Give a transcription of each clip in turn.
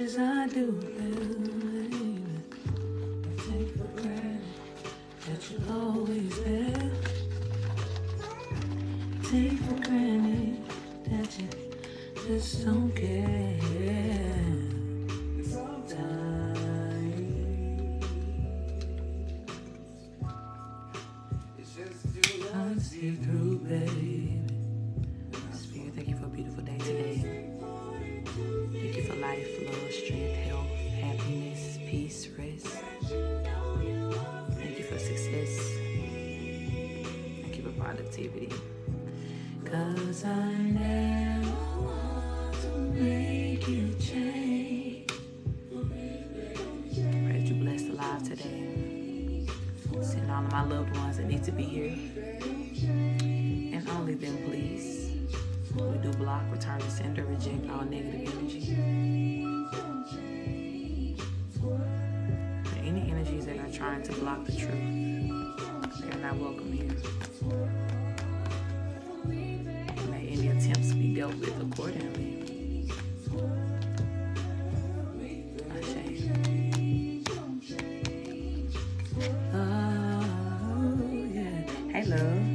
as I do, baby. I take for granted that you're always there. Take for granted that you just don't care. Sometimes it's just I see through, baby. Spirit, thank you for a beautiful day today. Thank you for life, love, strength, health, happiness, peace, rest. Thank you for success. Thank you for productivity. 'Cause I never want to make you change. Pray that you bless the live today. Send all of my loved ones that need to be here. And only them, please. We do block, return to sender, reject all negative energy. And any energies that are trying to block the truth, they are not welcome here. May any attempts be dealt with accordingly. Oh, yeah. Hey, love.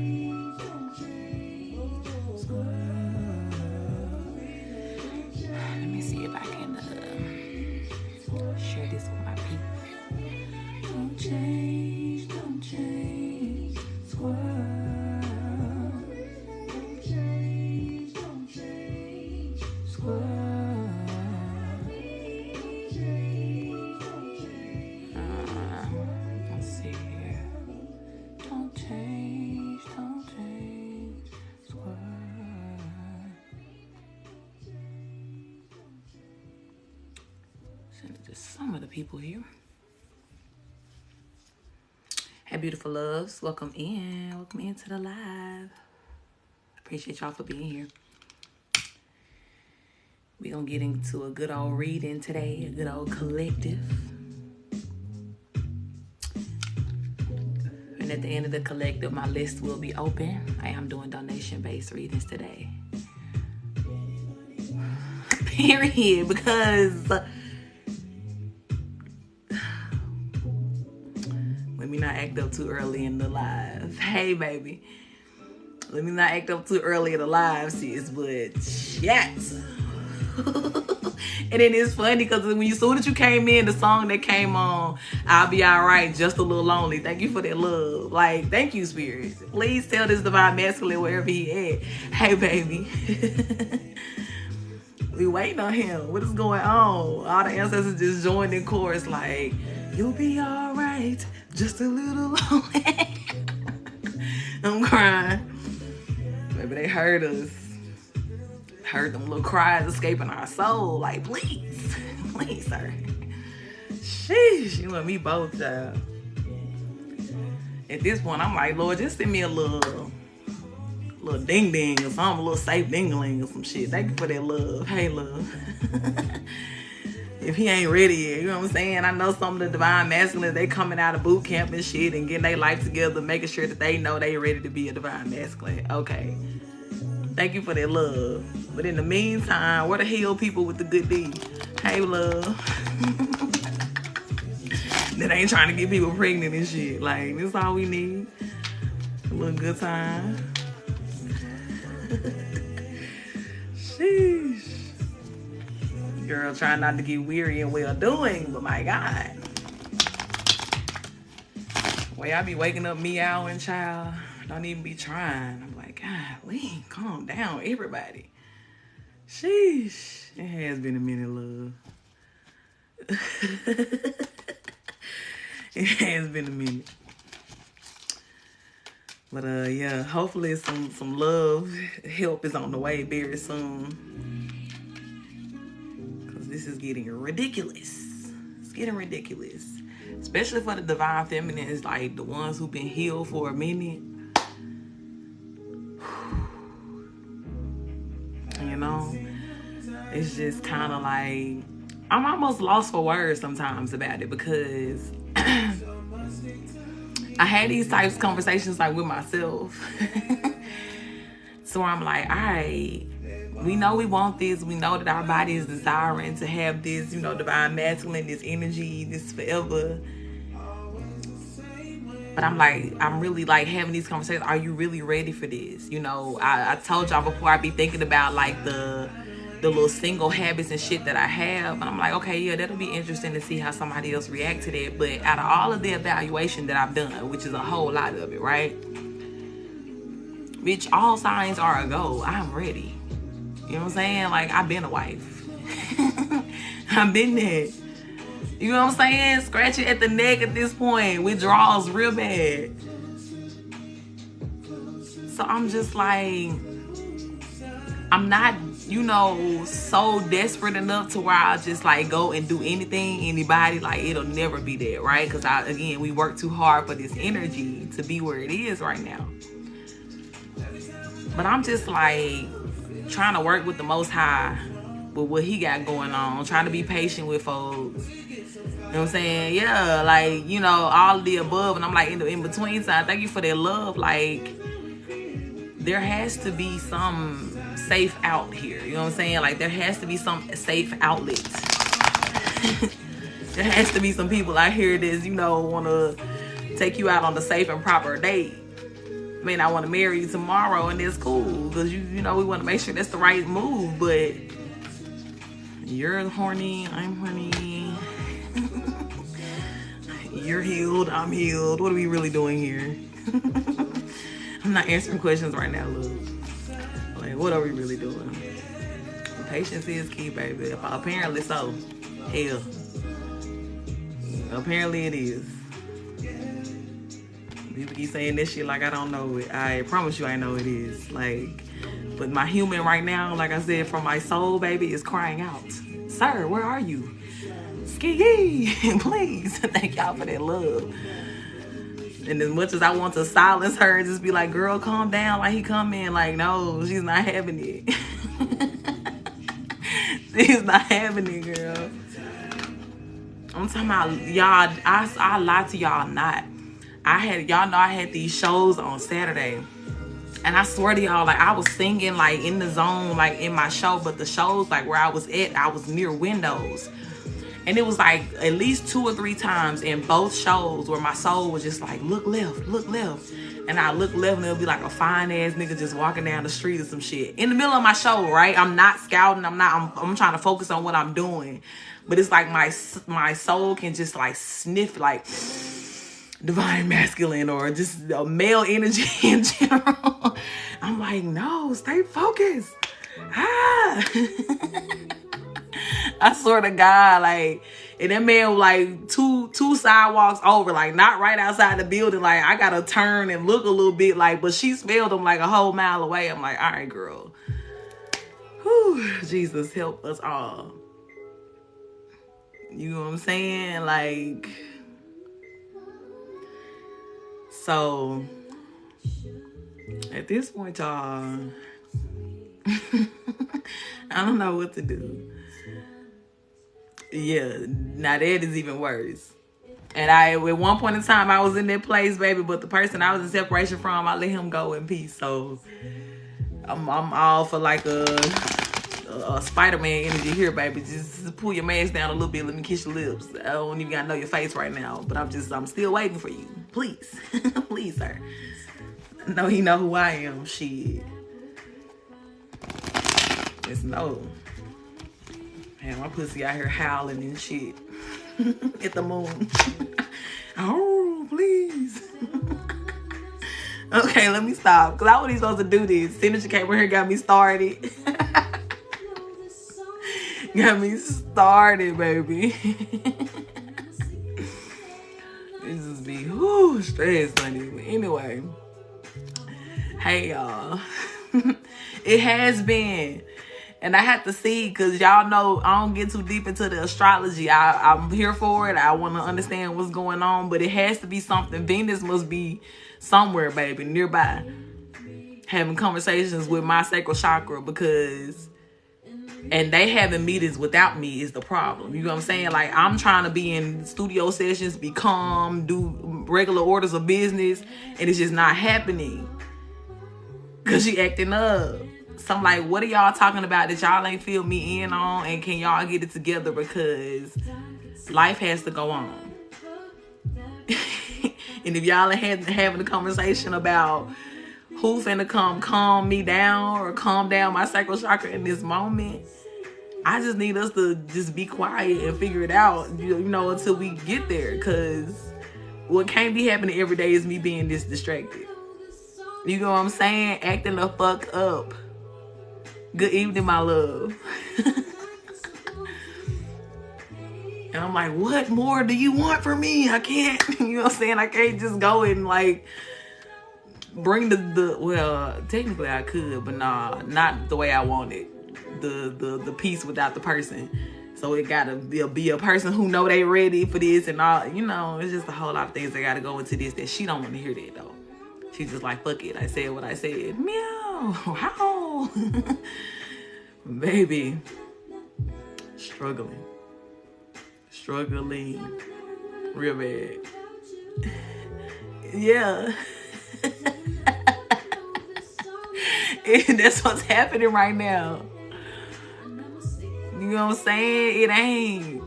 Let me see if I can share this with my people. Don't change, don't change, squirrel. Don't change, squirrel. Let's see here. Don't change, squirrel. Just some of the people here. Hey, beautiful loves. Welcome in. Welcome into the live. Appreciate y'all for being here. We're going to get into a good old reading today. A good old collective. And at the end of the collective, my list will be open. I am doing donation-based readings today. Period. Because... let me not act up too early in the live. Hey, baby. Let me not act up too early in the live, sis. But shit. And then it's funny because as soon as you came in, the song that came on, I'll Be Alright, Just a Little Lonely. Thank you for that love. Like, thank you, Spirit. Please tell this divine masculine wherever he at. Hey, baby. We waiting on him. What is going on? All the ancestors just joined in chorus like, you'll be alright, just a little lonely. I'm crying. Maybe they heard us. Heard them little cries escaping our soul. Like, please. Please, sir. Sheesh, you and me both, child. At this point, I'm like, Lord, just send me a little ding ding or something, a little safe dingling or some shit. Thank you for that love. Hey, love. If he ain't ready yet, you know what I'm saying? I know some of the divine masculines, they coming out of boot camp and shit and getting their life together, making sure that they know they ready to be a divine masculine. Okay. Thank you for that love. But in the meantime, where the hell people with the good deed? Hey, love. That ain't trying to get people pregnant and shit. Like, this is all we need. A little good time. Sheesh. Girl, trying not to get weary and well doing, but my God. Way I be waking up meowing, child. Don't even be trying. I'm like, God, Lee, calm down, everybody. Sheesh. It has been a minute, love. It has been a minute. But yeah, hopefully some love help is on the way very soon. Cause this is getting ridiculous. It's getting ridiculous. Especially for the divine feminines, like the ones who've been healed for a minute. You know? It's just kind of like, I'm almost lost for words sometimes about it because I had these types of conversations like with myself. So I'm like, all right, We know we want this. We know that our body is desiring to have this, you know, divine masculine, this energy, this forever. But I'm really like having these conversations. Are you really ready for this? You know, I told y'all before, I be thinking about like the little single habits and shit that I have. And I'm like, okay, yeah, that'll be interesting to see how somebody else react to that. But out of all of the evaluation that I've done, which is a whole lot of it, right? Bitch, all signs are a go. I'm ready. You know what I'm saying? Like, I've been a wife. I've been there. You know what I'm saying? Scratching at the neck at this point. Withdrawals real bad. So I'm just like, I'm not, you know, so desperate enough to where I'll just like go and do anything, anybody. Like, it'll never be there, right? Because again, we work too hard for this energy to be where it is right now. But I'm just like trying to work with the Most High with what he got going on, trying to be patient with folks. You know what I'm saying? Yeah, like, you know, all of the above. And I'm like in between side. Thank you for that love. Like, there has to be some safe out here. You know what I'm saying? Like, there has to be some safe outlets. There has to be some people out here that's, you know, want to take you out on the safe and proper date. I mean, I want to marry you tomorrow, and that's cool, because you know, we want to make sure that's the right move. But you're horny, I'm horny. You're healed, I'm healed. What are we really doing here? I'm not answering questions right now, look. Like, what are we really doing? Patience is key, baby. Apparently so. Hell. Apparently it is. People keep saying this shit like I don't know it. I promise you I know it is. Like, but my human right now, like I said, from my soul, baby, is crying out. Sir, where are you? Ski, please. Thank y'all for that love. And as much as I want to silence her and just be like, girl, calm down, like he come in, like, no, she's not having it. She's not having it, girl. I'm talking about, y'all, I lie to y'all not. Y'all know I had these shows on Saturday. And I swear to y'all, like, I was singing, like, in the zone, like, in my show. But the shows, like, where I was at, I was near windows. And it was, like, at least 2 or 3 times in both shows where my soul was just like, look left, look left. And I look left, and there'll be, like, a fine-ass nigga just walking down the street or some shit. In the middle of my show, right? I'm not scouting. I'm trying to focus on what I'm doing. But it's like my soul can just, like, sniff, like, divine masculine or just male energy in general. I'm like, no, stay focused. I swear to God, like, and that man was like two sidewalks over, like not right outside the building. Like, I gotta turn and look a little bit, like, but she smelled him like a whole mile away. I'm like, all right, girl. Whew, Jesus, help us all. You know what I'm saying? Like, so at this point, y'all, I don't know what to do. Yeah, now that is even worse. And at one point in time, I was in that place, baby, but the person I was in separation from, I let him go in peace. So I'm all for like a Spider-Man energy here, baby. Just pull your mask down a little bit. Let me kiss your lips. I don't even gotta know your face right now, but I'm still waiting for you. Please, please, sir. No, he know who I am. Shit. Just no. Man, my pussy out here howling and shit at the moon. Oh, please. Okay, let me stop. Because I wasn't supposed to do this. Synergy came in here, got me started. Got me started, baby. This is me. Whoo, stress, honey. But anyway. Hey, y'all. It has been. And I have to see, because y'all know I don't get too deep into the astrology. I'm here for it. I want to understand what's going on. But it has to be something. Venus must be somewhere, baby, nearby. Having conversations with my sacral chakra, because... And they having meetings without me is the problem. You know what I'm saying? Like, I'm trying to be in studio sessions, be calm, do regular orders of business. And it's just not happening. Because she acting up. So I'm like, what are y'all talking about that y'all ain't fill me in on? And can y'all get it together? Because life has to go on. And if y'all ain't having a conversation about who finna come calm me down or calm down my sacral chakra in this moment, I just need us to just be quiet and figure it out, you know, until we get there. Because what can't be happening every day is me being this distracted. You know what I'm saying? Acting the fuck up. Good evening, my love. And I'm like, what more do you want from me? I can't, you know what I'm saying? I can't just go and like bring well, technically I could, but nah, not the way I want it. The piece without the person. So it gotta be a person who know they ready for this and all, you know, it's just a whole lot of things that gotta go into this that she don't want to hear that though. She's just like, fuck it, I said what I said. Meow. How? Baby. Struggling real bad. Yeah. And that's what's happening right now. You know what I'm saying? It ain't.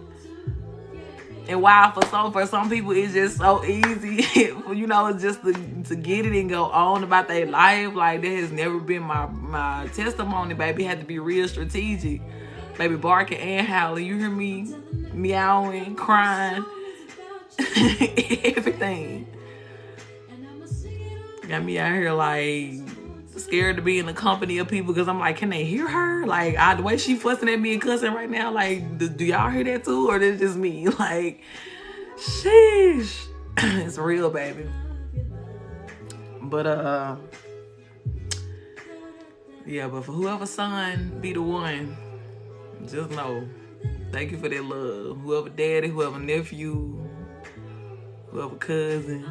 And while for some people it's just so easy, you know, just to get it and go on about their life. Like, that has never been my testimony, baby. It had to be real strategic. Baby, barking and howling. You hear me? Meowing, crying, everything. Got me out here like scared to be in the company of people because I'm like, can they hear her? Like, the way she fussing at me and cussing right now, like, do y'all hear that too? Or is it just me? Like, sheesh. It's real, baby. But, yeah, but for whoever's son be the one, just know, thank you for that love. Whoever daddy, whoever nephew, whoever cousin.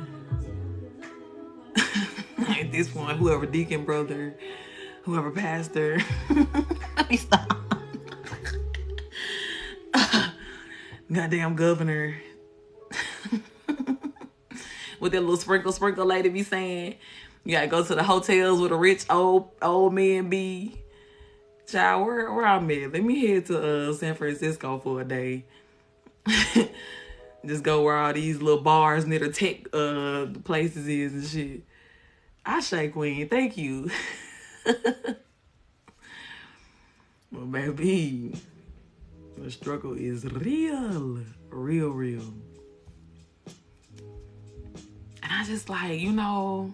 At this point, whoever deacon brother, whoever pastor. Let me stop. Goddamn governor. What that little sprinkle lady be saying. You gotta go to the hotels with a rich old man be. Child, where I'm at? Let me head to San Francisco for a day. Just go where all these little bars near the tech places is and shit. I shake queen, thank you. Well, baby, the struggle is real. And I just like, you know,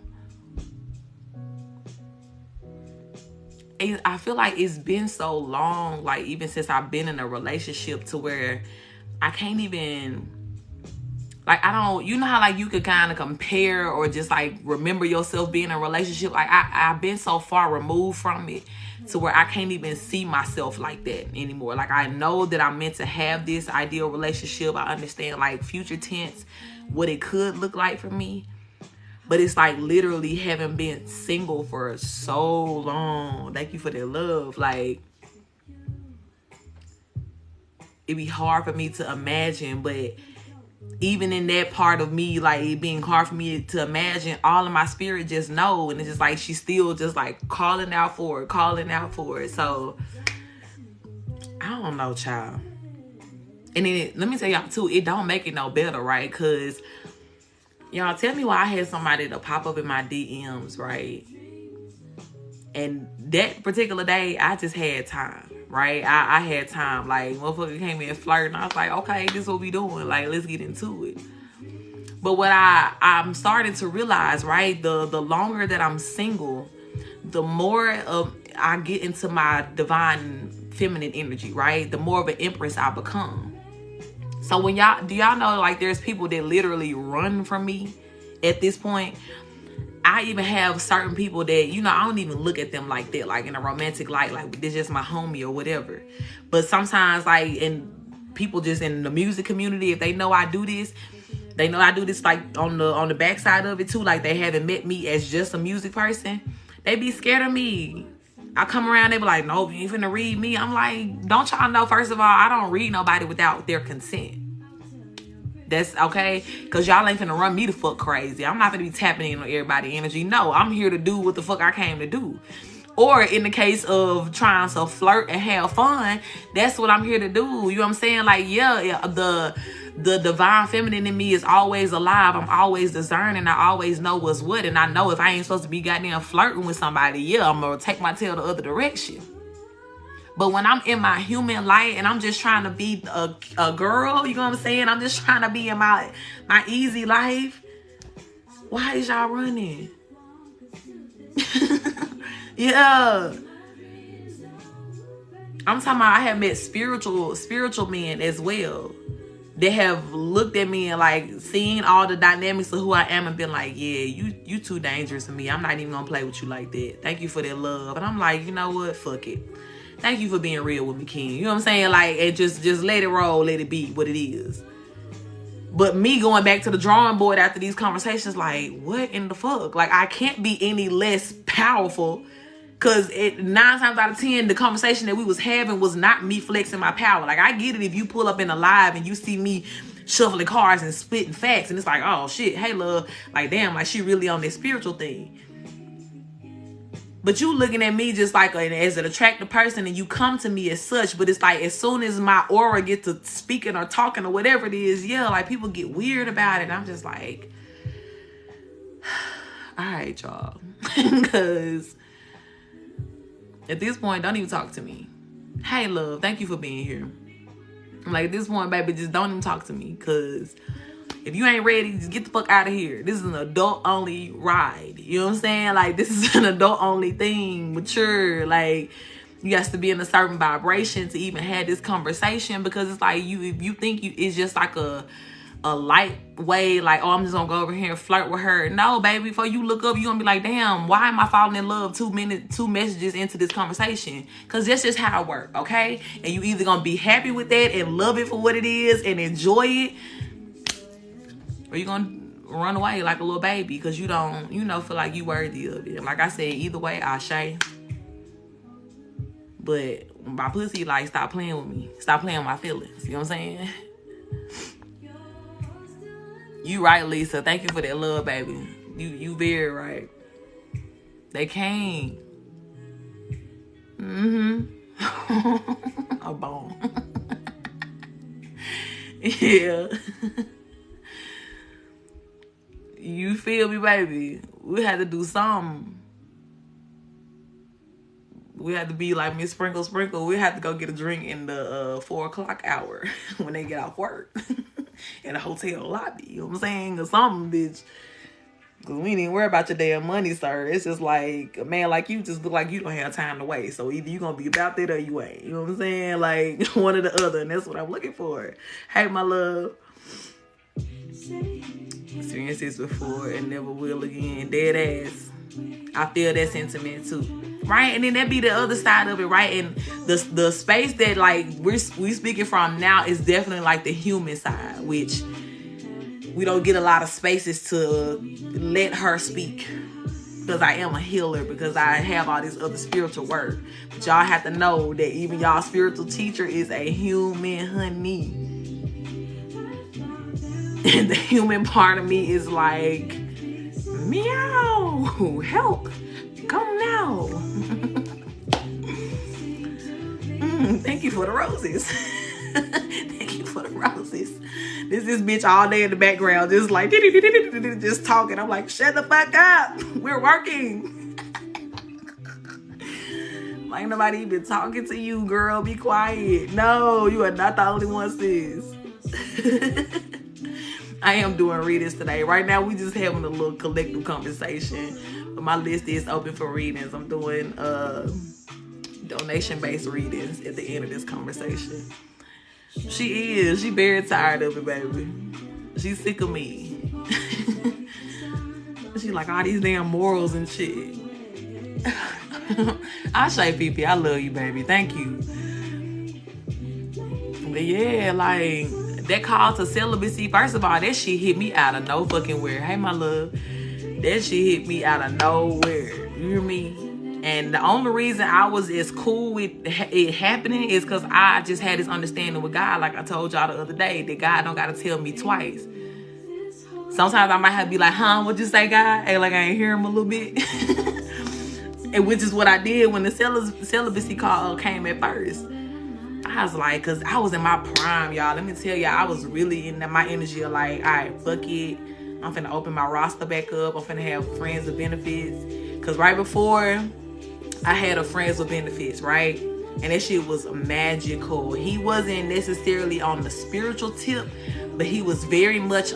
I feel like it's been so long, like even since I've been in a relationship, to where I can't even, like, I don't, you know how like you could kind of compare or just like remember yourself being in a relationship. Like I've been so far removed from it to where I can't even see myself like that anymore. Like, I know that I'm meant to have this ideal relationship. I understand like future tense, what it could look like for me. But it's like literally having been single for so long. Thank you for that love. Like, it'd be hard for me to imagine, but even in that part of me, like it being hard for me to imagine, all of my spirit just know. And it's just like, she's still just like calling out for it. So I don't know, child. And then let me tell y'all too, it don't make it no better, right? Because y'all, tell me why I had somebody to pop up in my DMs, right? And that particular day, I just had time, right? I had time. Like, motherfucker came in flirting. I was like, okay, this is what we doing. Like, let's get into it. But what I'm starting to realize, right, the longer that I'm single, the more of I get into my divine feminine energy, right? The more of an empress I become. So do y'all know, like, there's people that literally run from me at this point? I even have certain people that, you know, I don't even look at them like that, like in a romantic light, like they're just my homie or whatever. But sometimes, like, and people just in the music community, if they know I do this, they know I do this like on the backside of it too. Like, they haven't met me as just a music person. They be scared of me. I come around, they be like, no, you ain't finna read me. I'm like, don't y'all know, first of all, I don't read nobody without their consent. That's okay, because y'all ain't finna run me the fuck crazy. I'm not finna be tapping in on everybody's energy. No, I'm here to do what the fuck I came to do. Or in the case of trying to flirt and have fun, that's what I'm here to do. You know what I'm saying? Like, yeah, the divine feminine in me is always alive. I'm always discerning. I always know what's what. And I know if I ain't supposed to be goddamn flirting with somebody, yeah, I'm going to take my tail the other direction. But when I'm in my human light and I'm just trying to be a girl, you know what I'm saying? I'm just trying to be in my easy life. Why is y'all running? Yeah. I'm talking about I have met spiritual men as well that have looked at me and like seen all the dynamics of who I am and been like, yeah, you too dangerous to me. I'm not even gonna play with you like that. Thank you for that love. And I'm like, you know what? Fuck it. Thank you for being real with me, King. You know what I'm saying? Like, and just let it roll, let it be what it is. But me going back to the drawing board after these conversations, like, what in the fuck? Like, I can't be any less powerful. Because 9 times out of 10, the conversation that we was having was not me flexing my power. Like, I get it if you pull up in a live and you see me shuffling cards and spitting facts. And it's like, oh, shit, hey, love. Like, damn, like, she really on this spiritual thing. But you looking at me just like as an attractive person and you come to me as such. But it's like as soon as my aura gets to speaking or talking or whatever it is, yeah, like people get weird about it. I'm just like, all right, y'all. Because at this point, don't even talk to me. Hey, love, thank you for being here. I'm like, at this point, baby, just don't even talk to me. Because if you ain't ready, just get the fuck out of here. This is an adult-only ride. You know what I'm saying? Like, this is an adult-only thing. Mature. Like, you got to be in a certain vibration to even have this conversation. Because it's like, if you think it's just like a light way, like, oh, I'm just going to go over here and flirt with her. No, baby, before you look up, you're going to be like, damn, why am I falling in love 2 messages into this conversation? Because that's just how it works, okay? And you either going to be happy with that and love it for what it is and enjoy it, or you gonna run away like a little baby because you don't, feel like you worthy of it. Like I said, either way, I shay. But my pussy, like, stop playing with me. Stop playing with my feelings. You know what I'm saying? You right, Lisa. Thank you for that love, baby. You very right. They came. A bone. Yeah. You feel me, baby? We had to do something. We had to be like Miss Sprinkle. We had to go get a drink in the 4 o'clock hour when they get off work in a hotel lobby. You know what I'm saying? Or something, bitch. Because we ain't even worry about your damn money, sir. It's just like, a man like you just look like you don't have time to waste. So either you going to be about that or you ain't. You know what I'm saying? Like, one or the other. And that's what I'm looking for. Hey, my love. Experienced this before and never will again. Dead ass. I feel that sentiment too, right? And then that be the other side of it, right? And the space that like we speaking from now is definitely like the human side, which we don't get a lot of spaces to let her speak, because I am a healer, because I have all this other spiritual work. But y'all have to know that even y'all spiritual teacher is a human, honey. And the human part of me is like, meow, help, come now. Thank you for the roses. Thank you for the roses. This bitch all day in the background, just like, just talking. I'm like, shut the fuck up. We're working. Like nobody even talking to you, girl. Be quiet. No, you are not the only one, sis. I am doing readings today. Right now, we just having a little collective conversation. But my list is open for readings. I'm doing donation-based readings at the end of this conversation. She is. She very tired of it, baby. She's sick of me. She like all these damn morals and shit. I say, PP, I love you, baby. Thank you. But yeah, like, that call to celibacy, first of all, that shit hit me out of no fucking where. Hey, my love. That shit hit me out of nowhere. You hear me? And the only reason I was as cool with it happening is because I just had this understanding with God, like I told y'all the other day, that God don't got to tell me twice. Sometimes I might have to be like, huh, what'd you say, God? Hey, like I ain't hear him a little bit. And which is what I did when the celibacy call came at first. I was like, because I was in my prime, y'all. Let me tell y'all, I was really in my energy of like, all right, fuck it. I'm finna open my roster back up. I'm finna have friends with benefits. Because right before, I had a friends with benefits, right? And that shit was magical. He wasn't necessarily on the spiritual tip, but he was very much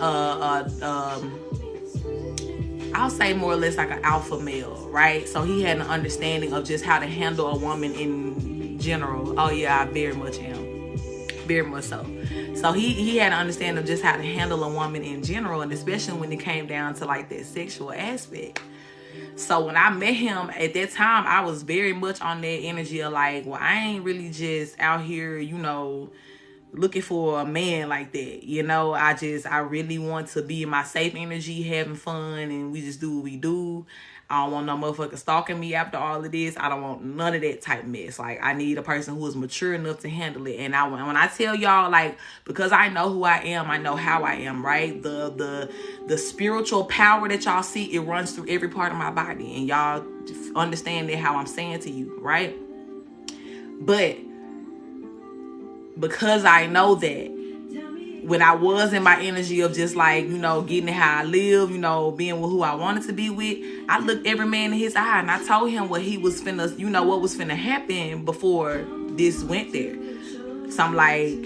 I'll say more or less like an alpha male, right? So he had an understanding of just how to handle a woman in general. Oh yeah, I very much am. Very much so. So he had an understanding of just how to handle a woman in general, and especially when it came down to like that sexual aspect. So when I met him at that time, I was very much on that energy of like, well, I ain't really just out here, you know, looking for a man like that. You know, I really want to be in my safe energy, having fun, and we just do what we do. I don't want no motherfucker stalking me after all of this. I don't want none of that type mess. Like, I need a person who is mature enough to handle it. And when I tell y'all, like, because I know who I am, I know how I am, right? The spiritual power that y'all see, it runs through every part of my body. And y'all understand that how I'm saying to you, right? But because I know that, when I was in my energy of just like, you know, getting how I live, you know, being with who I wanted to be with, I looked every man in his eye and I told him what he was finna, you know, what was finna happen before this went there. So I'm like,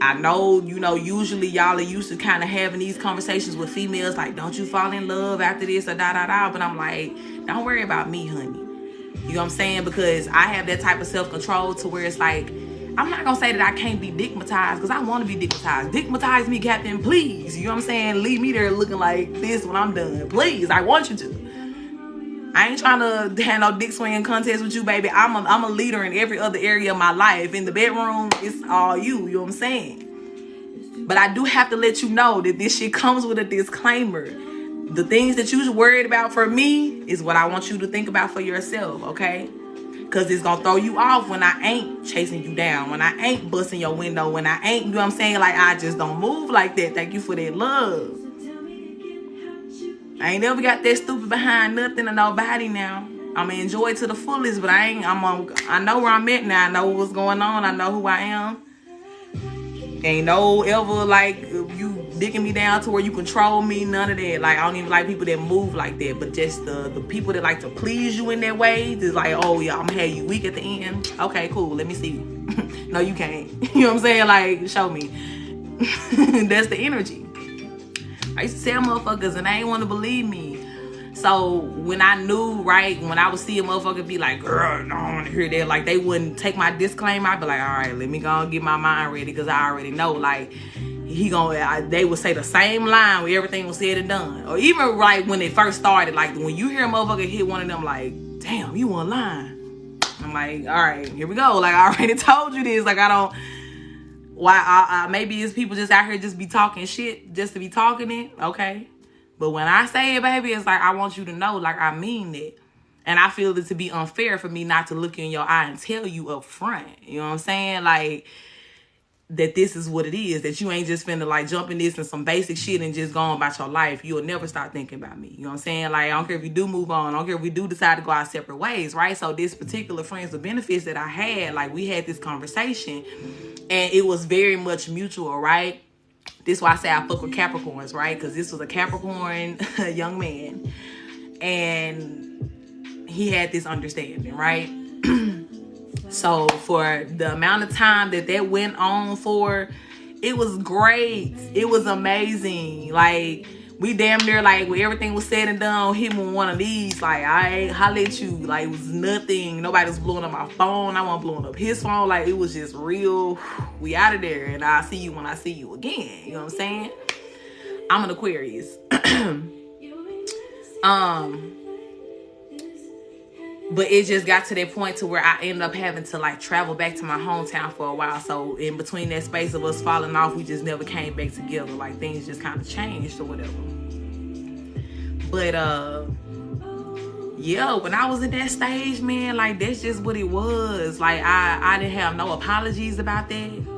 I know, you know, usually y'all are used to kind of having these conversations with females, like, don't you fall in love after this or da-da-da. But I'm like, don't worry about me, honey. You know what I'm saying? Because I have that type of self-control to where it's like, I'm not going to say that I can't be dickmatized, because I want to be dickmatized. Dickmatize me, Captain, please. You know what I'm saying? Leave me there looking like this when I'm done. Please, I want you to. I ain't trying to have no dick swinging contest with you, baby. I'm a leader in every other area of my life. In the bedroom, it's all you. You know what I'm saying? But I do have to let you know that this shit comes with a disclaimer. The things that you're worried about for me is what I want you to think about for yourself, okay? Because it's going to throw you off when I ain't chasing you down, when I ain't busting your window, when I ain't, you know what I'm saying? Like, I just don't move like that. Thank you for that love. I ain't never got that stupid behind nothing or nobody now. I'm going to enjoy it to the fullest, but I know where I'm at now. I know what's going on. I know who I am. Ain't no ever like you dicking me down to where you control me, none of that. Like, I don't even like people that move like that, but just the people that like to please you in that way, just like, oh yeah, I'm gonna have you weak at the end. Okay, cool, let me see you. No, you can't. You know what I'm saying? Like, show me. That's the energy. I used to tell motherfuckers and they ain't want to believe me. So when I knew, right, when I would see a motherfucker be like, girl, no, I don't want to hear that, like, they wouldn't take my disclaimer, I'd be like, all right, let me go and get my mind ready, because I already know, like, they would say the same line when everything was said and done. Or even, like, when it first started, like, when you hear a motherfucker hit one of them, like, damn, you want lying. I'm like, all right, here we go. Like, I already told you this. Like, I don't, maybe it's people just out here just be talking shit just to be talking it, okay? But when I say it, baby, it's like, I want you to know, like, I mean it. And I feel it to be unfair for me not to look you in your eye and tell you up front. You know what I'm saying? Like, that this is what it is. That you ain't just finna, like, jump in this and some basic shit and just go on about your life. You'll never start thinking about me. You know what I'm saying? Like, I don't care if you do move on. I don't care if we do decide to go our separate ways, right? So this particular friends with benefits that I had, like, we had this conversation. And it was very much mutual, right? This is why I say I fuck with Capricorns, right? Because this was a Capricorn young man. And he had this understanding, right? So for the amount of time that went on for, it was great. It was amazing. Like, we damn near, like, when everything was said and done, hit me with one of these. Like, I ain't holla at you. Like, it was nothing. Nobody was blowing up my phone. I wasn't blowing up his phone. Like, it was just real. We out of there. And I'll see you when I see you again. You know what I'm saying? I'm an Aquarius. But it just got to that point to where I ended up having to, like, travel back to my hometown for a while. So in between that space of us falling off, we just never came back together. Like, things just kind of changed or whatever. But yeah, when I was in that stage, man, like, that's just what it was. Like, I didn't have no apologies about that.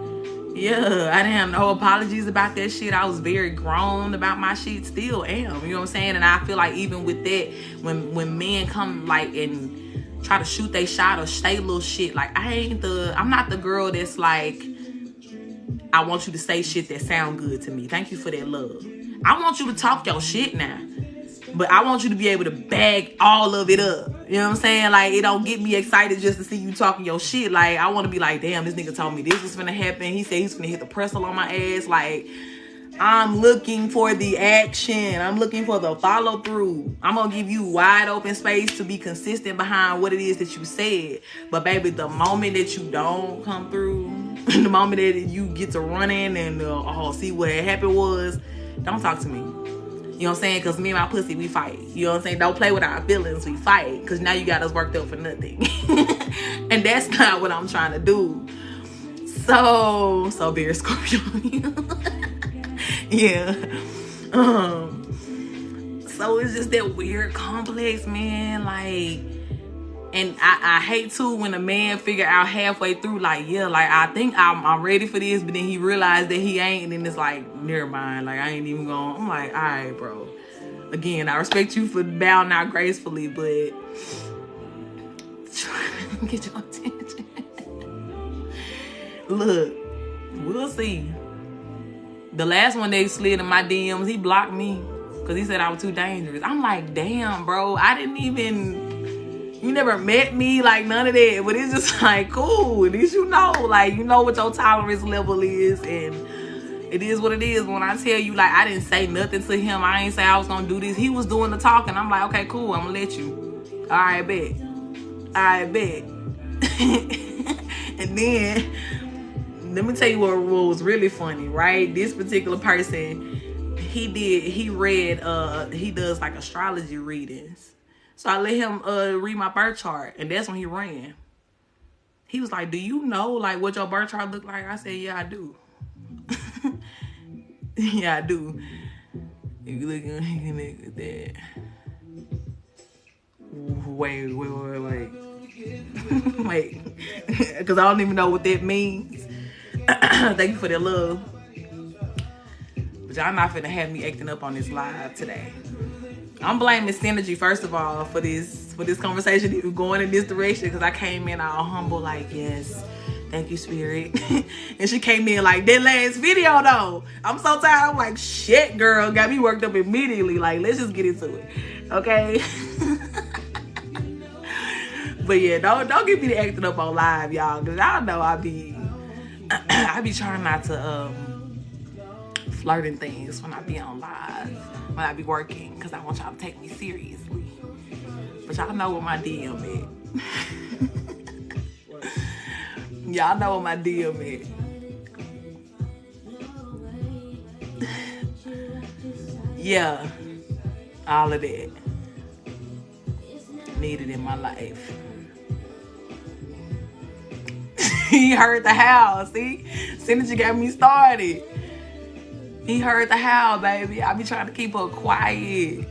Yeah, I didn't have no apologies about that shit. I was very grown about my shit, still am. You know what I'm saying? And I feel like even with that, when men come, like, and try to shoot they shot or say little shit. Like, I'm not the girl that's like, I want you to say shit that sound good to me. Thank you for that love. I want you to talk your shit now. But I want you to be able to bag all of it up. You know what I'm saying? Like, it don't get me excited just to see you talking your shit. Like, I want to be like, damn, this nigga told me this was finna happen. He said he's finna hit the pretzel on my ass. Like, I'm looking for the action. I'm looking for the follow through. I'm going to give you wide open space to be consistent behind what it is that you said. But baby, the moment that you don't come through, the moment that you get to run in and see what had happened was, don't talk to me. You know what I'm saying? Because me and my pussy, we fight. You know what I'm saying? Don't play with our feelings. We fight. Because now you got us worked up for nothing. And that's not what I'm trying to do. So beer Scorpio. Yeah. So it's just that weird complex, man. Like, and I hate too when a man figure out halfway through, like, yeah, like, I think I'm ready for this, but then he realized that he ain't, and then it's like, never mind, like, I ain't even going. I'm like, all right, bro. Again, I respect you for bowing out gracefully, but trying to get your attention. Look, we'll see. The last one they slid in my DMs, he blocked me because he said I was too dangerous. I'm like, damn, bro, you never met me, like, none of that. But it's just like, cool. At least you know, like, you know what your tolerance level is. And it is what it is. When I tell you, like, I didn't say nothing to him. I ain't say I was going to do this. He was doing the talking. I'm like, okay, cool. I'm going to let you. All right, bet. All right, bet. And then, let me tell you what was really funny, right? This particular person, he does, like, astrology readings. So I let him read my birth chart, and that's when he ran. He was like, do you know, like, what your birth chart look like? I said, yeah, I do. Yeah, I do. If you look at that. Wait. Wait. Because I don't even know what that means. Thank you for that love. But y'all not finna have me acting up on this live today. I'm blaming Synergy, first of all, for this conversation even going in this direction, because I came in all humble, like, yes, thank you, Spirit. And she came in like, that last video, though, I'm so tired. I'm like, shit, girl, got me worked up immediately. Like, let's just get into it, okay? But yeah, don't get me to acting up on live, y'all, because y'all know I be trying not to flirting things when I be on live, when I be working, because I want y'all to take me seriously. But y'all know what my DM at. Y'all know what my DM at. Yeah, all of that needed in my life. He heard the howl, see? Synergy got me started. He heard the howl, baby. I be trying to keep her quiet.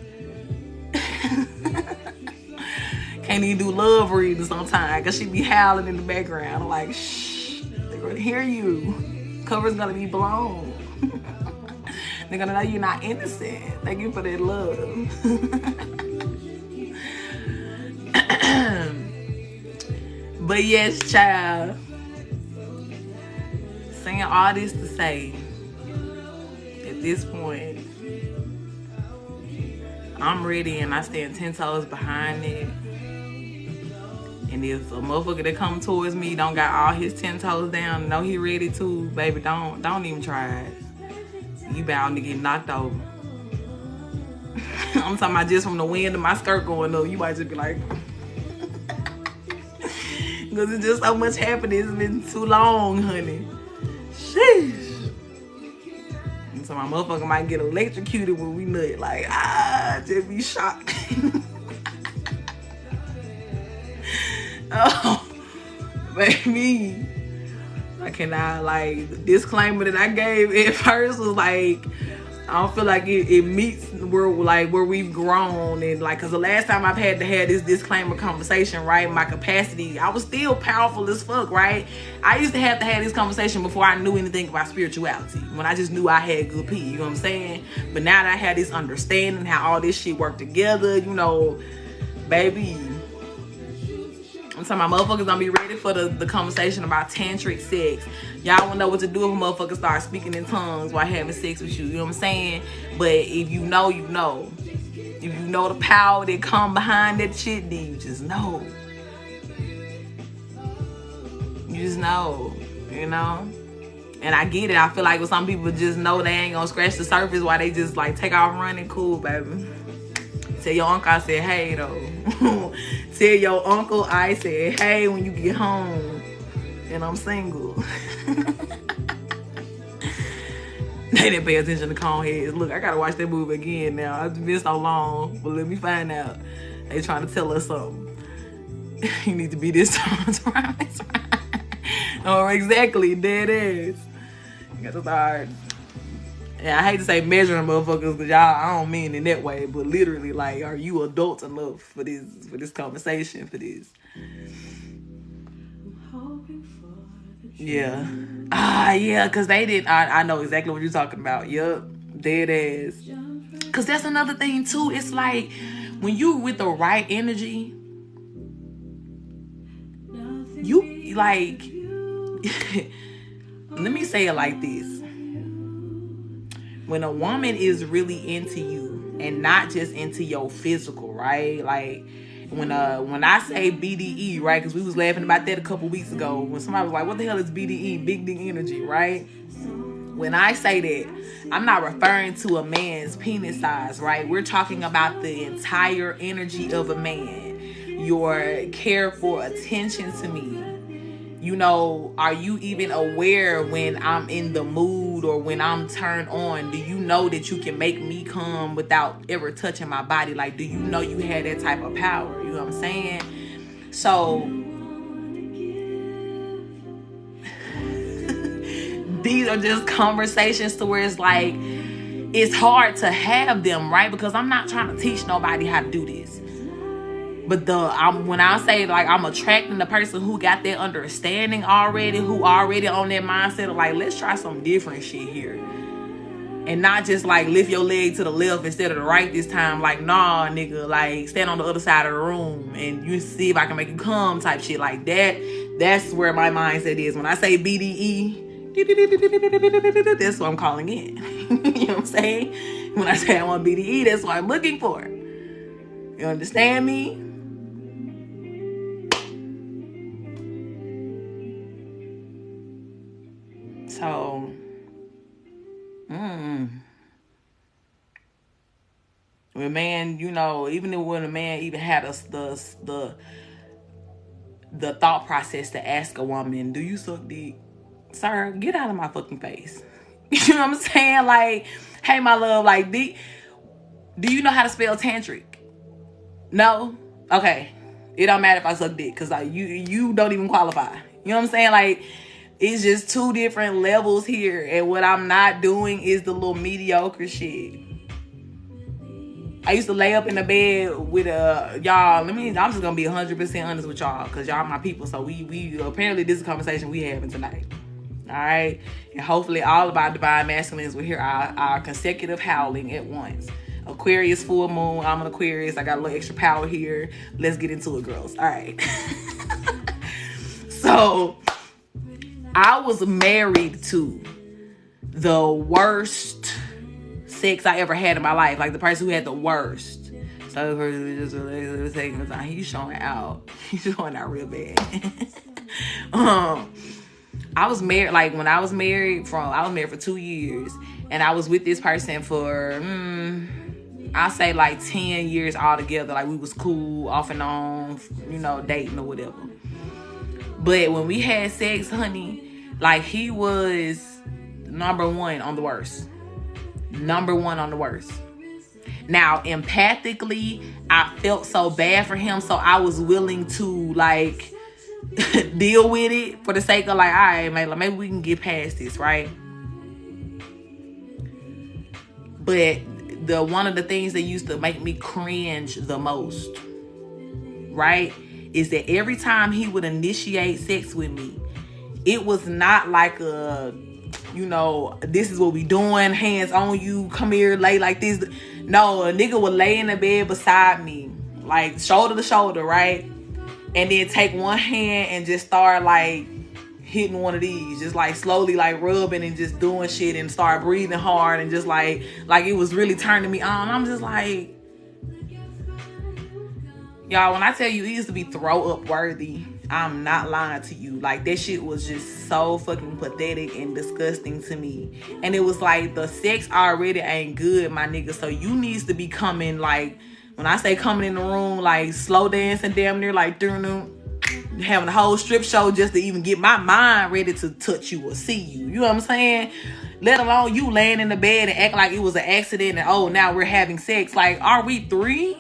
Can't even do love reading sometimes because she be howling in the background. I'm like, shh, they're going to hear you. Cover's going to be blown. They're going to know you're not innocent. Thank you for that love. But yes, child. Saying all this to say, at this point, I'm ready and I stand 10 toes behind it. And if a motherfucker that come towards me don't got all his 10 toes down, know he ready to, baby, don't even try it. You bound to get knocked over. I'm talking about just from the wind of my skirt going up. You might just be like, because it's just so much happening. It's been too long, honey. Sheesh. And so my motherfucker might get electrocuted when we nut. Like, just be shocked. Oh, baby. I cannot, like, the disclaimer that I gave at first was like, I don't feel like it meets where we've grown. And like, cause the last time I've had to have this disclaimer conversation, right, my capacity, I was still powerful as fuck, right? I used to have this conversation before I knew anything about spirituality, when I just knew I had good pee, you know what I'm saying? But now that I had this understanding how all this shit worked together, you know, baby, I'm talking about motherfuckers don't be ready for the conversation about tantric sex. Y'all won't know what to do if a motherfucker start speaking in tongues while having sex with you. You know what I'm saying? But if you know, you know. If you know the power that come behind that shit, then you just know. You just know, you know? And I get it. I feel like with some people just know they ain't gonna scratch the surface while they just like take off running. Cool, baby. Tell your uncle I said hey though. Tell your uncle I said hey when you get home and I'm single. They didn't pay attention to Coneheads. Look, I gotta watch that movie again now. It's been so long, but let me find out. They trying to tell us something. You need to be this time. Oh, exactly. Dead ass. You got to start. Yeah, I hate to say measuring motherfuckers, because y'all, I don't mean in that way, but literally, like, are you adult enough for this conversation, for this? Yeah. Yeah, because they didn't. I know exactly what you're talking about. Yup. Dead ass. Because that's another thing, too. It's like, when you with the right energy, you, like, let me say it like this. When a woman is really into you and not just into your physical, right? Like, when I say BDE, right? Because we was laughing about that a couple weeks ago. When somebody was like, what the hell is BDE? Big dick energy, right? When I say that, I'm not referring to a man's penis size, right? We're talking about the entire energy of a man. Your care for attention to me. You know, are you even aware when I'm in the mood or when I'm turned on? Do you know that you can make me come without ever touching my body? Like, do you know you had that type of power? You know what I'm saying? So, these are just conversations to where it's like, it's hard to have them, right? Because I'm not trying to teach nobody how to do this. But when I say, like, I'm attracting the person who got that understanding already, who already on that mindset of, like, let's try some different shit here. And not just, like, lift your leg to the left instead of the right this time. Like, nah, nigga, like, stand on the other side of the room and you see if I can make you come type shit like that. That's where my mindset is. When I say BDE, that's what I'm calling in. You know what I'm saying? When I say I want BDE, that's what I'm looking for. You understand me? So, when a man, you know, even when a man even had the thought process to ask a woman, do you suck dick? Sir, get out of my fucking face. You know what I'm saying? Like, hey, my love, like, do you know how to spell tantric? No? Okay. It don't matter if I suck dick, because like, you don't even qualify. You know what I'm saying? Like, it's just two different levels here. And what I'm not doing is the little mediocre shit. I used to lay up in the bed with y'all. I'm just gonna be 100% honest with y'all, because y'all my people. So we apparently this is a conversation we having tonight. All right, and hopefully all of our divine masculines will hear our consecutive howling at once. Aquarius full moon. I'm an Aquarius. I got a little extra power here. Let's get into it, girls. All right. So, I was married to the worst sex I ever had in my life. Like, the person who had the worst. So, the person was just taking time. He's showing out. He's showing out real bad. I was married, like, when I was married for 2 years. And I was with this person for, I'll say, like, 10 years altogether. Like, we was cool, off and on, you know, dating or whatever. But when we had sex, honey, like, he was number one on the worst. Number one on the worst. Now, empathically, I felt so bad for him, so I was willing to, like, deal with it for the sake of, like, all right, man, maybe we can get past this, right? But one of the things that used to make me cringe the most, right, is that every time he would initiate sex with me, it was not like a, you know, this is what we doing, hands on you, come here, lay like this. No, a nigga would lay in the bed beside me, like shoulder to shoulder, right? and then take one hand and just start like hitting one of these, just like slowly like rubbing and just doing shit and start breathing hard and just like it was really turning me on. I'm just like, y'all, when I tell you it used to be throw up worthy, I'm not lying to you. Like, that shit was just so fucking pathetic and disgusting to me. And it was like, the sex already ain't good, my nigga. So you needs to be coming, like, when I say coming in the room, like slow dancing damn near, like having a whole strip show just to even get my mind ready to touch you or see you. You know what I'm saying? Let alone you laying in the bed and act like it was an accident and, oh, now we're having sex. Like, are we 3?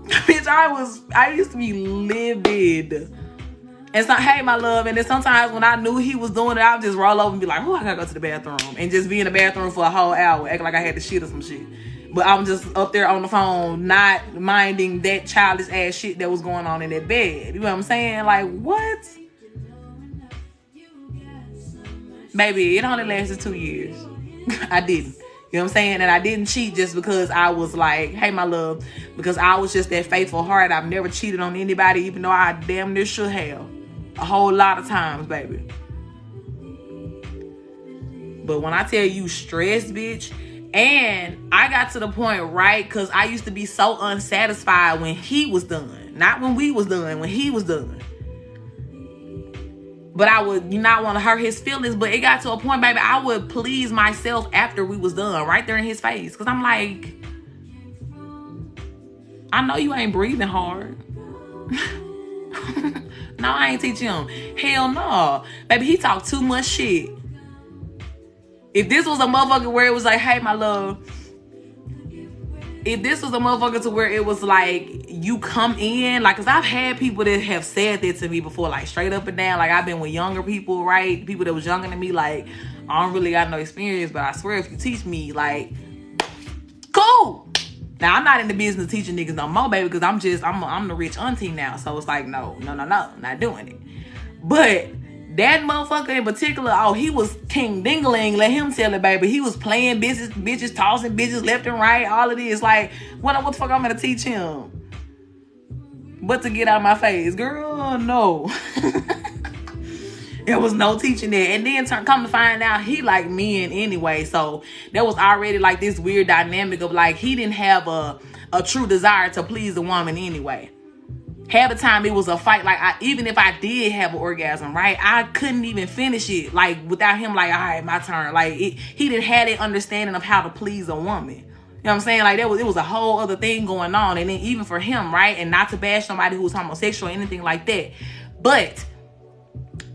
Bitch, I used to be livid. And so, hey, my love, and then sometimes when I knew he was doing it, I would just roll over and be like, oh, I gotta go to the bathroom. And just be in the bathroom for a whole hour, acting like I had to shit or some shit. But I'm just up there on the phone, not minding that childish ass shit that was going on in that bed. You know what I'm saying? Like, what? Baby, it only lasted 2 years. I didn't. You know what I'm saying? And I didn't cheat just because I was like, hey, my love, because I was just that faithful heart. I've never cheated on anybody, even though I damn near should have. A whole lot of times, baby. But when I tell you stressed, bitch, and I got to the point, right, because I used to be so unsatisfied when he was done. Not when we was done, when he was done. But I would not want to hurt his feelings. But it got to a point, baby, I would please myself after we was done, right there in his face. Because I'm like, I know you ain't breathing hard. No, I ain't teaching him. Hell no. Baby, he talked too much shit. If this was a motherfucker where it was like, hey, my love, if this was a motherfucker to where it was like, you come in, like, because I've had people that have said that to me before, like, straight up and down. Like, I've been with younger people, right? People that was younger than me, like, I don't really got no experience, but I swear if you teach me, like, cool. Now, I'm not in the business of teaching niggas no more, baby, because I'm the rich auntie now. So it's like, no, not doing it. But that motherfucker in particular, oh, he was king dingling. Let him tell it, baby. He was playing bitches, tossing bitches left and right. All of this. Like, what the fuck I'm going to teach him? But to get out of my face. Girl, no. There was no teaching that. And then come to find out, he like men anyway. So there was already like this weird dynamic of like, he didn't have a true desire to please a woman anyway. Half the time it was a fight. Like, even if I did have an orgasm, right, I couldn't even finish it, like, without him, like, all right, my turn. Like, he didn't have that understanding of how to please a woman. You know what I'm saying? Like, it was a whole other thing going on. And then even for him, right, and not to bash somebody who was homosexual or anything like that, but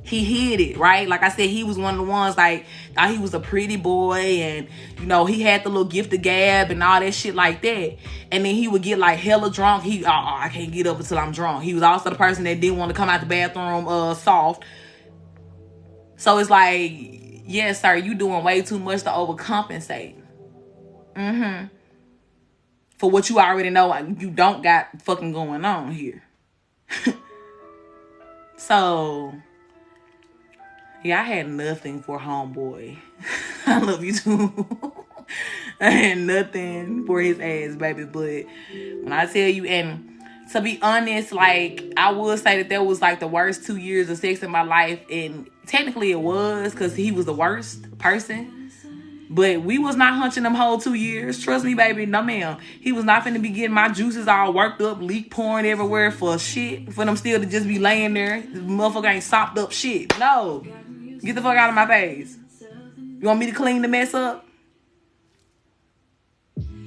he hid it, right? Like I said, he was one of the ones, like, thought he was a pretty boy, and, you know, he had the little gift of gab and all that shit like that. And then he would get, like, hella drunk. I can't get up until I'm drunk. He was also the person that didn't want to come out the bathroom soft. So it's like, yes, sir, you doing way too much to overcompensate. For what you already know you don't got fucking going on here. So, yeah, I had nothing for homeboy. I love you too. I had nothing for his ass, baby. But when I tell you, and to be honest, like, I would say that was like the worst 2 years of sex in my life. And technically it was, because he was the worst person. But we was not hunching them whole 2 years. Trust me, baby. No, ma'am. He was not finna be getting my juices all worked up, leak pouring everywhere for shit. For them still to just be laying there. This motherfucker ain't sopped up shit. No. Get the fuck out of my face. You want me to clean the mess up?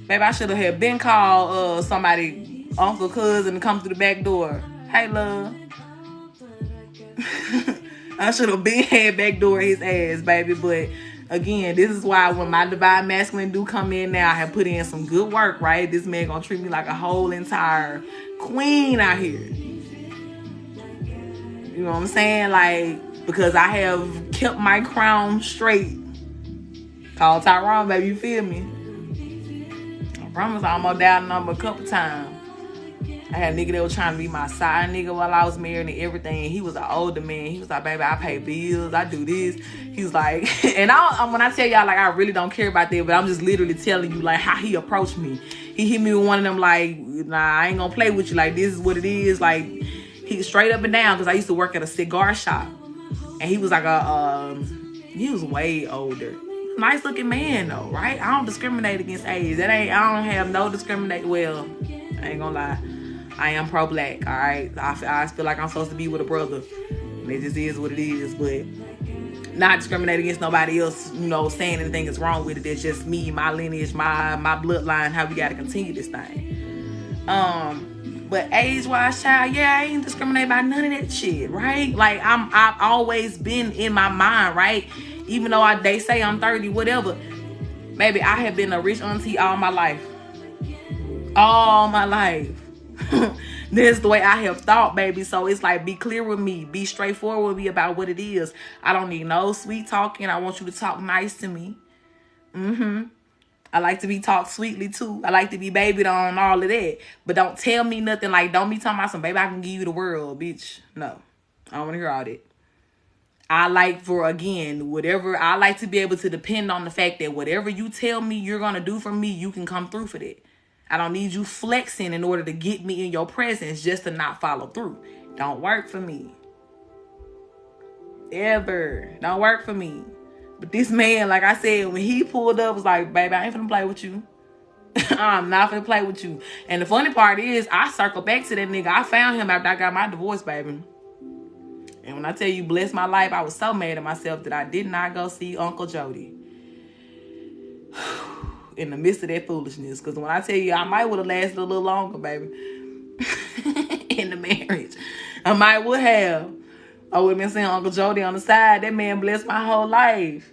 Baby, I should have had been called somebody, uncle, cousin, to come through the back door. Hey, love. I should have been had back door his ass, baby. But again, this is why when my divine masculine do come in now, I have put in some good work, right? This man gonna treat me like a whole entire queen out here. You know what I'm saying? Like, because I have kept my crown straight. Call Tyrone, baby, you feel me? I promise I almost dialed the number a couple times. I had a nigga that was trying to be my side nigga while I was married and everything. He was an older man. He was like, baby, I pay bills. I do this. He was like, and when I tell y'all, like, I really don't care about that, but I'm just literally telling you, like, how he approached me. he hit me with one of them like, nah, I ain't gonna play with you. Like, this is what it is. Like, he straight up and down, because I used to work at a cigar shop. And he was like he was way older. Nice looking man though, right? I don't discriminate against age. I don't have no discriminate. Well, I ain't gonna lie. I am pro-black, all right? I feel like I'm supposed to be with a brother. And it just is what it is, but not discriminate against nobody else, you know, saying anything is wrong with it. It's just me, my lineage, my bloodline, how we gotta continue this thing. But age-wise, child, yeah, I ain't discriminate by none of that shit, right? Like, I've always been in my mind, right? Even though they say I'm 30, whatever. Baby, I have been a rich auntie all my life. All my life. This is the way I have thought, baby. So it's like, be clear with me. Be straightforward with me about what it is. I don't need no sweet talking. I want you to talk nice to me. I like to be talked sweetly too. I like to be babied on all of that. But don't tell me nothing like, don't be talking about some, baby, I can give you the world, bitch. No, I don't want to hear all that. I like I like to be able to depend on the fact that whatever you tell me you're going to do for me, you can come through for that. I don't need you flexing in order to get me in your presence just to not follow through. Don't work for me. Ever. Don't work for me. But this man, like I said, when he pulled up, was like, baby, I ain't finna play with you. I'm not finna play with you. And the funny part is, I circled back to that nigga. I found him after I got my divorce, baby. And when I tell you, bless my life, I was so mad at myself that I did not go see Uncle Jody. In the midst of that foolishness. Because when I tell you, I might would have lasted a little longer, baby. In the marriage. I might would have. I would have been seeing Uncle Jody on the side. That man blessed my whole life.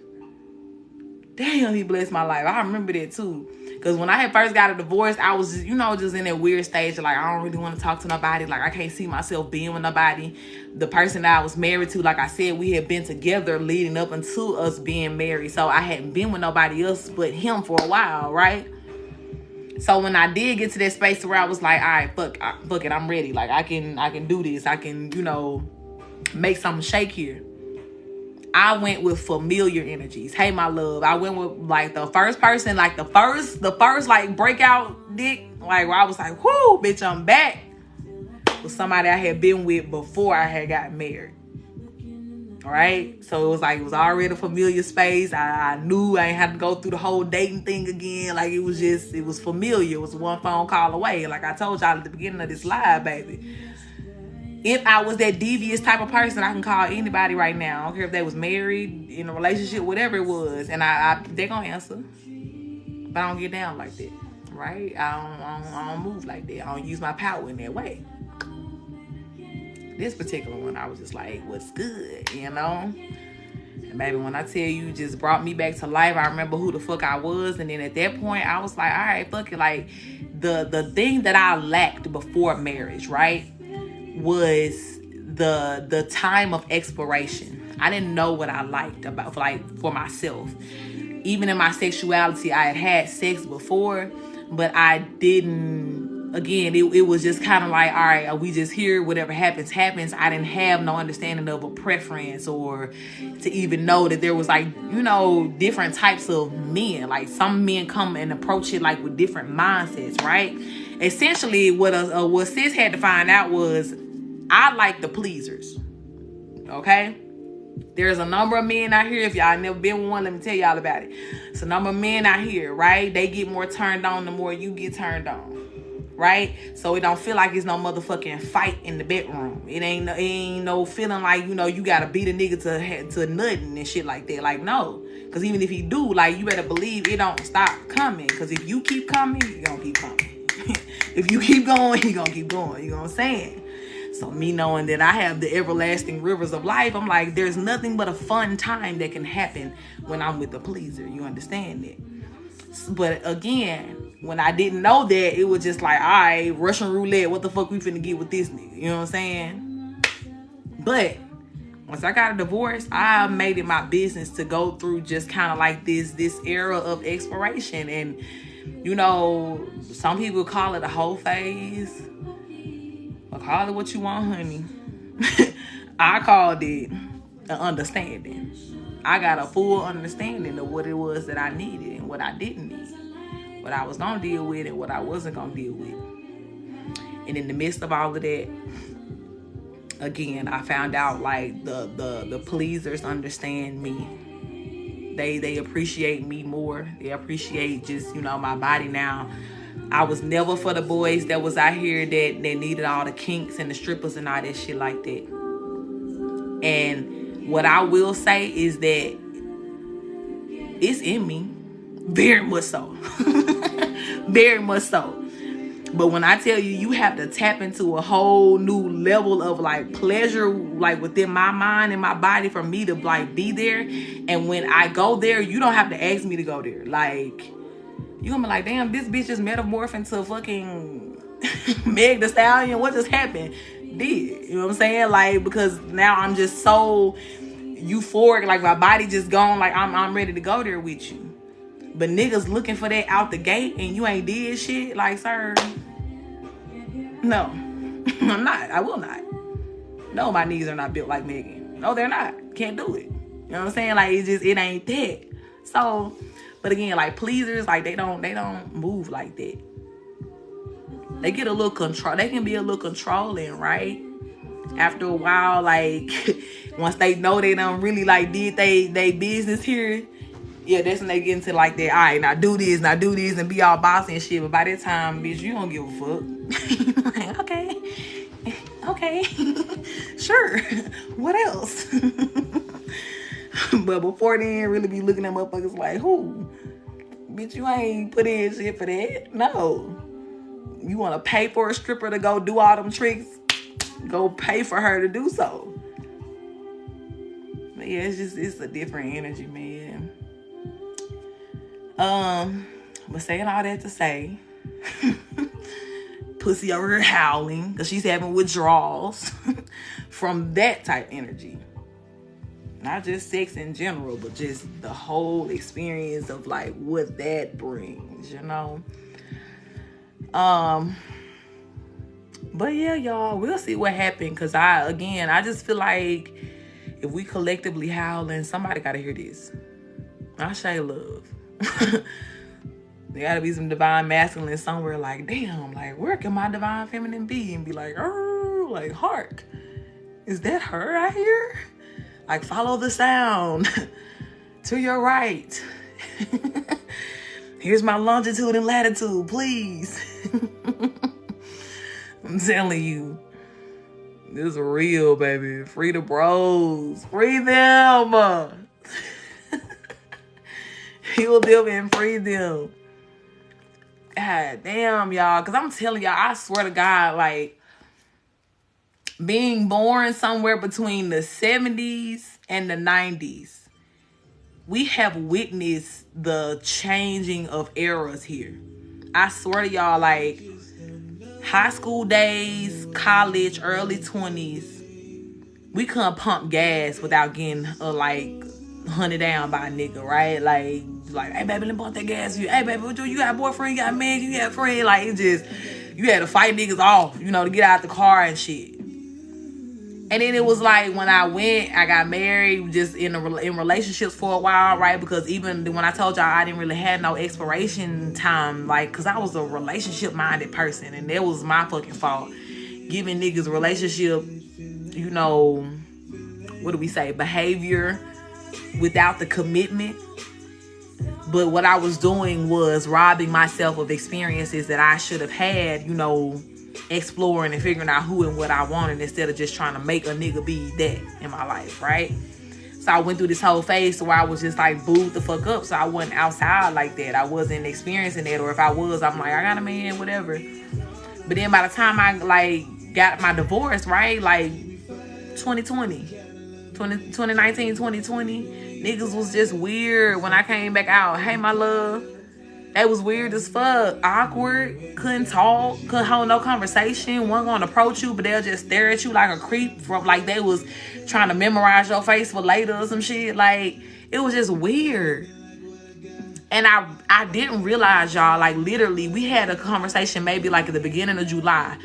Damn, he blessed my life. I remember that too. Because when I had first got a divorce, I was, just in that weird stage of like, I don't really want to talk to nobody. Like, I can't see myself being with nobody. The person that I was married to, like I said, we had been together leading up until us being married. So I hadn't been with nobody else but him for a while, right? So when I did get to that space where I was like, all right, fuck it, I'm ready. Like, I can do this. I can, make something shake here. I went with familiar energies. Hey, my love. I went with like the first person, like the first like breakout dick, like where I was like, whoo, bitch, I'm back. Was somebody I had been with before I had got married. All right. So it was already a familiar space. I knew I ain't had to go through the whole dating thing again. Like it was familiar. It was one phone call away. Like I told y'all at the beginning of this live, baby. If I was that devious type of person, I can call anybody right now. I don't care if they was married, in a relationship, whatever it was. And they're going to answer. But I don't get down like that, right? I don't move like that. I don't use my power in that way. This particular one, I was just like, what's good, And baby, when I tell you, just brought me back to life. I remember who the fuck I was. And then at that point, I was like, all right, fuck it. Like, the thing that I lacked before marriage, right? Was the time of exploration. I didn't know what I liked for myself. Even in my sexuality, I had sex before, but I didn't. Again, it was just kind of like, all right, we just here, whatever happens. I didn't have no understanding of a preference or to even know that there was like, different types of men. Like some men come and approach it like with different mindsets, right? Essentially, what sis had to find out was I like the pleasers. Okay? There's a number of men out here. If y'all never been with one, let me tell y'all about it. It's a number of men out here, right? They get more turned on the more you get turned on. Right? So it don't feel like it's no motherfucking fight in the bedroom. It ain't no feeling like, you gotta beat a nigga to nothing and shit like that. Like, no. Because even if he do, like, you better believe it don't stop coming. Because if you keep coming, you gonna keep coming. If you keep going, you gonna keep going. You know what I'm saying? So me knowing that I have the everlasting rivers of life, I'm like, there's nothing but a fun time that can happen when I'm with the pleaser. You understand that? But again, when I didn't know that, it was just like, all right, Russian roulette, what the fuck we finna get with this nigga? You know what I'm saying? But once I got a divorce, I made it my business to go through just kind of like this era of exploration. And, some people call it a whole phase. Or call it what you want, honey. I called it an understanding. I got a full understanding of what it was that I needed and what I didn't need. what I was gonna deal with and what I wasn't gonna deal with. And in the midst of all of that, again, I found out like the pleasers understand me. They appreciate me more. They appreciate just, my body now. I was never for the boys that was out here that needed all the kinks and the strippers and all that shit like that. And what I will say is that it's in me. Very much so. Very much so. But when I tell you, you have to tap into a whole new level of like pleasure, like within my mind and my body for me to like be there. And when I go there, you don't have to ask me to go there. Like, you're gonna be like, damn, this bitch just metamorphed into fucking Meg the Stallion. What just happened? You know what I'm saying? Like, because now I'm just so euphoric, like my body just gone, like I'm ready to go there with you. But niggas looking for that out the gate and you ain't did shit, like, sir, no. I'm not. I will not. No, my knees are not built like Megan. No, they're not. Can't do it. You know what I'm saying? Like, it ain't that. So, but again, like pleasers, like they don't move like that. They get a little control. They can be a little controlling, right? After a while, like once they know they done really like did they business here, yeah, that's when they get into like that. All right, now do this, and be all bossy and shit. But by that time, bitch, you don't give a fuck. Like, okay, sure. What else? But before then, really be looking at motherfuckers like, who? Bitch, you ain't put in shit for that. No. You want to pay for a stripper to go do all them tricks? Go pay for her to do so. But yeah, it's a different energy, man. But saying all that to say, pussy over here howling because she's having withdrawals from that type energy. Not just sex in general, but just the whole experience of like what that brings, But yeah, y'all, we'll see what happens. Because I just feel like if we collectively howling, somebody got to hear this. I show love. There got to be some divine masculine somewhere like, damn, like, where can my divine feminine be? And be like, oh, like, hark. Is that her I hear? Like, follow the sound to your right. Here's my longitude and latitude, please. I'm telling you, this is real, baby. Free the bros. Free them. Heal them and free them. God damn, y'all. Because I'm telling y'all, I swear to God, like, being born somewhere between the 70s and the 90s, we have witnessed the changing of eras here. I swear to y'all, like, high school days, college, early 20s, we couldn't pump gas without getting hunted down by a nigga, right? Like, hey baby, let me pump that gas for you. Hey baby, what you got a boyfriend, you got a man, you got a friend. Like, it just, you had to fight niggas off, to get out the car and shit. And then it was like when I got married, just in relationships for a while, right? Because even when I told y'all I didn't really have no expiration time, like, because I was a relationship-minded person, and that was my fucking fault. Giving niggas relationship, what do we say, behavior without the commitment. But what I was doing was robbing myself of experiences that I should have had, exploring and figuring out who and what I wanted instead of just trying to make a nigga be that in my life, right? So I went through this whole phase where I was just like booed the fuck up. So I wasn't outside like that. I wasn't experiencing that. Or if I was, I'm like, I got a man, whatever. But then by the time I got my divorce, right? Like 2019, 2020, niggas was just weird when I came back out. Hey, my love. It was weird as fuck. Awkward. Couldn't talk. Couldn't hold no conversation. Wasn't gonna approach you, but they'll just stare at you like a creep from like they was trying to memorize your face for later or some shit. Like, it was just weird. And I didn't realize, y'all, like literally we had a conversation maybe like at the beginning of July.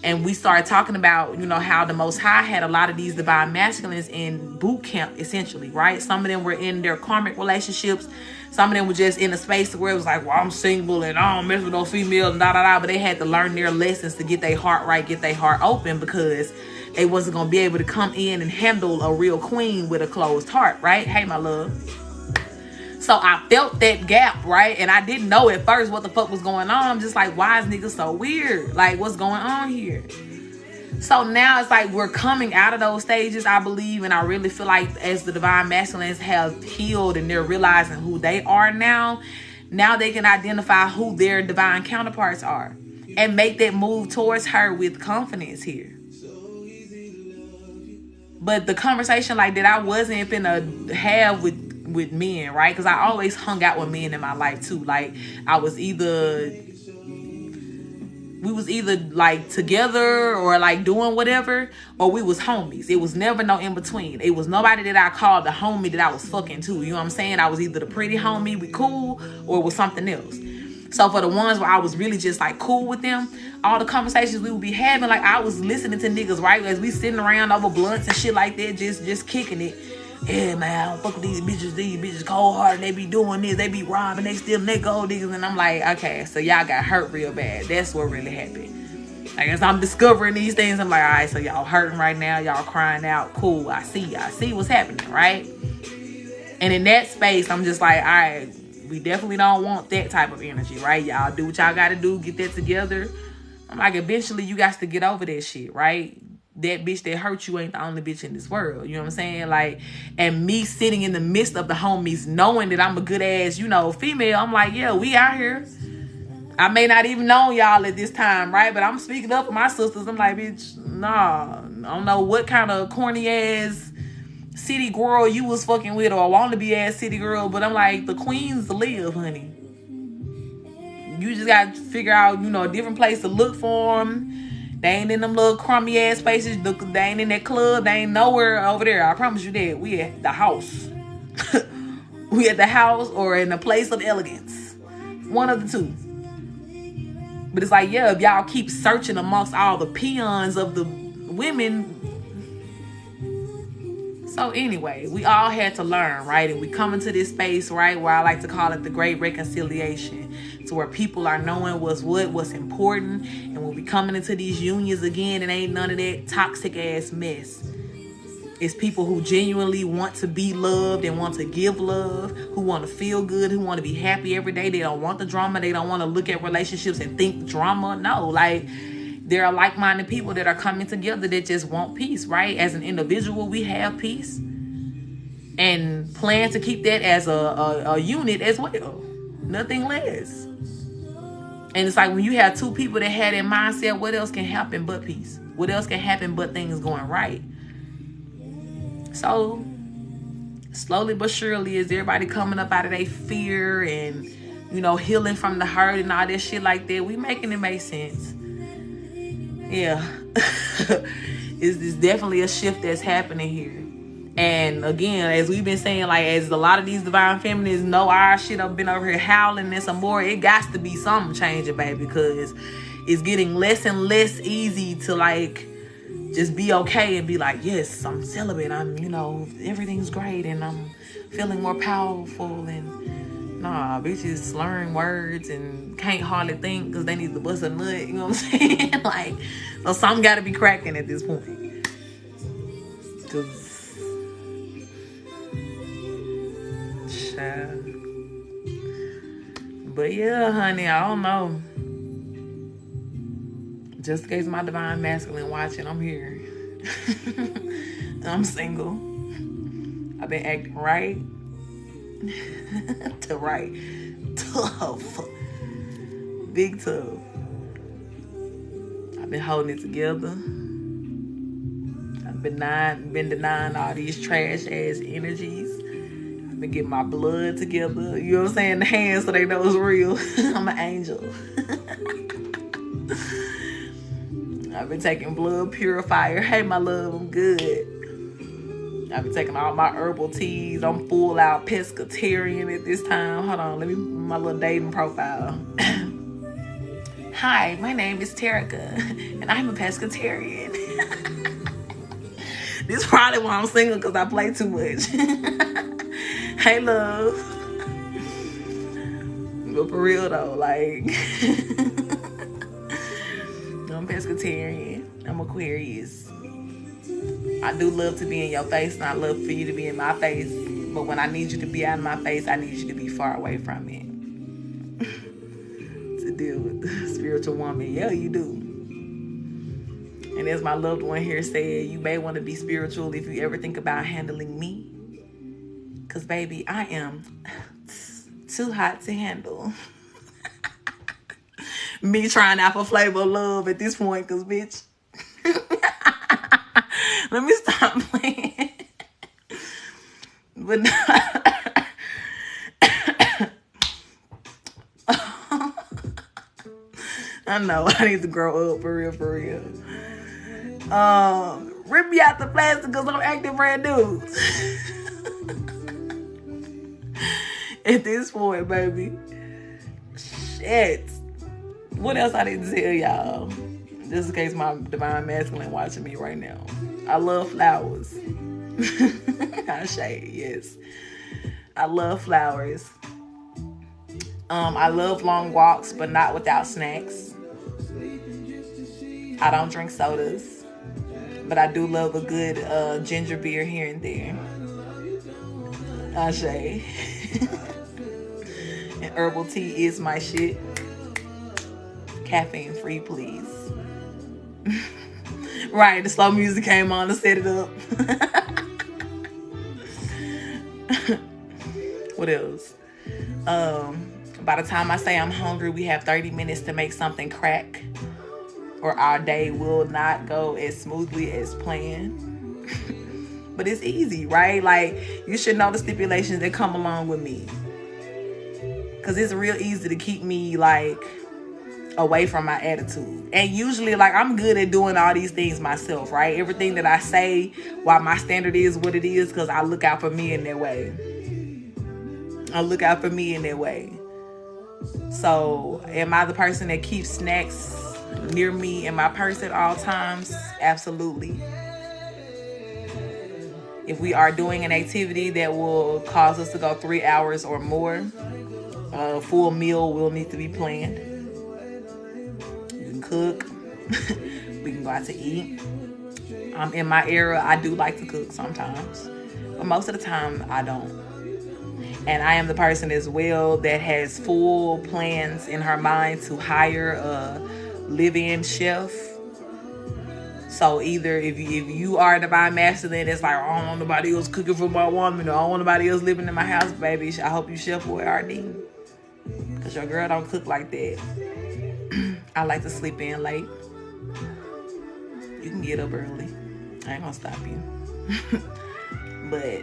And we started talking about, you know, how the Most High had a lot of these divine masculines in boot camp, essentially, right? Some of them were in their karmic relationships. Some of them were just in a space where it was like, well, I'm single and I don't mess with no females and da-da-da. But they had to learn their lessons to get their heart right, get their heart open, because they wasn't going to be able to come in and handle a real queen with a closed heart, right? Hey, my love. So I felt that gap, right? And I didn't know at first what the fuck was going on. I'm just like, why is niggas so weird? Like, what's going on here? So now it's like we're coming out of those stages, I believe. And I really feel like as the divine masculines have healed and they're realizing who they are now they can identify who their divine counterparts are and make that move towards her with confidence here. But the conversation like that I wasn't finna have with men, right? Because I always hung out with men in my life too. Like we was either like together or like doing whatever, or we was homies. It was never no in between. It was nobody that I called the homie that I was fucking too. You know what I'm saying? I was either the pretty homie, we cool, or it was something else. So for the ones where I was really just like cool with them, all the conversations we would be having, like I was listening to niggas, right? As we sitting around over blunts and shit like that, just kicking it. Yeah, man, I don't fuck with these bitches. These bitches cold-hearted. They be doing this. They be robbing. They stealing their gold niggas. And I'm like, okay, so y'all got hurt real bad. That's what really happened. I guess I'm discovering these things. I'm like, all right, so y'all hurting right now. Y'all crying out. Cool, I see what's happening, right? And in that space, I'm just like, all right, we definitely don't want that type of energy, right? Y'all do what y'all got to do. Get that together. I'm like, eventually, you got to get over that shit, right? That bitch that hurt you ain't the only bitch in this world. You know what I'm saying? Like, and me sitting in the midst of the homies, knowing that I'm a good ass, you know, female, I'm like, yeah, we out here. I may not even know y'all at this time, right? But I'm speaking up for my sisters. I'm like, bitch, nah, I don't know what kind of corny ass city girl you was fucking with, or want to be ass city girl, but I'm like, the queens live, honey. You just got to figure out, you know, a different place to look for them. They ain't in them little crummy ass spaces. They ain't in that club. They ain't nowhere over there. I promise you that. We at the house. We at the house or in a place of elegance. One of the two. But it's like, yeah, if y'all keep searching amongst all the peons of the women. So anyway, we all had to learn, right? And we come into this space, right, where I like to call it the great reconciliation. To where people are knowing what's important. And when we coming into these unions again, it ain't none of that toxic ass mess. It's people who genuinely want to be loved and want to give love, who want to feel good, who want to be happy every day. They don't want the drama. They don't want to look at relationships and think drama. No, like, there are like-minded people that are coming together that just want peace, right? As an individual, we have peace and plan to keep that as a unit as well. Nothing less. And it's like when you have two people that had that mindset, what else can happen but peace? What else can happen but things going right? So slowly but surely, is everybody coming up out of their fear and, you know, healing from the hurt and all that shit like that, we making it make sense. Yeah. It's definitely a shift that's happening here. And again, as we've been saying, like, as a lot of these divine feminines know our shit have been over here howling and some more, it got to be something changing, baby, because it's getting less and less easy to, like, just be okay and be like, yes, I'm celibate. I'm, you know, everything's great and I'm feeling more powerful. And nah, bitches slurring words and can't hardly think because they need to bust a nut. You know what I'm saying? Like, so something got to be cracking at this point. Because but yeah, honey, I don't know. Just in case my divine masculine watching, I'm here. I'm single. I've been acting right. To right. Tough. Big tough. I've been holding it together. I've been denying all these trash ass energies. Been getting my blood together, you know what I'm saying, the hands so they know it's real. I'm an angel. I've been taking blood purifier. Hey, my love, I'm good. I've been taking all my herbal teas. I'm full out pescatarian at this time. Hold on, let me my little dating profile. Hi, my name is Terrica, and I'm a pescatarian. This is probably why I'm single, because I play too much. Hey, love. But for real, though, like, I'm pescatarian. I'm Aquarius. I do love to be in your face, and I love for you to be in my face. But when I need you to be out of my face, I need you to be far away from it. To deal with the spiritual woman. Yeah, you do. And as my loved one here said, you may want to be spiritual if you ever think about handling me. Because, baby, I am too hot to handle. Me trying out for flavor of love at this point, because, bitch. Let me stop playing. But I know I need to grow up, for real, for real. Rip me out the plastic because I'm acting brand new. At this point, baby. Shit. What else I need to tell y'all? Just in case my divine masculine watching me right now. I love flowers. I shade, yes. I love flowers. I love long walks, but not without snacks. I don't drink sodas, but I do love a good ginger beer here and there. I shade. And herbal tea is my shit. Caffeine free, please. Right, the slow music came on to set it up. What else? By the time I say I'm hungry, we have 30 minutes to make something crack, or our day will not go as smoothly as planned. But it's easy, right? Like, you should know the stipulations that come along with me. Because it's real easy to keep me, like, away from my attitude. And usually, like, I'm good at doing all these things myself, right? Everything that I say, why my standard is what it is, because I look out for me in that way. I look out for me in that way. So, am I the person that keeps snacks near me in my purse at all times? Absolutely. If we are doing an activity that will cause us to go 3 hours or more, a full meal will need to be planned. You can cook. We can go out to eat. In my era, I do like to cook sometimes, but most of the time I don't. And I am the person as well that has full plans in her mind to hire a live-in chef. So either if you are a divine masculine that's like, I don't want nobody else cooking for my woman, or I don't want nobody else living in my house, baby, I hope you chef with RD. Because your girl don't cook like that. I like to sleep in late. You can get up early. I ain't gonna stop you. But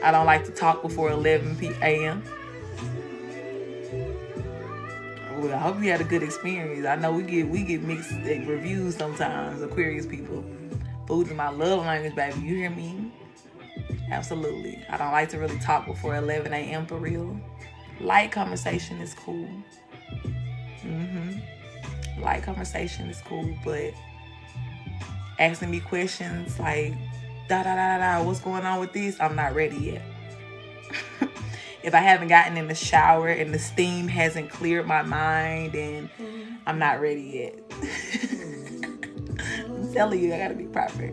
I don't like to talk before 11 a.m. Well, I hope you had a good experience. I know we get mixed reviews sometimes, Aquarius people. Food is my love language, baby. You hear me? Absolutely. I don't like to really talk before 11 a.m. for real. Light conversation is cool. Light conversation is cool, but asking me questions like, what's going on with this? I'm not ready yet. If I haven't gotten in the shower and the steam hasn't cleared my mind, and I'm not ready yet. I'm telling you, I gotta be proper.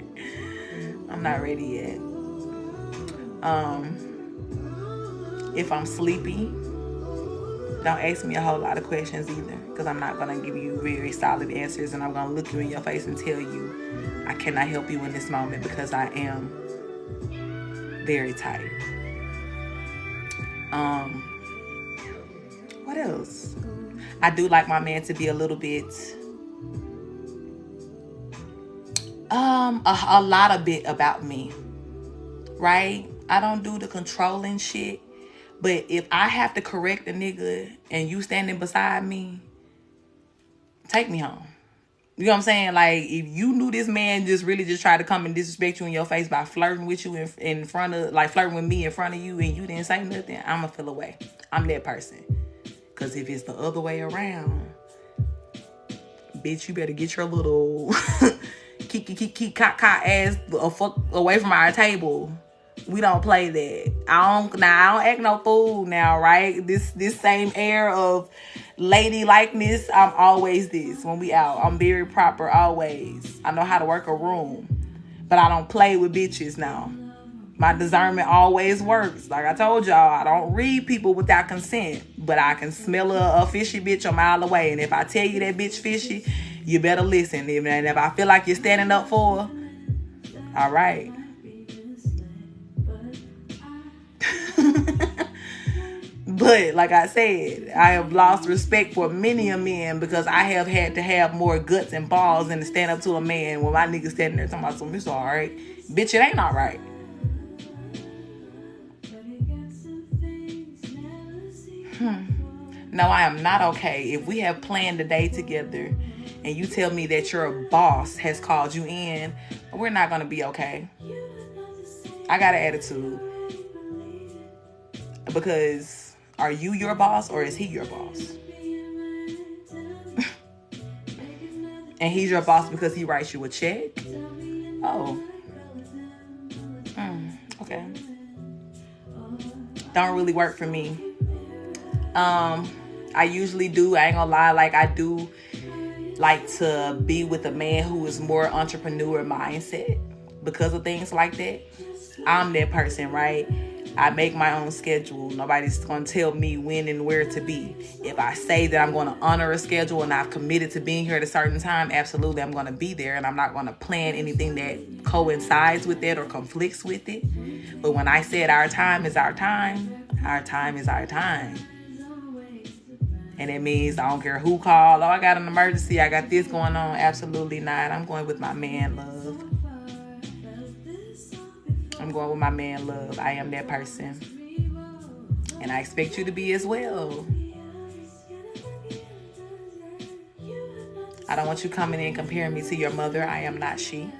I'm not ready yet. If I'm sleepy, don't ask me a whole lot of questions either, because I'm not gonna give you very solid answers, and I'm gonna look you in your face and tell you I cannot help you in this moment because I am very tired. What else? I do like my man to be a little bit, a lot of bit about me, right? I don't do the controlling shit, but if I have to correct a nigga and you standing beside me, take me home. You know what I'm saying? Like, if you knew this man just really just tried to come and disrespect you in your face by flirting with you in front of, like flirting with me in front of you, and you didn't say nothing, I'ma feel away. I'm that person. Because if it's the other way around, bitch, you better get your little cock ass fuck away from our table. We don't play that. I don't act no fool now, right? This same air of lady likeness, I'm always this when we out. I'm very proper always. I know how to work a room, but I don't play with bitches now. My discernment always works. Like I told y'all, I don't read people without consent, but I can smell a fishy bitch a mile away. And if I tell you that bitch fishy, you better listen. And if I feel like you're standing up for her, all right. But like I said, I have lost respect for many a men because I have had to have more guts and balls than to stand up to a man when my nigga standing there talking about something. It's all right. Bitch, it ain't all right. No, I am not okay. If we have planned a day together and you tell me that your boss has called you in, we're not going to be okay. I got an attitude. Because are you your boss or is he your boss? And he's your boss because he writes you a check? Oh. Okay. Don't really work for me. I usually do. I ain't gonna lie. Like I do like to be with a man who is more entrepreneur mindset because of things like that. I'm that person, right? I make my own schedule. Nobody's going to tell me when and where to be. If I say that I'm going to honor a schedule and I've committed to being here at a certain time, absolutely I'm going to be there. And I'm not going to plan anything that coincides with that or conflicts with it. But when I said our time is our time, our time is our time. And it means I don't care who called. Oh, I got an emergency. I got this going on. Absolutely not. I'm going with my man love. I'm going with my man love. I am that person. And I expect you to be as well. I don't want you coming in comparing me to your mother. I am not she.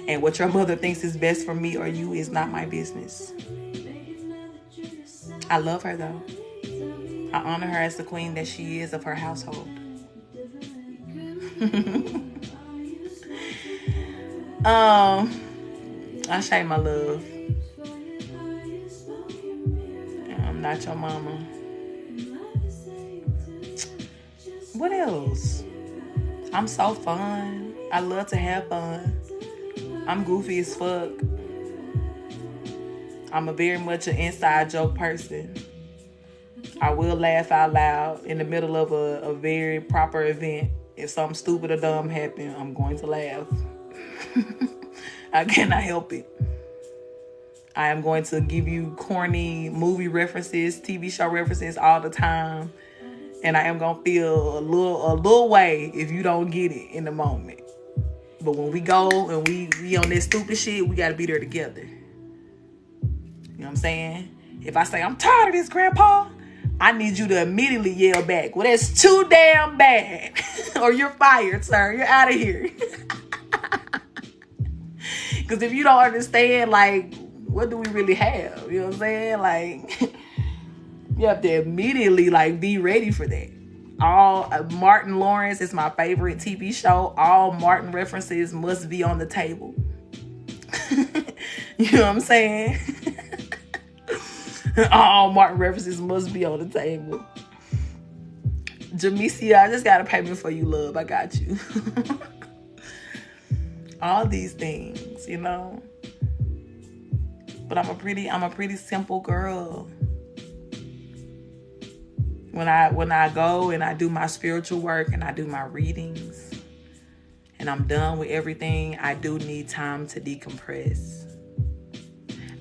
And what your mother thinks is best for me or you is not my business. I love her though. I honor her as the queen that she is of her household. I say my love. I'm not your mama. What else? I'm so fun. I love to have fun. I'm goofy as fuck. I'm a very much an inside joke person. I will laugh out loud in the middle of a very proper event. If something stupid or dumb happens, I'm going to laugh. I cannot help it. I am going to give you corny movie references, TV show references all the time. And I am going to feel a little way if you don't get it in the moment. But when we go and we on this stupid shit, we got to be there together. You know what I'm saying? If I say, I'm tired of this, Grandpa, I need you to immediately yell back, well, that's too damn bad. Or you're fired, sir. You're out of here. Because if you don't understand, like, what do we really have? You know what I'm saying? Like, you have to immediately, like, be ready for that. All Martin Lawrence is my favorite TV show. All Martin references must be on the table. You know what I'm saying? All Martin references must be on the table. Jamesia, I just got a payment for you, love. I got you. All these things, you know. But I'm a pretty simple girl. When I go and I do my spiritual work and I do my readings and I'm done with everything, I do need time to decompress.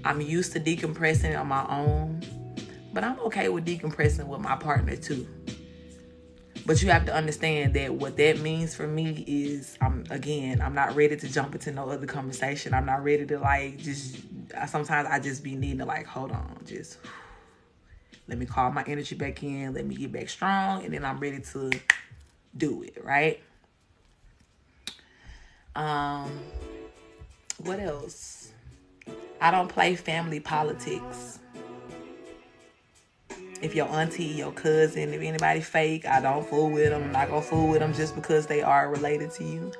I'm used to decompressing on my own, but I'm okay with decompressing with my partner too. But you have to understand that what that means for me is, I'm not ready to jump into no other conversation. I'm not ready to sometimes I just be needing to hold on, just let me call my energy back in, let me get back strong, and then I'm ready to do it, right? What else? I don't play family politics. If your auntie, your cousin, if anybody fake, I don't fool with them. I'm not gonna fool with them just because they are related to you.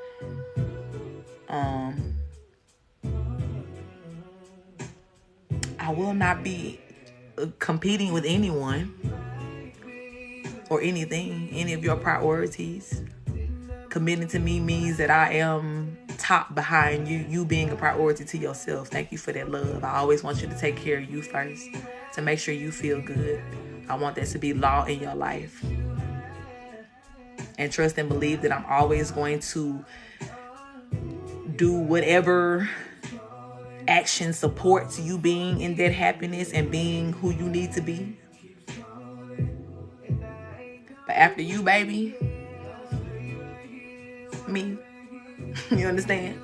I will not be competing with anyone or anything, any of your priorities. Committing to me means that I am top behind you being a priority to yourself. Thank you for that love. I always want you to take care of you first, to make sure you feel good. I want that to be law in your life. And trust and believe that I'm always going to do whatever action supports you being in that happiness and being who you need to be. But after you, baby, me. You understand?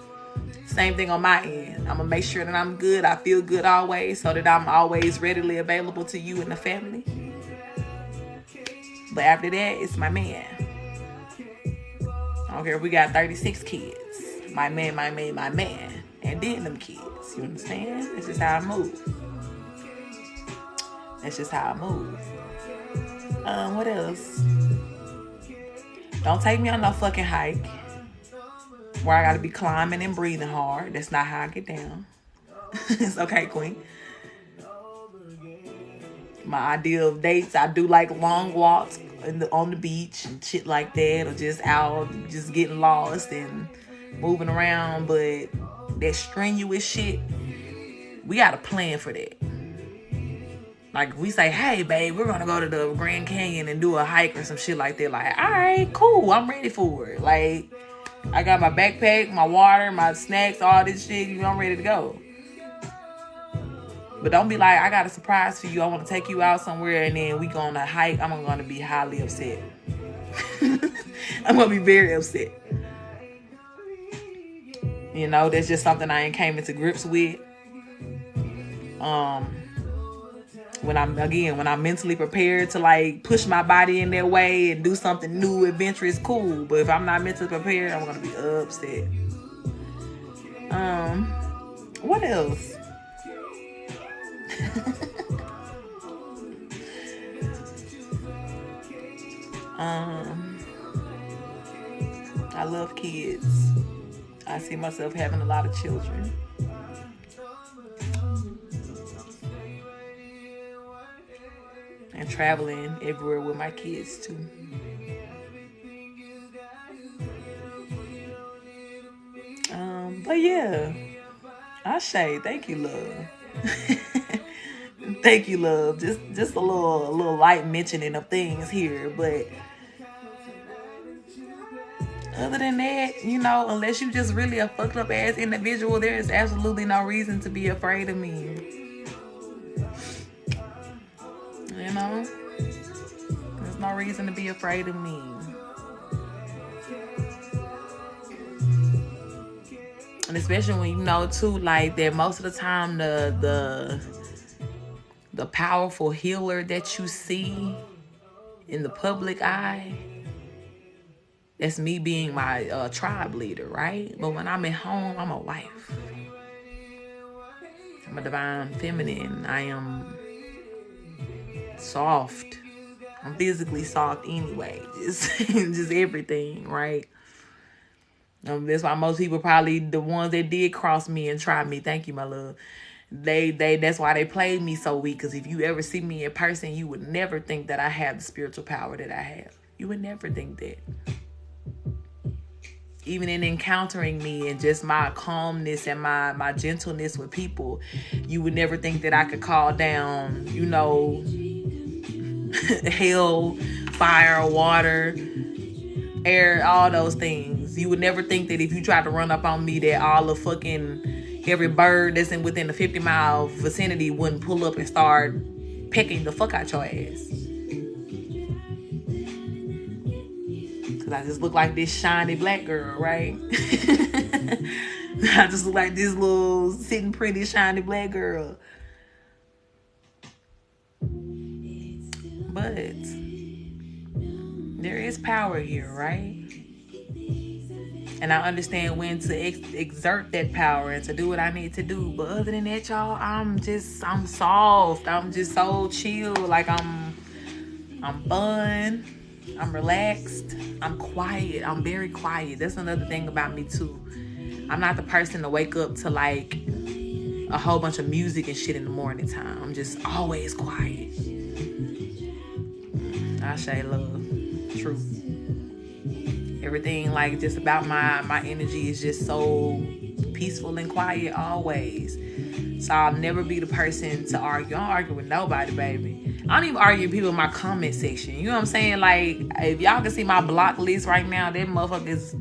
Same thing on my end. I'm going to make sure that I'm good. I feel good always, so that I'm always readily available to you and the family. But after that, it's my man. I don't care if we got 36 kids. My man. And then them kids. You understand? That's just how I move. What else? Don't take me on no fucking hike where I gotta be climbing and breathing hard. That's not how I get down. It's okay, queen. My idea of dates, I do like long walks on the beach and shit like that, or just out, just getting lost and moving around. But that strenuous shit, we got a plan for that. Like, we say, hey, babe, we're going to go to the Grand Canyon and do a hike or some shit like that. Like, all right, cool. I'm ready for it. Like, I got my backpack, my water, my snacks, all this shit. I'm ready to go. But don't be like, I got a surprise for you. I want to take you out somewhere and then we go on a hike. I'm going to be highly upset. I'm going to be very upset. You know, that's just something I ain't came into grips with. When I'm mentally prepared to like push my body in that way and do something new, adventurous, cool. But if I'm not mentally prepared, I'm gonna be upset. What else? I love kids. I see myself having a lot of children. And traveling everywhere with my kids too. But yeah, Ashe, thank you, love. Thank you, love. Just a little light mentioning of things here, but other than that, you know, unless you just really a fucked up ass individual, there is absolutely no reason to be afraid of me. You know, there's no reason to be afraid of me. And especially when you know too, like that most of the time the powerful healer that you see in the public eye, that's me being my tribe leader, right? But when I'm at home, I'm a wife. I'm a divine feminine. I am soft. I'm physically soft anyway. Just everything, right? That's why most people, probably the ones that did cross me and try me, thank you, my love. That's why they played me so weak. Because if you ever see me in person, you would never think that I have the spiritual power that I have. You would never think that. Even in encountering me and just my calmness and my gentleness with people, you would never think that I could call down, you know, hell, fire, water, air, all those things. You would never think that if you tried to run up on me that all the fucking every bird that's within the 50-mile vicinity wouldn't pull up and start pecking the fuck out your ass. Cause I just look like this shiny black girl, right? I just look like this little sitting pretty shiny black girl. But there is power here, right? And I understand when to exert that power and to do what I need to do. But other than that, y'all, I'm soft. I'm just so chill. Like I'm I'm fun. I'm relaxed. I'm quiet. I'm very quiet. That's another thing about me too. I'm not the person to wake up to like a whole bunch of music and shit in the morning time. I'm just always quiet. I say love. True. Everything like just about my energy is just so peaceful and quiet always. So I'll never be the person to argue. I don't argue with nobody, baby. I don't even argue with people in my comment section. You know what I'm saying? Like, if y'all can see my block list right now, that motherfucker is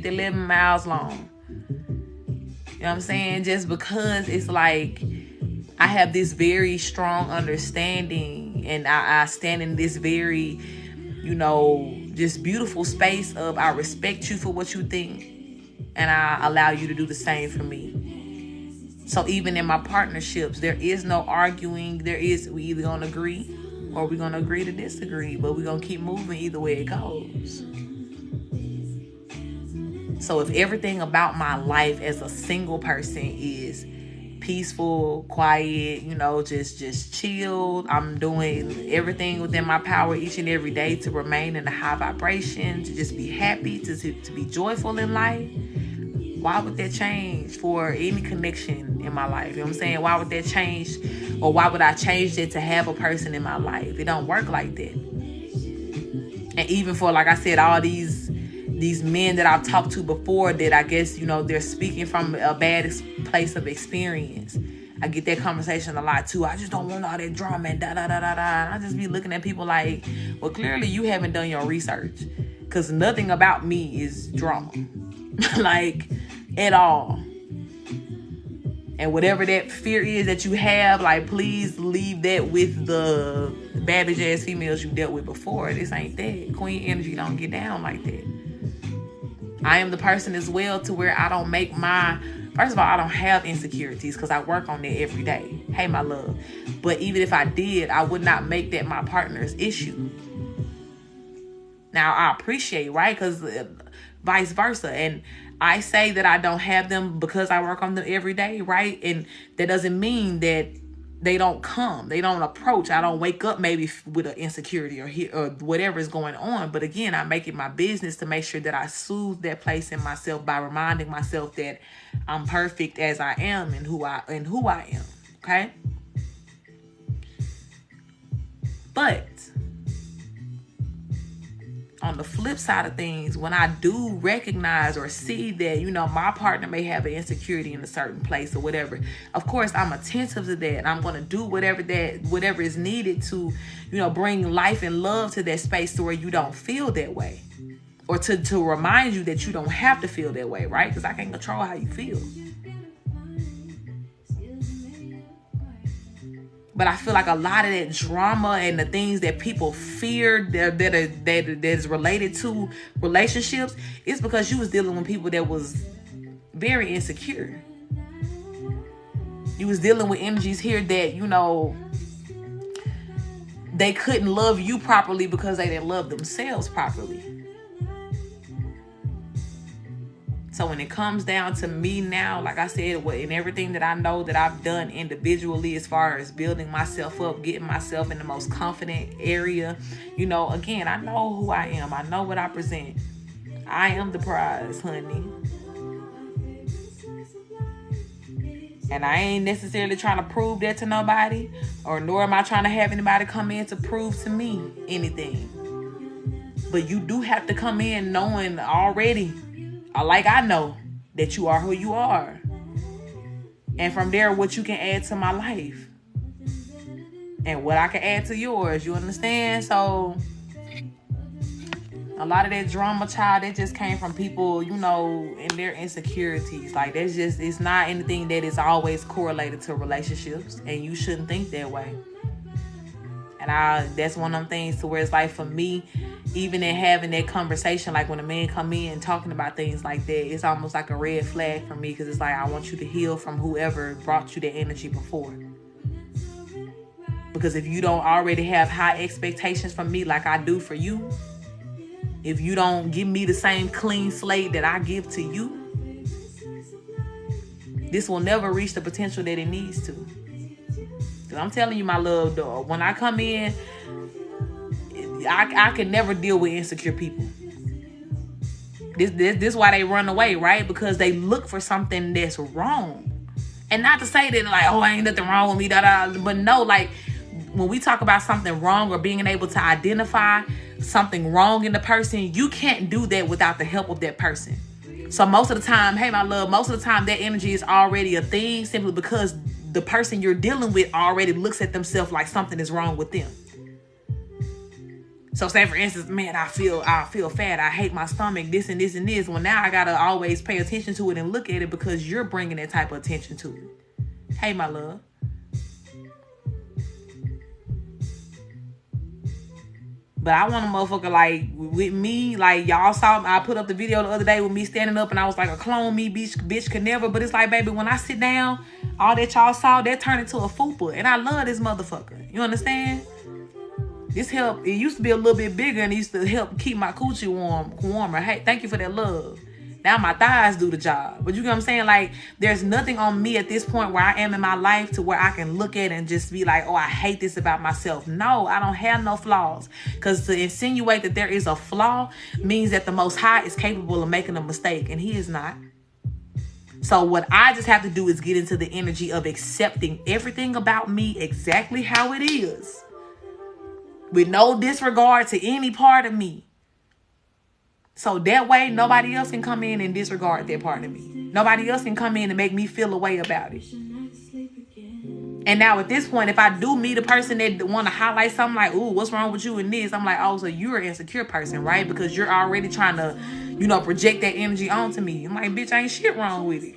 11 miles long. You know what I'm saying? Just because it's like I have this very strong understanding, and I stand in this very, just beautiful space of I respect you for what you think, and I allow you to do the same for me. So even in my partnerships, there is no arguing. We either gonna agree or we're gonna agree to disagree, but we're gonna keep moving either way it goes. So if everything about my life as a single person is peaceful, quiet, just chilled, I'm doing everything within my power each and every day to remain in a high vibration, to just be happy, to be joyful in life, why would that change for any connection in my life? You know what I'm saying? Why would that change, or why would I change it to have a person in my life? It don't work like that. And even for, like I said, all these men that I've talked to before that I guess, they're speaking from a bad place of experience. I get that conversation a lot too. I just don't want all that drama and da-da-da-da-da. I just be looking at people like, well, clearly you haven't done your research, because nothing about me is drama. Like, at all. And whatever that fear is that you have, like, please leave that with the babbage ass females you dealt with before. This ain't that. Queen energy don't get down like that. I am the person as well to where I don't make first of all, I don't have insecurities because I work on that every day. Hey, my love. But even if I did, I would not make that my partner's issue. Now, I appreciate, right? Because vice versa. And I say that I don't have them because I work on them every day, right? And that doesn't mean that they don't come. They don't approach. I don't wake up maybe with an insecurity or whatever is going on. But again, I make it my business to make sure that I soothe that place in myself by reminding myself that I'm perfect as I am and who I am. Okay? But on the flip side of things, when I do recognize or see that, my partner may have an insecurity in a certain place or whatever, of course, I'm attentive to that. I'm going to do whatever is needed to, bring life and love to that space to where you don't feel that way. Or to remind you that you don't have to feel that way, right? Because I can't control how you feel. But I feel like a lot of that drama and the things that people fear that is related to relationships is because you was dealing with people that was very insecure. You was dealing with energies here that, they couldn't love you properly because they didn't love themselves properly. So when it comes down to me now, like I said, in everything that I know that I've done individually as far as building myself up, getting myself in the most confident area, again, I know who I am. I know what I present. I am the prize, honey. And I ain't necessarily trying to prove that to nobody, or nor am I trying to have anybody come in to prove to me anything. But you do have to come in knowing already, like I know, that you are who you are. And from there, what you can add to my life. And what I can add to yours. You understand? So, a lot of that drama, child, that just came from people, and their insecurities. Like, it's not anything that is always correlated to relationships. And you shouldn't think that way. And that's one of them things to where it's like, for me, even in having that conversation, like when a man come in talking about things like that, it's almost like a red flag for me, because it's like, I want you to heal from whoever brought you that energy before. Because if you don't already have high expectations from me like I do for you, if you don't give me the same clean slate that I give to you, this will never reach the potential that it needs to. Because I'm telling you, my love, dog, when I come in, I can never deal with insecure people. This why they run away, right? Because they look for something that's wrong. And not to say that, like, oh, ain't nothing wrong with me, but no, like, when we talk about something wrong or being able to identify something wrong in the person, you can't do that without the help of that person. So most of the time, hey, my love, most of the time that energy is already a thing simply because the person you're dealing with already looks at themselves like something is wrong with them. So say, for instance, man, I feel fat. I hate my stomach, this and this and this. Well, now I got to always pay attention to it and look at it because you're bringing that type of attention to it. Hey, my love. But I want a motherfucker like with me, like y'all saw, I put up the video the other day with me standing up and I was like, a clone me, bitch could never. But it's like, baby, when I sit down, all that y'all saw, that turned into a fupa. And I love this motherfucker. You understand? This help, it used to be a little bit bigger and it used to help keep my coochie warmer. Hey, thank you for that love. Now my thighs do the job. But you get what I'm saying? Like, there's nothing on me at this point where I am in my life to where I can look at it and just be like, oh, I hate this about myself. No, I don't have no flaws. Because to insinuate that there is a flaw means that the Most High is capable of making a mistake. And he is not. So what I just have to do is get into the energy of accepting everything about me exactly how it is. With no disregard to any part of me. So that way, nobody else can come in and disregard that part of me. Nobody else can come in and make me feel a way about it. And now at this point, if I do meet a person that want to highlight something like, ooh, what's wrong with you in this? I'm like, oh, so you're an insecure person, right? Because you're already trying to, project that energy onto me. I'm like, bitch, ain't shit wrong with it.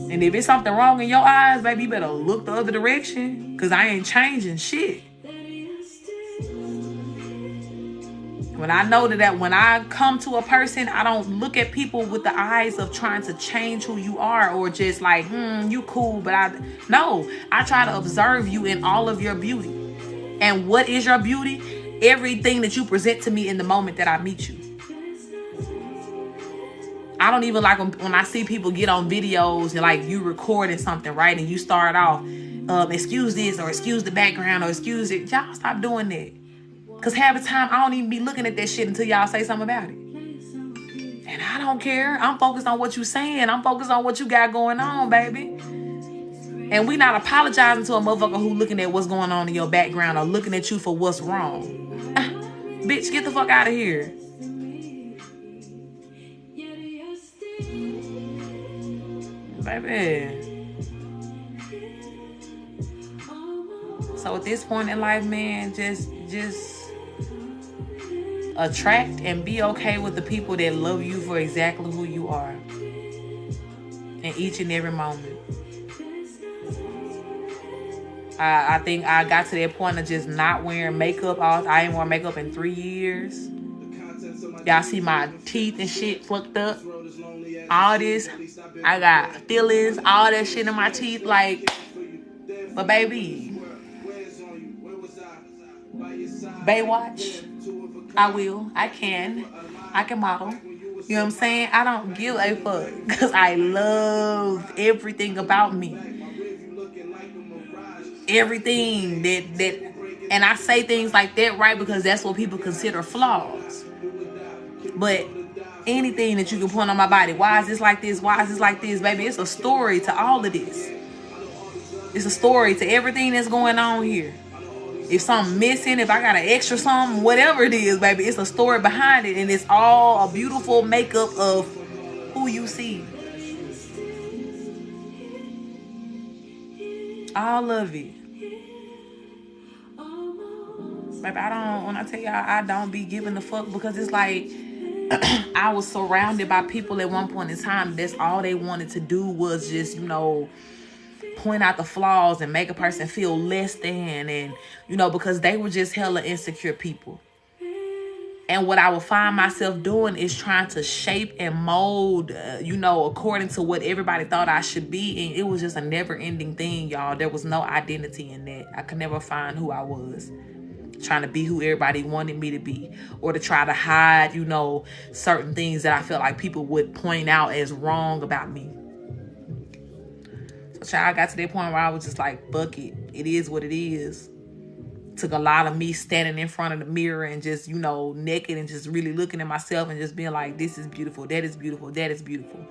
And if it's something wrong in your eyes, baby, you better look the other direction. Because I ain't changing shit. When I know that when I come to a person, I don't look at people with the eyes of trying to change who you are or just like, you cool, but I try to observe you in all of your beauty. And what is your beauty? Everything that you present to me in the moment that I meet you. I don't even like when I see people get on videos and like you recording something, right? And you start off, excuse this or excuse the background or excuse it. Y'all stop doing that. Because half the time, I don't even be looking at that shit until y'all say something about it. And I don't care. I'm focused on what you saying. I'm focused on what you got going on, baby. And we not apologizing to a motherfucker who looking at what's going on in your background or looking at you for what's wrong. Bitch, get the fuck out of here. Baby. So at this point in life, man, just attract and be okay with the people that love you for exactly who you are in each and every moment. I think I got to that point of just not wearing makeup. I ain't worn makeup in 3 years. Y'all see my teeth and shit fucked up. All this. I got fillings, all that shit in my teeth. Like, but baby, Baywatch. I will. I can model. You know what I'm saying? I don't give a fuck because I love everything about me. Everything that, and I say things like that, right? Because that's what people consider flaws. But anything that you can point on my body, why is this like this? Why is this like this? Baby, it's a story to all of this. It's a story to everything that's going on here. If something missing, if I got an extra something, whatever it is, baby, it's a story behind it. And it's all a beautiful makeup of who you see. All of it. Baby, when I tell y'all, I don't be giving a fuck because it's like, I was surrounded by people at one point in time. That's all they wanted to do was just, point out the flaws and make a person feel less than, and because they were just hella insecure people. And what I would find myself doing is trying to shape and mold, according to what everybody thought I should be. And it was just a never-ending thing, y'all. There was no identity in that. I could never find who I was. Trying to be who everybody wanted me to be, or to try to hide, certain things that I felt like people would point out as wrong about me. So child, I got to that point where I was just like, fuck it. It is what it is. Took a lot of me standing in front of the mirror and just, naked and just really looking at myself and just being like, this is beautiful. That is beautiful. That is beautiful.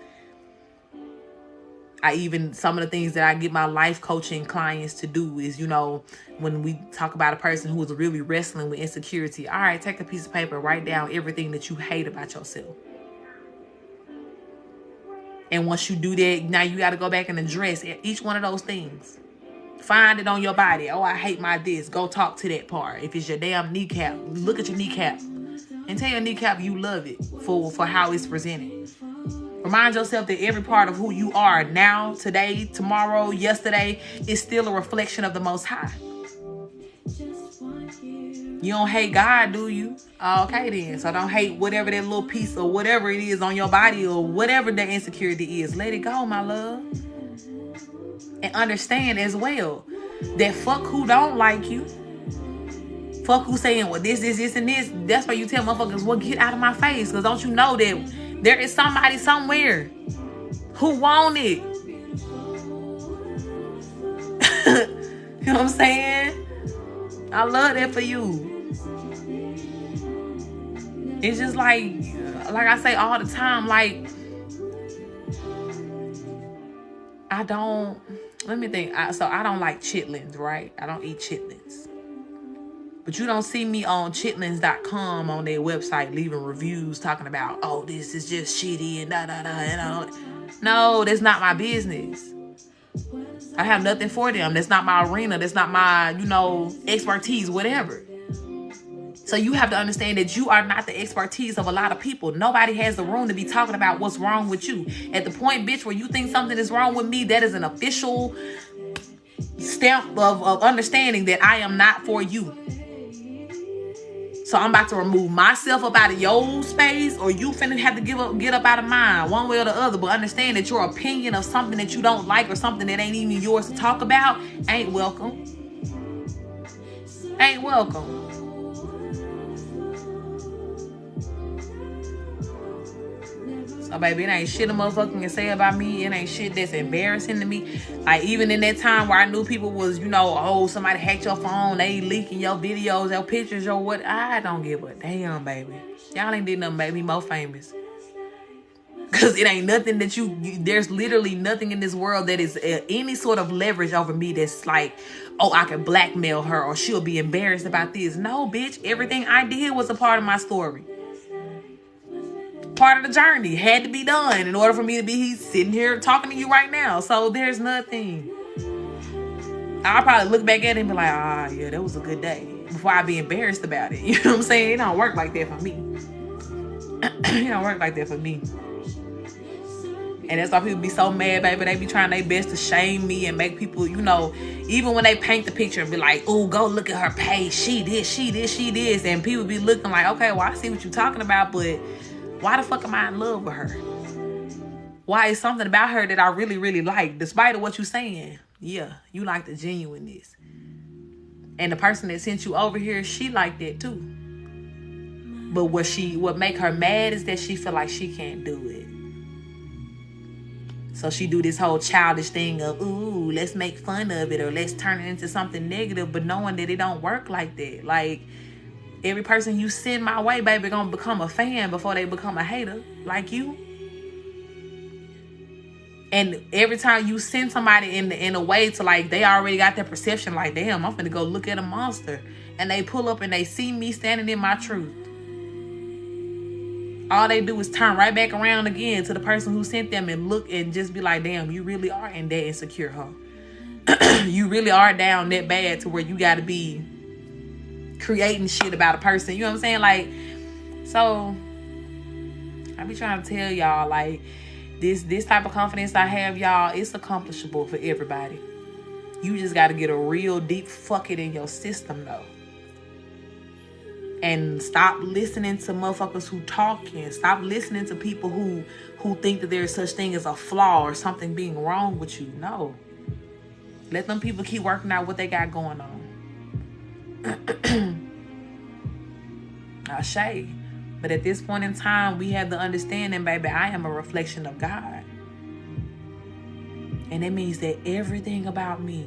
Some of the things that I get my life coaching clients to do is, when we talk about a person who is really wrestling with insecurity, all right, take a piece of paper, write down everything that you hate about yourself. And once you do that, now you got to go back and address each one of those things. Find it on your body. Oh, I hate my this. Go talk to that part. If it's your damn kneecap, look at your kneecap and tell your kneecap you love it for how it's presented. Remind yourself that every part of who you are now, today, tomorrow, yesterday is still a reflection of the Most High. You don't hate God, do you? Okay then. So don't hate whatever that little piece or whatever it is on your body or whatever that insecurity is. Let it go, my love. And understand as well that fuck who don't like you. Fuck who saying, well, this, and this. That's why you tell motherfuckers, well, get out of my face. Because don't you know that there is somebody somewhere who want it. You know what I'm saying? I love that for you. It's just like I say all the time, like, let me think. So I don't like chitlins, right? I don't eat chitlins. But you don't see me on chitlins.com on their website leaving reviews talking about, oh, this is just shitty and da-da-da. And no, that's not my business. I have nothing for them. That's not my arena. That's not my, expertise, whatever. So you have to understand that you are not the expertise of a lot of people. Nobody has the room to be talking about what's wrong with you. At the point, bitch, where you think something is wrong with me, that is an official stamp of understanding that I am not for you. So I'm about to remove myself up out of your space, or you finna have to get up out of mine, one way or the other. But understand that your opinion of something that you don't like or something that ain't even yours to talk about ain't welcome. Ain't welcome. So, baby, it ain't shit a motherfucker can say about me. It ain't shit that's embarrassing to me. Like, even in that time where I knew people was, oh, somebody hacked your phone, they leaking your videos, your pictures, your what. I don't give a damn, baby. Y'all ain't did nothing make me more famous. Because it ain't nothing that there's literally nothing in this world that is any sort of leverage over me that's like, oh, I can blackmail her or she'll be embarrassed about this. No, bitch. Everything I did was a part of my story. Part of the journey had to be done in order for me to be sitting here talking to you right now. So there's nothing. I'll probably look back at it and be like, yeah, that was a good day, before I be embarrassed about it. You know what I'm saying? It don't work like that for me. It don't work like that for me. And that's why people be so mad, baby. They be trying their best to shame me and make people, even when they paint the picture and be like, oh, go look at her page. She this. And people be looking like, okay, well, I see what you're talking about, but why the fuck am I in love with her? Why is something about her that I really, really like, despite of what you're saying? Yeah, you like the genuineness. And the person that sent you over here, she liked that too. But what make her mad is that she feel like she can't do it. So she do this whole childish thing of, ooh, let's make fun of it or let's turn it into something negative, but knowing that it don't work like that. Like, every person you send my way, baby, gonna become a fan before they become a hater, like you. And every time you send somebody in a way to, like, they already got their perception, like, damn, I'm finna go look at a monster. And they pull up and they see me standing in my truth. All they do is turn right back around again to the person who sent them and look and just be like, damn, you really are in that insecure, huh? You really are down that bad to where you gotta be creating shit about a person. You know what I'm saying? Like, so I be trying to tell y'all, like, this type of confidence I have, y'all, it's accomplishable for everybody. You just got to get a real deep fuck it in your system, though. And stop listening to motherfuckers who talking. Stop listening to people who think that there's such thing as a flaw or something being wrong with you. No. Let them people keep working out what they got going on. Ashay. But at this point in time, we have the understanding, baby, I am a reflection of God. And that means that everything about me,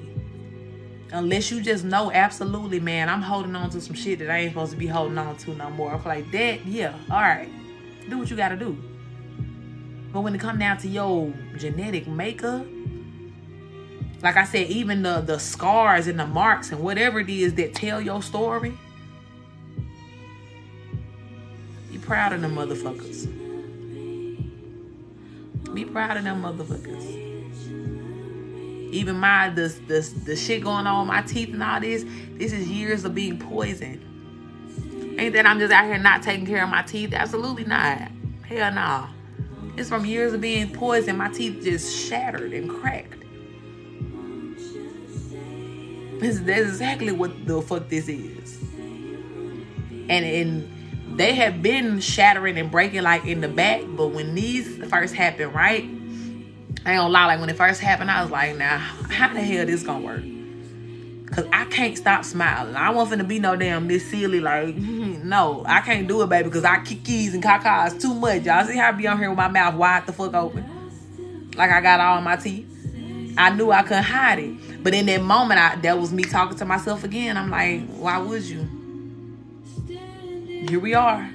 unless you just know absolutely, man, I'm holding on to some shit that I ain't supposed to be holding on to no more. I'm like, that, yeah, all right. Do what you got to do. But when it come down to your genetic makeup, like I said, even the scars and the marks and whatever it is that tell your story, be proud of them motherfuckers. Be proud of them motherfuckers. Even the shit going on with my teeth and all this is years of being poisoned. Ain't that I'm just out here not taking care of my teeth? Absolutely not. Hell no. It's from years of being poisoned. My teeth just shattered and cracked. That's exactly what the fuck this is. And they have been shattering and breaking like in the back, but when these first happened, right? I ain't gonna lie, like when it first happened, I was like, nah, how the hell this gonna work? Cause I can't stop smiling. I wasn't finna be no damn this silly, like, no, I can't do it, baby, cause I kikis and kakas too much. Y'all see how I be on here with my mouth wide the fuck open? Like I got all my teeth. I knew I couldn't hide it. But in that moment, that was me talking to myself again. I'm like, why would you? Here we are.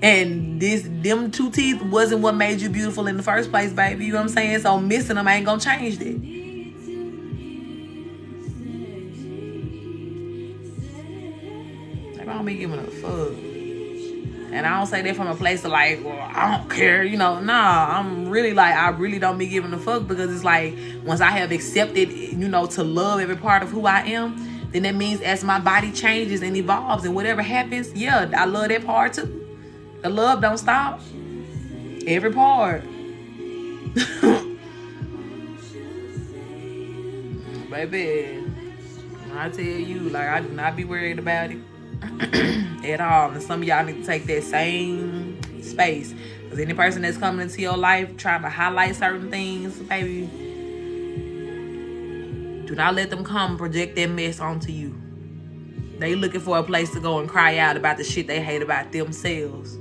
And them two teeth wasn't what made you beautiful in the first place, baby. You know what I'm saying? So missing them ain't gonna change that. Like, I don't be giving a fuck. And I don't say that from a place of like, well, I don't care, you know. Nah, I'm really like, I really don't be giving a fuck, because it's like, once I have accepted, you know, to love every part of who I am, then that means as my body changes and evolves and whatever happens, yeah, I love that part too. The love don't stop. Every part. Baby, I tell you, like, I do not be worried about it at all. And some of y'all need to take that same space. Because any person that's coming into your life trying to highlight certain things, baby, do not let them come and project that mess onto you. They looking for a place to go and cry out about the shit they hate about themselves.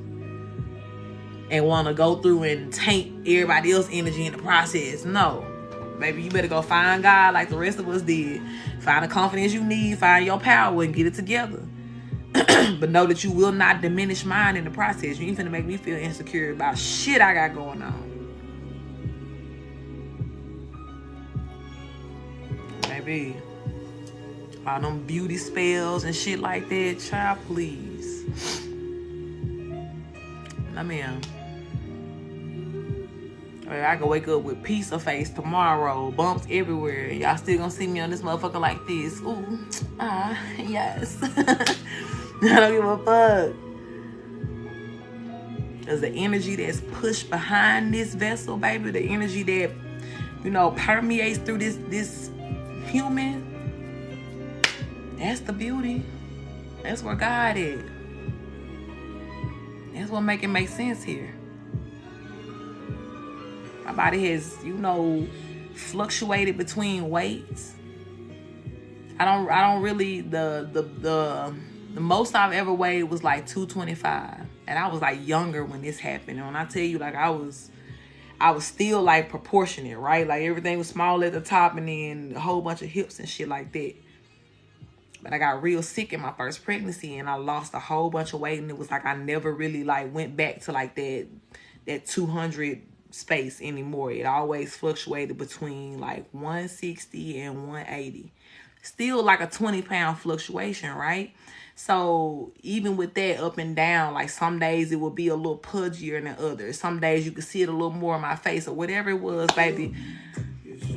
And want to go through and taint everybody else's energy in the process. No. Baby, you better go find God like the rest of us did. Find the confidence you need. Find your power and get it together. But know that you will not diminish mine in the process. You ain't finna make me feel insecure about shit I got going on. Baby, all them beauty spells and shit like that, child, please. I mean, I can wake up with pizza face tomorrow, bumps everywhere, and y'all still gonna see me on this motherfucker like this. Ooh, yes. I don't give a fuck. There's the energy that's pushed behind this vessel, baby. The energy that, you know, permeates through this human. That's the beauty. That's where God is. That's what make it make sense here. My body has, you know, fluctuated between weights. I don't really, the most I've ever weighed was like 225. And I was like younger when this happened. And when I tell you, like, I was still like proportionate, right? Like everything was small at the top and then a whole bunch of hips and shit like that. But I got real sick in my first pregnancy and I lost a whole bunch of weight, and it was like I never really like went back to like that 200 space anymore. It always fluctuated between like 160 and 180. Still like a 20-pound fluctuation, right? So even with that up and down, like some days it would be a little pudgier than others. Some days you could see it a little more in my face or whatever it was, baby.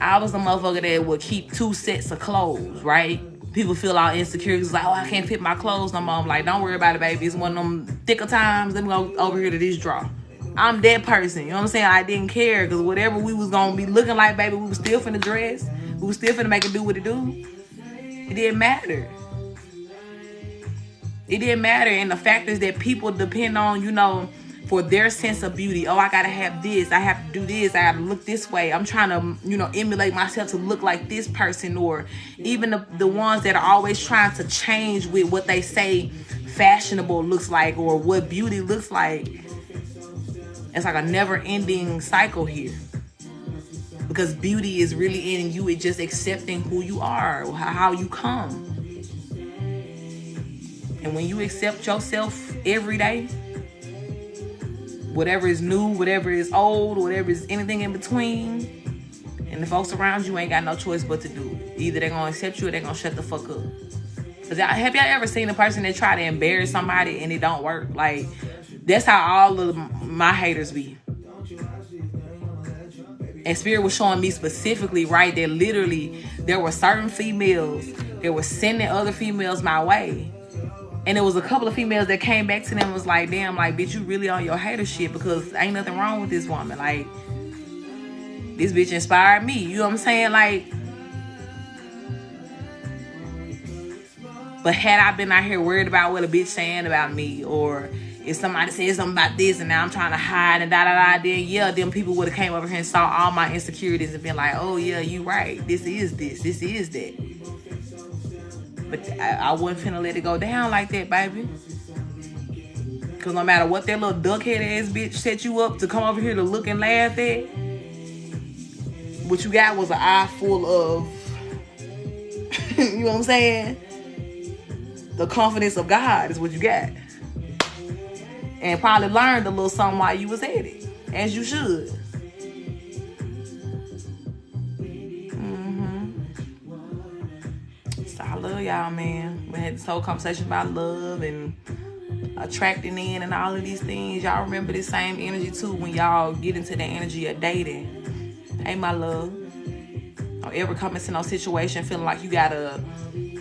I was a motherfucker that would keep 2 sets of clothes, right? People feel all insecure. It's like, oh, I can't fit my clothes no more. I'm like, don't worry about it, baby. It's one of them thicker times. Let me go over here to this drawer. I'm that person. You know what I'm saying? I didn't care, because whatever we was going to be looking like, baby, we was still finna dress. We was still finna make it do what it do. It didn't matter. It didn't matter. And the fact is that people depend on, you know, for their sense of beauty. Oh, I got to have this. I have to do this. I got to look this way. I'm trying to, you know, emulate myself to look like this person. Or even the ones that are always trying to change with what they say fashionable looks like or what beauty looks like. It's like a never-ending cycle here. Because beauty is really in you. It's just accepting who you are, how you come. And when you accept yourself every day, whatever is new, whatever is old, whatever is anything in between, and the folks around you ain't got no choice but to do it. Either they're going to accept you or they're going to shut the fuck up. Have y'all ever seen a person that try to embarrass somebody and it don't work? Like, that's how all of my haters be. And Spirit was showing me specifically, right, that literally there were certain females that were sending other females my way. And there was a couple of females that came back to them and was like, damn, like, bitch, you really on your hater shit, because ain't nothing wrong with this woman. Like, this bitch inspired me. You know what I'm saying? Like, but had I been out here worried about what a bitch saying about me, or if somebody says something about this and now I'm trying to hide and da-da-da, then yeah, them people would have came over here and saw all my insecurities and been like, oh yeah, you right. This is that. But I wasn't finna let it go down like that, baby. Because no matter what that little duckhead ass bitch set you up to come over here to look and laugh at, what you got was an eye full of, you know what I'm saying? The confidence of God is what you got. And probably learned a little something while you was at it. As you should. So I love y'all, man. We had this whole conversation about love and attracting in and all of these things. Y'all remember this same energy too when y'all get into the energy of dating. Hey, my love. Don't ever come into no situation feeling like you gotta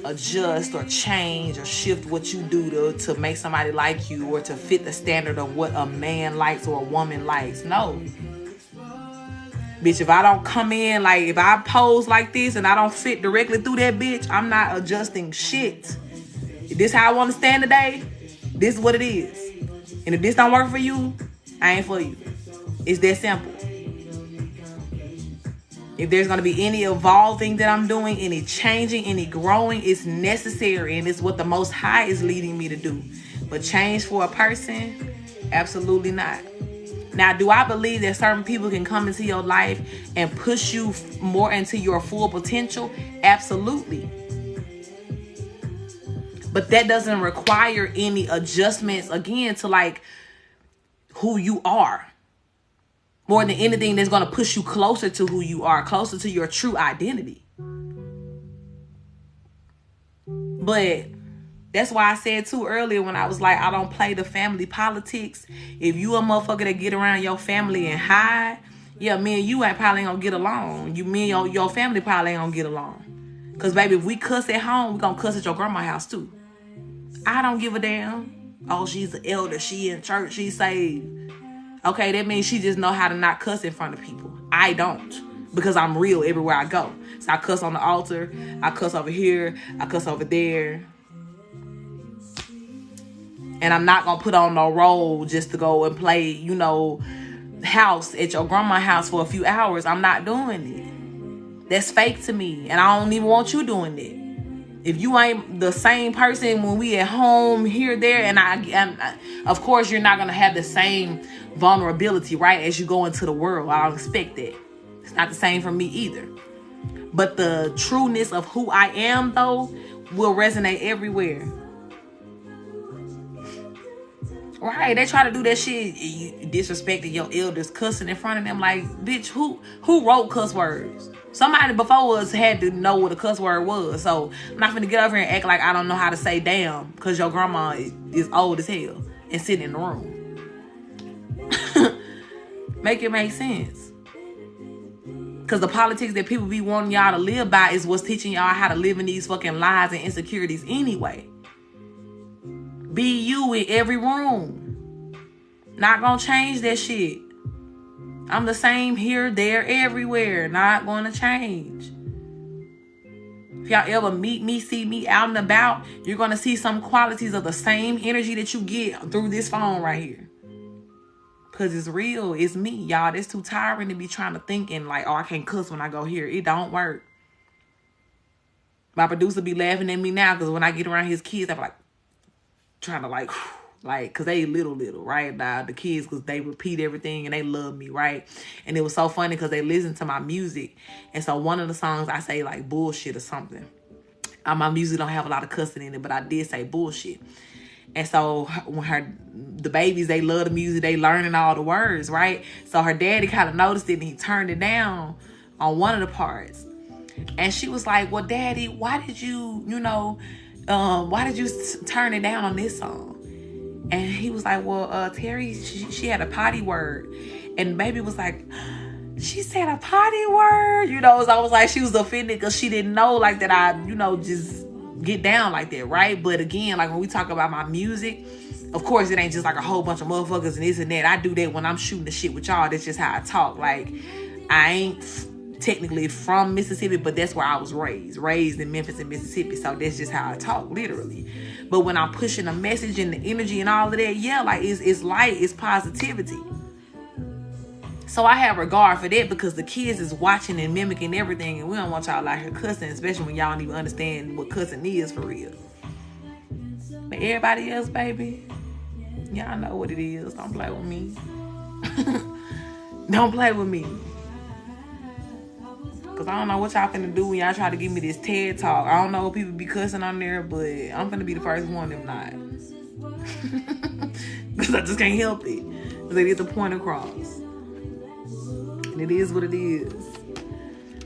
adjust or change or shift what you do to make somebody like you, or to fit the standard of what a man likes or a woman likes. No. Bitch, if I don't come in, like, if I pose like this and I don't fit directly through that bitch, I'm not adjusting shit. If this how I want to stand today, this is what it is. And if this don't work for you, I ain't for you. It's that simple. If there's going to be any evolving that I'm doing, any changing, any growing, it's necessary. And it's what the Most High is leading me to do. But change for a person? Absolutely not. Now, do I believe that certain people can come into your life and push you more into your full potential? Absolutely. But that doesn't require any adjustments, again, to like who you are. More than anything, that's going to push you closer to who you are, closer to your true identity. But that's why I said too earlier when I was like, I don't play the family politics. If you a motherfucker that get around your family and hide, yeah, me and you probably ain't gonna get along. Me and your family probably ain't gonna get along. Because, baby, if we cuss at home, we gonna cuss at your grandma's house too. I don't give a damn. Oh, she's an elder. She in church. She saved. Okay, that means she just know how to not cuss in front of people. I don't, because I'm real everywhere I go. So I cuss on the altar. I cuss over here. I cuss over there. And I'm not going to put on no role just to go and play, you know, house at your grandma's house for a few hours. I'm not doing it. That's fake to me. And I don't even want you doing it. If you ain't the same person when we at home, here, there, and I of course, you're not going to have the same vulnerability, right, as you go into the world. I don't expect that. It's not the same for me either. But the trueness of who I am, though, will resonate everywhere. Right, they try to do that shit, you disrespecting your elders, cussing in front of them. Like, bitch, who wrote cuss words? Somebody before us had to know what a cuss word was. So I'm not finna get over here and act like I don't know how to say damn because your grandma is old as hell and sitting in the room. Make it make sense. Because the politics that people be wanting y'all to live by is what's teaching y'all how to live in these fucking lies and insecurities anyway. Be you in every room. Not gonna change that shit. I'm the same here, there, everywhere. Not gonna change. If y'all ever meet me, see me out and about, you're gonna see some qualities of the same energy that you get through this phone right here. Because it's real. It's me, y'all. It's too tiring to be trying to think and like, oh, I can't cuss when I go here. It don't work. My producer be laughing at me now because when I get around his kids, I'm like, trying to like Like, cause they little, right? Now the kids, cause they repeat everything and they love me, right? And it was so funny cause they listen to my music. And so one of the songs I say like bullshit or something. My music don't have a lot of cussing in it, but I did say bullshit. And so when the babies, they love the music, they learning all the words, right? So her daddy kind of noticed it and he turned it down on one of the parts. And she was like, well, Daddy, why did you turn it down on this song? And he was like, well, Terry, she had a potty word. And baby was like, she said a potty word? So I was like, she was offended because she didn't know like that I, just get down like that, right? But again, like when we talk about my music, of course it ain't just like a whole bunch of motherfuckers and this and that. I do that when I'm shooting the shit with y'all. That's just how I talk. Like, I ain't technically from Mississippi, but that's where I was raised in Memphis and Mississippi. So that's just how I talk, literally. But when I'm pushing a message and the energy and all of that, yeah, like it's light, it's positivity. So I have regard for that because the kids is watching and mimicking everything, and we don't want y'all out here cussing, especially when y'all don't even understand what cussing is for real. But everybody else, baby, y'all know what it is. Don't play with me. Don't play with me. Because I don't know what y'all finna do when y'all try to give me this TED Talk. I don't know if people be cussing on there, but I'm finna be the first one if not. Because I just can't help it. Because they get the point across. And it is what it is.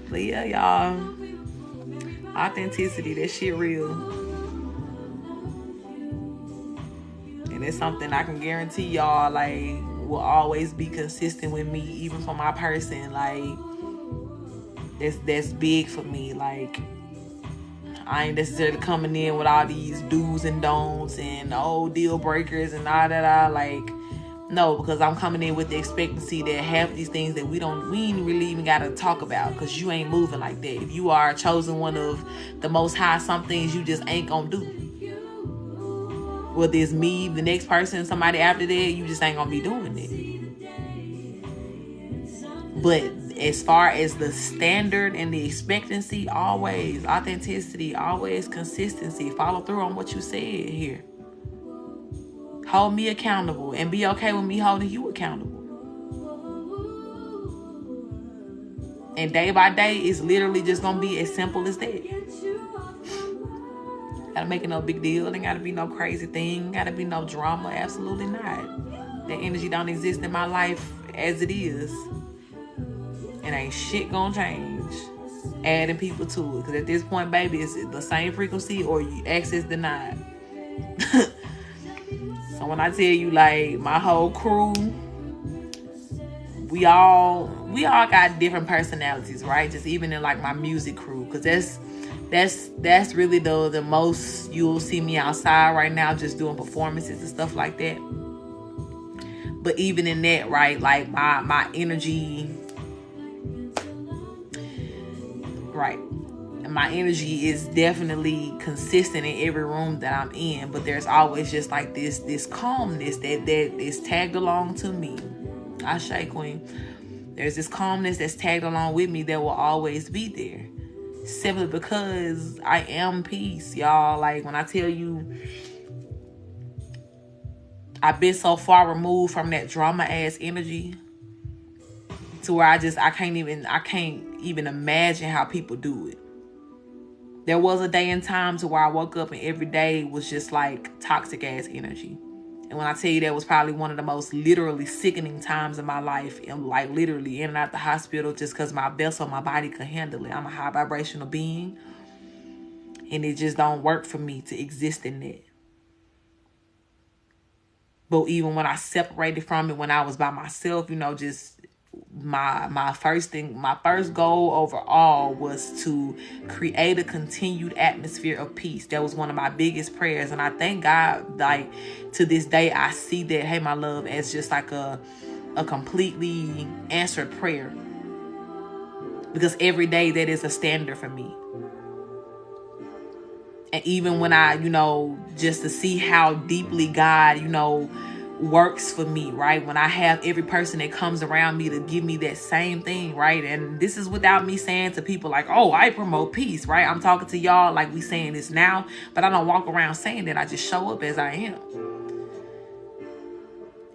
But yeah, y'all. Authenticity, that shit real. And it's something I can guarantee y'all, like, will always be consistent with me, even for my person. Like, that's big for me. Like, I ain't necessarily coming in with all these do's and don'ts and deal breakers and all that. Like, no, because I'm coming in with the expectancy that half these things that we ain't really even gotta talk about, because you ain't moving like that. If you are chosen one of the Most High, some things you just ain't gonna do. Whether it's me, the next person, somebody after that, you just ain't gonna be doing it. But as far as the standard and the expectancy, always authenticity, always consistency, follow through on what you said here. Hold me accountable and be okay with me holding you accountable. And day by day, it's literally just gonna be as simple as that. Gotta make it no big deal. Ain't gotta be no crazy thing. Gotta be no drama. Absolutely not. That energy don't exist in my life as it is. And ain't shit gonna change adding people to it. Because at this point, baby, it's the same frequency or access denied. So when I tell you, like, my whole crew, we all got different personalities, right? Just even in like my music crew, because that's really the most you'll see me outside right now, just doing performances and stuff like that. But even in that, right, like my energy, right, my energy is definitely consistent in every room that I'm in, but there's always just like this calmness that is tagged along to me. I say, Queen, there's this calmness that's tagged along with me that will always be there, simply because I am peace, y'all. Like, when I tell you I've been so far removed from that drama ass energy to where I can't even imagine how people do it. There was a day and time to where I woke up and every day was just like toxic ass energy. And when I tell you, that was probably one of the most literally sickening times in my life. I'm like literally in and out the hospital just because my vessel, my body could handle it. I'm a high vibrational being. And it just don't work for me to exist in that. But even when I separated from it, when I was by myself, just my first goal overall was to create a continued atmosphere of peace. That was one of my biggest prayers, and I thank God, like, to this day I see that, hey, my love, as just like a completely answered prayer, because every day that is a standard for me. And even when I, just to see how deeply God, works for me, right? When I have every person that comes around me to give me that same thing, right? And this is without me saying to people like, oh, I promote peace, right? I'm talking to y'all like we saying this now, but I don't walk around saying that. I just show up as I am.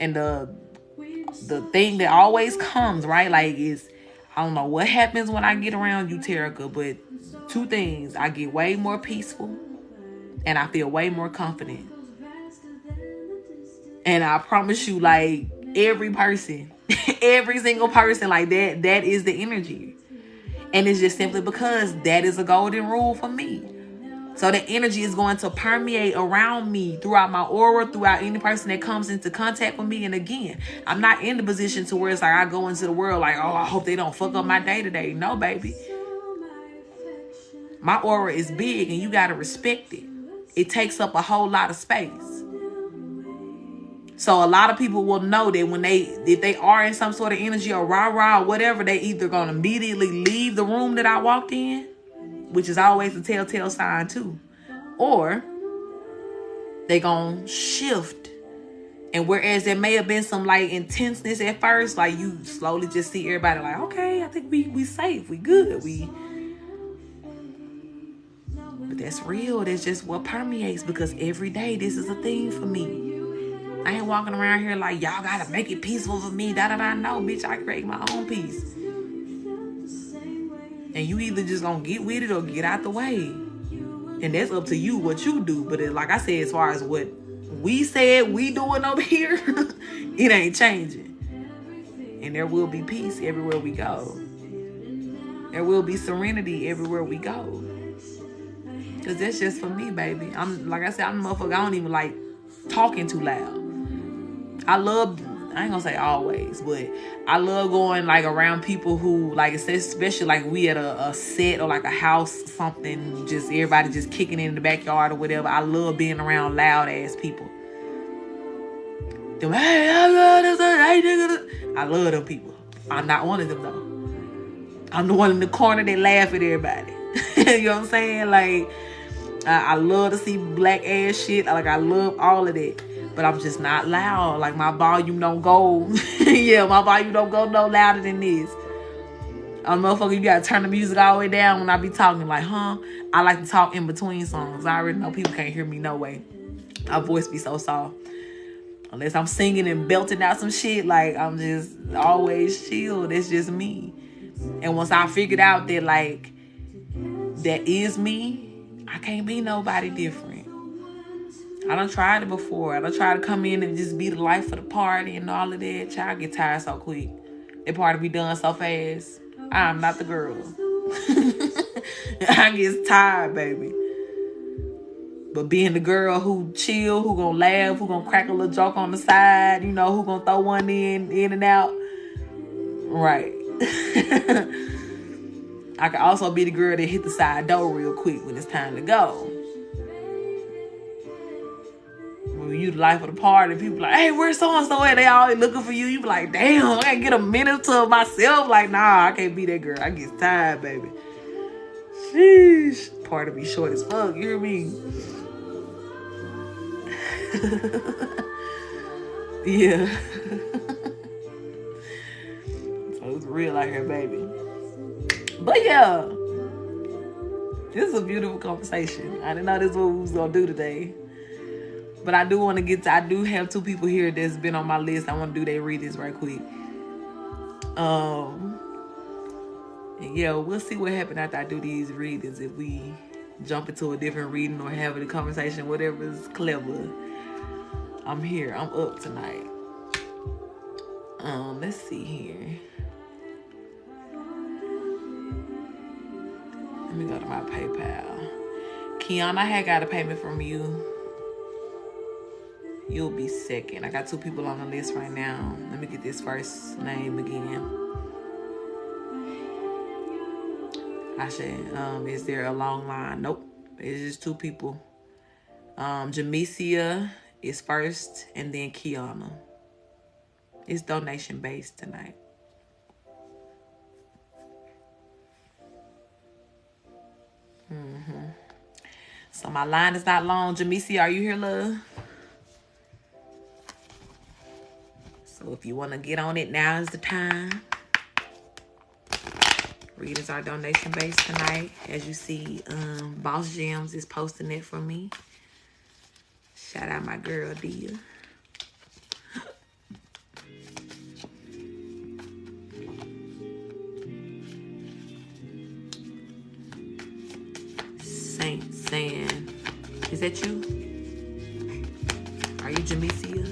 And the thing that always comes, right, like, is, I don't know what happens when I get around you, Terrica, but two things. I get way more peaceful and I feel way more confident. And I promise you, like, every person, every single person, like, that is the energy. And it's just simply because that is a golden rule for me. So the energy is going to permeate around me, throughout my aura, throughout any person that comes into contact with me. And again, I'm not in the position to where it's like I go into the world like, oh, I hope they don't fuck up my day-to-day. No, baby. My aura is big and you got to respect it. It takes up a whole lot of space. So a lot of people will know that if they are in some sort of energy or rah-rah or whatever, they either going to immediately leave the room that I walked in, which is always a telltale sign too. Or they gonna shift. And whereas there may have been some like intenseness at first, like you slowly just see everybody like, okay, I think we safe, we good, but that's real. That's just what permeates, because every day this is a theme for me. I ain't walking around here like, y'all gotta make it peaceful for me, da-da-da. No, bitch, I create my own peace. And you either just gonna get with it or get out the way. And that's up to you what you do. But like I said, as far as what we said we doing over here, it ain't changing. And there will be peace everywhere we go. There will be serenity everywhere we go. Because that's just for me, baby. Like I said, I'm a motherfucker. I don't even like talking too loud. I ain't gonna say always, but I love going like around people who like, especially like we at a set or like a house, something, just everybody just kicking in the backyard or whatever. I love being around loud ass people. Hey, I love them people. I'm not one of them though. I'm the one in the corner that laugh at everybody. You know what I'm saying? Like, I love to see black ass shit. Like, I love all of that. But I'm just not loud. Like, my volume don't go. Yeah, my volume don't go no louder than this. Motherfucker, you gotta turn the music all the way down when I be talking. Like, I like to talk in between songs. I already know people can't hear me no way. My voice be so soft. Unless I'm singing and belting out some shit, like, I'm just always chill. That's just me. And once I figured out that, like, that is me, I can't be nobody different. I done tried it before. I done tried to come in and just be the life of the party and all of that. Child, get tired so quick. That party be done so fast. I'm not the girl. I get tired, baby. But being the girl who chill, who gonna laugh, who gonna crack a little joke on the side, you know, who gonna throw one in and out. Right. I can also be the girl that hit the side door real quick when it's time to go. When you the life of the party, people like, hey, where's so-and-so at? They always looking for you. You be like, damn, I gotta get a minute to myself. Like, nah, I can't be that girl. I get tired, baby. Sheesh. Party be short as fuck. You hear me? Yeah. So it's real out here, baby. But yeah, this is a beautiful conversation. I didn't know this is what we was gonna do today. But I do want to I do have two people here that's been on my list. I want to do their readings right quick. And yeah, we'll see what happens after I do these readings. If we jump into a different reading or have a conversation, whatever is clever. I'm here. I'm up tonight. Let's see here. Let me go to my PayPal. Kiana, I had got a payment from you. You'll be second. I got two people on the list right now. Let me get this first name again. I said, is there a long line? Nope. It's just two people. Jamesia is first, and then Kiana. It's donation based tonight. So my line is not long. Jamesia, are you here, love? So if you want to get on it, now is the time. Readings are donation based tonight. As you see, Boss Gems is posting it for me. Shout out my girl, Dia. that you? Are you Jamesia?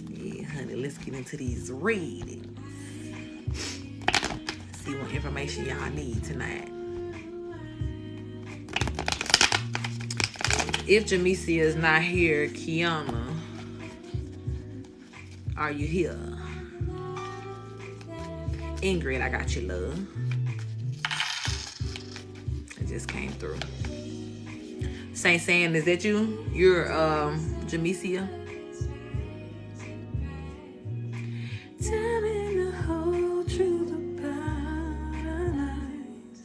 Yeah, honey, let's get into these readings. See what information y'all need tonight. If Jamesia is not here, Kiana, are you here? Ingrid, I got you, love. It just came through. Saint Sam, is that you? You're Jamesia? Tell me the whole truth about our lives.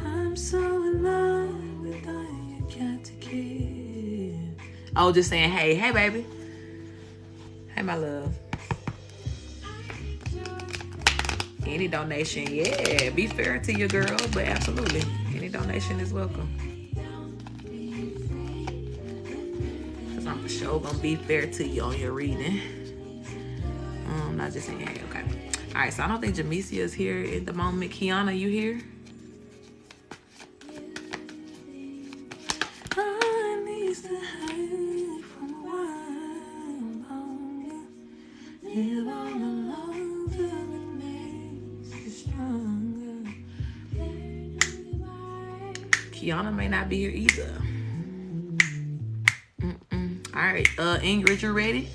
I'm so in love with all you got to give. Oh, just saying, hey, baby. Hey, my love. Any donation, yeah, be fair to your girl, but absolutely, any donation is welcome. Cause I'm for sure gonna be fair to you on your reading. Not just saying, hey, okay. All right, so I don't think Jamesia is here at the moment. Kiana, you here? Kiana may not be here either. All right, Ingrid, you ready?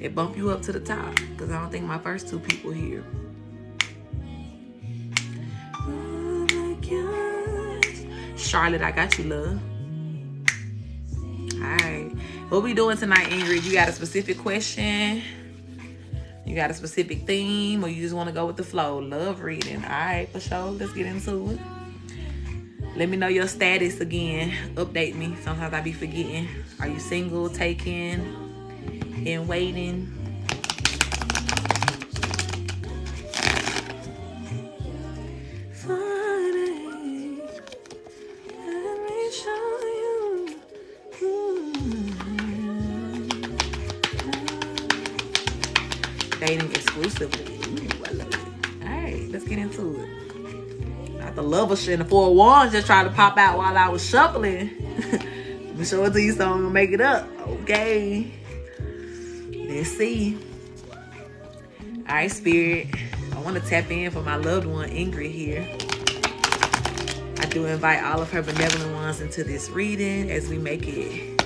It bump you up to the top because I don't think my first two people here. Oh my gosh. Charlotte, I got you, love. All right, what we doing tonight, Ingrid? You got a specific question? You got a specific theme, or you just want to go with the flow? Love reading. All right, for sure. Let's get into it. Let me know your status again. Update me. Sometimes I be forgetting. Are you single, taken, and waiting? Funny. Let me show you. Dating exclusively. Ooh, I love it. All right, let's get into it. Not the lover shit and the 4 of Wands just tried to pop out while I was shuffling. Let me show it to you so I'm gonna make it up. Okay. Let's see. All right, Spirit. I want to tap in for my loved one, Ingrid, here. I do invite all of her benevolent ones into this reading as we make it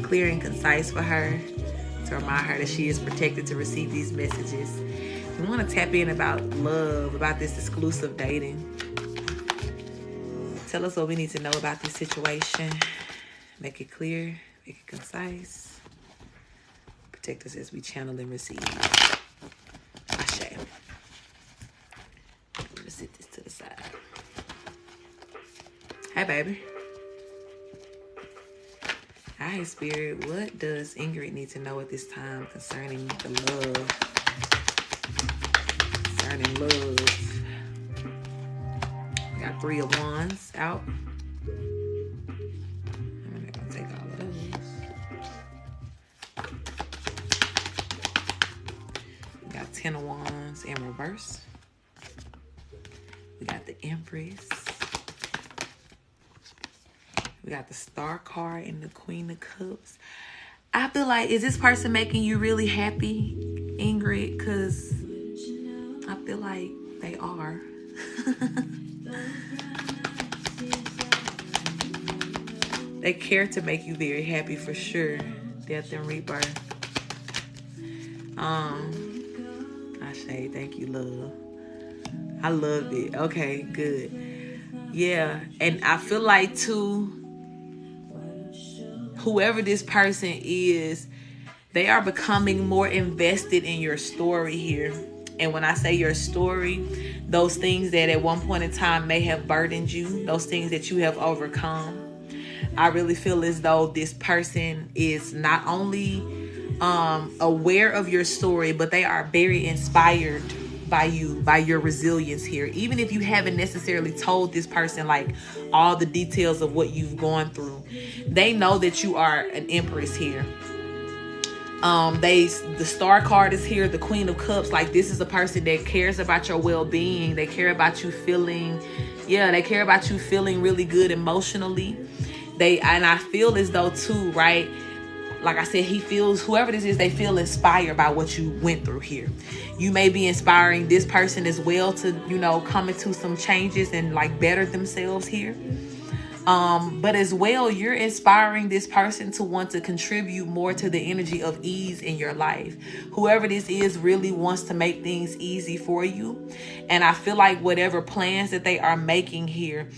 clear and concise for her, to remind her that she is protected to receive these messages. We want to tap in about love, about this exclusive dating. Tell us what we need to know about this situation. Make it clear, make it concise. Protect us as we channel and receive. Ashe. I'm going to sit this to the side. Hey, baby. Hi, Spirit. What does Ingrid need to know at this time concerning the love? Concerning love. We got 3 of Wands out. I'm not gonna take all of those. We got 10 of Wands in reverse. We got the Empress. We got the Star card and the Queen of Cups. I feel like, is this person making you really happy, Ingrid? Because I feel like they are. They care to make you very happy for sure. Death and rebirth. Ashe, thank you, love. I love it. Okay, good. Yeah, and I feel like too, whoever this person is, they are becoming more invested in your story here. And when I say your story, those things that at one point in time may have burdened you, those things that you have overcome, I really feel as though this person is not only aware of your story, but they are very inspired by you, by your resilience here. Even if you haven't necessarily told this person like all the details of what you've gone through, they know that you are an empress here. The star card is here, the Queen of Cups. Like, this is a person that cares about your well-being. They care about you feeling, they care about you feeling really good emotionally. And I feel as though too, right? Like I said, whoever this is, they feel inspired by what you went through here. You may be inspiring this person as well to, come into some changes and like better themselves here. But as well, you're inspiring this person to want to contribute more to the energy of ease in your life. Whoever this is really wants to make things easy for you. And I feel like whatever plans that they are making here,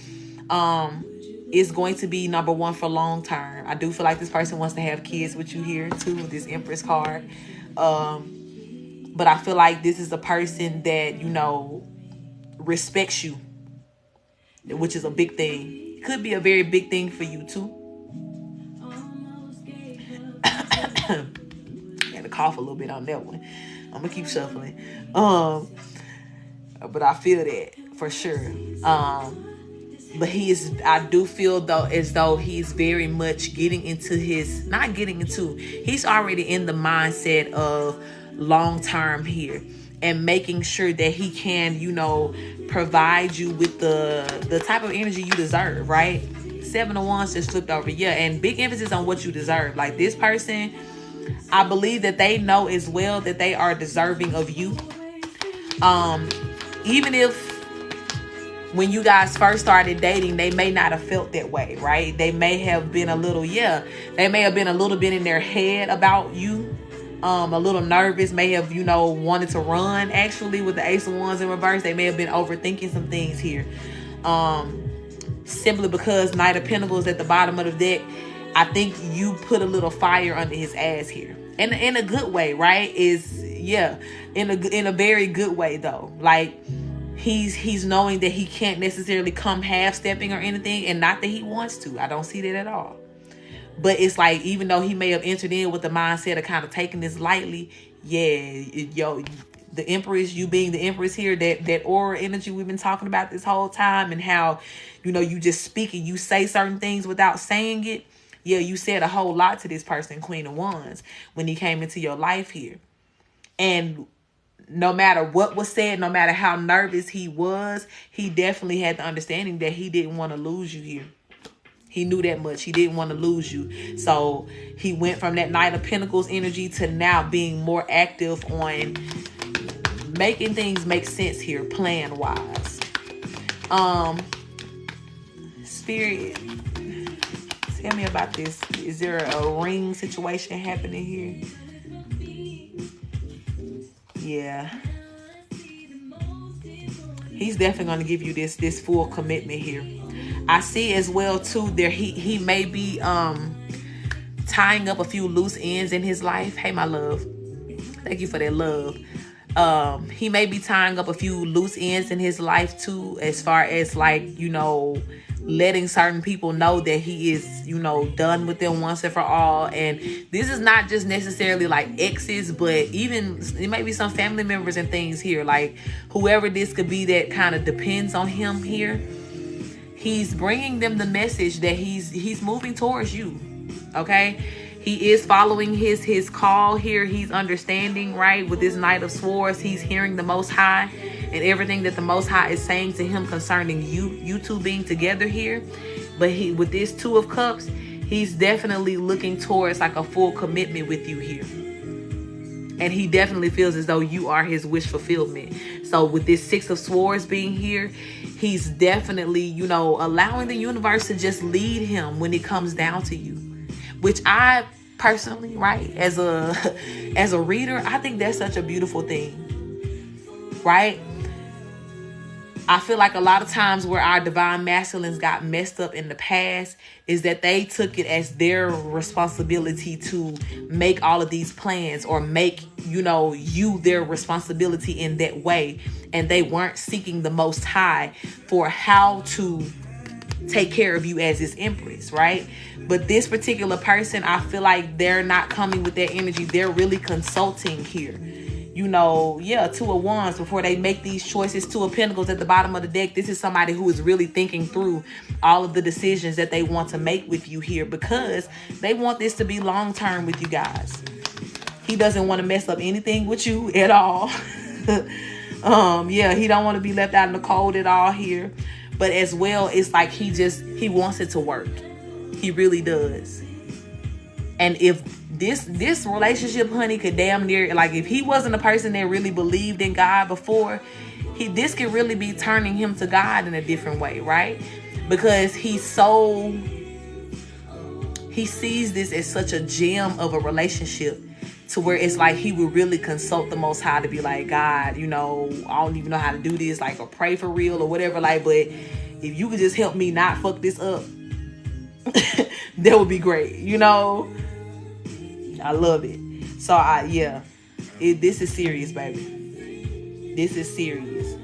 is going to be number one for long term. I do feel like this person wants to have kids with you here too, with this Empress card. But I feel like this is a person that, respects you, which is a big thing. It could be a very big thing for you too. I had to cough a little bit on that one. I'm gonna keep shuffling. But I feel that for sure. But I do feel though as though he's very much he's already in the mindset of long term here and making sure that he can, provide you with the type of energy you deserve, right? 7 of Wands just flipped over. Yeah, and big emphasis on what you deserve. Like, this person, I believe that they know as well that they are deserving of you. Even if when you guys first started dating, they may not have felt that way, right? They may have been a little bit in their head about you. A little nervous, may have, wanted to run actually with the Ace of Wands in reverse. They may have been overthinking some things here. Simply because Knight of Pentacles at the bottom of the deck, I think you put a little fire under his ass here. And in a good way, right? In a very good way though. Like, he's knowing that he can't necessarily come half-stepping or anything, and not that he wants to. I don't see that at all. But it's like, even though he may have entered in with the mindset of kind of taking this lightly, the Empress, you being the Empress here, that aura energy we've been talking about this whole time, and how, you just speak and you say certain things without saying it. Yeah, you said a whole lot to this person, Queen of Wands, when he came into your life here. And no matter what was said, no matter how nervous he was, he definitely had the understanding that he didn't want to lose you here. He knew that much. He didn't want to lose you. So he went from that Knight of Pentacles energy to now being more active on making things make sense here, plan-wise. Spirit, tell me about this. Is there a ring situation happening here? Yeah. He's definitely going to give you this full commitment here. I see as well too there he may be tying up a few loose ends in his life. Hey, my love. Thank you for that love. He may be tying up a few loose ends in his life too, as far as like, letting certain people know that he is, done with them once and for all. And this is not just necessarily like exes, but even it may be some family members and things here. Like, whoever this could be that kind of depends on him here, he's bringing them the message that he's moving towards you. Okay, he is following his call here. He's understanding, right? With this Knight of Swords, he's hearing the Most High and everything that the Most High is saying to him concerning you two being together here. But with this Two of Cups, he's definitely looking towards like a full commitment with you here. And he definitely feels as though you are his wish fulfillment. So with this Six of Swords being here, he's definitely, allowing the universe to just lead him when it comes down to you. Which I personally, right, as a reader, I think that's such a beautiful thing, right? I feel like a lot of times where our divine masculines got messed up in the past is that they took it as their responsibility to make all of these plans, or make, you their responsibility in that way. And they weren't seeking the Most High for how to take care of you as his Empress, right? But this particular person, I feel like they're not coming with that energy. They're really consulting here. Two of Wands before they make these choices. Two of Pentacles at the bottom of the deck. This is somebody who is really thinking through all of the decisions that they want to make with you here, because they want this to be long term with you guys. He doesn't want to mess up anything with you at all. Yeah, he don't want to be left out in the cold at all here. But as well, it's like he wants it to work. He really does. And if this relationship, honey, could damn near, like, if he wasn't a person that really believed in God before, this could really be turning him to God in a different way, right? Because he sees this as such a gem of a relationship, to where it's like he would really consult the Most High to be like, God, you know, I don't even know how to do this, like, or pray for real or whatever, like, but if you could just help me not fuck this up, that would be great, you know. I love it. So this is serious, baby. This is serious.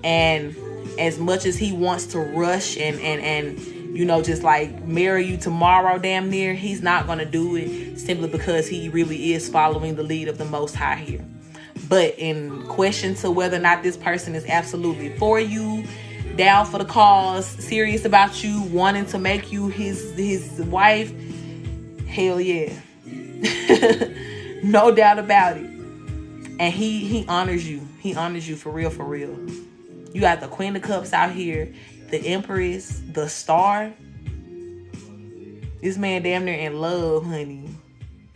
And as much as he wants to rush and you know, just like marry you tomorrow damn near, he's not going to do it, simply because he really is following the lead of the Most High here. But in question to whether or not this person is absolutely for you, down for the cause, serious about you, wanting to make you his wife, hell yeah. No doubt about it. And he honors you. He honors you for real, for real. You got the Queen of Cups out here, the Empress, the Star. This man damn near in love, honey.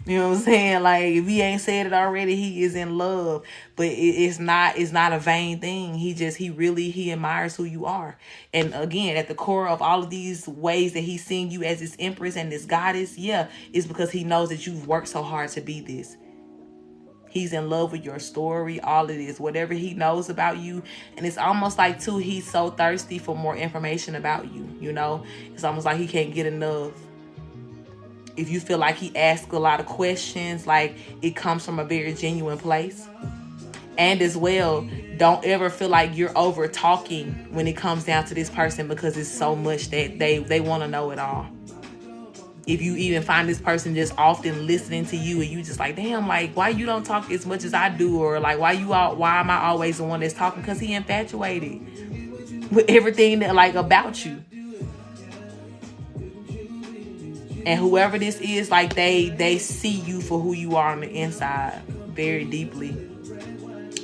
You know what I'm saying? Like, if he ain't said it already, he is in love. But it's not a vain thing. He admires who you are. And again, at the core of all of these ways that he's seeing you as this Empress and this Goddess, yeah, is because he knows that you've worked so hard to be this. He's in love with your story, all of this, whatever he knows about you. And it's almost like, too, he's so thirsty for more information about you, you know? It's almost like he can't get enough. If you feel like he asks a lot of questions, like, it comes from a very genuine place. And as well, don't ever feel like you're over talking when it comes down to this person, because it's so much that they want to know it all. If you even find this person just often listening to you and you just like, damn, like, why you don't talk as much as I do? Or like, why am I always the one that's talking? Because he infatuated with everything that, like, about you. And whoever this is, like, they see you for who you are on the inside very deeply.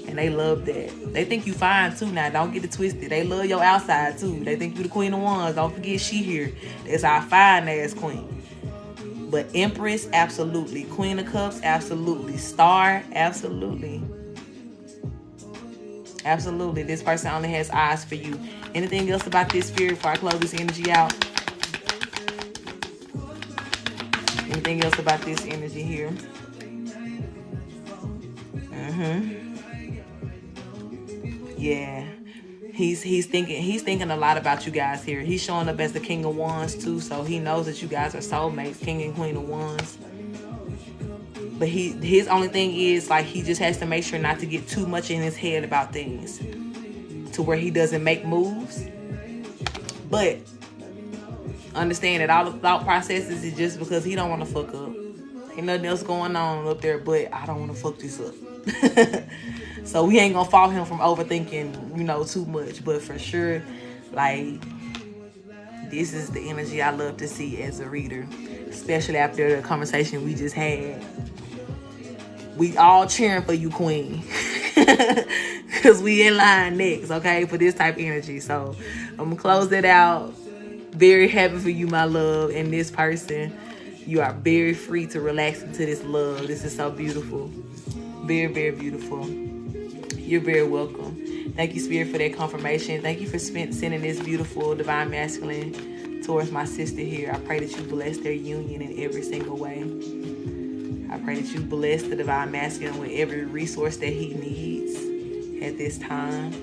And they love that. They think you fine too now. Don't get it twisted. They love your outside too. They think you the Queen of Wands. Don't forget she here. That's our fine ass queen. But Empress, absolutely. Queen of Cups, absolutely. Star, absolutely. Absolutely. This person only has eyes for you. Anything else about this spirit before I close this energy out? Anything else about this energy here? Yeah. He's thinking a lot about you guys here. He's showing up as the King of Wands too, so he knows that you guys are soulmates, King and Queen of Wands. But his only thing is, like, he just has to make sure not to get too much in his head about things, to where he doesn't make moves. But understand that all the thought processes is just because he don't want to fuck up. Ain't nothing else going on up there, but I don't want to fuck this up. So we ain't gonna fault him from overthinking, you know, too much. But for sure, like, this is the energy I love to see as a reader, especially after the conversation we just had. We all cheering for you, Queen. Because we in line next, okay, for this type of energy. So I'm gonna close it out. Very happy for you, my love, and this person. You are very free to relax into this love. This is so beautiful. Very, very beautiful. You're very welcome. Thank you, Spirit, for that confirmation. Thank you for sending this beautiful Divine Masculine towards my sister here. I pray that you bless their union in every single way. I pray that you bless the Divine Masculine with every resource that he needs at this time,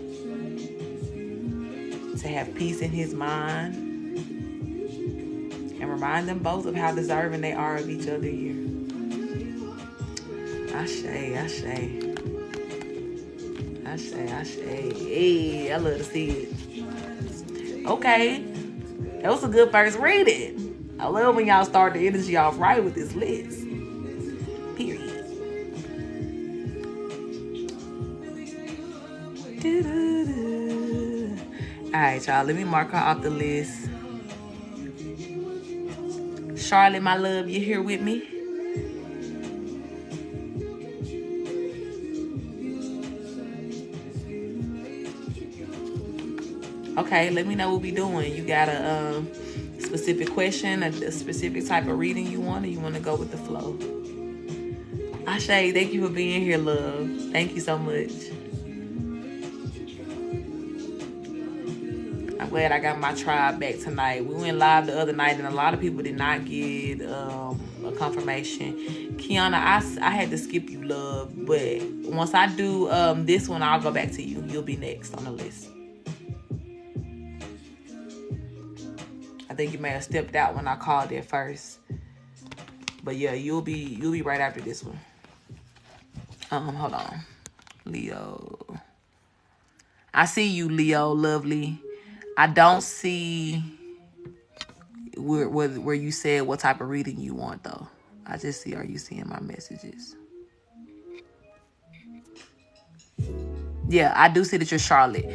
to have peace in his mind, and remind them both of how deserving they are of each other here. Ashe, ashe. Ashe, ashe. Hey, I love to see it. Okay. That was a good first reading. I love when y'all start the energy off right with this list. Period. Alright, y'all. Let me mark her off the list. Charlotte, my love, you here with me? Okay, let me know what we doing. You got a specific question, a specific type of reading you want, or you want to go with the flow? Ashe, thank you for being here, love. Thank you so much. I'm glad I got my tribe back tonight. We went live the other night, and a lot of people did not get a confirmation. Kiana, I had to skip you, love. But once I do this one, I'll go back to you. You'll be next on the list. I think you may have stepped out when I called it first. But yeah, you'll be right after this one. Hold on. Leo. I see you, Leo, lovely. I don't see where you said what type of reading you want, though. I just see, are you seeing my messages? Yeah, I do see that you're Charlotte.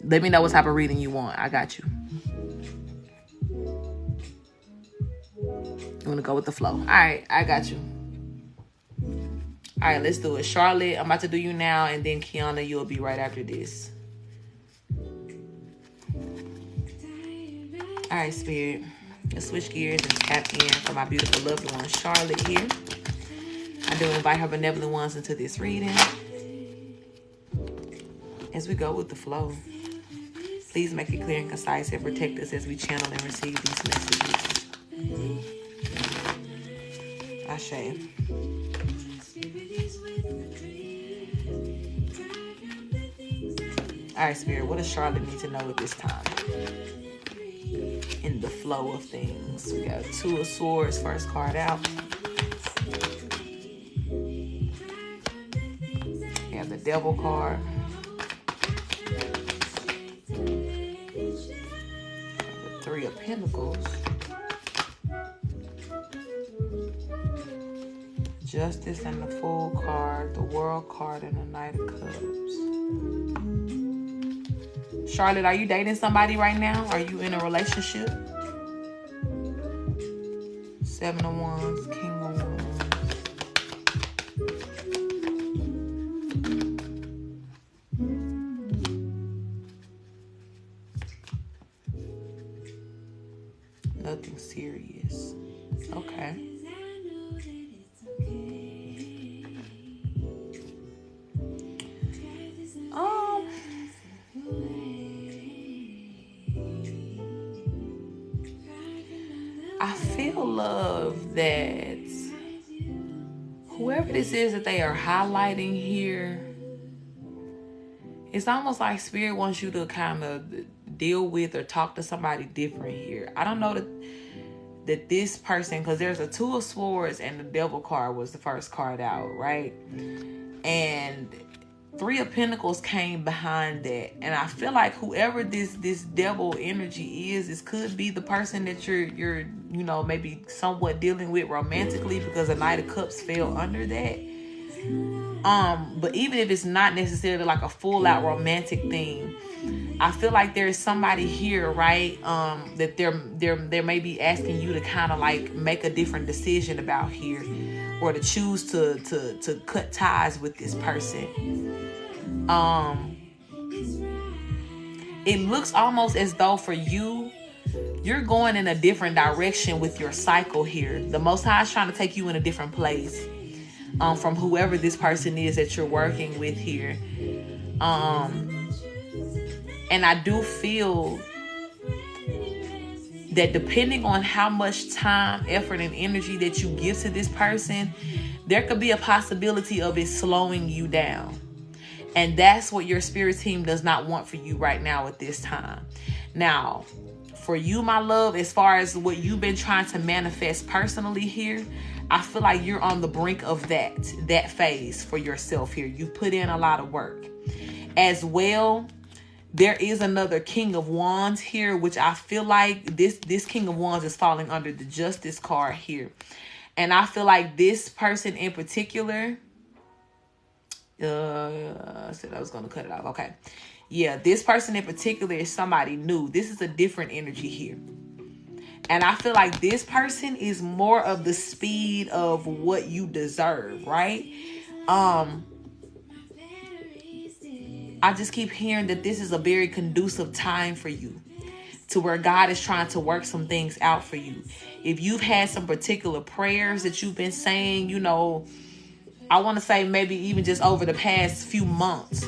Let me know what type of reading you want. I got you. You want to go with the flow? All right, I got you. All right, let's do it. Charlotte, I'm about to do you now, and then Kiana, you'll be right after this. All right, Spirit. Let's switch gears and tap in for my beautiful loved one, Charlotte here. I do invite her benevolent ones into this reading as we go with the flow. Please make it clear and concise and protect us as we channel and receive these messages. Ashe. All right, Spirit, what does Charlotte need to know at this time? In the flow of things. We got Two of Swords, first card out. We have the Devil card. The Three of Pentacles. Justice and the Fool card, the World card, and the Knight of Cups. Charlotte, are you dating somebody right now? Are you in a relationship? Seven of Wands, King of Wands. Nothing serious. Okay. I feel, love, that whoever this is that they are highlighting here, it's almost like Spirit wants you to kind of deal with or talk to somebody different here. I don't know that this person, because there's a Two of Swords and the Devil card was the first card out, right? And Three of Pentacles came behind that. And I feel like whoever this devil energy is, this could be the person that you're maybe somewhat dealing with romantically, because the Knight of Cups fell under that. But even if it's not necessarily like a full out romantic thing, I feel like there's somebody here, right? That they're maybe asking you to kind of like make a different decision about here, or to choose to cut ties with this person. It looks almost as though for you, you're going in a different direction with your cycle here. The Most High is trying to take you in a different place from whoever this person is that you're working with here. And I do feel that depending on how much time, effort, and energy that you give to this person, there could be a possibility of it slowing you down. And that's what your spirit team does not want for you right now at this time. Now, for you, my love, as far as what you've been trying to manifest personally here, I feel like you're on the brink of that phase for yourself here. You put in a lot of work. As well, there is another King of Wands here, which I feel like this King of Wands is falling under the Justice card here. And I feel like this person in particular, I said I was going to cut it off. Okay. Yeah, this person in particular is somebody new. This is a different energy here. And I feel like this person is more of the speed of what you deserve, right? I I just keep hearing that this is a very conducive time for you, to where God is trying to work some things out for you. If you've had some particular prayers that you've been saying, you know, I want to say maybe even just over the past few months,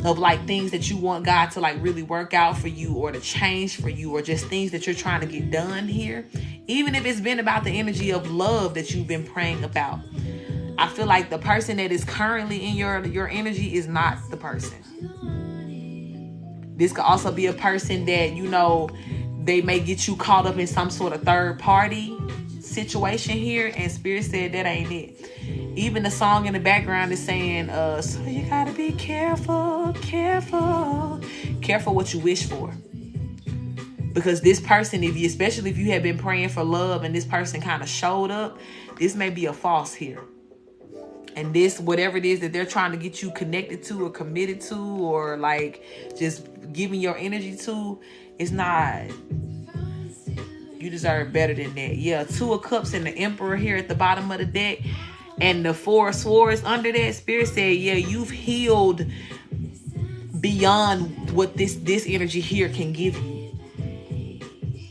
of like things that you want God to like really work out for you, or to change for you, or just things that you're trying to get done here. Even if it's been about the energy of love that you've been praying about, I feel like the person that is currently in your energy is not the person. This could also be a person that, you know, they may get you caught up in some sort of third party situation here, and Spirit said that ain't it. Even the song in the background is saying, so you gotta be careful what you wish for. Because this person, especially if you have been praying for love and this person kind of showed up, this may be a false here. And this, whatever it is that they're trying to get you connected to or committed to, or like just giving your energy to, it's not. You deserve better than that. Yeah, 2 of Cups and the Emperor here at the bottom of the deck. And the 4 of Swords under that. Spirit said, yeah, you've healed beyond what this energy here can give you.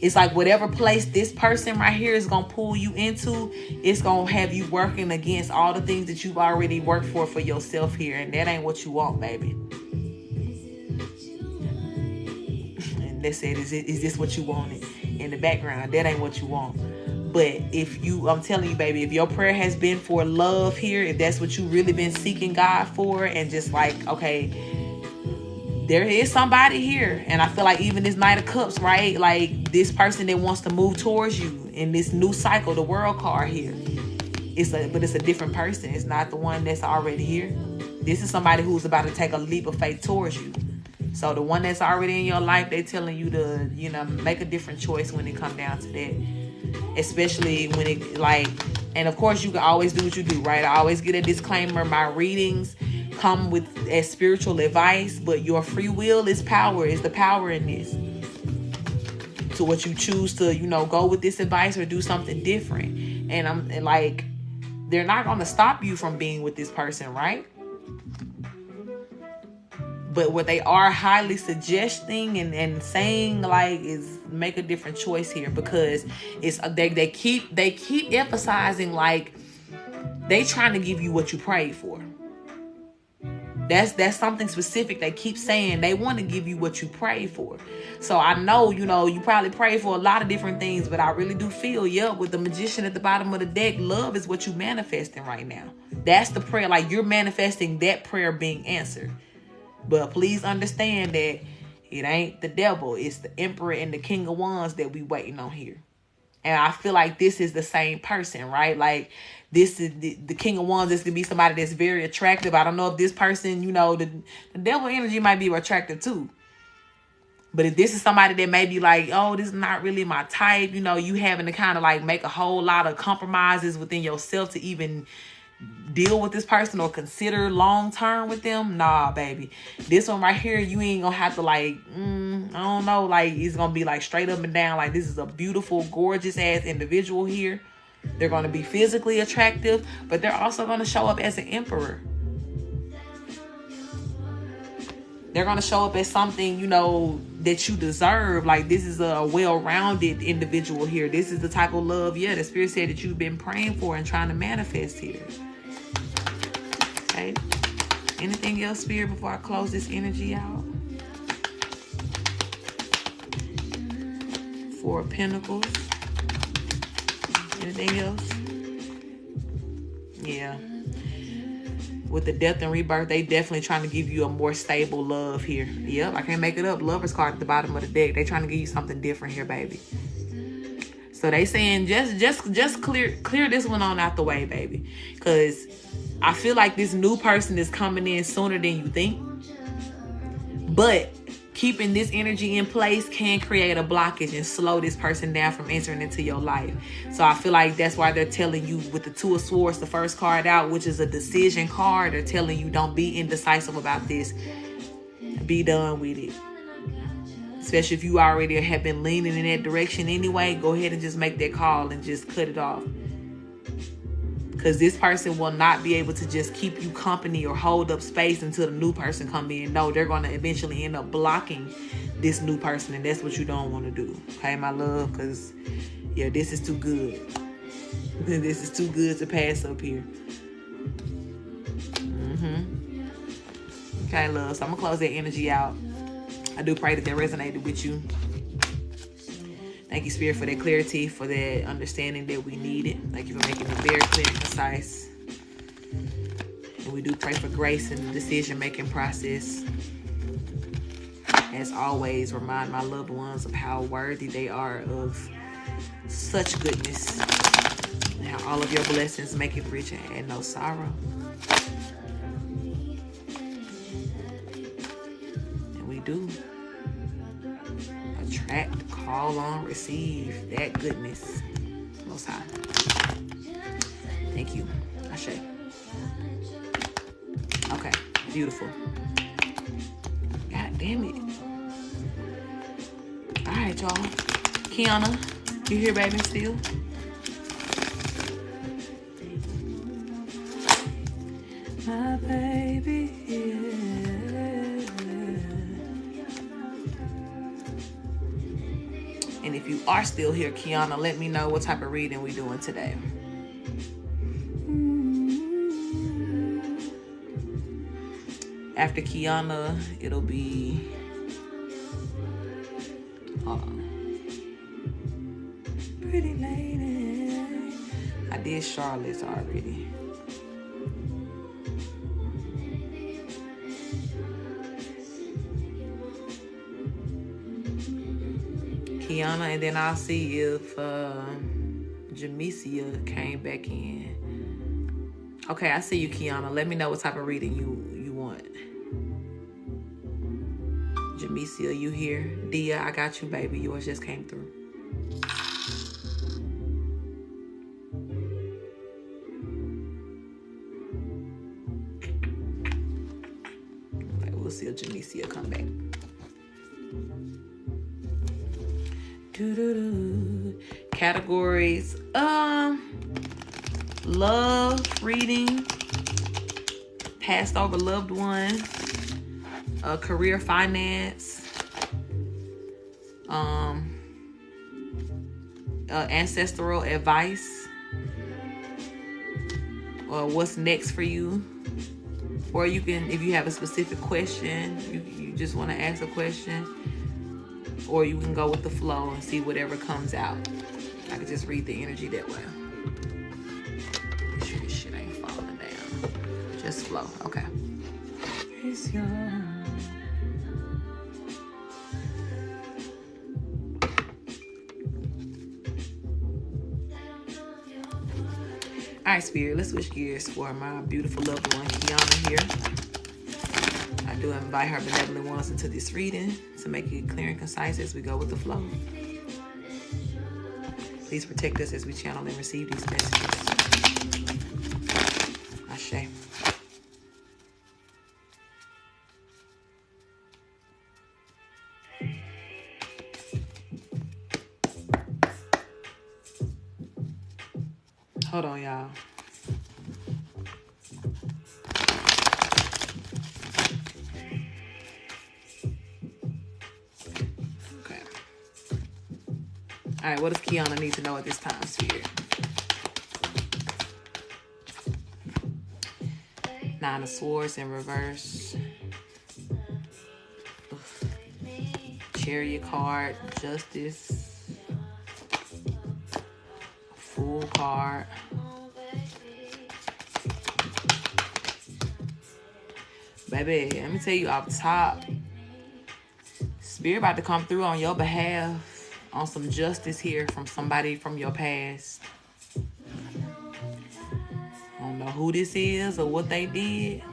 It's like whatever place this person right here is going to pull you into, it's going to have you working against all the things that you've already worked for yourself here. And that ain't what you want, baby. And they said, is this what you wanted? In the background, that ain't what you want. But I'm telling you, baby, if your prayer has been for love here, if that's what you really been seeking God for, and just like, okay, there is somebody here. And I feel like even this Knight of Cups, right? Like this person that wants to move towards you in this new cycle, the World card here. But it's a different person. It's not the one that's already here. This is somebody who's about to take a leap of faith towards you. So the one that's already in your life, they're telling you to, you know, make a different choice when it comes down to that. Especially when it like, and of course you can always do what you do, right? I always get a disclaimer. My readings come with as spiritual advice, but your free will is power, is the power in this. To what you choose to, you know, go with this advice or do something different. And like, they're not going to stop you from being with this person, right? But what they are highly suggesting and saying like is make a different choice here, because it's they keep emphasizing like they trying to give you what you prayed for. That's something specific. They keep saying they want to give you what you pray for. So I know, you know, you probably pray for a lot of different things, but I really do feel, with the Magician at the bottom of the deck, love is what you manifesting right now. That's the prayer. Like you're manifesting that prayer being answered. But please understand that it ain't the devil. It's the Emperor and the King of Wands that we waiting on here. And I feel like this is the same person, right? Like this is the King of Wands. This could be somebody that's very attractive. I don't know if this person, you know, the devil energy might be attractive too. But if this is somebody that may be like, oh, this is not really my type, you know, you having to kind of like make a whole lot of compromises within yourself to even deal with this person or consider long term with them. Nah, baby. This one right here, you ain't gonna have to like, I don't know, like it's gonna be like straight up and down. Like this is a beautiful, gorgeous ass individual here. They're gonna be physically attractive, but they're also gonna show up as an emperor. They're gonna show up as something, you know, that you deserve. Like this is a well-rounded individual here. This is the type of love, the Spirit said that you've been praying for and trying to manifest here. Okay. Anything else, Spirit, before I close this energy out? 4 of Pentacles. Anything else? Yeah. With the Death and Rebirth, they definitely trying to give you a more stable love here. Yep, I can't make it up. Lover's card at the bottom of the deck. They trying to give you something different here, baby. So they saying just clear this one on out the way, baby. Because I feel like this new person is coming in sooner than you think. But keeping this energy in place can create a blockage and slow this person down from entering into your life. So I feel like that's why they're telling you with the 2 of Swords, the first card out, which is a decision card, they're telling you don't be indecisive about this. Be done with it. Especially if you already have been leaning in that direction anyway, go ahead and just make that call and just cut it off. Because this person will not be able to just keep you company or hold up space until the new person come in. No, they're going to eventually end up blocking this new person. And that's what you don't want to do. Okay, my love? Because, yeah, this is too good. This is too good to pass up here. Okay, love. So I'm going to close that energy out. I do pray that resonated with you. Thank you, Spirit, for that clarity, for that understanding that we needed. Thank you for making it very clear and concise. And we do pray for grace in the decision-making process. As always, remind my loved ones of how worthy they are of such goodness. And how all of your blessings make it rich and add no sorrow. And we do attract, call on, receive that goodness. Most High. Thank you. Ashe. Okay, beautiful. God damn it. All right, y'all. Kiana, you here, baby, still? My baby, yeah. And if you are still here, Kiana, let me know what type of reading we doing today. After Kiana, it'll be... Pretty lady. I did Charlotte's already. Kiana, and then I'll see if Jamesia came back in. Okay, I see you, Kiana. Let me know what type of reading you want. Jamesia, you here? Dia, I got you, baby. Yours just came through. Okay, we'll see if Jamesia come back. Categories: love reading, passed over loved one, career, finance, ancestral advice, or what's next for you. Or you can, if you have a specific question, you just want to ask a question. Or you can go with the flow and see whatever comes out. I can just read the energy that way. Make sure this shit ain't falling down. Just flow. Okay. It's your... All right, Spirit. Let's switch gears for my beautiful loved one, Kiana here. I do invite her benevolent ones into this reading to make it clear and concise as we go with the flow. Please protect us as we channel and receive these messages. Ashe. Hold on, y'all. All right, what does Kiana need to know at this time, Spirit? Nine of Swords in reverse. Chariot card, Justice. Fool card. Baby, let me tell you off top. Spirit about to come through on your behalf. On some justice here from somebody from your past. I don't know who this is or what they did.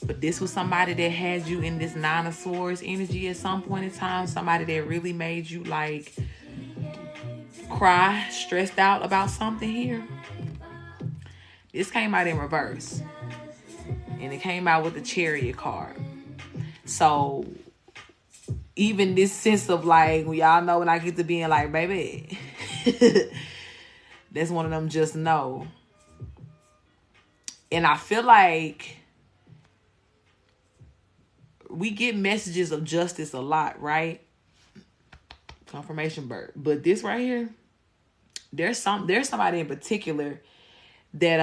But this was somebody that had you in this Nine of Swords energy at some point in time. Somebody that really made you like cry, stressed out about something here. This came out in reverse. And it came out with the Chariot card. So... even this sense of like, y'all know when I get to being like, baby, that's one of them just know. And I feel like we get messages of justice a lot, right? Confirmation bird. But this right here, there's somebody in particular that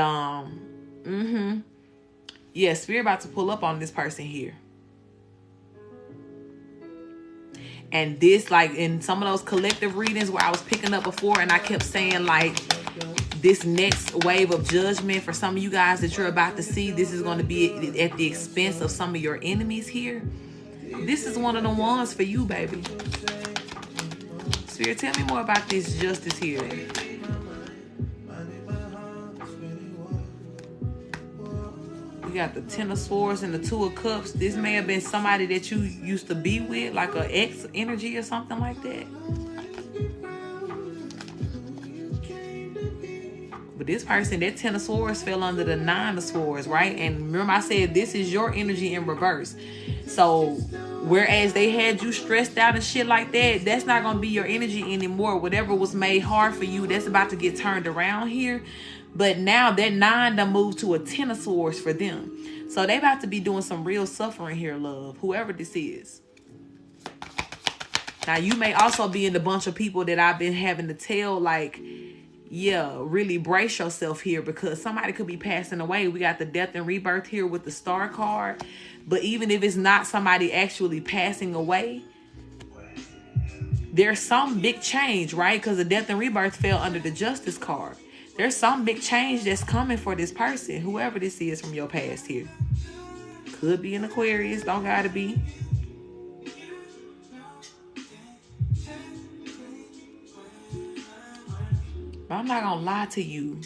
yeah, Spirit about to pull up on this person here. And this, like in some of those collective readings where I was picking up before, and I kept saying like this next wave of judgment for some of you guys that you're about to see, this is going to be at the expense of some of your enemies here. This is one of the ones for you, baby. Spirit, tell me more about this justice here. We got the Ten of Swords and the Two of Cups. This may have been somebody that you used to be with, like an ex energy or something like that. But this person, that Ten of Swords fell under the Nine of Swords, right? And remember I said this is your energy in reverse. So whereas they had you stressed out and shit like that, that's not going to be your energy anymore. Whatever was made hard for you, that's about to get turned around here. But now that 9 done moved to a 10 of Swords for them. So they about to be doing some real suffering here, love. Whoever this is. Now you may also be in the bunch of people that I've been having to tell, like, yeah, really brace yourself here, because somebody could be passing away. We got the Death and Rebirth here with the Star card. But even if it's not somebody actually passing away, there's some big change, right? Because the Death and Rebirth fell under the Justice card. There's some big change that's coming for this person, whoever this is from your past here. Could be an Aquarius, don't gotta be. But I'm not gonna lie to you.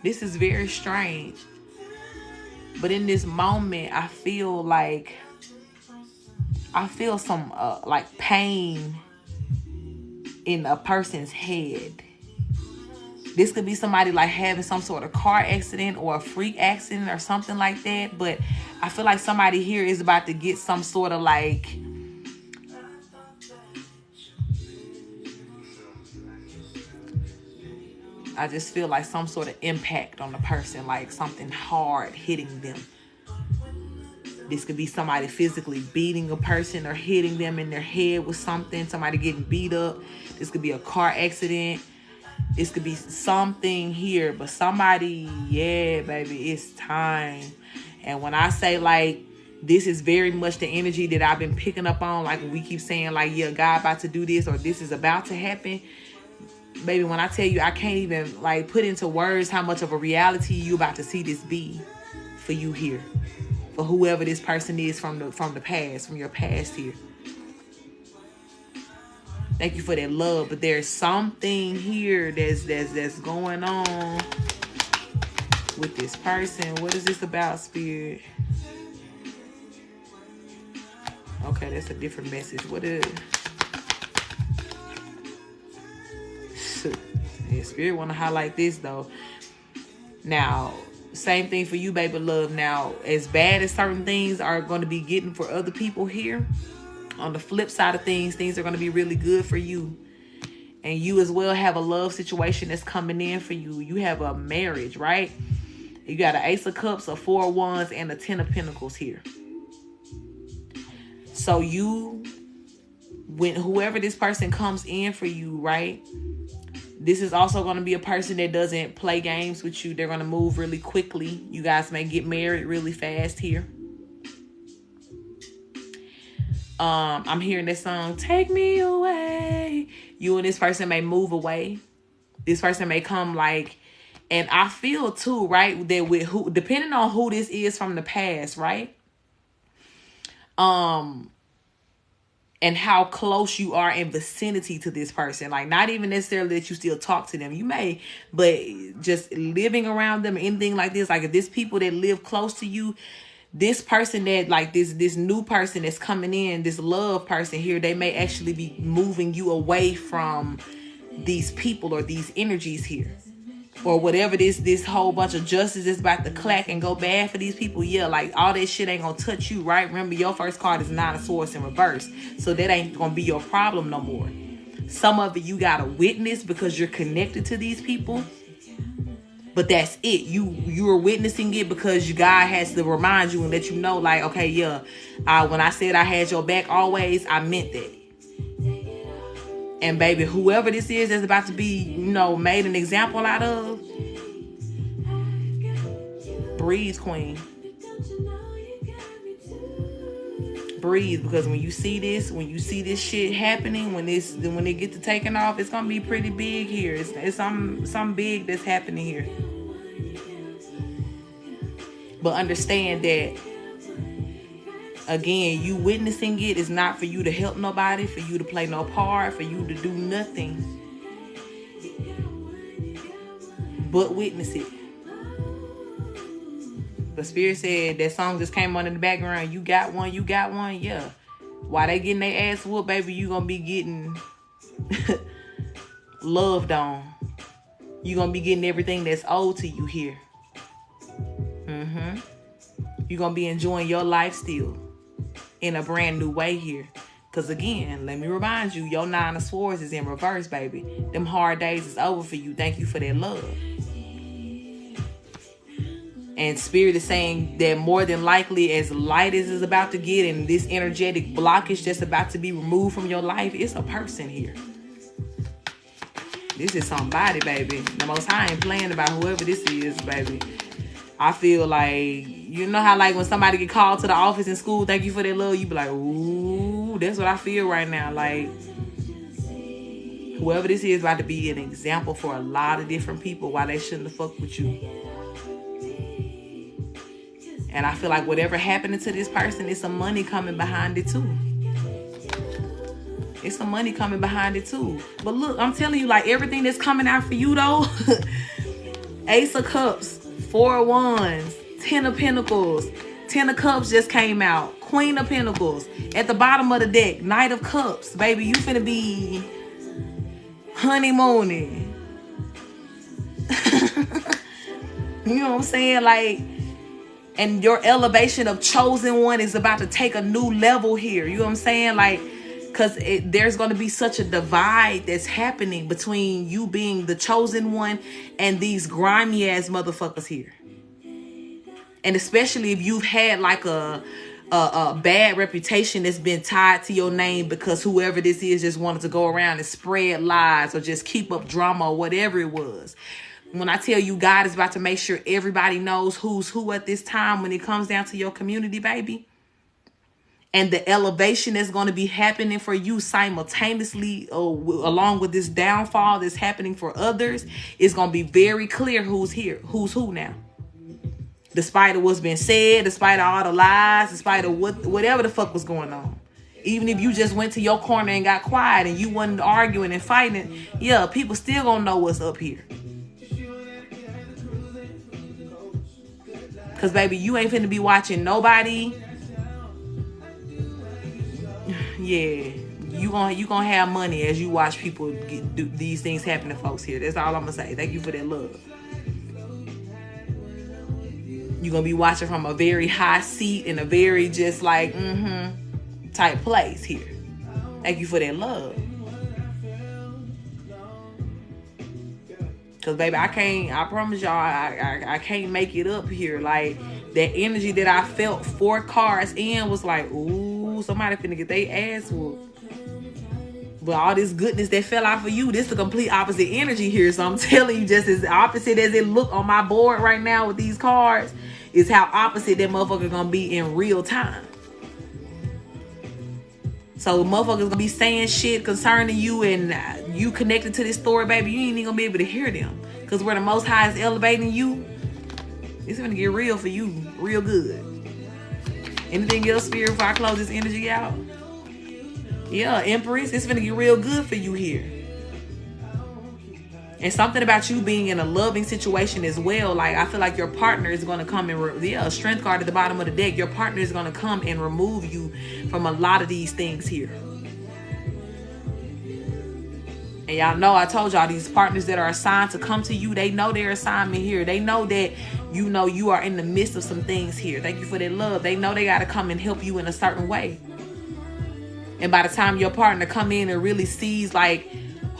This is very strange. But in this moment, I feel some like pain in a person's head. This could be somebody like having some sort of car accident or a freak accident or something like that. But I feel like somebody here is about to get some sort of like, I just feel like some sort of impact on the person, like something hard hitting them. This could be somebody physically beating a person or hitting them in their head with something, somebody getting beat up. This could be a car accident. This could be something here, but somebody, yeah, baby, it's time. And when I say like, this is very much the energy that I've been picking up on, like we keep saying like, yeah, God about to do this, or this is about to happen. Baby, when I tell you, I can't even like put into words how much of a reality you about to see this be for you here. For whoever this person is from the past, from your past here. Thank you for that love, but there's something here that's going on with this person. What is this about, Spirit? Okay, that's a different message. What is? Yeah, Spirit want to highlight this though. Now, same thing for you, baby love. Now, as bad as certain things are going to be getting for other people here, on the flip side of things are going to be really good for you. And you as well have a love situation that's coming in for you. You have a marriage, right? You got an Ace of Cups, a Four of Wands, and a Ten of Pentacles here. So when whoever this person comes in for you, right? This is also going to be a person that doesn't play games with you. They're going to move really quickly. You guys may get married really fast here. I'm hearing this song, Take Me Away. You and this person may move away. This person may come like, and I feel too, right, that with who, depending on who this is from the past, right? And how close you are in vicinity to this person. Like, not even necessarily that you still talk to them. You may, but just living around them, anything like this. Like, if there's people that live close to you, this person that, like, this new person that's coming in, this love person here, they may actually be moving you away from these people or these energies here. Or whatever this whole bunch of justice is about to clack and go bad for these people. Yeah, like, all that shit ain't gonna touch you, right? Remember, your first card is Nine of Swords in reverse. So that ain't gonna be your problem no more. Some of it you gotta witness because you're connected to these people. But that's it. You are witnessing it because God has to remind you and let you know, like, okay, yeah, when I said I had your back always, I meant that. And baby, whoever this is that's about to be, made an example out of, breathe, queen. Breathe, because when you see this shit happening, when it gets to taking off, it's gonna be pretty big here. It's some big that's happening here. But understand that, again, you witnessing it is not for you to help nobody, for you to play no part, for you to do nothing but witness it. The Spirit said that song just came on in the background. You got one, yeah. While they getting their ass whooped, baby, you gonna be getting loved on. You gonna be getting everything that's owed to you here. You gonna be enjoying your life still in a brand new way here. Because again, let me remind you, your 9 of Swords is in reverse, baby. Them hard days is over for you. Thank you for that love. And Spirit is saying that more than likely, as light as it's about to get and this energetic blockage that's about to be removed from your life, it's a person here. This is somebody, baby. The Most High ain't playing about whoever this is, baby. I feel like, you know how like when somebody get called to the office in school, thank you for that love, you be like, ooh, that's what I feel right now. Like, whoever this is about to be an example for a lot of different people why they shouldn't have fucked with you. And I feel like whatever happening to this person, it's some money coming behind it too. It's some money coming behind it too. But look, I'm telling you, like, everything that's coming out for you though, Ace of Cups, 4 of Wands, 10 of Pentacles, 10 of Cups just came out, Queen of Pentacles. At the bottom of the deck, Knight of Cups. Baby, you finna be honeymooning. You know what I'm saying? Like, and your elevation of chosen one is about to take a new level here. You know what I'm saying? Like, because there's going to be such a divide that's happening between you being the chosen one and these grimy ass motherfuckers here. And especially if you've had like a bad reputation that's been tied to your name because whoever this is just wanted to go around and spread lies or just keep up drama or whatever it was. When I tell you God is about to make sure everybody knows who's who at this time when it comes down to your community, baby. And the elevation that's going to be happening for you simultaneously along with this downfall that's happening for others, is going to be very clear who's here, who's who now. Despite of what's been said, despite of all the lies, despite of whatever the fuck was going on. Even if you just went to your corner and got quiet and you wasn't arguing and fighting, yeah, people still going to know what's up here. Because, baby, you ain't finna be watching nobody. Yeah, you gonna have money as you watch people do these things happen to folks here. That's all I'm gonna say. Thank you for that love. You're gonna be watching from a very high seat in a very just like type place here. Thank you for that love. Cause baby, I promise y'all, I can't make it up here. Like, that energy that I felt 4 cards in was like, ooh, somebody finna get their ass whooped. But all this goodness that fell out for you, this is the complete opposite energy here. So I'm telling you, just as opposite as it look on my board right now with these cards, is how opposite that motherfucker gonna be in real time. So motherfuckers gonna be saying shit concerning you and you connected to this story, baby. You ain't even gonna be able to hear them. Because where the Most High is elevating you, it's gonna get real for you, real good. Anything else, Spirit, before I close this energy out? Yeah, Empress, it's gonna get real good for you here. And something about you being in a loving situation as well. Like, I feel like your partner is going to come and, strength card at the bottom of the deck. Your partner is going to come and remove you from a lot of these things here. And y'all know, I told y'all, these partners that are assigned to come to you, they know their assignment here. They know that, you are in the midst of some things here. Thank you for that love. They know they got to come and help you in a certain way. And by the time your partner come in and really sees, like,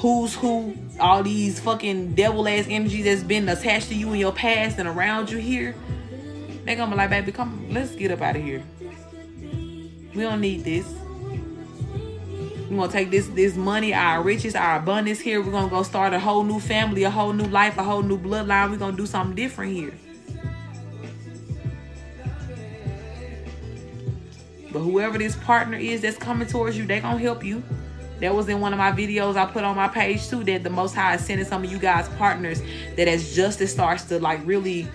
who's who, all these fucking devil ass energies that's been attached to you in your past and around you here, they're gonna be like, baby, come, let's get up out of here. We don't need this. We're gonna take this money, our riches, our abundance here. We're gonna go start a whole new family, a whole new life, a whole new bloodline. We're gonna do something different here. But whoever this partner is that's coming towards you, they gonna help you. That was in one of my videos I put on my page too, that the Most High is sending some of you guys partners, that as justice starts to like really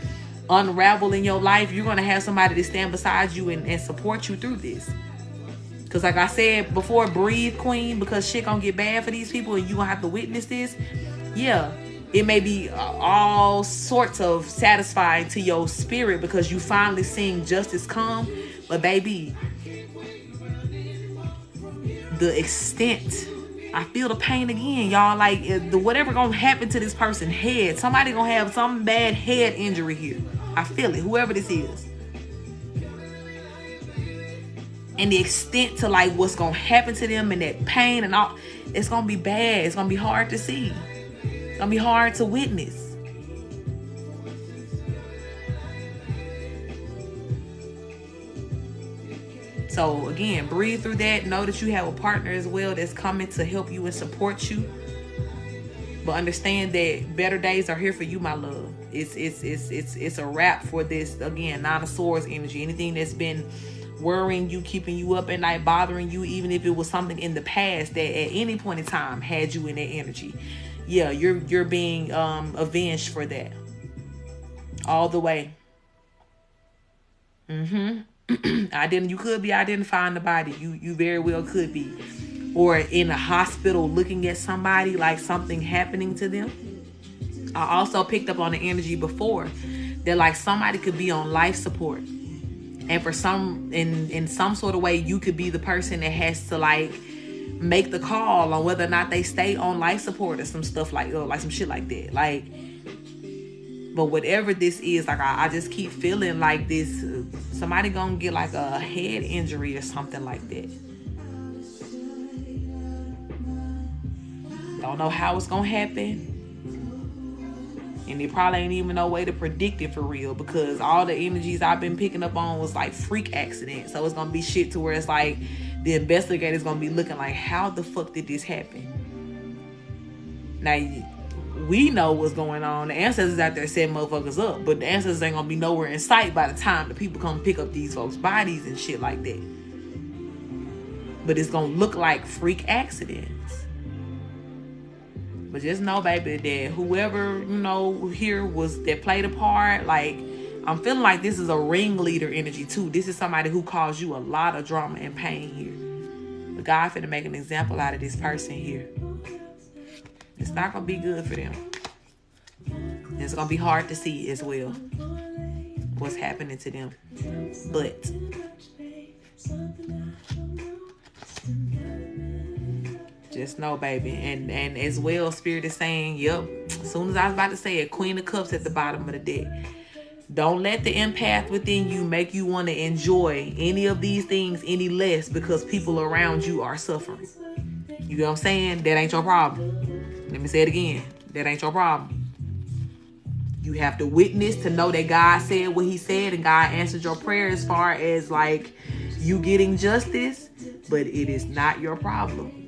unravel in your life, you're gonna have somebody to stand beside you and support you through this. Because like I said before, breathe, queen, because shit gonna get bad for these people and you gonna have to witness this. Yeah, it may be all sorts of satisfying to your spirit because you finally seeing justice come. But baby, the extent, I feel the pain again, y'all. Like whatever gonna happen to this person's head, somebody gonna have some bad head injury here. I feel it, whoever this is. And the extent to like what's gonna happen to them and that pain and all, it's gonna be bad. It's gonna be hard to see. It's gonna be hard to witness. So again, breathe through that. Know that you have a partner as well that's coming to help you and support you. But understand that better days are here for you, my love. It's a wrap for this. Again, Nine of Swords energy. Anything that's been worrying you, keeping you up at night, bothering you, even if it was something in the past that at any point in time had you in that energy. Yeah, you're being avenged for that. All the way. You could be identifying the body. You very well could be. Or in a hospital looking at somebody like something happening to them. I also picked up on the energy before that like somebody could be on life support. And for some, in some sort of way, you could be the person that has to like make the call on whether or not they stay on life support or some stuff like some shit like that. Like, but whatever this is, like I just keep feeling like this, somebody gonna get like a head injury or something like that. Don't know how it's gonna happen. And there probably ain't even no way to predict it for real, because all the energies I've been picking up on was like freak accident. So it's gonna be shit to where it's like the investigator's gonna be looking like, how the fuck did this happen? Now we know what's going on. The ancestors out there setting motherfuckers up, but the ancestors ain't gonna be nowhere in sight by the time the people come pick up these folks' bodies and shit like that. But it's gonna look like freak accidents. But just know, baby, that whoever, here was that played a part, like, I'm feeling like this is a ringleader energy too. This is somebody who caused you a lot of drama and pain here. But God finna make an example out of this person here. It's not gonna be good for them. It's gonna be hard to see as well what's happening to them. But just know, baby, and as well, Spirit is saying, yep, as soon as I was about to say it, Queen of Cups at the bottom of the deck. Don't let the empath within you make you want to enjoy any of these things any less because people around you are suffering. You know what I'm saying? That ain't your problem. Let me say it again. That ain't your problem. You have to witness to know that God said what he said and God answered your prayer as far as like you getting justice, but it is not your problem.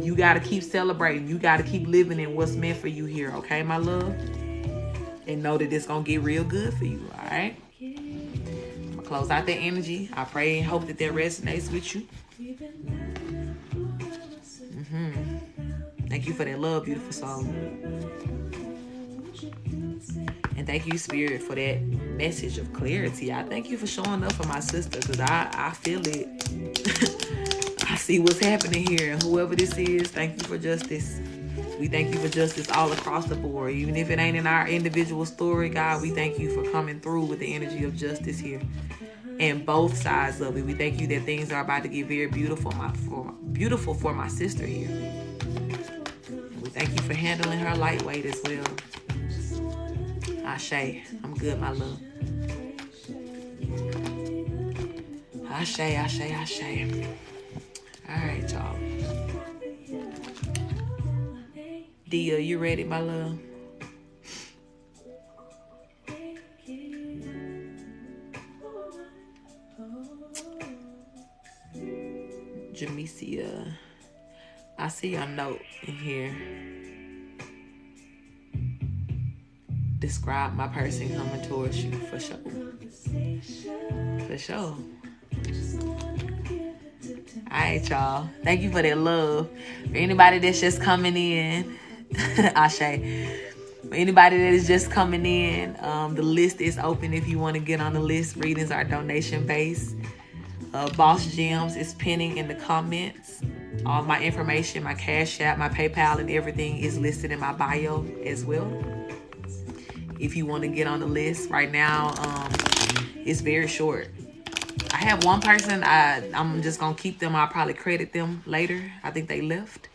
You got to keep celebrating. You got to keep living in what's meant for you here. Okay, my love? And know that it's going to get real good for you. All right? I'm going to close out that energy. I pray and hope that resonates with you. Thank you for that love, beautiful soul. And thank you, Spirit, for that message of clarity. I thank you for showing up for my sister, because I feel it. I see what's happening here. And whoever this is, thank you for justice. We thank you for justice all across the board. Even if it ain't in our individual story, God, we thank you for coming through with the energy of justice here. And both sides of it. We thank you that things are about to get very beautiful for my sister here. And we thank you for handling her lightweight as well. Ashe. I'm good, my love. Ashe, ashe, ashe. All right, y'all. Dia, you ready, my love? Jamesia, I see your note in here. Describe my person coming towards you, for sure. For sure. Alright, y'all. Thank you for that love. For anybody that's just coming in, Ashe. For anybody that is just coming in, the list is open if you want to get on the list. Readings are donation based. Boss Gems is pinning in the comments. All my information, my Cash App, my PayPal, and everything is listed in my bio as well. If you want to get on the list right now, it's very short. I have one person. I'm just gonna keep them. I'll probably credit them later. I think they left.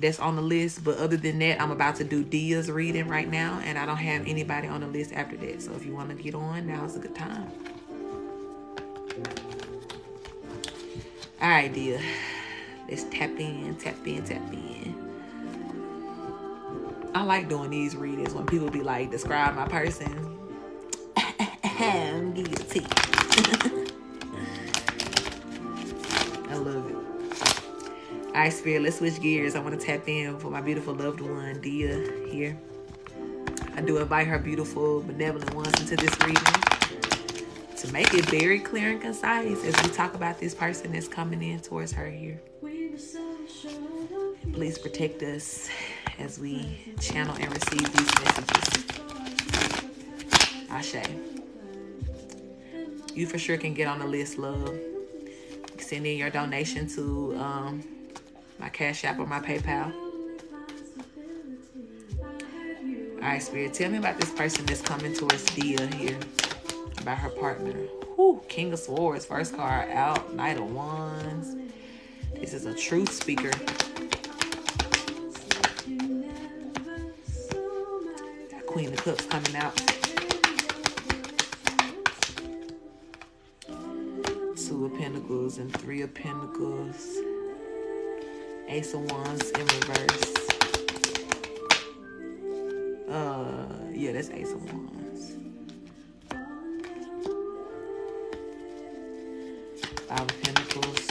That's on the list. But other than that, I'm about to do Dia's reading right now, and I don't have anybody on the list after that. So if you want to get on, now's a good time. All right, Dia. Let's tap in, tap in, tap in. I like doing these readings when people be like, describe my person. Give you the tea. I love it. All right, Spirit, let's switch gears. I want to tap in for my beautiful loved one, Dia, here. I do invite her beautiful, benevolent ones into this reading to make it very clear and concise as we talk about this person that's coming in towards her here. Please protect us as we channel and receive these messages. Ashe. You for sure can get on the list, love. Send in your donation to my Cash App or my PayPal. All right, Spirit, tell me about this person that's coming towards Dia here. About her partner. Whew, King of Swords, first card out. Knight of Wands. This is a truth speaker. Got Queen of Cups coming out. Two of Pentacles and Three of Pentacles. Ace of Wands in reverse. Yeah, that's Ace of Wands. Five of Pentacles.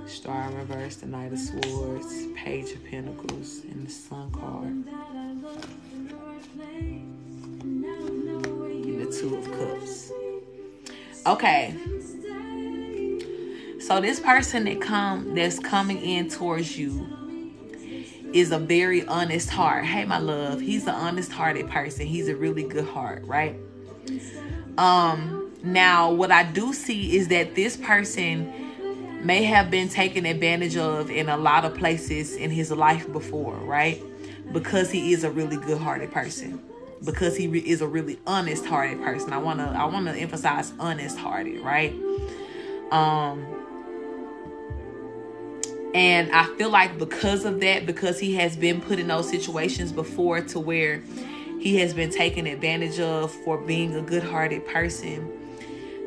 Star in reverse, the Knight of Swords, Page of Pentacles, and the Sun card. And the Two of Cups. Okay. So this person that's coming in towards you is a very honest heart. Hey, my love, he's an honest-hearted person. He's a really good heart, right? Now, what I do see is that this person may have been taken advantage of in a lot of places in his life before, right? Because he is a really good-hearted person. Because he is a really honest-hearted person. I wanna emphasize honest-hearted, right? And I feel like because of that, because he has been put in those situations before to where he has been taken advantage of for being a good-hearted person,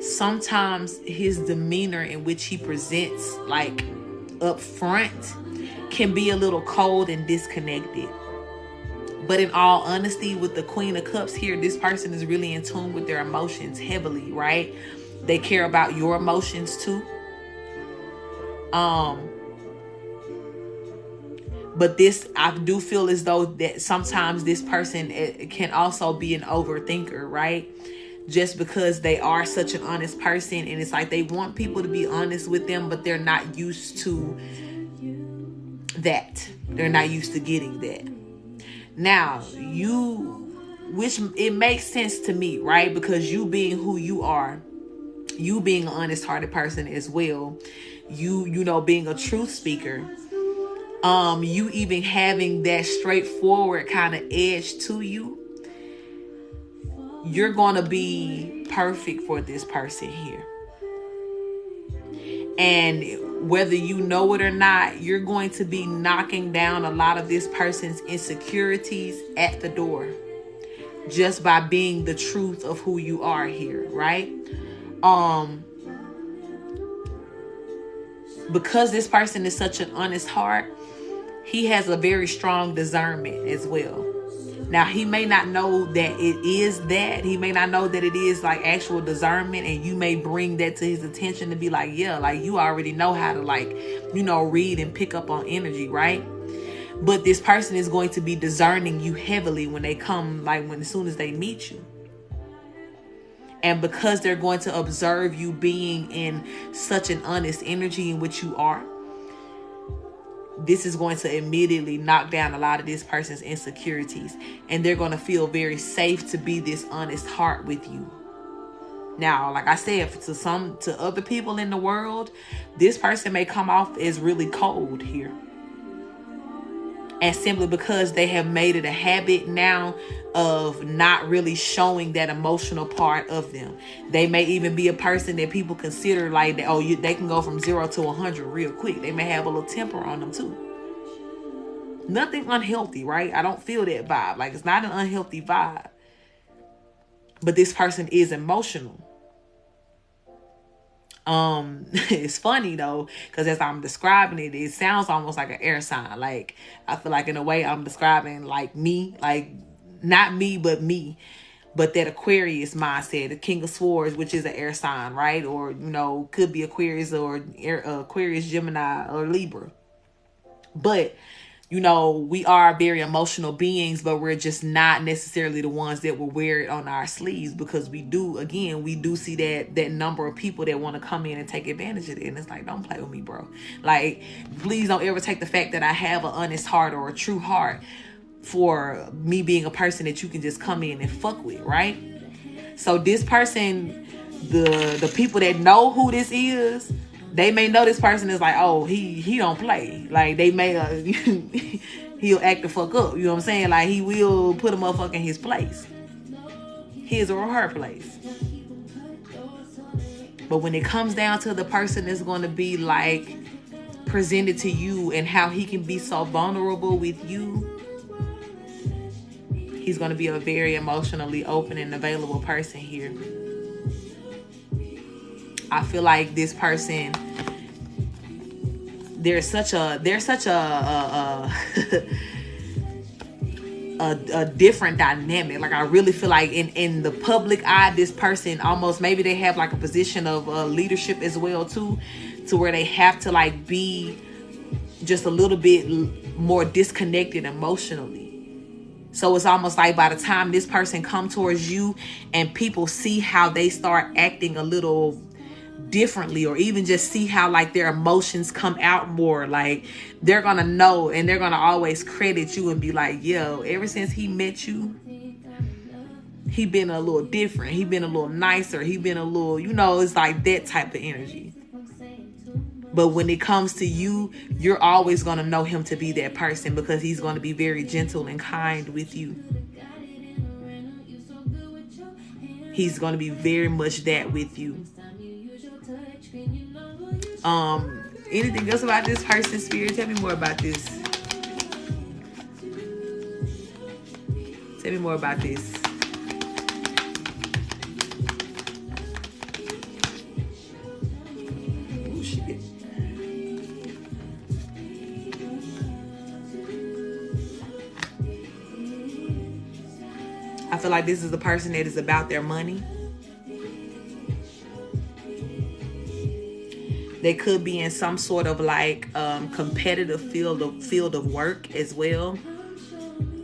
sometimes his demeanor in which he presents, like up front, can be a little cold and disconnected. But in all honesty, with the Queen of Cups here, this person is really in tune with their emotions heavily, right? They care about your emotions too. But this, I do feel as though that sometimes this person can also be an overthinker, right? Just because they are such an honest person, and it's like they want people to be honest with them, but they're not used to that. They're not used to getting that. Now, which it makes sense to me, right? Because you being who you are, you being an honest-hearted person as well, you know, being a truth speaker, you even having that straightforward kind of edge to you, you're going to be perfect for this person here. And whether you know it or not, you're going to be knocking down a lot of this person's insecurities at the door just by being the truth of who you are here, right? because this person is such an honest heart, he has a very strong discernment as well. Now, he may not know that it is that. He may not know that it is like actual discernment, and you may bring that to his attention to be like, yeah, like you already know how to like, read and pick up on energy, right? But this person is going to be discerning you heavily when they come, like as soon as they meet you. And because they're going to observe you being in such an honest energy in which you are, this is going to immediately knock down a lot of this person's insecurities. And they're going to feel very safe to be this honest heart with you. Now, like I said, to other people in the world, this person may come off as really cold here. And simply because they have made it a habit now of not really showing that emotional part of them. They may even be a person that people consider like, they can go from 0 to 100 real quick. They may have a little temper on them too. Nothing unhealthy, right? I don't feel that vibe. Like, it's not an unhealthy vibe. But this person is emotional. It's funny though, because as I'm describing it, it sounds almost like an air sign. Like, I feel like in a way I'm describing like me, like not me, but me. But that Aquarius mindset, the King of Swords, which is an air sign, right? Or, could be Aquarius or Aquarius, Gemini, or Libra. But, we are very emotional beings, but we're just not necessarily the ones that will wear it on our sleeves, because we do see that number of people that want to come in and take advantage of it. And it's like, don't play with me, bro. Like, please don't ever take the fact that I have an honest heart or a true heart for me being a person that you can just come in and fuck with, right? So this person, the people that know who this is, they may know this person is like, oh, he don't play. Like, they may, he'll act the fuck up. You know what I'm saying? Like, he will put a motherfucker in his place. His or her place. But when it comes down to the person that's going to be like presented to you and how he can be so vulnerable with you, he's going to be a very emotionally open and available person here. I feel like this person, there's such a a different dynamic. Like, I really feel like in the public eye, this person almost, maybe they have like a position of leadership as well too, to where they have to like be just a little bit more disconnected emotionally. So it's almost like by the time this person come towards you and people see how they start acting a little differently, or even just see how like their emotions come out more, like they're gonna know, and they're gonna always credit you and be like, yo, ever since he met you, he been a little different, he been a little nicer, he been a little, it's like that type of energy. But when it comes to you, you're always gonna know him to be that person, because he's gonna be very gentle and kind with you. He's gonna be very much that with you. Anything else about this person, Spirit? Tell me more about this. Tell me more about this. Oh, shit. I feel like this is the person that is about their money. They could be in some sort of like competitive field of work as well.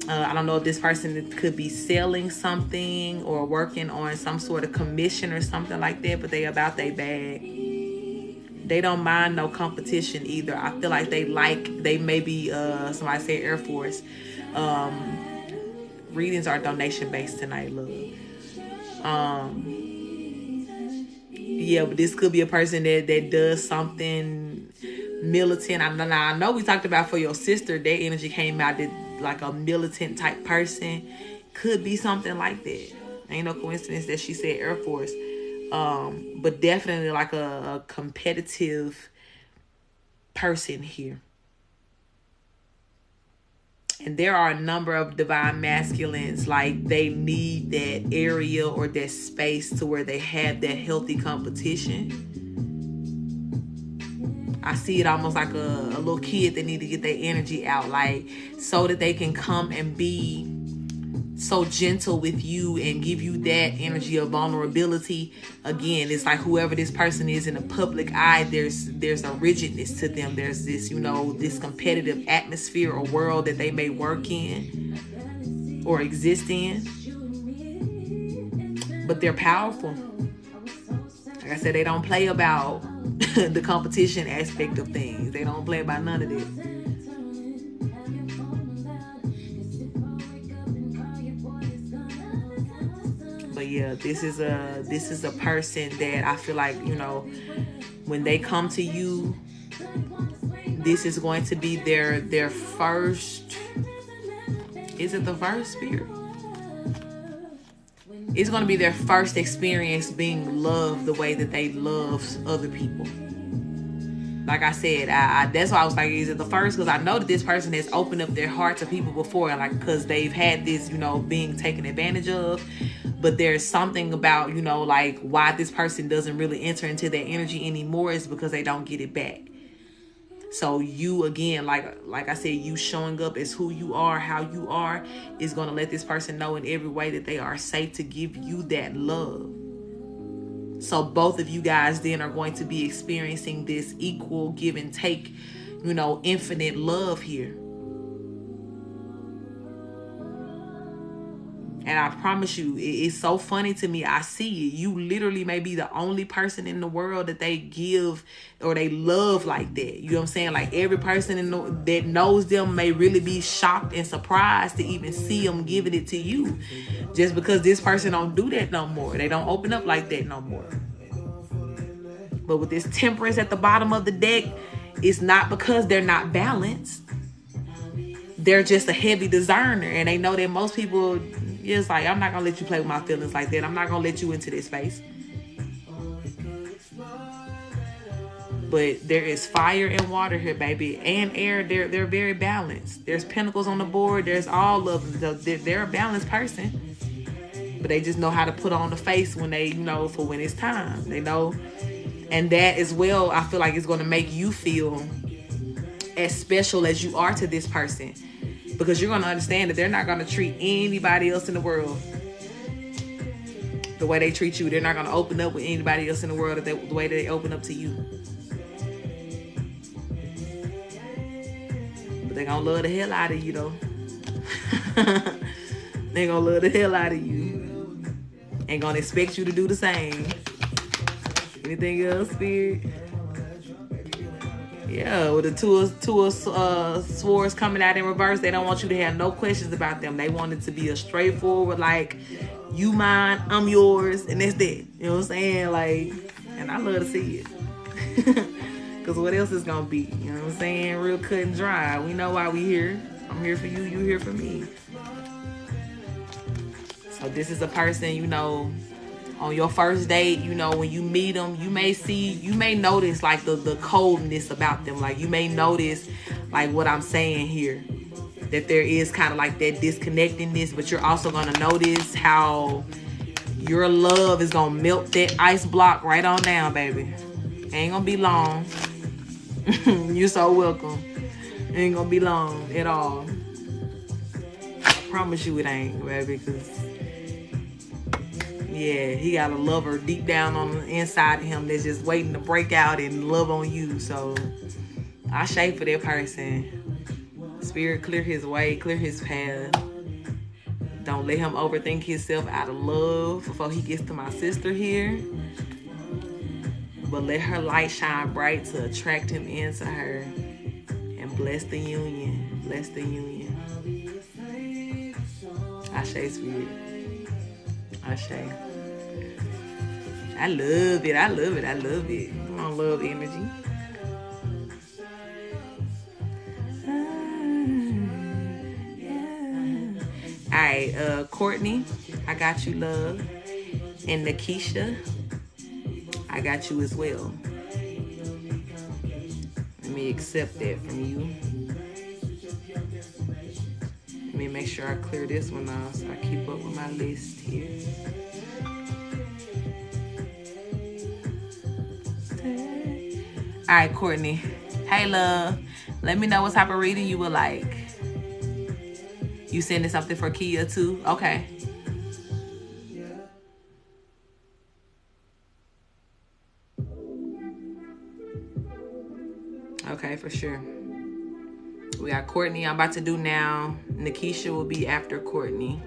I don't know if this person could be selling something or working on some sort of commission or something like that, but they about their bag. They don't mind no competition either. I feel like they may be, somebody said Air Force. Readings are donation based tonight, love. Yeah, but this could be a person that does something militant. I know we talked about for your sister, that energy came out that like a militant type person. Could be something like that. Ain't no coincidence that she said Air Force. But definitely like a competitive person here. And there are a number of divine masculines, like they need that area or that space to where they have that healthy competition. I see it almost like a little kid that need to get their energy out, like, so that they can come and be so gentle with you and give you that energy of vulnerability. Again, it's like whoever this person is in the public eye, there's a rigidness to them. There's this, this competitive atmosphere or world that they may work in or exist in. But they're powerful. Like I said, they don't play about the competition aspect of things. They don't play about none of this. But yeah, this is a person that I feel like, when they come to you, this is going to be their first. Is it the first spirit? It's going to be their first experience being loved the way that they love other people. Like I said, that's why I was like, is it the first? Because I know that this person has opened up their heart to people before, like, because they've had this, being taken advantage of. But there's something about, like, why this person doesn't really enter into their energy anymore is because they don't get it back. So you, again, like I said, you showing up as who you are, how you are, is going to let this person know in every way that they are safe to give you that love. So both of you guys then are going to be experiencing this equal give and take, infinite love here. And I promise you, it's so funny to me. I see it. You literally may be the only person in the world that they give or they love like that. You know what I'm saying? Like, every person that knows them may really be shocked and surprised to even see them giving it to you. Just because this person don't do that no more. They don't open up like that no more. But with this Temperance at the bottom of the deck, it's not because they're not balanced. They're just a heavy discerner. And they know that most people... It's like, I'm not going to let you play with my feelings like that. I'm not going to let you into this space. But there is fire and water here, baby. And air. They're very balanced. There's pentacles on the board. There's all of them. They're a balanced person. But they just know how to put on the face when they, for when it's time. They know. And that as well, I feel like it's going to make you feel as special as you are to this person. Because you're going to understand that they're not going to treat anybody else in the world the way they treat you. They're not going to open up with anybody else in the world the way they open up to you. But they're going to love the hell out of you, though. They're going to love the hell out of you. Ain't going to expect you to do the same. Anything else, Spirit? Yeah, with the two of swords coming out in reverse, they don't want you to have no questions about them. They want it to be a straightforward, like, you mine, I'm yours, and that's that. You know what I'm saying? Like, and I love to see it. Because what else is going to be? You know what I'm saying? Real cut and dry. We know why we here. I'm here for you, you here for me. So this is a person, on your first date, when you meet them, you may notice like the coldness about them. Like, you may notice like what I'm saying here, that there is kind of like that disconnectedness, but you're also going to notice how your love is going to melt that ice block right on down, baby. Ain't going to be long. You're so welcome. Ain't going to be long at all. I promise you it ain't, baby, because yeah, he got a lover deep down on the inside of him that's just waiting to break out and love on you. So I shade for that person. Spirit, clear his way, clear his path. Don't let him overthink himself out of love before he gets to my sister here. But let her light shine bright to attract him into her. And bless the union. Bless the union. Ashe, Spirit. Ashe. I love it. I love it. I love it. Come on, love energy. All right, Courtney, I got you, love. And Nakisha, I got you as well. Let me accept that from you. Let me make sure I clear this one off so I keep up with my list here. All right, Courtney. Hey, love. Let me know what type of reading you would like. You sending something for Kia too? Okay. Okay, for sure. We got Courtney I'm about to do now. Nikisha will be after Courtney.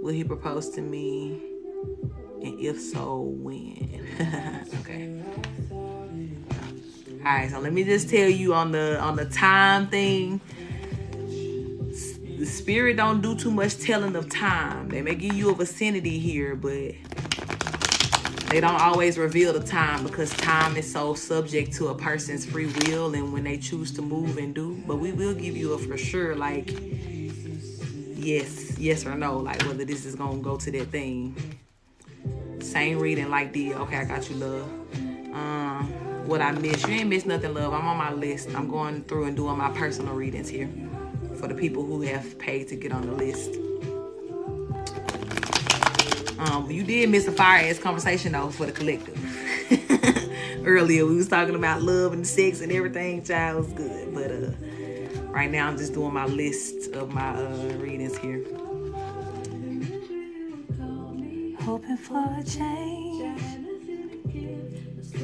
Will he propose to me? And if so, when? Okay. Alright, so let me just tell you on the time thing. The spirit don't do too much telling of time. They may give you a vicinity here, but they don't always reveal the time because time is so subject to a person's free will and when they choose to move and do. But we will give you a for sure, like, yes or no, like whether this is gonna go to that thing. Same reading like the okay, I got you, love. What I missed, you ain't missed nothing, love. I'm on my list. I'm going through and doing my personal readings here for the people who have paid to get on the list. You did miss a fire-ass conversation though for the collective. Earlier we was talking about love and sex and everything. Child, was good, but right now I'm just doing my list of my readings here. Hoping for a change.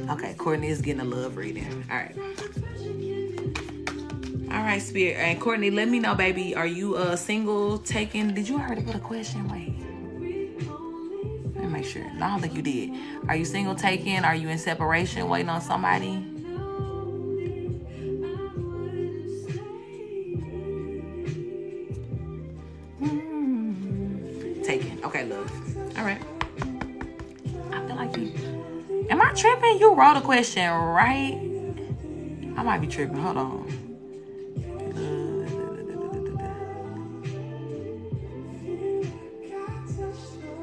Okay, Courtney is getting a love reading. All right, Spirit. And Courtney, let me know, baby. Are you single, taken? Did you already put a question? Wait. Let me make sure. No, I don't think you did. Are you single, taken? Are you in separation, waiting on somebody? Taken. Okay, love. All right. I feel like you... Am I tripping? You wrote a question, right? I might be tripping. Hold on.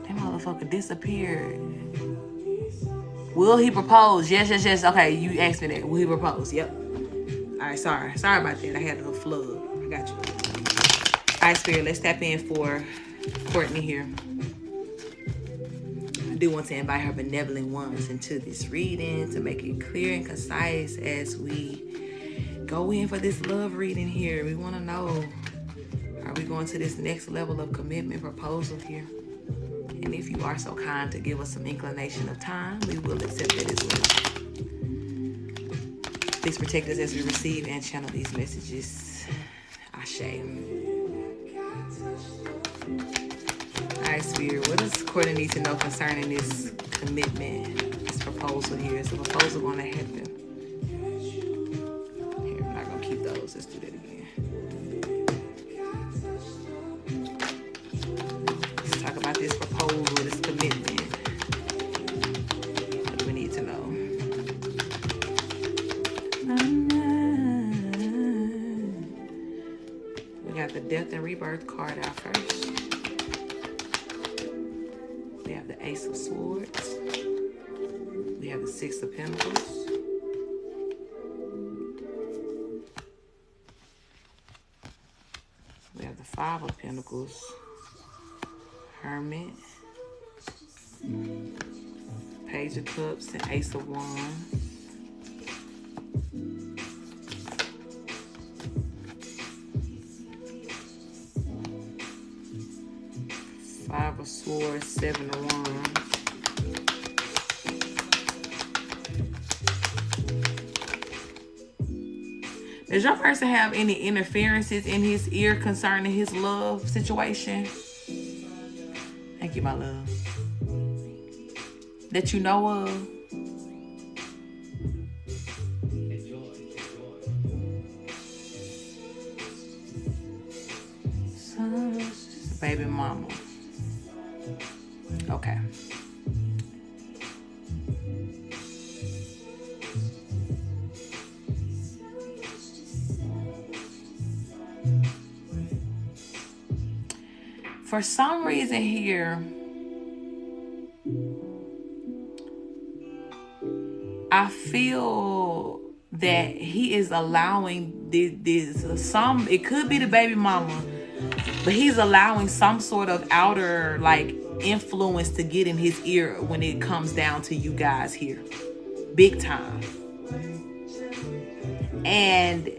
That motherfucker disappeared. Will he propose? Yes. Okay, you asked me that. Will he propose? Yep. All right, sorry about that. I had a flood. I got you. All right, Spirit, let's tap in for Courtney here. I do want to invite her benevolent ones into this reading to make it clear and concise as we go in for this love reading here. We want to know, are we going to this next level of commitment proposal here? And if you are so kind to give us some inclination of time, we will accept it as well. Please protect us as we receive and channel these messages. Ashe. Alright, Spirit, what does Courtney need to know concerning this commitment, this proposal here? Is the proposal going to happen? Here, I'm not going to keep those. Let's do that again. Let's talk about this proposal, this commitment. What do we need to know? We got the Death and Rebirth card out first. We have the Ace of Swords. We have the Six of Pentacles. We have the Five of Pentacles. Hermit. Page of Cups and Ace of Wands. Five of Swords, Seven of Wands. Does your person have any interferences in his ear concerning his love situation? Thank you, my love. That you know of? Baby mama. Okay. For some reason here, I feel that he is allowing this it could be the baby mama, but he's allowing some sort of outer like influence to get in his ear when it comes down to you guys here. Big time. And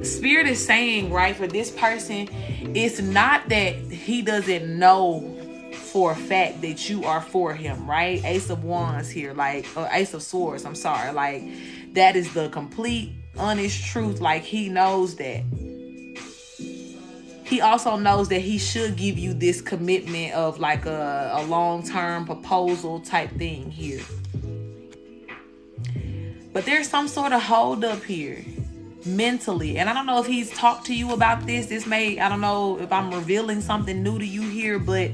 Spirit is saying, right, for this person, it's not that he doesn't know for a fact that you are for him, right? Ace of Wands here, like, or Ace of Swords, I'm sorry. Like, that is the complete, honest truth. Like, he knows that. He also knows that he should give you this commitment of like a long-term proposal type thing here. But there's some sort of hold up here mentally. And I don't know if he's talked to you about this. This may, I don't know if I'm revealing something new to you here, but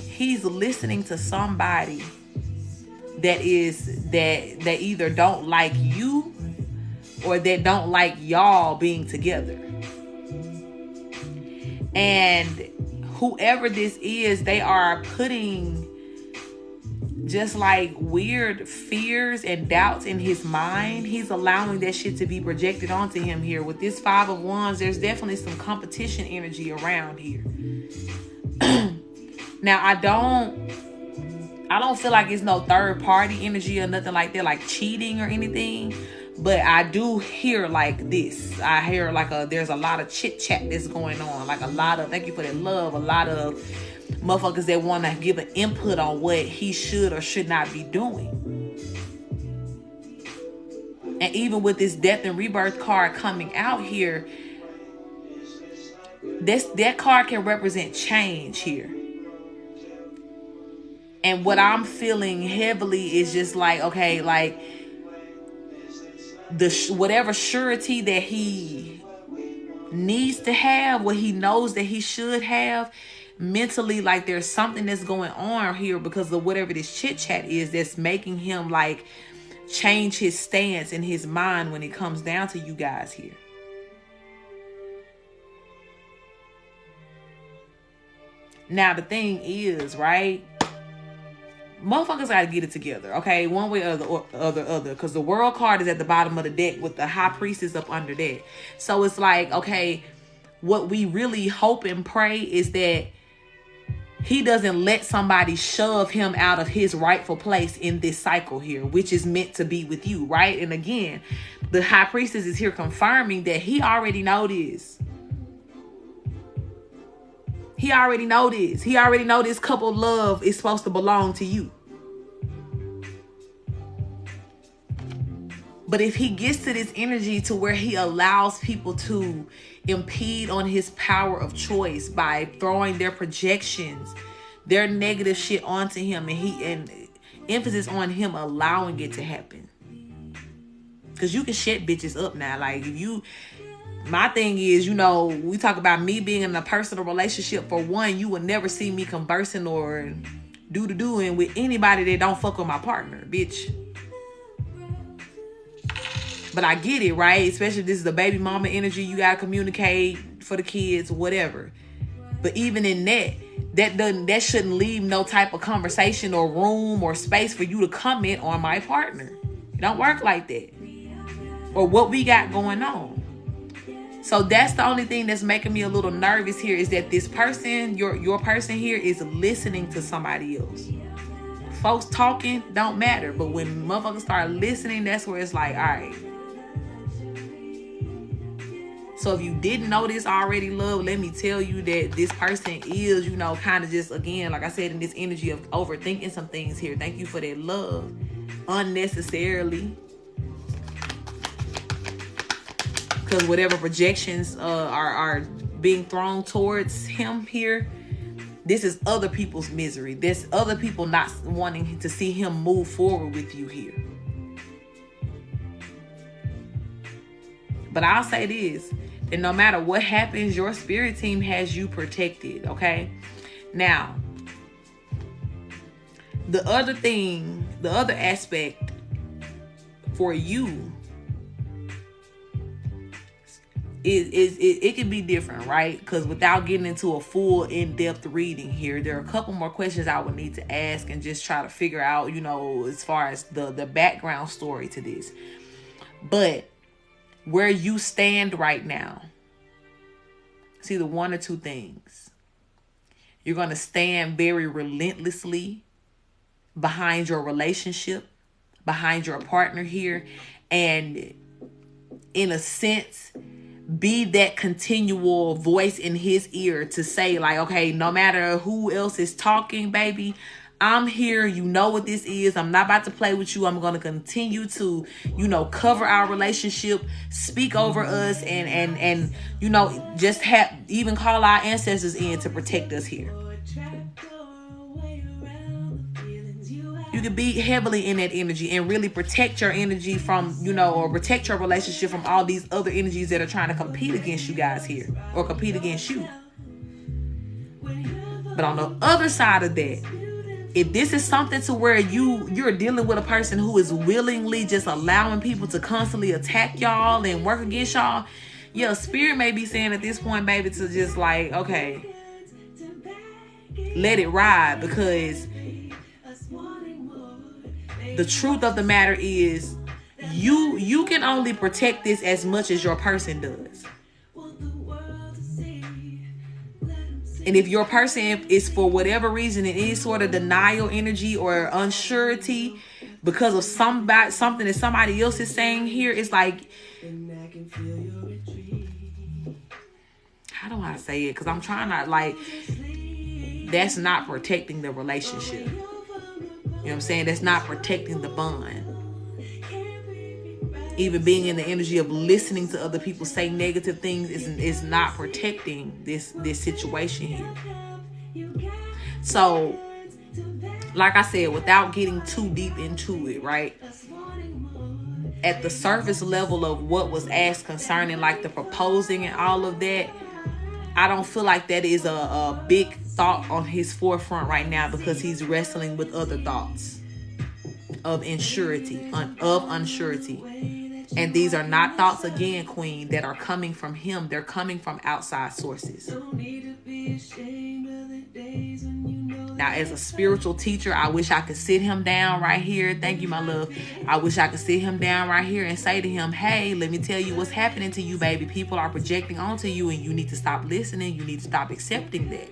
he's listening to somebody that either don't like you or that don't like y'all being together. And whoever this is, they are putting just like weird fears and doubts in his mind. He's allowing that shit to be projected onto him here. With this Five of Wands, there's definitely some competition energy around here. Now, I don't feel like it's no third party energy or nothing like that, like cheating or anything. But I do hear like this. I hear like there's a lot of chit chat that's going on. Like a lot of, thank you for that love, a lot of motherfuckers that want to give an input on what he should or should not be doing. And even with this Death and Rebirth card coming out here, that card can represent change here. And what I'm feeling heavily is just like, okay, like whatever surety that he needs to have, what he knows that he should have mentally, like there's something that's going on here because of whatever this chit chat is that's making him like change his stance in his mind when it comes down to you guys here. Now the thing is, right, motherfuckers gotta get it together, okay? One way or the other. Because the World card is at the bottom of the deck with the High Priestess up under that. So it's like, okay, what we really hope and pray is that he doesn't let somebody shove him out of his rightful place in this cycle here, which is meant to be with you, right? And again, the High Priestess is here confirming that he already know this. He already know this. He already know this couple love is supposed to belong to you. But if he gets to this energy to where he allows people to impede on his power of choice by throwing their projections, their negative shit onto him, and emphasis on him allowing it to happen. Because you can shut bitches up now. Like, if you... My thing is, you know, we talk about me being in a personal relationship. For one, you will never see me conversing or doing with anybody that don't fuck with my partner, bitch. But I get it, right? Especially if this is the baby mama energy. You gotta communicate for the kids, whatever. But even in that shouldn't leave no type of conversation or room or space for you to comment on my partner. It don't work like that. Or what we got going on. So that's the only thing that's making me a little nervous here, is that this person, your person here, is listening to somebody else. Folks talking don't matter, but when motherfuckers start listening, that's where it's like, all right. So if you didn't know this already, love, let me tell you that this person is, you know, kind of just, again, like I said, in this energy of overthinking some things here. Thank you for that love. Unnecessarily. Because whatever projections are being thrown towards him here, this is other people's misery. There's other people not wanting to see him move forward with you here. But I'll say this, and no matter what happens, your spirit team has you protected, okay? Now, the other aspect for you it can be different, right? Because without getting into a full in-depth reading here, there are a couple more questions I would need to ask and just try to figure out, you know, as far as the background story to this. But where you stand right now, it's either one or two things. You're going to stand very relentlessly behind your relationship, behind your partner here, and in a sense be that continual voice in his ear to say like, okay, no matter who else is talking, baby, I'm here. You know what this is. I'm not about to play with you. I'm going to continue to, cover our relationship, speak over us, and just even call our ancestors in to protect us here. You can be heavily in that energy and really protect your energy from, or protect your relationship from all these other energies that are trying to compete against you guys here or compete against you. But on the other side of that, if this is something to where you're dealing with a person who is willingly just allowing people to constantly attack y'all and work against y'all, yeah, spirit may be saying at this point, baby, to just like, okay, let it ride, because the truth of the matter is you can only protect this as much as your person does. And if your person is, for whatever reason, in any sort of denial energy or unsurety because of something that somebody else is saying here, it's like, how do I say it? Because I'm trying not, like, that's not protecting the relationship. You know what I'm saying? That's not protecting the bond. Even being in the energy of listening to other people say negative things is not protecting this situation here. So, like I said, without getting too deep into it, right? At the surface level of what was asked concerning like the proposing and all of that, I don't feel like that is a big thought on his forefront right now, because he's wrestling with other thoughts of unsurety. And these are not thoughts, again, Queen, that are coming from him. They're coming from outside sources. Now, as a spiritual teacher, I wish I could sit him down right here. Thank you, my love. I wish I could sit him down right here and say to him, hey, let me tell you what's happening to you, baby. People are projecting onto you, and you need to stop listening. You need to stop accepting that.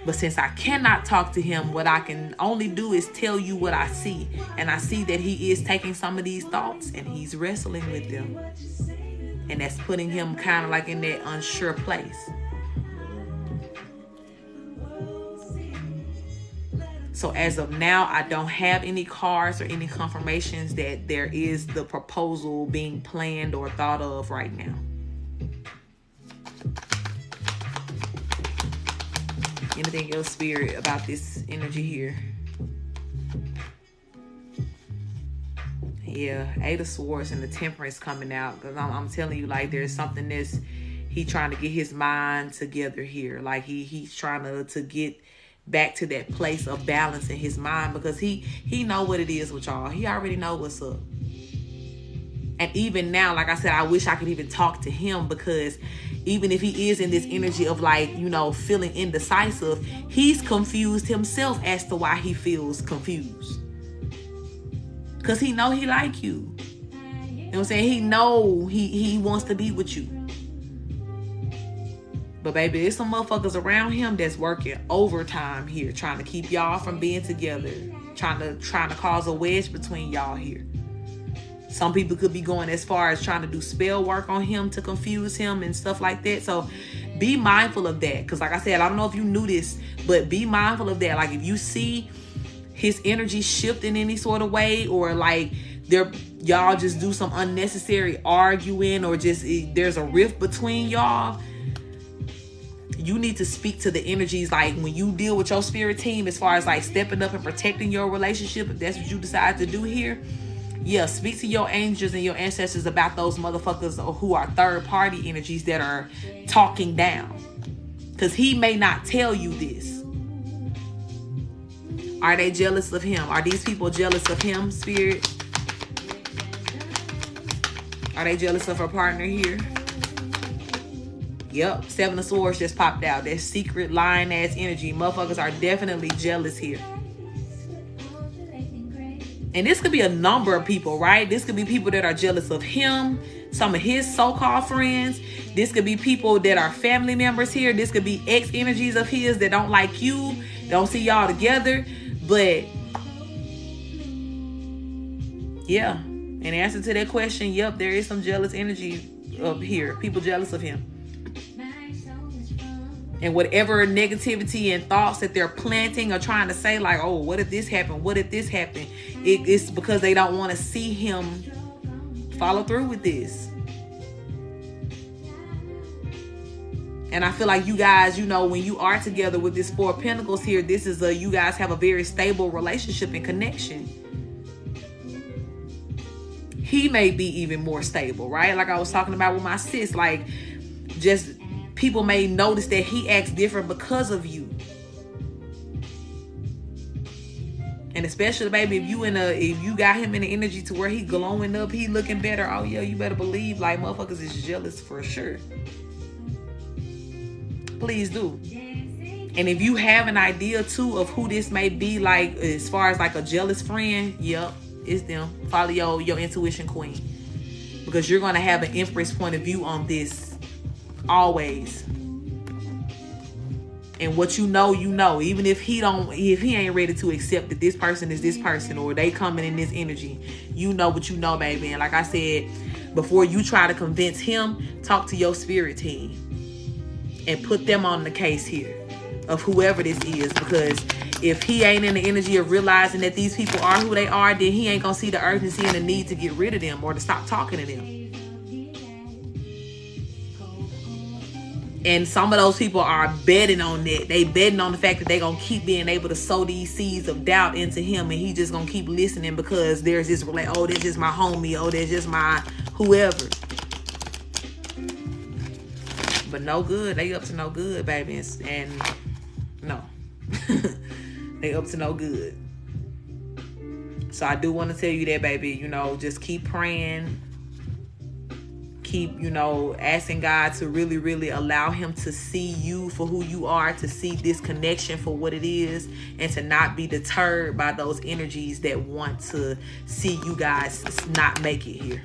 But since I cannot talk to him, what I can only do is tell you what I see. And I see that he is taking some of these thoughts and he's wrestling with them. And that's putting him kind of like in that unsure place. So as of now, I don't have any cards or any confirmations that there is the proposal being planned or thought of right now. Anything else, Spirit, about this energy here? Yeah, Eight of Swords and the Temperance coming out. Because I'm telling you, like, there's something that's he trying to get his mind together here. Like, he's trying to get back to that place of balance in his mind, because he know what it is with y'all. He already know what's up. And even now, like I said, I wish I could even talk to him, because even if he is in this energy of like, feeling indecisive, he's confused himself as to why he feels confused. Because he know he like you. You know what I'm saying? He know he wants to be with you. But baby, there's some motherfuckers around him that's working overtime here, trying to keep y'all from being together, trying to cause a wedge between y'all here. Some people could be going as far as trying to do spell work on him to confuse him and stuff like that. So be mindful of that. Because like I said, I don't know if you knew this, but be mindful of that. Like if you see his energy shift in any sort of way, or like y'all just do some unnecessary arguing, or just there's a rift between y'all, you need to speak to the energies. Like when you deal with your spirit team, as far as like stepping up and protecting your relationship, if that's what you decide to do here, yeah, speak to your angels and your ancestors about those motherfuckers who are third party energies that are talking down. Because he may not tell you this. Are they jealous of him? Are these people jealous of him, Spirit? Are they jealous of her partner here? Yep, Seven of Swords just popped out. That secret lying ass energy. Motherfuckers are definitely jealous here. And this could be a number of people, right? This could be people that are jealous of him, some of his so-called friends. This could be people that are family members here. This could be ex energies of his that don't like you, don't see y'all together. But Yeah. In answer to that question, yep, there is some jealous energy up here. People jealous of him. And whatever negativity and thoughts that they're planting or trying to say, like, oh, what if this happened? What if this happened? It's because they don't want to see him follow through with this. And I feel like you guys, you know, when you are together with this Four of Pentacles here, this is you guys have a very stable relationship and connection. He may be even more stable, right? Like I was talking about with my sis, like just people may notice that he acts different because of you. And especially, baby, if you got him in the energy to where he glowing up, he looking better, oh yeah, you better believe like motherfuckers is jealous for sure. Please do. And if you have an idea too of who this may be, like as far as like a jealous friend, yep, it's them. Follow your intuition, queen, because you're gonna have an Empress point of view on this always. And what you know, even if he ain't ready to accept that this person is this person or they coming in this energy, you know what you know, baby. And like I said, before you try to convince him, talk to your spirit team and put them on the case here of whoever this is, because if he ain't in the energy of realizing that these people are who they are, then he ain't gonna see the urgency and the need to get rid of them or to stop talking to them. And some of those people are betting on that. They betting on the fact that they gonna keep being able to sow these seeds of doubt into him, and he just gonna keep listening because there's this like, oh, that's just my homie, oh, that's just my whoever. But no good. They up to no good, baby. And no. They up to no good. So I do want to tell you that, baby, you know, just keep praying. Keep, you know, asking God to really, really allow him to see you for who you are, to see this connection for what it is, and to not be deterred by those energies that want to see you guys not make it here.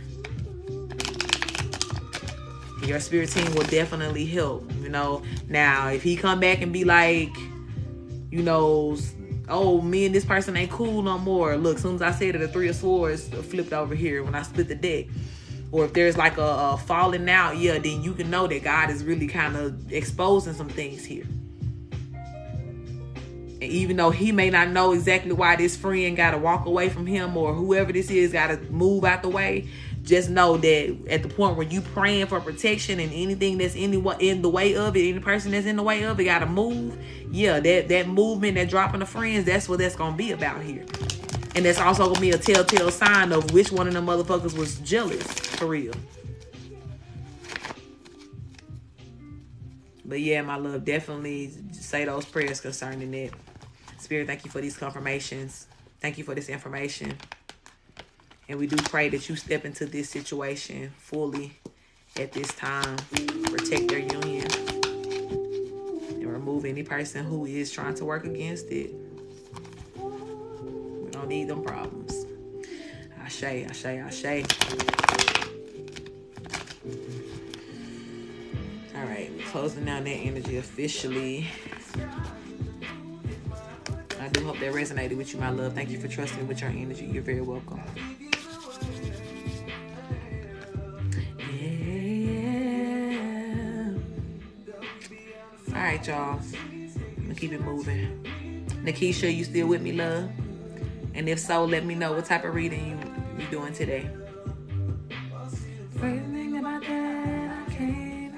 Your spirit team will definitely help, you know. Now, if he come back and be like, you know, oh, me and this person ain't cool no more. Look, as soon as I said it, the Three of Swords flipped over here when I split the deck. Or if there's like a falling out, yeah, then you can know that God is really kind of exposing some things here. And even though he may not know exactly why this friend got to walk away from him, or whoever this is got to move out the way, just know that at the point where you praying for protection and anything that's in the way of it, any person that's in the way of it got to move. Yeah, that movement, that dropping the friends, that's what that's going to be about here. And that's also going to be a telltale sign of which one of them motherfuckers was jealous, for real. But yeah, my love, definitely say those prayers concerning it. Spirit, thank you for these confirmations. Thank you for this information. And we do pray that you step into this situation fully at this time. Protect their union. And remove any person who is trying to work against it. We don't need them problems. Ashe, ashe, ashe. All right, we're closing down that energy officially. I do hope that resonated with you, my love. Thank you for trusting me with your energy. You're very welcome. All right, y'all. I'm gonna keep it moving. Nikisha, you still with me, love? And if so, let me know what type of reading you doing today. Everything about that, I can't.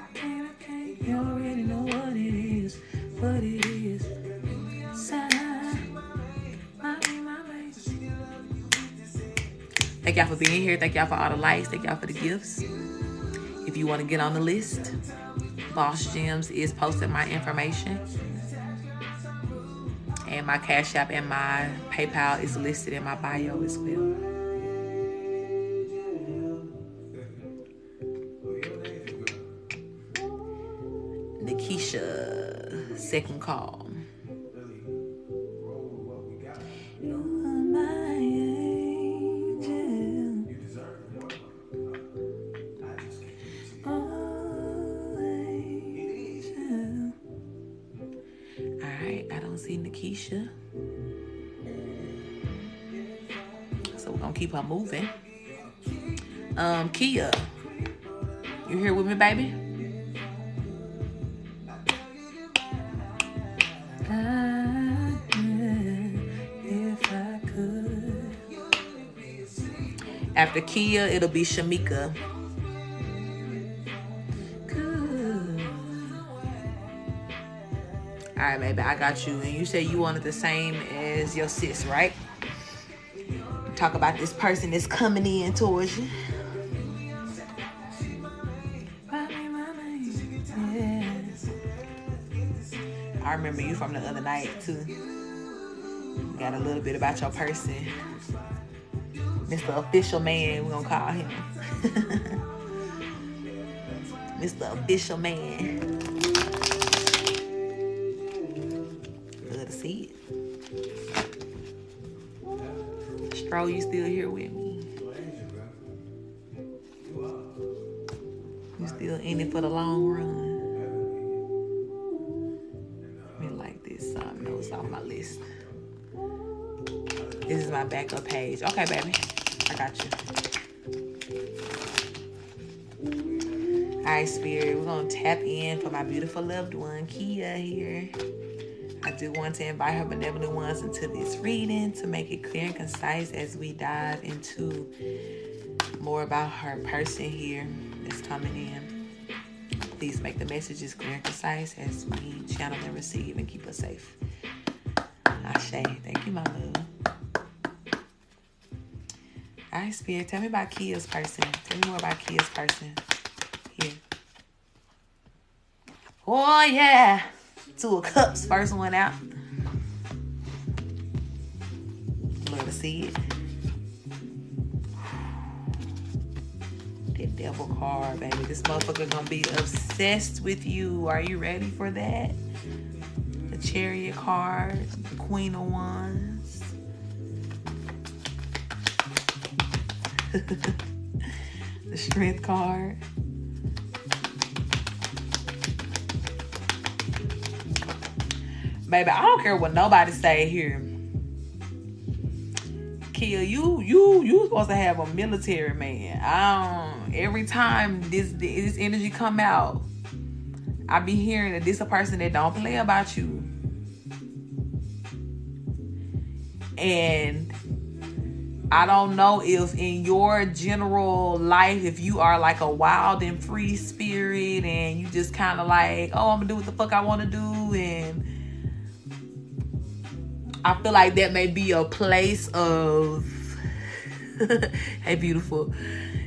You already know what it is. Thank y'all for being here. Thank y'all for all the likes. Thank y'all for the gifts. If you want to get on the list, Boss Gems is posting my information. And my Cash App and my PayPal is listed in my bio as well. Nikisha, second call. Nikisha. So we're gonna keep her moving. Kia, you here with me, baby? If I could. After Kia, it'll be Shamika. All right, baby, I got you. And you said you wanted the same as your sis, right? Talk about this person that's coming in towards you. I remember you from the other night, too. Got a little bit about your person. Mr. Official Man, we're going to call him. Mr. Official Man. Good to see it. Stro, you still here with me? You still in it for the long run? Let me like this. So I know it's off my list. This is my backup page. Okay, baby. I got you. All right, Spirit. We're going to tap in for my beautiful loved one, Kia, here. I do want to invite her benevolent ones into this reading to make it clear and concise as we dive into more about her person here that's coming in. Please make the messages clear and concise as we channel and receive and keep us safe. Ashe. Thank you, my love. All right, Spirit. Tell me about Kia's person. Tell me more about Kia's person here. Oh, yeah. Two of Cups, first one out. Love to see it. That Devil card, baby. This motherfucker gonna be obsessed with you. Are you ready for that? The Chariot card, the Queen of Wands. The Strength card. Baby, I don't care what nobody say here. Kia, you supposed to have a military man. Every time this energy come out, I be hearing that this a person that don't play about you. And I don't know if in your general life, if you are like a wild and free spirit and you just kind of like, oh, I'm gonna do what the fuck I want to do, and I feel like that may be a place of hey, beautiful.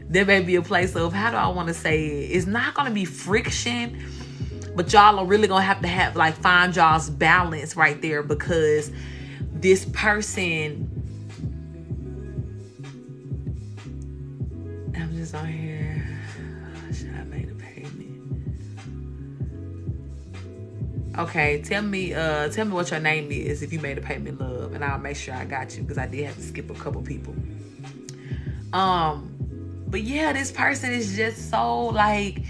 There may be a place of, how do I want to say it? It's not going to be friction, but y'all are really going to have like find y'all's balance right there, because this person, I'm just on here. Should I make a payment? Okay, tell me what your name is if you made a payment, love, and I'll make sure I got you, because I did have to skip a couple people. But yeah, this person is just so like,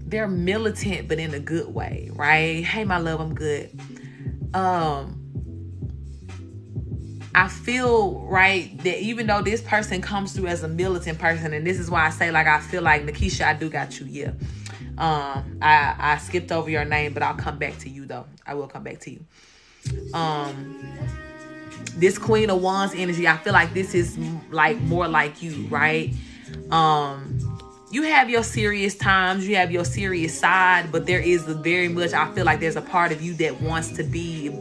they're militant, but in a good way, right? Hey, my love, I'm good. I feel, right, that even though this person comes through as a militant person, and this is why I say, like, I feel like, Nikisha, I do got you, yeah. I skipped over your name, but I'll come back to you, though. I will come back to you. This Queen of Wands energy, I feel like this is like more like you, right? You have your serious times, you have your serious side, but there is very much, I feel like there's a part of you that wants to be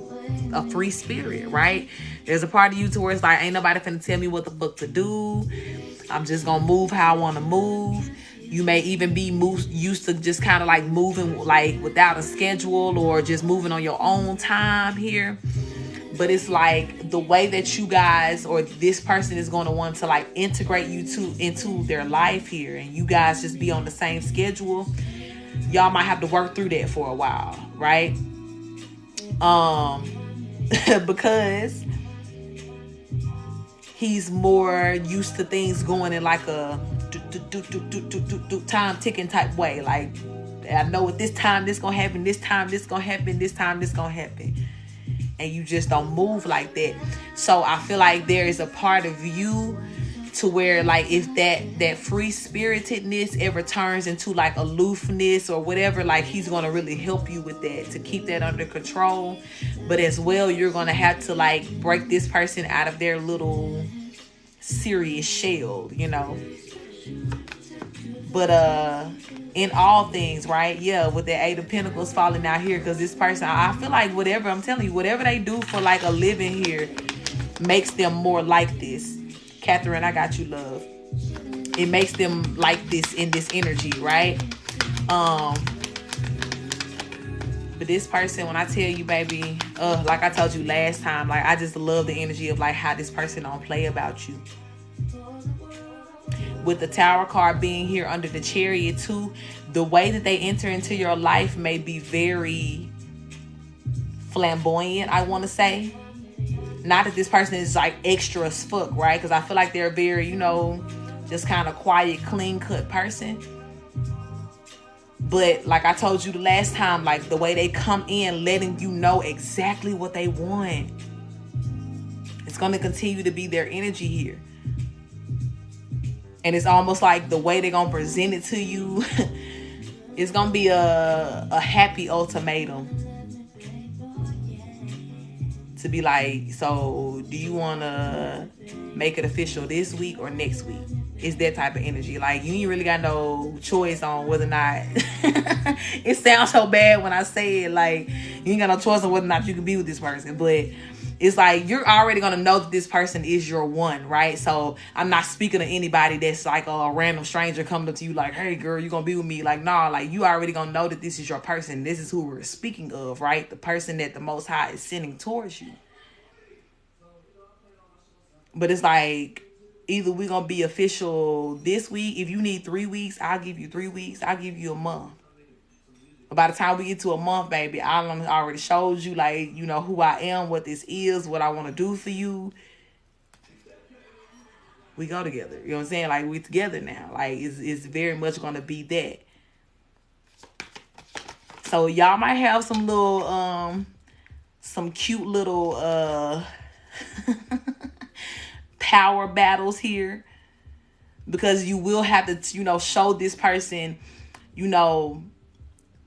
a free spirit, right? There's a part of you to where it's like, ain't nobody finna tell me what the fuck to do. I'm just gonna move how I want to move. You may even be used to just kind of like moving like without a schedule, or just moving on your own time here. But it's like the way that you guys, or this person, is going to want to like integrate you into their life here, and you guys just be on the same schedule. Y'all might have to work through that for a while, right? Because he's more used to things going in like a time ticking type way. Like, I know at this time this gonna happen, this time this gonna happen, this time this gonna happen. and you just don't move like that. So I feel like there is a part of you to where, like, if that free spiritedness ever turns into like aloofness or whatever, like, he's gonna really help you with that, to keep that under control. But as well, you're gonna have to like break this person out of their little serious shell, you know. But in all things, right? Yeah, with the Eight of Pentacles falling out here, because this person, I feel like whatever, I'm telling you, whatever they do for like a living here makes them more like this. Catherine, I got you, love. It makes them like this in this energy, right? But this person, when I tell you, baby, like I told you last time, like, I just love the energy of like how this person don't play about you. With the Tower card being here under the Chariot too, the way that they enter into your life may be very flamboyant, I want to say. Not that this person is like extra as fuck, right? Because I feel like they're very, you know, just kind of quiet, clean cut person. But like I told you the last time, like the way they come in, letting you know exactly what they want. It's going to continue to be their energy here. And it's almost like the way they're going to present it to you, it's going to be a happy ultimatum. To be like, so do you want to make it official this week or next week? It's that type of energy. Like, you ain't really got no choice on whether or not it sounds so bad when I say it, like you ain't got no choice on whether or not you can be with this person. But it's like you're already going to know that this person is your one, right? So I'm not speaking to anybody that's like a random stranger coming up to you like, hey girl, you going to be with me? Like, nah, like you already going to know that this is your person. This is who we're speaking of, right? The person that the Most High is sending towards you. But it's like, either we're going to be official this week. If you need 3 weeks, I'll give you 3 weeks. I'll give you a month. But by the time we get to a month, baby, I already showed you, like, you know, who I am, what this is, what I want to do for you. We go together. You know what I'm saying? Like, we're together now. Like, it's very much going to be that. So y'all might have some little, some cute little, power battles here, because you will have to, you know, show this person, you know,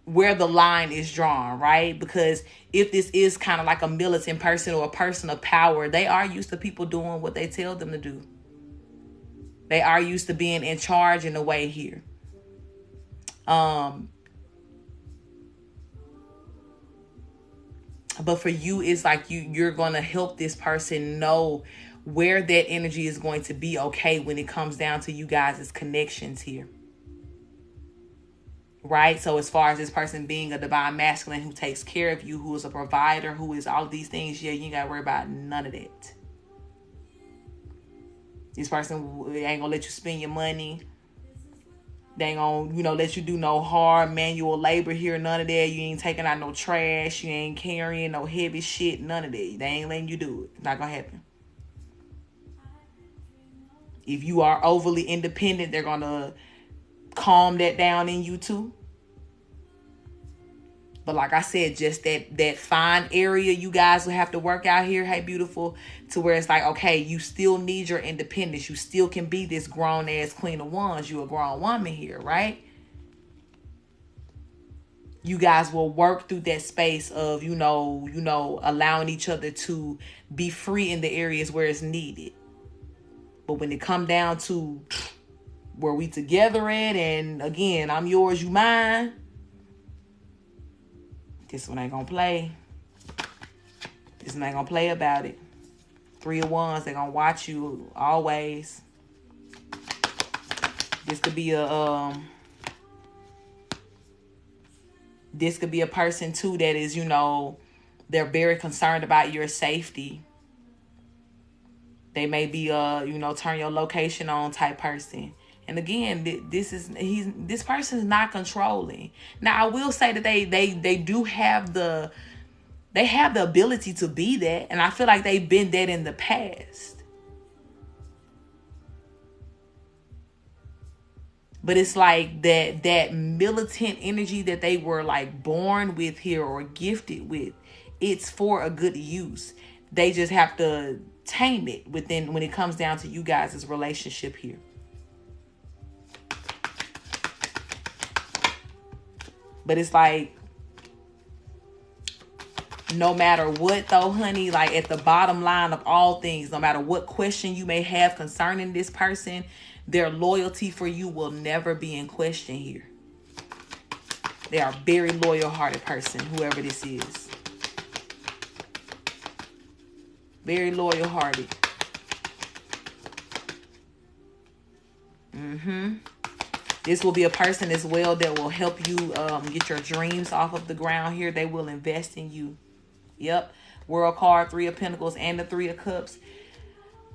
where the line is drawn, right? Because if this is kind of like a militant person or a person of power, they are used to people doing what they tell them to do. They are used to being in charge in a way here. But for you, it's like you're going to help this person know where that energy is going to be okay when it comes down to you guys' connections here. Right? So as far as this person being a divine masculine who takes care of you, who is a provider, who is all of these things, yeah, you ain't got to worry about none of that. This person ain't going to let you spend your money. They ain't going to, you know, let you do no hard manual labor here, none of that. You ain't taking out no trash. You ain't carrying no heavy shit, none of that. They ain't letting you do it. It's not going to happen. If you are overly independent, they're going to calm that down in you too. But like I said, just that fine area you guys will have to work out here, hey beautiful, to where it's like, okay, you still need your independence. You still can be this grown ass Queen of Wands. You a grown woman here, right? You guys will work through that space of, you know, allowing each other to be free in the areas where it's needed. But when it come down to where we together at, and again, I'm yours, you mine, this one ain't gonna play. This one ain't gonna play about it. 3 of Wands, they're gonna watch you always. This could be a person too that is, you know, they're very concerned about your safety. They may be you know, turn your location on type person. And again, this person is not controlling. Now, I will say that they do have the ability to be that, and I feel like they've been that in the past. But it's like that militant energy that they were like born with here or gifted with it's for a good use. They just have to tame it within when it comes down to you guys' relationship here. But it's like, no matter what though, honey, like at the bottom line of all things, no matter what question you may have concerning this person, their loyalty for you will never be in question here. They are a very loyal-hearted person, whoever this is. Very loyal-hearted. This will be a person as well that will help you get your dreams off of the ground here. They will invest in you. Yep. World card, 3 of Pentacles, and the 3 of Cups.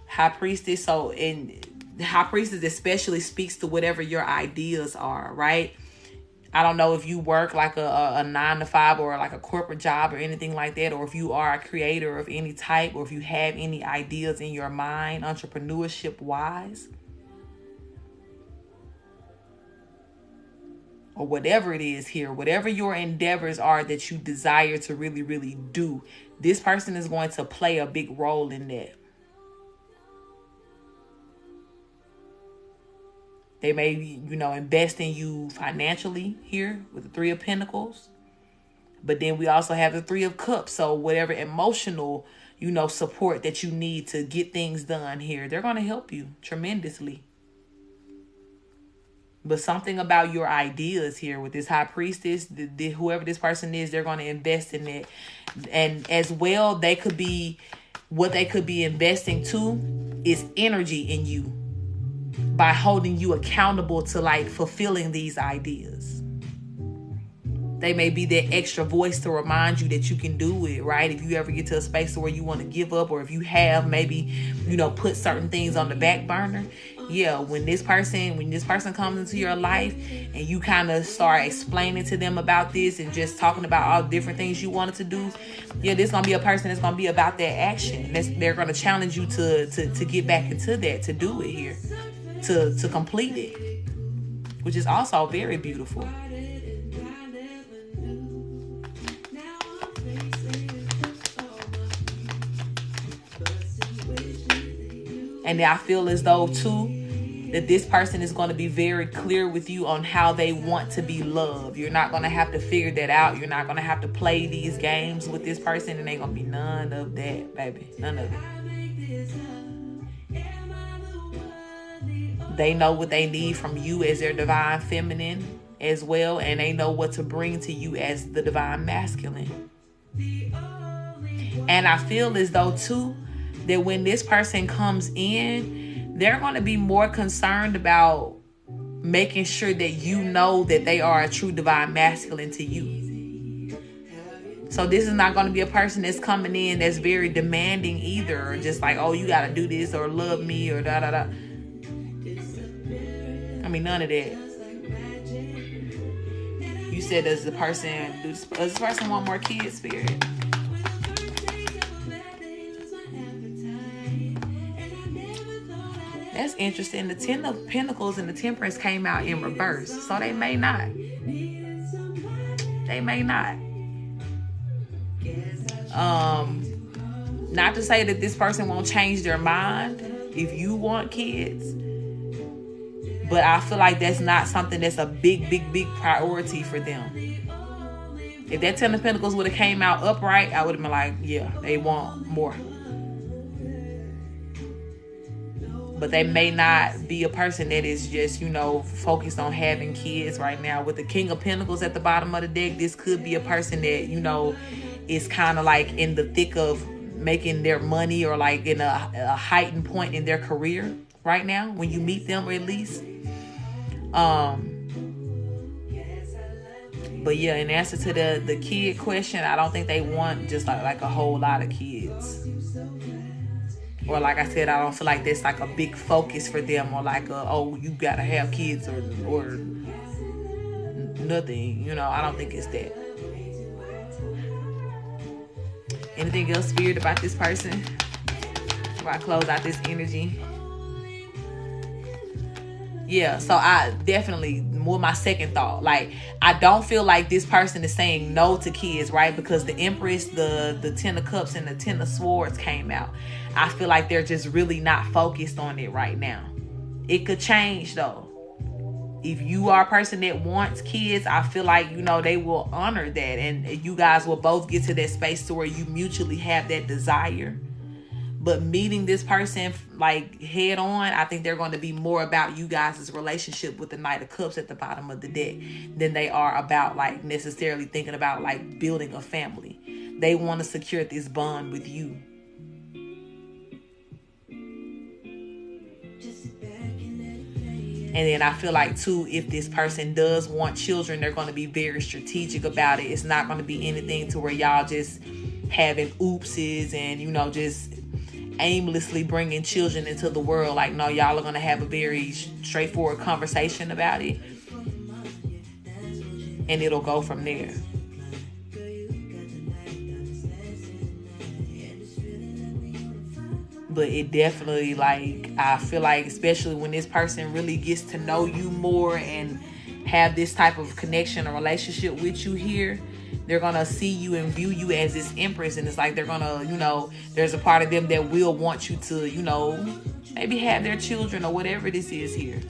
High Priestess. So, and High Priestess especially speaks to whatever your ideas are, right? I don't know if you work like a 9 to 5 or like a corporate job or anything like that, or if you are a creator of any type, or if you have any ideas in your mind, entrepreneurship wise, or whatever it is here, whatever your endeavors are that you desire to really, really do, this person is going to play a big role in that. They may, invest in you financially here with the 3 of Pentacles. But then we also have the 3 of Cups. So whatever emotional, support that you need to get things done here, they're going to help you tremendously. But something about your ideas here with this High Priestess, whoever this person is, they're going to invest in it. And as well, what they could be investing to is energy in you by holding you accountable to like fulfilling these ideas. They may be that extra voice to remind you that you can do it, right? If you ever get to a space where you want to give up, or if you have maybe, put certain things on the back burner. Yeah, when this person comes into your life and you kind of start explaining to them about this and just talking about all the different things you wanted to do, yeah, this going to be a person that's going to be about that action. They're going to challenge you to get back into that, to do it here, to complete it, which is also very beautiful. And I feel as though, too, that this person is going to be very clear with you on how they want to be loved. You're not going to have to figure that out. You're not going to have to play these games with this person. And ain't going to be none of that, baby. None of it. They know what they need from you as their divine feminine as well. And they know what to bring to you as the divine masculine. And I feel as though, too, that when this person comes in, they're going to be more concerned about making sure that you know that they are a true divine masculine to you. So this is not going to be a person that's coming in that's very demanding either, or just like, oh, you got to do this or love me or da da da. I mean, none of that. You said, does this person want more kids, Spirit? That's interesting. The 10 of Pentacles and the Temperance came out in reverse. So they may not. They may not. Not to say that this person won't change their mind if you want kids. But I feel like that's not something that's a big, big, big priority for them. If that 10 of Pentacles would have came out upright, I would have been like, yeah, they want more. But they may not be a person that is just, focused on having kids right now. With the King of Pentacles at the bottom of the deck, this could be a person that, is kind of like in the thick of making their money, or like in a heightened point in their career right now when you meet them, or at least. But yeah, in answer to the kid question, I don't think they want just like a whole lot of kids. Or like I said, I don't feel like that's like a big focus for them, or like you gotta have kids or nothing. I don't think it's that. Anything else, Spirit, about this person before I close out this energy? Yeah, so I definitely, more my second thought. Like, I don't feel like this person is saying no to kids, right? Because the Empress, the Ten of Cups, and the Ten of Swords came out. I feel like they're just really not focused on it right now. It could change, though. If you are a person that wants kids, I feel like, you know, they will honor that. And you guys will both get to that space to where you mutually have that desire. But meeting this person like head on, I think they're going to be more about you guys' relationship with the Knight of Cups at the bottom of the deck than they are about like necessarily thinking about like building a family. They want to secure this bond with you. And then I feel like too, if this person does want children, they're going to be very strategic about it. It's not going to be anything to where y'all just having oopses and, you know, just aimlessly bringing children into the world. Like, no, y'all are going to have a very straightforward conversation about it, and it'll go from there. But it definitely, like, I feel like, especially when this person really gets to know you more and have this type of connection or relationship with you here, they're going to see you and view you as this Empress. And it's like they're going to, you know, there's a part of them that will want you to, you know, maybe have their children or whatever this is here.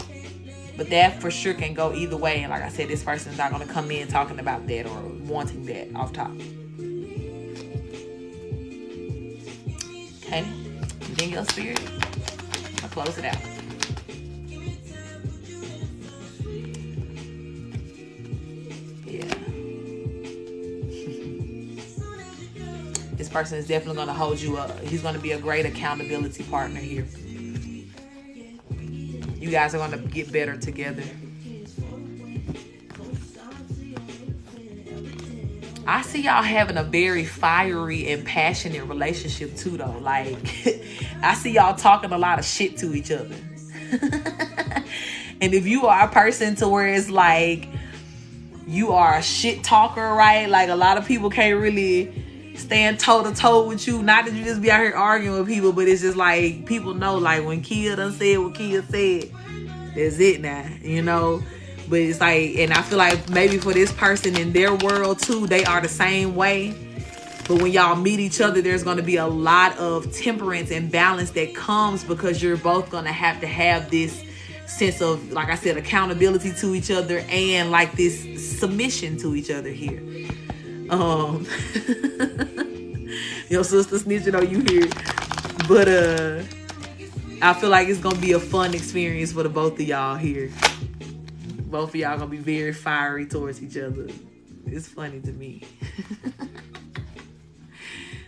But that for sure can go either way. And like I said, this person's not going to come in talking about that or wanting that off top. Okay. Anything else, Spirit? I'll close it out. This person is definitely going to hold you up. He's going to be a great accountability partner here. You guys are going to get better together. I see y'all having a very fiery and passionate relationship too, though. Like, I see y'all talking a lot of shit to each other. And if you are a person to where it's like you are a shit talker, right? Like, a lot of people can't really stand toe to toe with you. Not that you just be out here arguing with people, but it's just like people know, like, when Kia done said what Kia said, that's it now, you know. But it's like, and I feel like maybe for this person in their world too, they are the same way. But when y'all meet each other, there's going to be a lot of temperance and balance that comes because you're both going to have this sense of, like I said, accountability to each other and like this submission to each other here. Your sister snitching on you here. But I feel like it's gonna be a fun experience for the both of y'all here. Both of y'all gonna be very fiery towards each other. It's funny to me.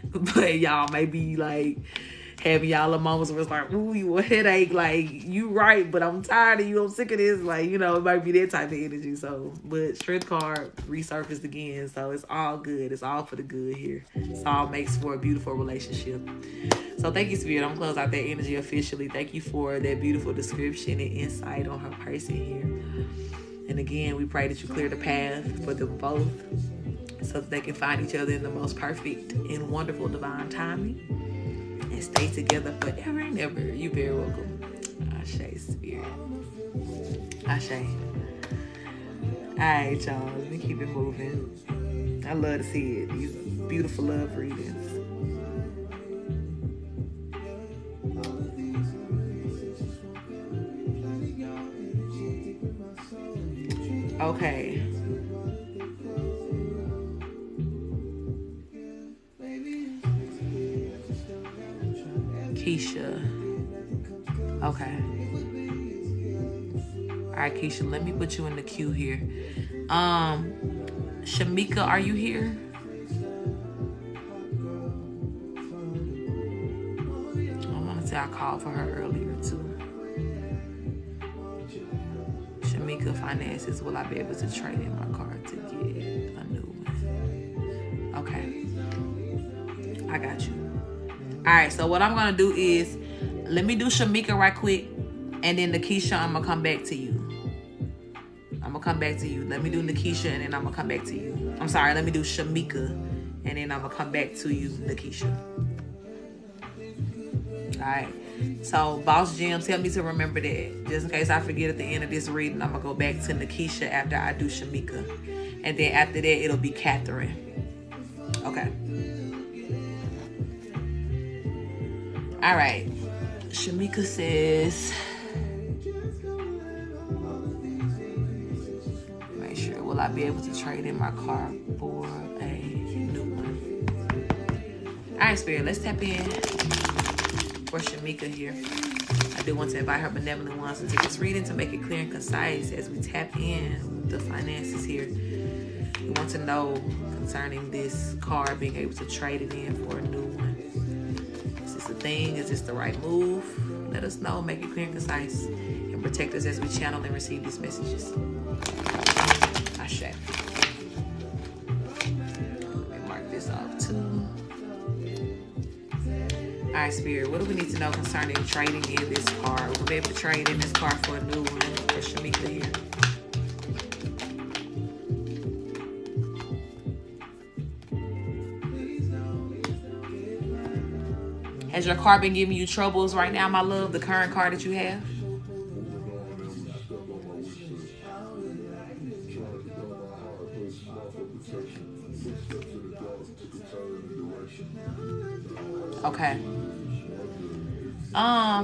But y'all may be like having y'all a moments where it's like, ooh, you a headache, like, you right, but I'm tired of you, I'm sick of this, like, you know, it might be that type of energy. So, but Strength card resurfaced again, so it's all good. It's all for the good here. It's all makes for a beautiful relationship. So thank you, Spirit. I'm close out that energy officially. Thank you for that beautiful description and insight on her person here. And again, we pray that you clear the path for them both so that they can find each other in the most perfect and wonderful divine timing. And stay together forever and ever. You're very welcome. Ashe, Spirit. Ashe. Alright, y'all. Let me keep it moving. I love to see it. These beautiful love readings. Okay. Keisha. Okay. All right, Keisha, let me put you in the queue here. Shamika, are you here? I want to say I called for her earlier too. Shamika, finances. Will I be able to trade in my card to get a new one? Okay. I got you. All right, so what I'm going to do is, let me do Shamika right quick, and then Nikisha, I'm going to come back to you. I'm going to come back to you. Let me do Nikisha, and then I'm going to come back to you. I'm sorry, let me do Shamika, and then I'm going to come back to you, Nikisha. All right. So Boss Gems, help me to remember that. Just in case I forget at the end of this reading, I'm going to go back to Nikisha after I do Shamika. And then after that, it'll be Catherine. Okay. All right. Shamika says, make sure, will I be able to trade in my car for a new one? All right, Spirit, let's tap in for Shamika here. I do want to invite her benevolent ones to take this reading to make it clear and concise as we tap in with the finances here. We want to know concerning this car, being able to trade it in for a new one. Is this a thing? Is this the right move? Let us know. Make it clear and concise. And protect us as we channel and receive these messages. Ashe. Let me mark this off too. Alright, Spirit, what do we need to know concerning trading in this car? We'll be able to trade in this car for a new one for Shamika here. Has your car been giving you troubles right now, my love? The current car that you have? Okay. Now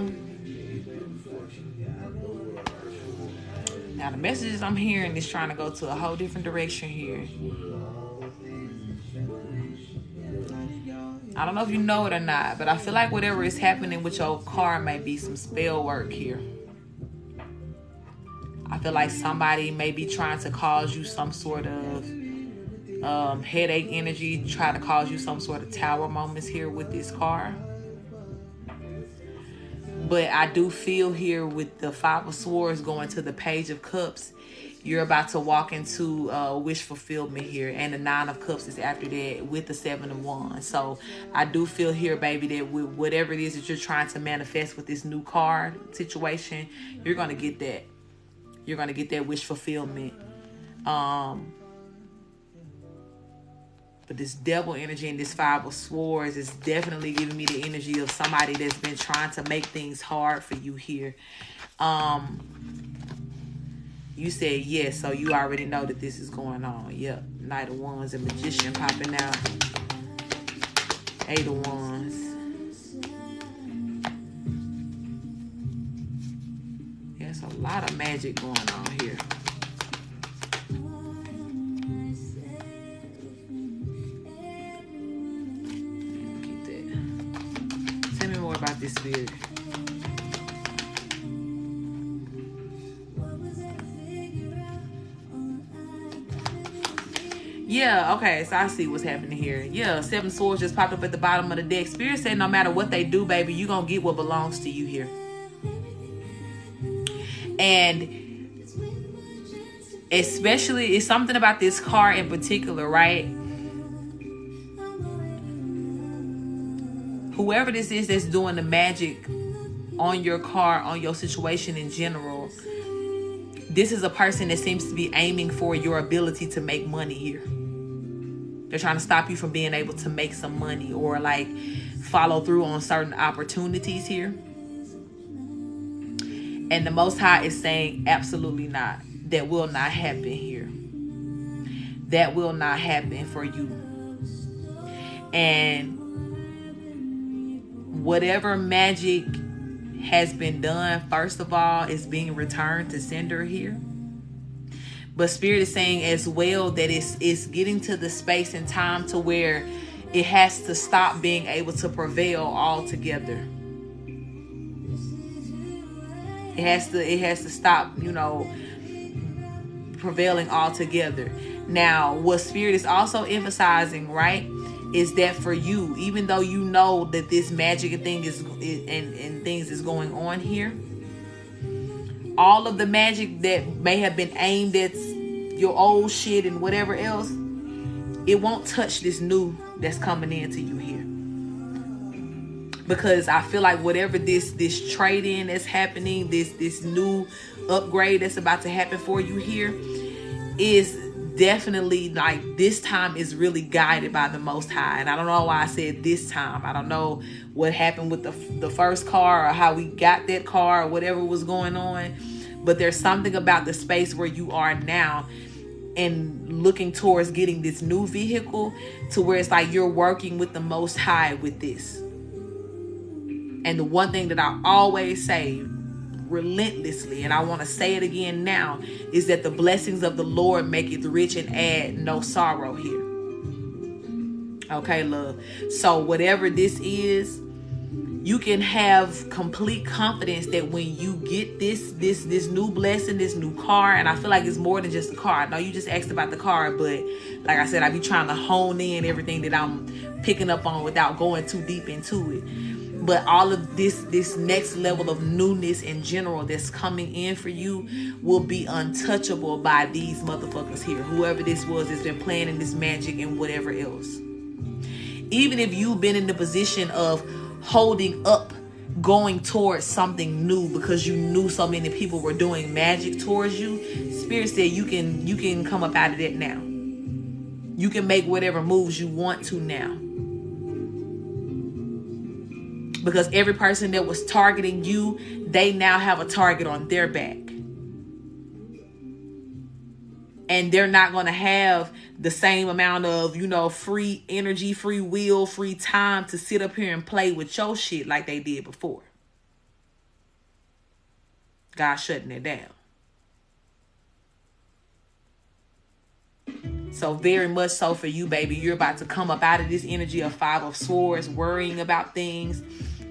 the messages I'm hearing is trying to go to a whole different direction here. I don't know if you know it or not, but I feel like whatever is happening with your car may be some spell work here. I feel like somebody may be trying to cause you some sort of headache energy, try to cause you some sort of tower moments here with this car. But I do feel here with the Five of Swords going to the Page of Cups, you're about to walk into wish fulfillment here. And the Nine of Cups is after that with the Seven of Wands. So I do feel here, baby, that with whatever it is that you're trying to manifest with this new card situation, you're going to get that. You're going to get that wish fulfillment. But this devil energy and this Five of Swords is definitely giving me the energy of somebody that's been trying to make things hard for you here. You said yes, so you already know that this is going on. Yep. Knight of Wands and Magician popping out. Eight of Wands. There's a lot of magic going on here. Keep that. Tell me more about this spirit. Yeah, okay, so I see what's happening here. Yeah, Seven Swords just popped up at the bottom of the deck. Spirit said no matter what they do, baby, you're going to get what belongs to you here. And especially, it's something about this car in particular, right? Whoever this is that's doing the magic on your car, on your situation in general, this is a person that seems to be aiming for your ability to make money here. They're trying to stop you from being able to make some money or like follow through on certain opportunities here. And the Most High is saying absolutely not. That will not happen here. That will not happen for you. And whatever magic has been done, first of all, is being returned to sender here. But Spirit is saying as well that it's getting to the space and time to where it has to stop being able to prevail altogether. It has to stop, prevailing altogether. Now, what Spirit is also emphasizing, right, is that for you, even though you know that this magic and things is going on here, all of the magic that may have been aimed at your old shit and whatever else, it won't touch this new that's coming into you here. Because I feel like whatever this trade-in that's happening, this new upgrade that's about to happen for you here, is definitely like this time is really guided by the Most High. And I don't know why I said this time. I don't know what happened with the first car or how we got that car or whatever was going on. But there's something about the space where you are now and looking towards getting this new vehicle to where it's like you're working with the Most High with this. And the one thing that I always say relentlessly, and I want to say it again now, is that the blessings of the Lord make it rich and add no sorrow here. Okay, love. So whatever this is, you can have complete confidence that when you get this new blessing, this new car, and I feel like it's more than just a car. I know you just asked about the car, but like I said, I be trying to hone in everything that I'm picking up on without going too deep into it. But all of this next level of newness in general that's coming in for you will be untouchable by these motherfuckers here. Whoever this was that's been planning this magic and whatever else. Even if you've been in the position of holding up going towards something new because you knew so many people were doing magic towards you, Spirit said you can come up out of that now. You can make whatever moves you want to now. Because every person that was targeting you, they now have a target on their back. And they're not going to have the same amount of, free energy, free will, free time to sit up here and play with your shit like they did before. God shutting it down. So very much so for you, baby. You're about to come up out of this energy of 5 of Swords, worrying about things,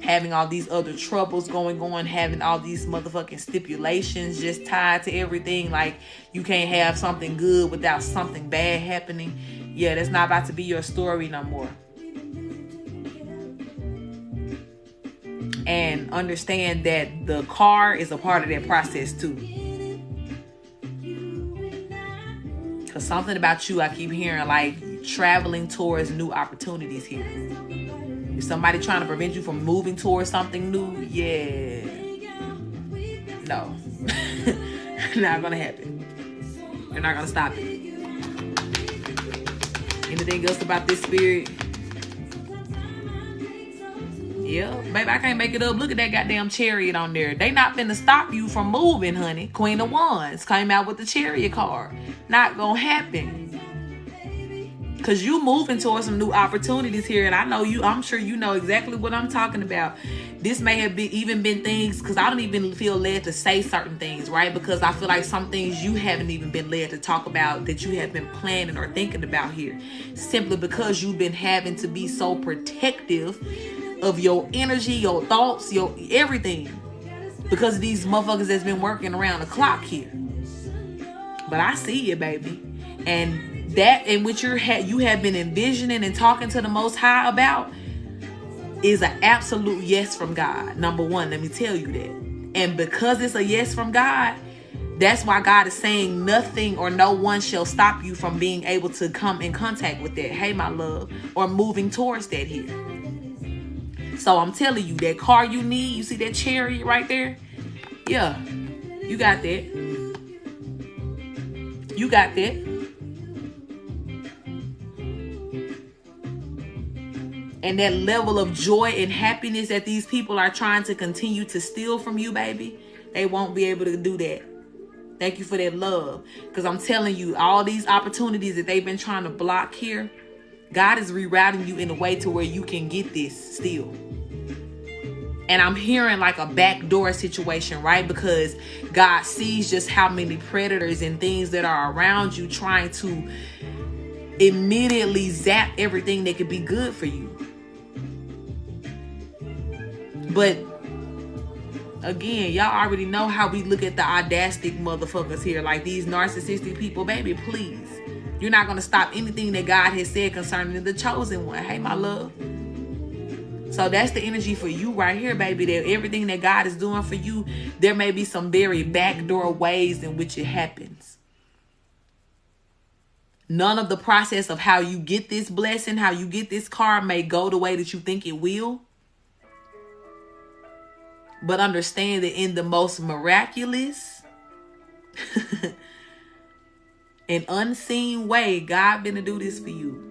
having all these other troubles going on, having all these motherfucking stipulations just tied to everything. Like you can't have something good without something bad happening. Yeah, that's not about to be your story no more. And understand that the car is a part of that process too. Because something about you, I keep hearing like traveling towards new opportunities here. If somebody trying to prevent you from moving towards something new, yeah. No. Not going to happen. They're not going to stop it. Anything else about this spirit? Yeah, baby, I can't make it up. Look at that goddamn chariot on there. They not finna stop you from moving, honey. Queen of Wands came out with the chariot card. Not gonna happen. Cause you moving towards some new opportunities here, and I'm sure you know exactly what I'm talking about. This may have even been things, because I don't even feel led to say certain things, right? Because I feel like some things you haven't even been led to talk about that you have been planning or thinking about here, simply because you've been having to be so protective of your energy, your thoughts, your everything, because of these motherfuckers that's been working around the clock here. But I see it, baby, and that in which you have been envisioning and talking to the Most High about is an absolute yes from God. Number one, let me tell you that. And because it's a yes from God, that's why God is saying nothing or no one shall stop you from being able to come in contact with that. Hey, my love, or moving towards that here. So I'm telling you, that car you need, you see that chariot right there? Yeah, you got that. You got that. And that level of joy and happiness that these people are trying to continue to steal from you, baby, they won't be able to do that. Thank you for that love. Because I'm telling you, all these opportunities that they've been trying to block here, God is rerouting you in a way to where you can get this still. And I'm hearing like a backdoor situation, right? Because God sees just how many predators and things that are around you trying to immediately zap everything that could be good for you. But again, y'all already know how we look at the audacity motherfuckers here. Like these narcissistic people, baby, please. You're not going to stop anything that God has said concerning the chosen one. Hey, my love. So that's the energy for you right here, baby. That everything that God is doing for you, there may be some very backdoor ways in which it happens. None of the process of how you get this blessing, how you get this car may go the way that you think it will. But understand that in the most miraculous An unseen way, God been to do this for you.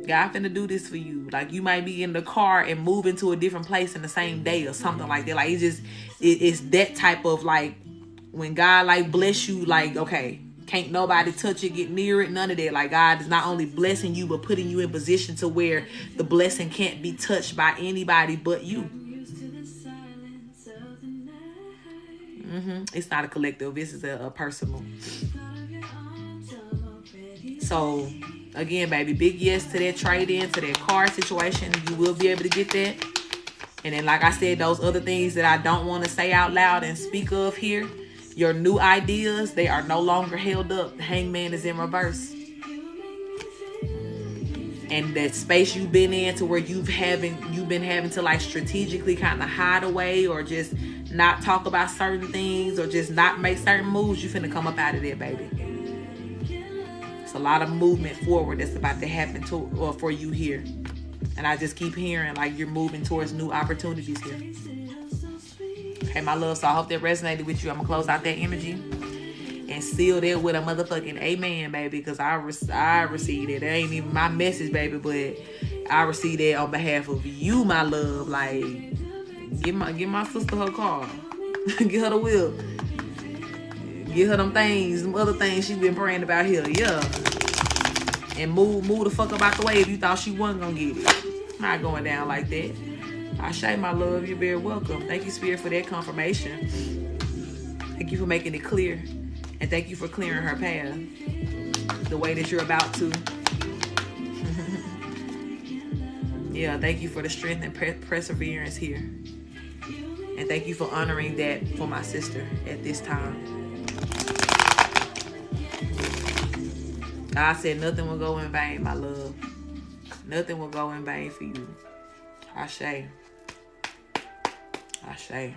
God finna do this for you. Like, you might be in the car and move into a different place in the same day or something like that. Like, it's that type of, like, when God, like, bless you, like, okay, can't nobody touch it, get near it, none of that. Like, God is not only blessing you, but putting you in position to where the blessing can't be touched by anybody but you. It's not a collective. This is a personal. So, again, baby, big yes to that trade-in, to that car situation. You will be able to get that. And then, like I said, those other things that I don't want to say out loud and speak of here, your new ideas, they are no longer held up. The hangman is in reverse. And that space you've been in to where you've been having to, like, strategically kind of hide away or just not talk about certain things or just not make certain moves, you finna come up out of there, baby. It's a lot of movement forward that's about to happen for you here. And I just keep hearing like you're moving towards new opportunities here. Okay, my love, so I hope that resonated with you. I'm going to close out that energy and seal that with a motherfucking amen, baby, because I received it. That ain't even my message, baby, but I received that on behalf of you, my love. Like, give my sister her car. Get her the whip. Get her them things, them other things she been praying about here. Yeah. And move the fuck up out the way if you thought she wasn't gonna get it. Not going down like that. Ashe, my love, you're very welcome. Thank you, Spirit, for that confirmation. Thank you for making it clear. And thank you for clearing her path the way that you're about to. Yeah, thank you for the strength and perseverance here. And thank you for honoring that for my sister at this time. God said nothing will go in vain, my love. Nothing will go in vain for you. Ashe. Ashe.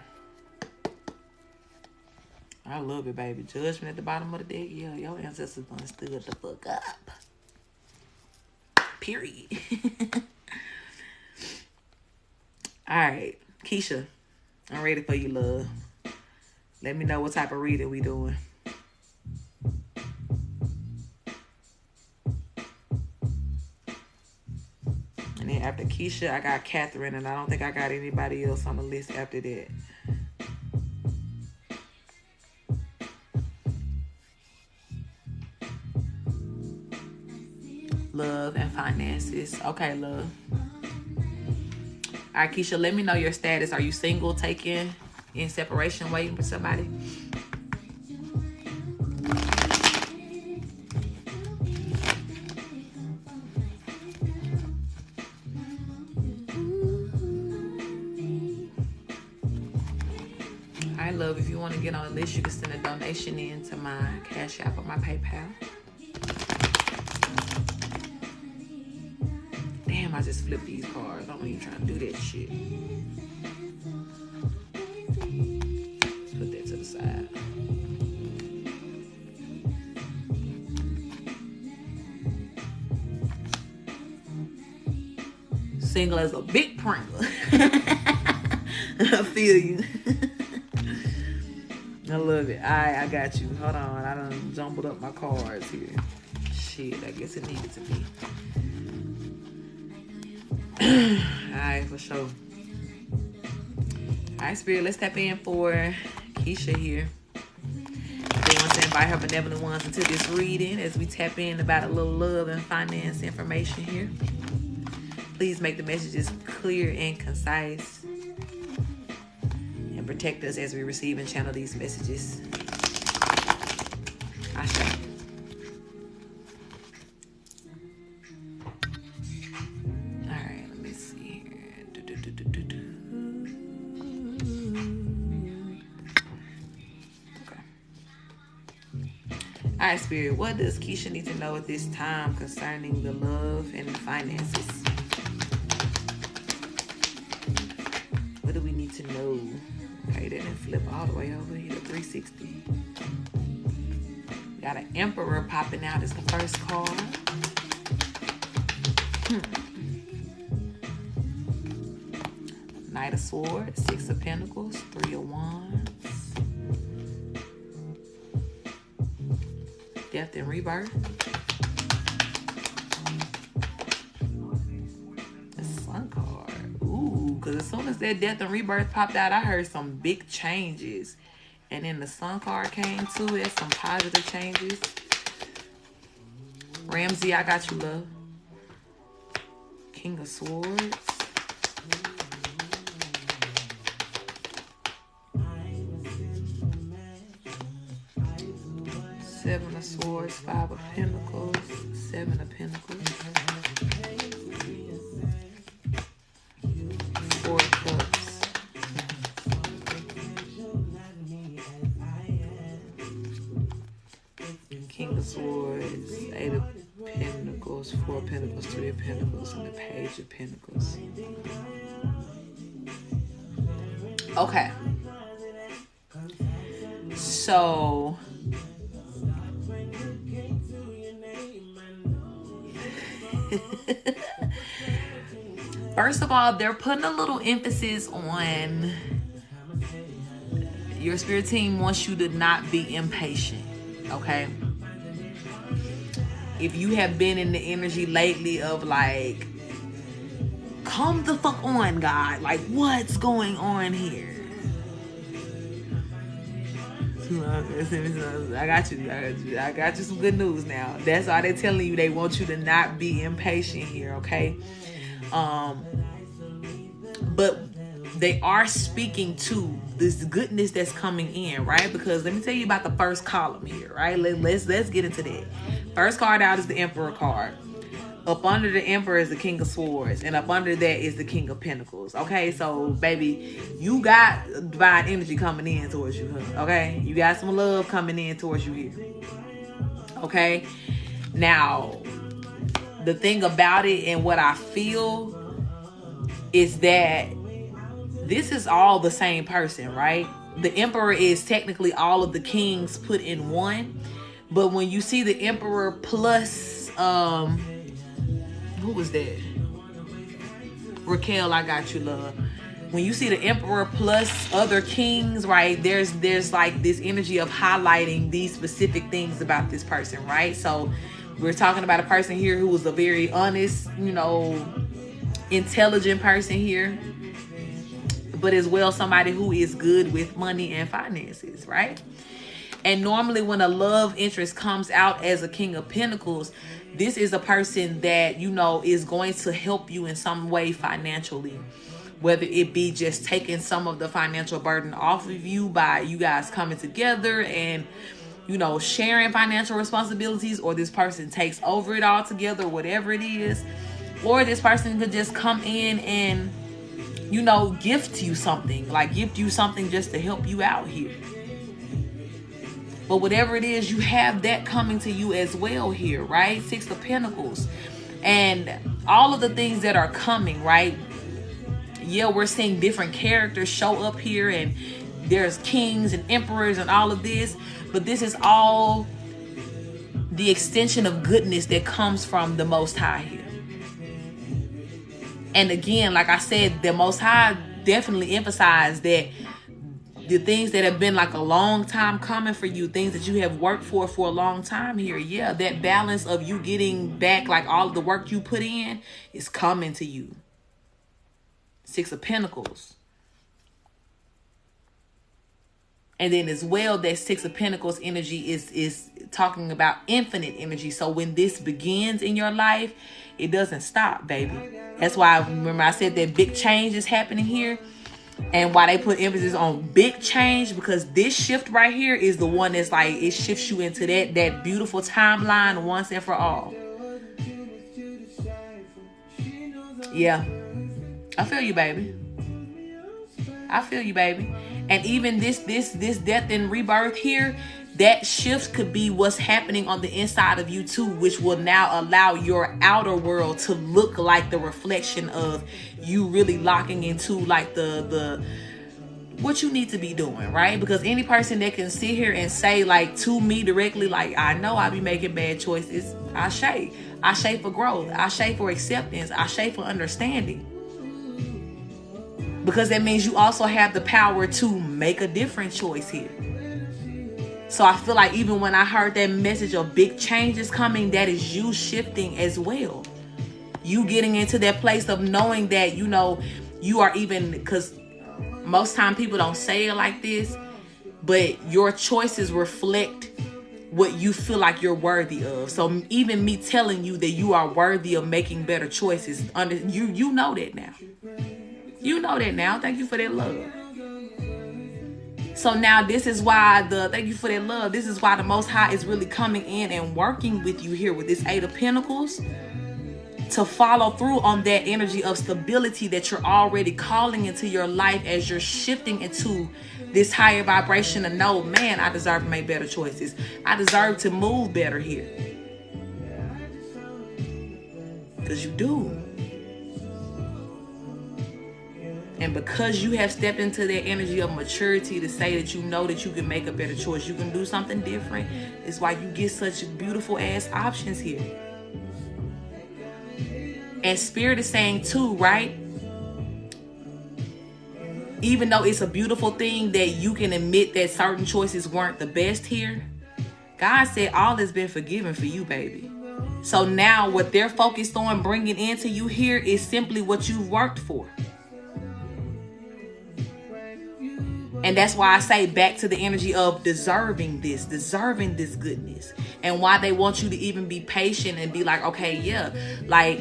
I love it, baby. Judgment at the bottom of the deck. Yeah, your ancestors done stood the fuck up. Period. Alright, Keisha. I'm ready for you, love. Let me know what type of reading we doing. And then after Keisha, I got Catherine, and I don't think I got anybody else on the list after that. Love and finances. Okay, love. All right, Keisha, let me know your status. Are you single, taken, in separation, waiting for somebody? All right, love, if you want to get on the list, you can send a donation in to my Cash App or my PayPal. Damn, I just flipped these cards. I'm not even trying to do that shit. Put that to the side. Single as a big pringle. I feel you. I love it. I got you. Hold on. I done jumbled up my cards here. Shit, I guess it needed to be. Alright, for sure. Alright, Spirit, let's tap in for Keisha here. They want to invite her benevolent ones into this reading as we tap in about a little love and finance information here. Please make the messages clear and concise. And protect us as we receive and channel these messages. Ashe. All right, Spirit, what does Keisha need to know at this time concerning the love and the finances? What do we need to know? Okay, that didn't flip all the way over here to 360. We got an Emperor popping out as the first card. Knight of Swords, Six of Pentacles, Three of Wands, Death and rebirth. The Sun card. Ooh, because as soon as that death and rebirth popped out, I heard some big changes. And then the Sun card came too. There's some positive changes. Ramsey, I got you, love. King of Swords. Seven of Swords, Five of Pentacles, Seven of Pentacles, Four of Cups, King of Swords, Eight of Pentacles, Four of Pentacles, Three of Pentacles, and the Page of Pentacles. Okay. So first of all, they're putting a little emphasis on your spirit team wants you to not be impatient, okay? If you have been in the energy lately of like, come the fuck on, God, like what's going on here? I got you some good news now. That's all they're telling you. They want you to not be impatient here, okay? But they are speaking to this goodness that's coming in, right? Because let me tell you about the first column here, right? Let's get into that. First card out is the Emperor card. Up under the Emperor is the King of Swords. And up under that is the King of Pentacles. Okay, so baby, you got divine energy coming in towards you, okay? You got some love coming in towards you here. Okay? Now, the thing about it and what I feel is that this is all the same person, right? The Emperor is technically all of the kings put in one. But when you see the Emperor plus who was that? Raquel, I got you, love. When you see the Emperor plus other kings, right, there's like this energy of highlighting these specific things about this person, right? So we're talking about a person here who was a very honest, intelligent person here, but as well somebody who is good with money and finances, right? And normally when a love interest comes out as a King of Pentacles, this is a person that, is going to help you in some way financially. Whether it be just taking some of the financial burden off of you by you guys coming together and, sharing financial responsibilities, or this person takes over it all together, whatever it is. Or this person could just come in and, gift you something just to help you out here. But whatever it is, you have that coming to you as well here, right? Six of Pentacles. And all of the things that are coming, right? Yeah, we're seeing different characters show up here. And there's kings and emperors and all of this. But this is all the extension of goodness that comes from the Most High here. And again, like I said, the Most High definitely emphasized that the things that have been like a long time coming for you, things that you have worked for a long time here. Yeah, that balance of you getting back like all of the work you put in is coming to you. Six of Pentacles. And then as well, that Six of Pentacles energy is talking about infinite energy. So when this begins in your life, it doesn't stop, baby. That's why, remember I said that big change is happening here. And why they put emphasis on big change, because this shift right here is the one that's like, it shifts you into that beautiful timeline once and for all. Yeah. I feel you, baby. I feel you, baby. And even this death and rebirth here, that shift could be what's happening on the inside of you too, which will now allow your outer world to look like the reflection of you really locking into like the what you need to be doing, right? Because any person that can sit here and say like to me directly, like, I know I be making bad choices. I shade for growth. I shade for acceptance. I shade for understanding. Because that means you also have the power to make a different choice here. So I feel like even when I heard that message of big changes coming, that is you shifting as well. You getting into that place of knowing that, you know, you are even, because most time people don't say it like this, but your choices reflect what you feel like you're worthy of. So even me telling you that you are worthy of making better choices, you know that now. You know that now. Thank you for that love. So now this is why thank you for that love. This is why the Most High is really coming in and working with you here with this 8 of Pentacles, to follow through on that energy of stability that you're already calling into your life as you're shifting into this higher vibration, and know, man, I deserve to make better choices. I deserve to move better here. Because you do. And because you have stepped into that energy of maturity to say that you know that you can make a better choice, you can do something different, it's why you get such beautiful ass options here. And Spirit is saying too, right? Even though it's a beautiful thing that you can admit that certain choices weren't the best here, God said all has been forgiven for you, baby. So now what they're focused on bringing into you here is simply what you've worked for. And that's why I say back to the energy of deserving this goodness. And why they want you to even be patient and be like, okay, yeah, like,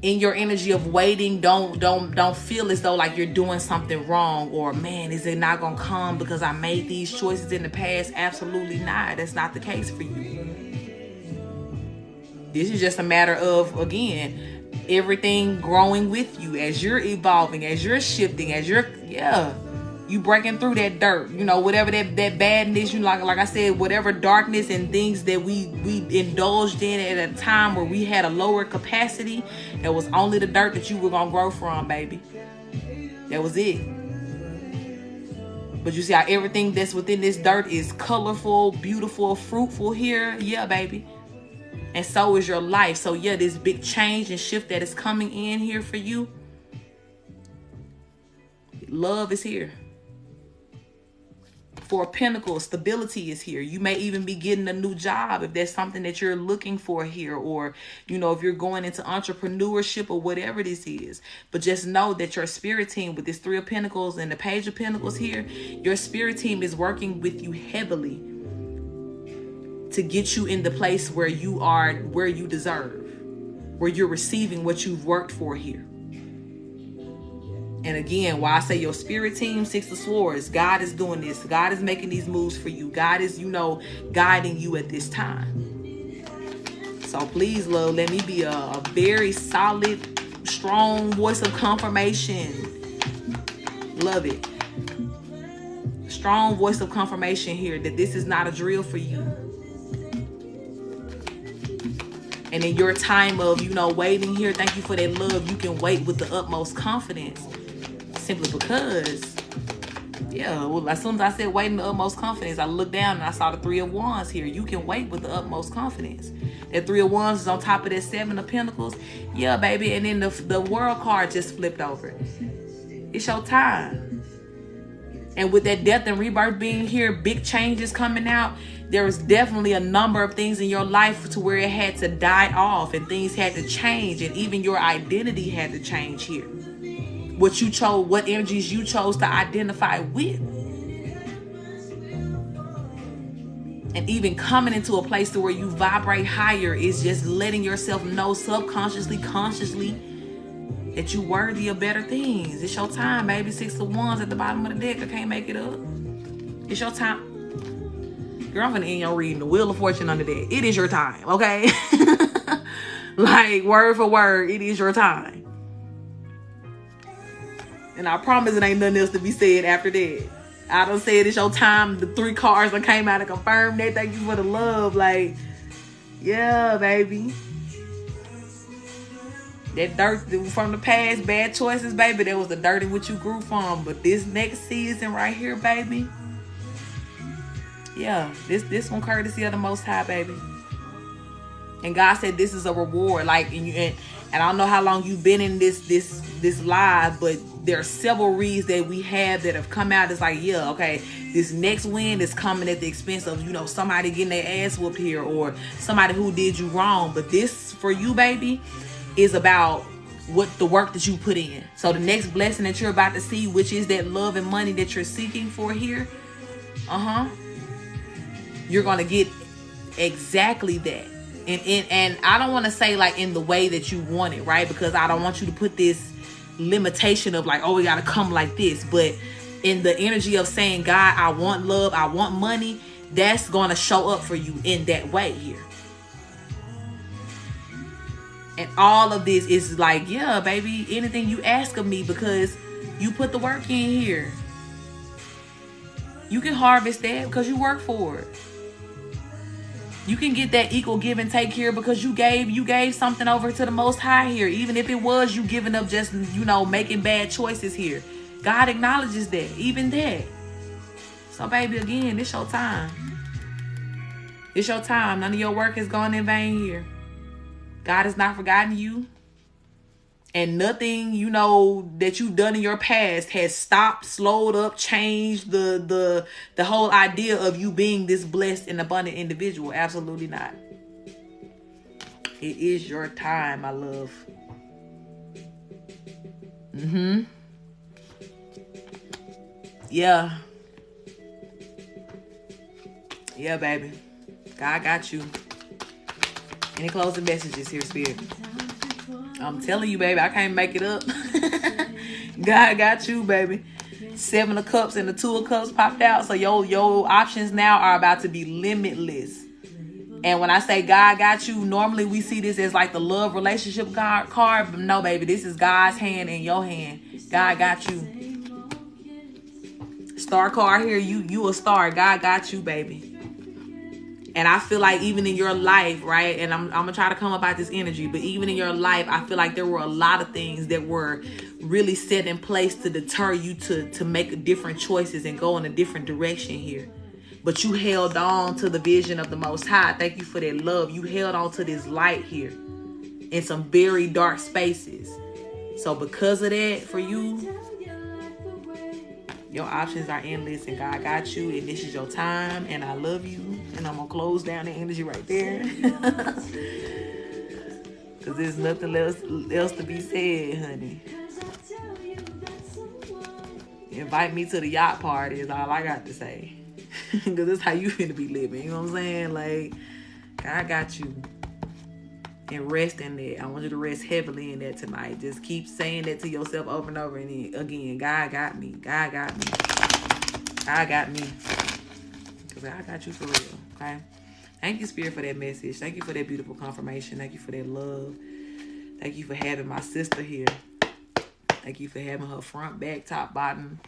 in your energy of waiting, don't feel as though like you're doing something wrong, or man, is it not gonna come because I made these choices in the past? Absolutely not. That's not the case for you. This is just a matter of, again, everything growing with you as you're evolving, as you're shifting, as you're you breaking through that dirt, you know, whatever that badness, you know, like I said, whatever darkness and things that we indulged in at a time where we had a lower capacity, that was only the dirt that you were gonna grow from, baby. That was it. But you see how everything that's within this dirt is colorful, beautiful, fruitful here? Yeah, baby. And so is your life. So yeah, this big change and shift that is coming in here for you, love is here. 4 of Pentacles, stability is here. You may even be getting a new job if that's something that you're looking for here, or, you know, if you're going into entrepreneurship or whatever this is. But just know that your spirit team with this 3 of Pentacles and the Page of Pentacles here, your spirit team is working with you heavily to get you in the place where you are, where you deserve, where you're receiving what you've worked for here. And again, why I say your spirit team, 6 of Swords, God is doing this. God is making these moves for you. God is, you know, guiding you at this time. So please, love, let me be a very solid, strong voice of confirmation. Love it. Strong voice of confirmation here that this is not a drill for you. And in your time of, you know, waiting here, thank you for that love. You can wait with the utmost confidence. Simply because, yeah, well, as soon as I said wait in the utmost confidence, I looked down and I saw the 3 of Wands here. You can wait with the utmost confidence. That 3 of Wands is on top of that 7 of Pentacles. Yeah, baby. And then the World card just flipped over. It's your time. And with that death and rebirth being here, big changes coming out, there is definitely a number of things in your life to where it had to die off and things had to change, and even your identity had to change here. What you chose, what energies you chose to identify with. And even coming into a place to where you vibrate higher is just letting yourself know subconsciously, consciously, that you're worthy of better things. It's your time, baby. 6 of Wands at the bottom of the deck. I can't make it up. It's your time. Girl, I'm gonna end your reading. The Wheel of Fortune under there. It is your time, okay? Like, word for word, it is your time. And I promise it ain't nothing else to be said after that. I done said it's your time. The 3 cards that came out and confirmed that. Thank you for the love. Like, yeah, baby. That dirt from the past, bad choices, baby, that was the dirt in which you grew from. But this next season right here, baby, yeah, this one courtesy of the Most High, baby. And God said this is a reward. Like, and I don't know how long you've been in this live, but there are several reads that we have that have come out. It's like, yeah, okay, this next win is coming at the expense of, you know, somebody getting their ass whooped here or somebody who did you wrong. But this for you, baby, is about what the work that you put in. So the next blessing that you're about to see, which is that love and money that you're seeking for here, you're gonna get exactly that. And I don't want to say like in the way that you want it, right? Because I don't want you to put this limitation of like, oh, we gotta come like this. But in the energy of saying, God, I want love, I want money, that's gonna show up for you in that way here. And all of this is like, yeah, baby, anything you ask of me, because you put the work in here. You can harvest that because you work for it. You can get that equal give and take here because you gave something over to the Most High here. Even if it was you giving up just, you know, making bad choices here. God acknowledges that, even that. So, baby, again, it's your time. It's your time. None of your work has gone in vain here. God has not forgotten you. And nothing, you know, that you've done in your past has stopped, slowed up, changed the whole idea of you being this blessed and abundant individual. Absolutely not. It is your time, my love. Yeah. Yeah, baby. God got you. Any closing messages here, Spirit? I'm telling you, baby, I can't make it up. God got you, baby. 7 of Cups and the 2 of Cups popped out. So your options now are about to be limitless. And when I say God got you, normally we see this as like the love relationship card. But no, baby, this is God's hand in your hand. God got you. Star card here, you a star. God got you, baby. And I feel like even in your life, right? And I'm going to try to come up out this energy. But even in your life, I feel like there were a lot of things that were really set in place to deter you to make different choices and go in a different direction here. But you held on to the vision of the Most High. Thank you for that love. You held on to this light here in some very dark spaces. So because of that, for you, your options are endless and God got you, and this is your time, and I love you, and I'm gonna close down the energy right there because there's nothing else to be said, honey. Invite me to the yacht party is all I got to say, because that's how you finna be living, you know what I'm saying? Like, God got you. And rest in that. I want you to rest heavily in that tonight. Just keep saying that to yourself over and over and again. God got me. God got me. God got me. Because God got you for real. Okay? Thank you, Spirit, for that message. Thank you for that beautiful confirmation. Thank you for that love. Thank you for having my sister here. Thank you for having her front, back, top, bottom,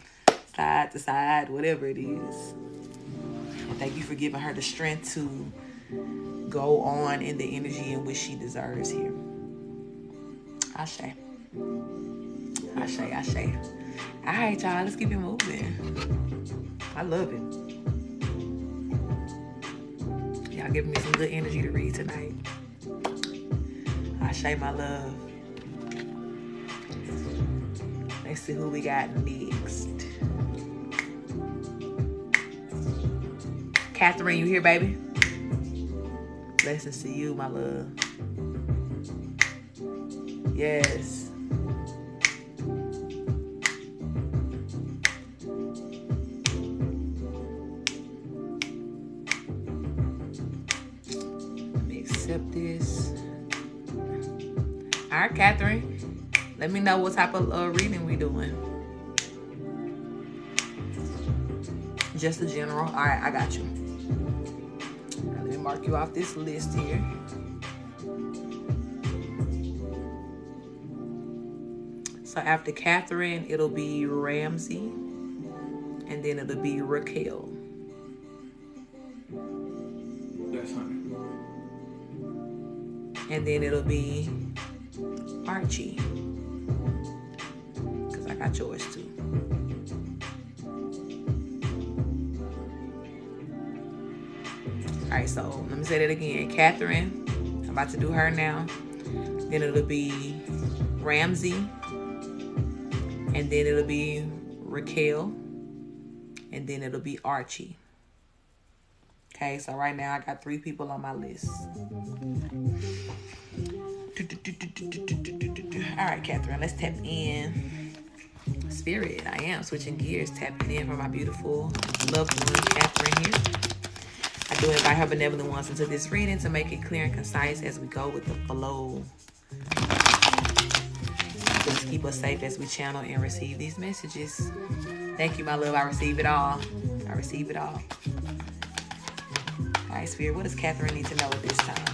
side to side, whatever it is. And thank you for giving her the strength to go on in the energy in which she deserves here. Ashe. Ashe, ashe. All right, y'all, let's keep it moving. I love it. Y'all giving me some good energy to read tonight. Ashe, my love. Let's see who we got next. Catherine, you here, baby? Blessings to you, my love. Yes. Let me accept this. All right, Catherine. Let me know what type of reading we doing. Just a general. All right, I got you. Mark you off this list here. So after Catherine, it'll be Ramsey, and then it'll be Raquel. Yes, honey. And then it'll be Archie, because I got yours too. All right, so let me say that again. Catherine, I'm about to do her now. Then it'll be Ramsey, And then it'll be Raquel. And then it'll be Archie. Okay, so right now I got 3 people on my list. All right, Catherine, let's tap in. Spirit, I am switching gears, tapping in for my beautiful loved one, Catherine here. I do invite her benevolent ones into this reading to make it clear and concise as we go with the flow. Please keep us safe as we channel and receive these messages. Thank you, my love. I receive it all. I receive it all. All right, Spirit, what does Catherine need to know at this time?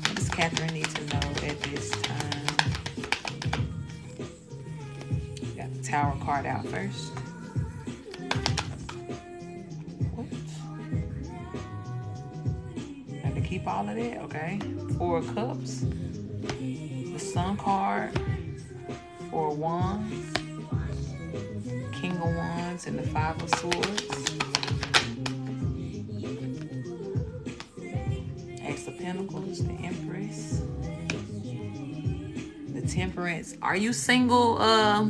What does Catherine need to know at this time? Got the Tower card out first. What? Have to keep all of that, okay? 4 of Cups. The Sun card. 4 of Wands. King of Wands and the 5 of Swords. Ace of Pentacles, the Empress. The Temperance. Are you single? Are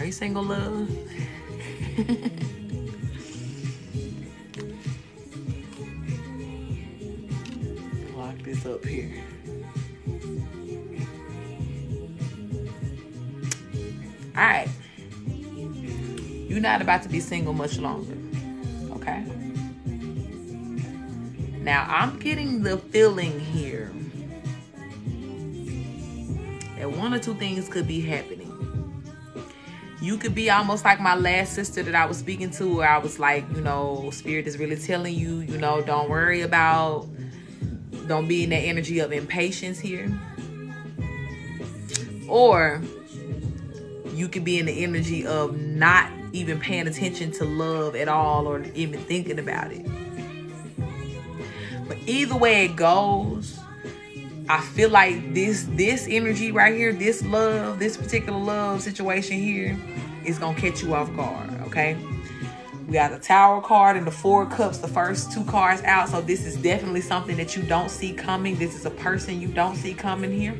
you single, love? Lock this up here. All right. You're not about to be single much longer. Okay? Now, I'm getting the feeling here that 1 or 2 things could be happening. You could be almost like my last sister that I was speaking to, where I was like, you know, Spirit is really telling you, you know, don't be in that energy of impatience here. Or you could be in the energy of not even paying attention to love at all or even thinking about it. But either way it goes, I feel like this energy right here, this particular love situation here is going to catch you off guard, okay? We got the Tower card and the 4 of Cups, the first 2 cards out. So this is definitely something that you don't see coming. This is a person you don't see coming here.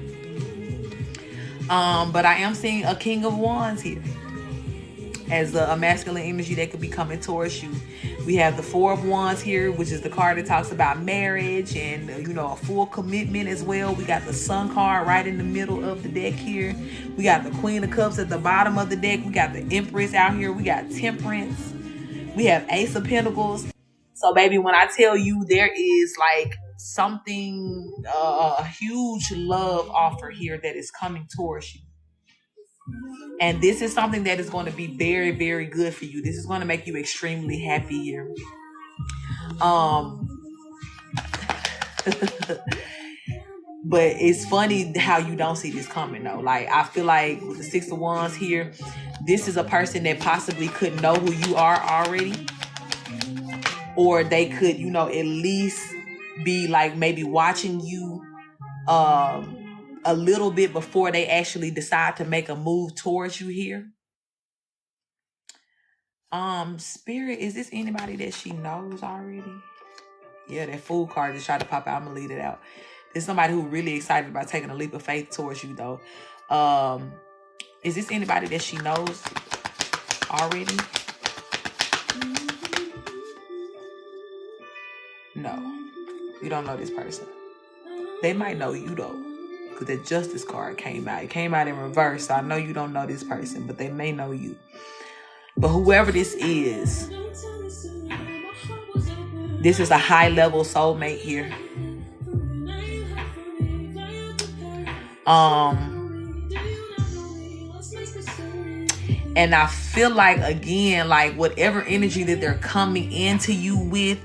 But I am seeing a King of Wands here as a masculine energy that could be coming towards you. We have the 4 of Wands here, which is the card that talks about marriage and, you know, a full commitment as well. We got the Sun card right in the middle of the deck here. We got the Queen of Cups at the bottom of the deck. We got the Empress out here. We got Temperance. We have Ace of Pentacles. So, baby, when I tell you there is like something, a huge love offer here that is coming towards you. And this is something that is going to be very, very good for you. This is going to make you extremely happy here. But it's funny how you don't see this coming though. Like, I feel like with the 6 of Wands here, this is a person that possibly could know who you are already. Or they could, you know, at least be like maybe watching you a little bit before they actually decide to make a move towards you here. Spirit, is this anybody that she knows already? Yeah, that Fool card just tried to pop out. I'm gonna leave it out. There's somebody who really excited about taking a leap of faith towards you though. Is this anybody that she knows already? No, you don't know this person. They might know you though, because the Justice card came out. It came out in reverse, so I know you don't know this person, but they may know you. But whoever this is a high-level soulmate here. And I feel like, again, like whatever energy that they're coming into you with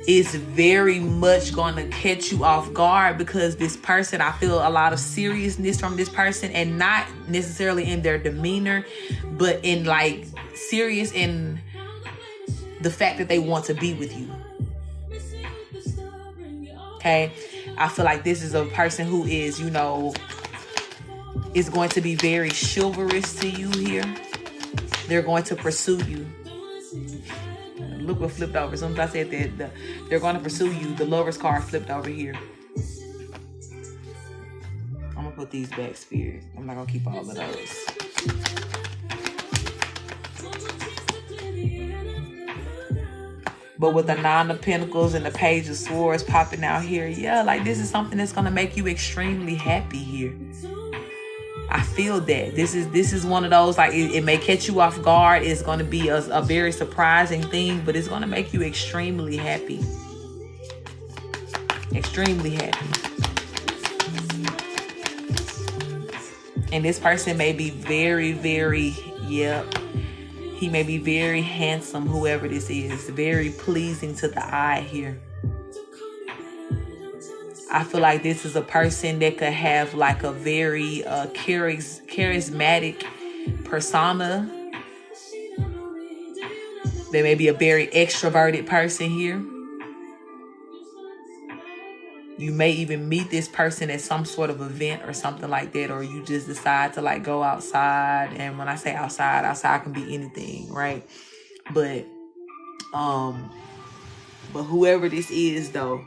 is very much going to catch you off guard, because this person, I feel a lot of seriousness from this person, and not necessarily in their demeanor, but in like serious in the fact that they want to be with you. Okay. I feel like this is a person who is, you know, is going to be very chivalrous to you here. They're going to pursue you. Look what flipped over. As soon as I said that, they're going to pursue you. The Lover's card flipped over here. put these back, Spirit. I'm not going to keep all of those. But with the Nine of Pentacles and the Page of Swords popping out here, yeah, like this is something that's going to make you extremely happy here. I feel that. This is one of those, like, it may catch you off guard. It's going to be a very surprising thing, but it's going to make you extremely happy. Extremely happy. And this person may be very, very, he may be very handsome, whoever this is. Very pleasing to the eye here. I feel like this is a person that could have like a very charismatic persona. They may be a very extroverted person here. You may even meet this person at some sort of event or something like that, or you just decide to like go outside. And when I say outside, outside can be anything, right? But whoever this is though,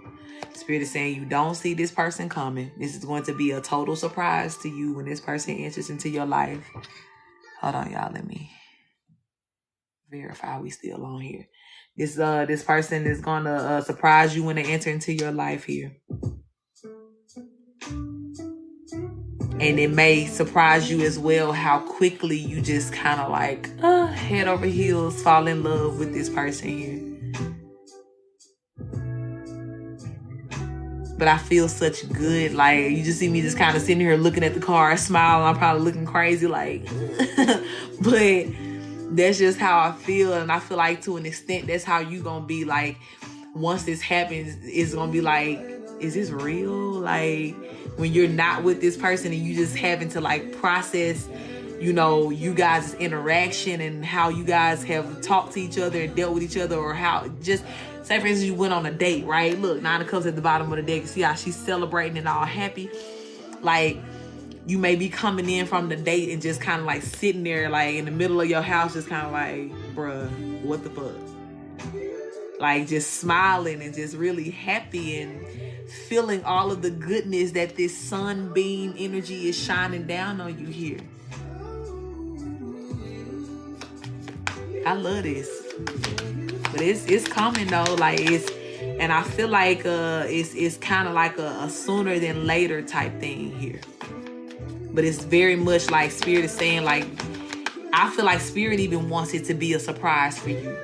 Spirit is saying you don't see this person coming. This is going to be a total surprise to you when this person enters into your life. Hold on, y'all. Let me verify we still on here. This person is gonna surprise you when they enter into your life here. And it may surprise you as well how quickly you just kind of like head over heels fall in love with this person here. But I feel such good, like you just see me just kind of sitting here looking at the car, smiling. I'm probably looking crazy, like, but that's just how I feel. And I feel like to an extent, that's how you gonna be like, once this happens, it's gonna be like, is this real? Like when you're not with this person and you just having to like process, you know, you guys' interaction and how you guys have talked to each other and dealt with each other, or how just, say for instance, you went on a date, right? Look, Nine of Cups at the bottom of the deck. You see how she's celebrating and all happy? Like, you may be coming in from the date and just kind of like sitting there, like in the middle of your house, just kind of like, bruh, what the fuck? Like just smiling and just really happy and feeling all of the goodness that this sunbeam energy is shining down on you here. I love this. But it's coming though, like and I feel like it's kind of like a sooner than later type thing here. But it's very much like Spirit is saying, like, I feel like Spirit even wants it to be a surprise for you.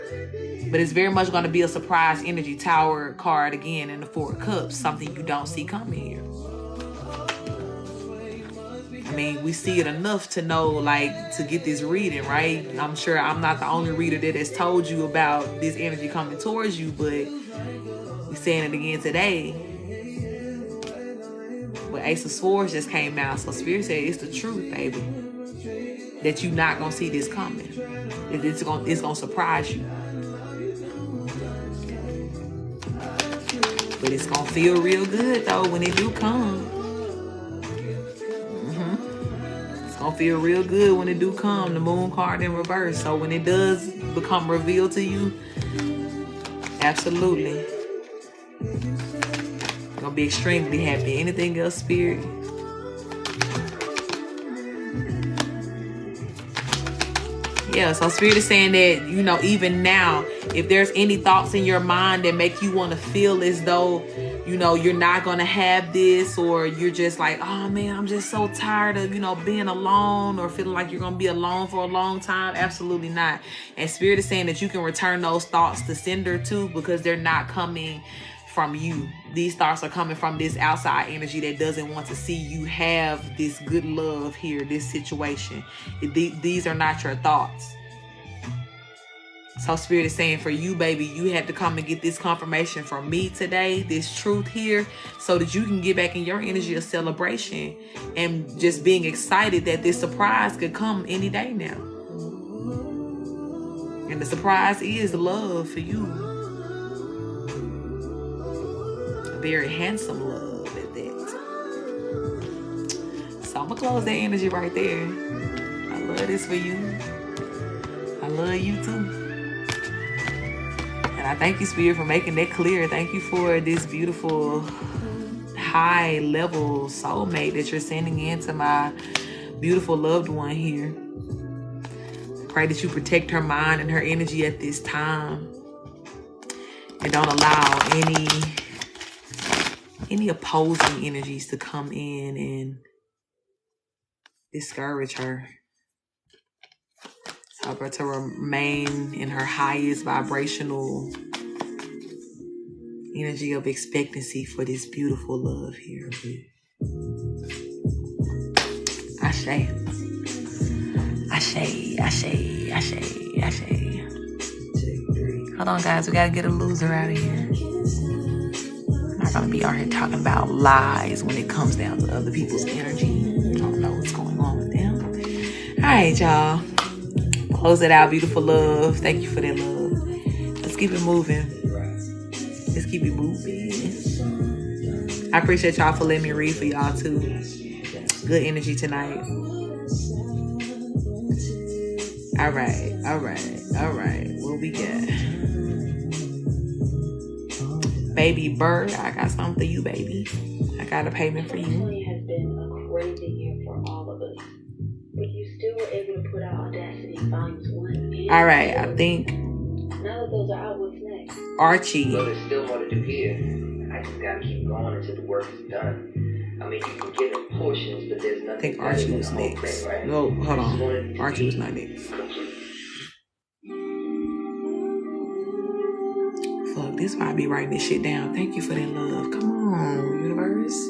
But it's very much going to be a surprise energy. Tower card again in the Four of Cups, something you don't see coming here. I mean, we see it enough to know, like, to get this reading, right? I'm sure I'm not the only reader that has told you about this energy coming towards you, but we're saying it again today. But Ace of Swords just came out, so Spirit said it's the truth, baby. That you're not gonna see this coming. It's gonna surprise you. But it's gonna feel real good though when it do come. It's gonna feel real good when it do come. The Moon card in reverse. So when it does become revealed to you, absolutely. You're gonna be extremely happy. Anything else, Spirit? Yeah, so Spirit is saying that, you know, even now, if there's any thoughts in your mind that make you want to feel as though, you know, you're not going to have this, or you're just like, oh man, I'm just so tired of, you know, being alone, or feeling like you're going to be alone for a long time. Absolutely not. And Spirit is saying that you can return those thoughts to sender too, because they're not coming from you. These thoughts are coming from this outside energy that doesn't want to see you have this good love here, this situation. These are not your thoughts. So Spirit is saying for you, baby, you had to come and get this confirmation from me today, this truth here, so that you can get back in your energy of celebration and just being excited that this surprise could come any day now. And the surprise is love for you. Very handsome love at that. So I'm gonna close that energy right there. I love this for you. I love you too. And I thank you, Spirit, for making that clear. Thank you for this beautiful high level soulmate that you're sending into my beautiful loved one here. Pray that you protect her mind and her energy at this time. And don't allow any opposing energies to come in and discourage her. Help her to remain in her highest vibrational energy of expectancy for this beautiful love here. Ashe. Ashe, ashe, ashe, ashe. Hold on, guys. We got to get a loser out of here. I'm not going to be out here talking about lies when it comes down to other people's energy. I don't know what's going on with them. All right, y'all. Close it out, beautiful love. Thank you for that love. Let's keep it moving. Let's keep it moving. I appreciate y'all for letting me read for y'all too. Good energy tonight. All right. What we got? Baby Bird, I got something for you, baby. I got a payment for you. 2020 has been a crazy year for all of us. But you still were able to put out Audacity Volumes 1 and All right, I think now that those are out, what's next? Archie. So there's still more to do here. I just gotta keep going until the work is done. I mean, you can give it portions, but there's nothing. I think Archie was next. Right? No, hold on. Archie was not next. Fuck, this why I be writing this shit down. Thank you for that love. Come on, universe.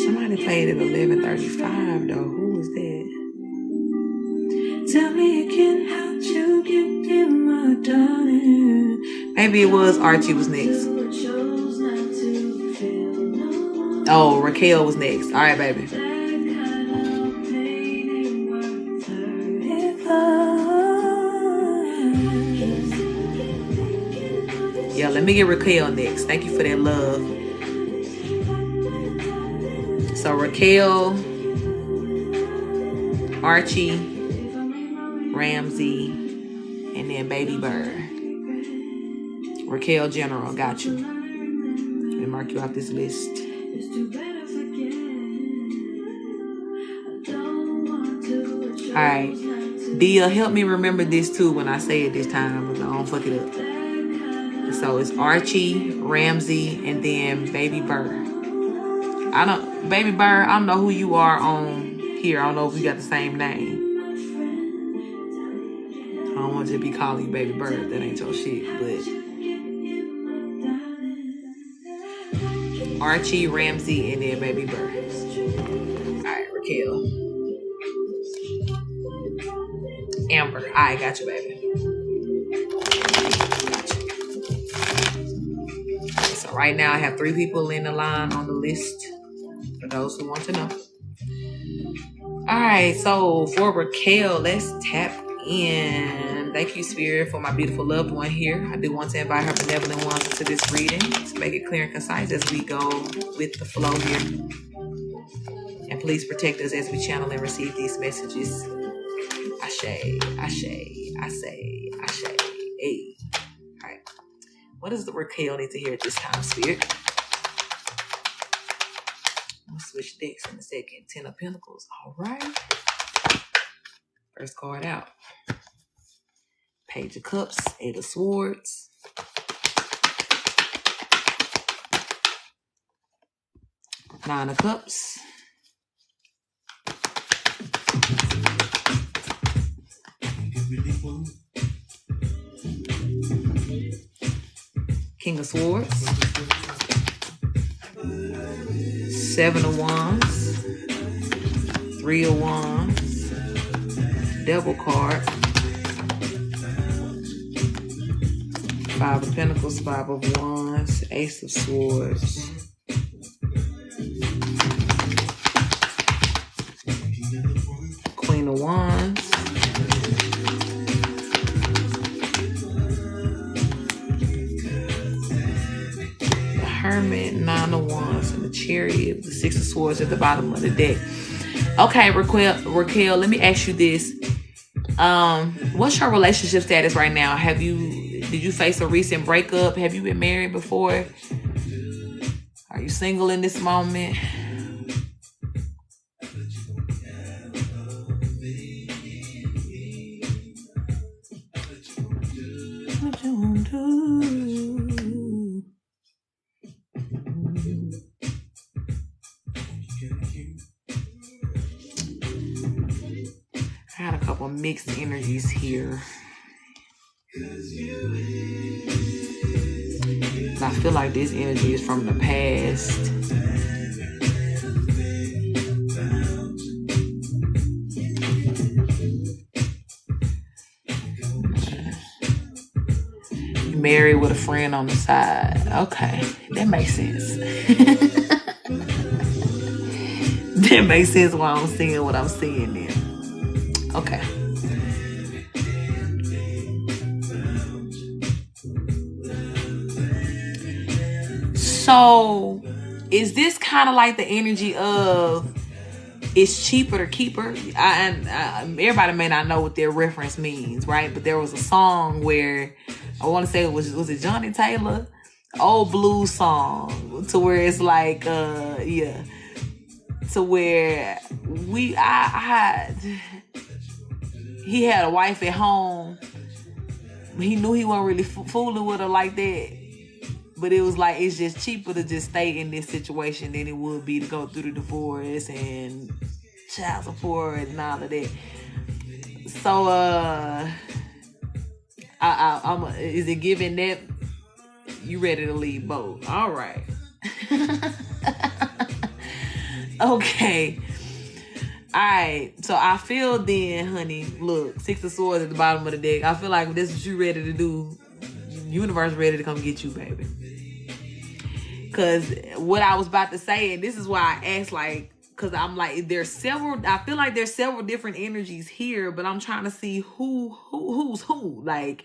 Somebody played at 11:35 though. Who was that? Tell me again how you get in my darling. Maybe it was Archie was next. Oh, Raquel was next. All right, baby. Yeah, let me get Raquel next. Thank you for that love. So Raquel, Archie, Ramsey, and then Baby Bird. Raquel General, got you. Let me mark you off this list. Alright. Dia, help me remember this too when I say it this time. I don't fuck it up. So it's Archie, Ramsey, and then Baby Bird. Baby Bird, I don't know who you are on here. I don't know if we got the same name. I don't want you to be calling you Baby Bird. That ain't your shit, but Archie, Ramsey, and then Baby Bird. Alright, Raquel. Amber. I got you, baby. So right now I have 3 people in the line on the list for those who want to know. Alright, so for Raquel, let's tap in. Thank you, Spirit, for my beautiful loved one here. I do want to invite her benevolent ones to this reading to make it clear and concise as we go with the flow here. And please protect us as we channel and receive these messages. Ashe, ashe, ashe, ashe. Hey. All right. What does the Raquel need to hear at this time, Spirit? I'm going to switch decks in a second. 10 of Pentacles. All right. First card out. Page of Cups. 8 of Swords. Nine of Cups. King of Swords. 7 of Wands. 3 of Wands. Devil card. 5 of Pentacles, 5 of Wands, Ace of Swords. Queen of Wands. The Hermit, 9 of Wands, and the Chariot, the 6 of Swords at the bottom of the deck. Okay, Raquel, let me ask you this. What's your relationship status right now? Did you face a recent breakup? Have you been married before? Are you single in this moment? What you gonna do? I had a couple mixed energies here. I feel like this energy is from the past. You married with a friend on the side. Okay, that makes sense. That makes sense why I'm seeing what I'm seeing there. Okay. So, is this kind of like the energy of it's cheaper to keep her? Everybody may not know what their reference means, right? But there was a song where I want to say was it Johnny Taylor? Old blues song to where it's like, to where he had a wife at home. He knew he wasn't really fooling with her like that. But it was like, it's just cheaper to just stay in this situation than it would be to go through the divorce and child support and all of that. So, is it giving that you ready to leave both? All right. Okay. All right. So I feel then, honey, look, 6 of Swords at the bottom of the deck. I feel like if this is what you ready to do, universe ready to come get you, baby. Because what I was about to say, and this is why I asked, like, because I'm like, I feel like there's several different energies here, but I'm trying to see who's who. Like,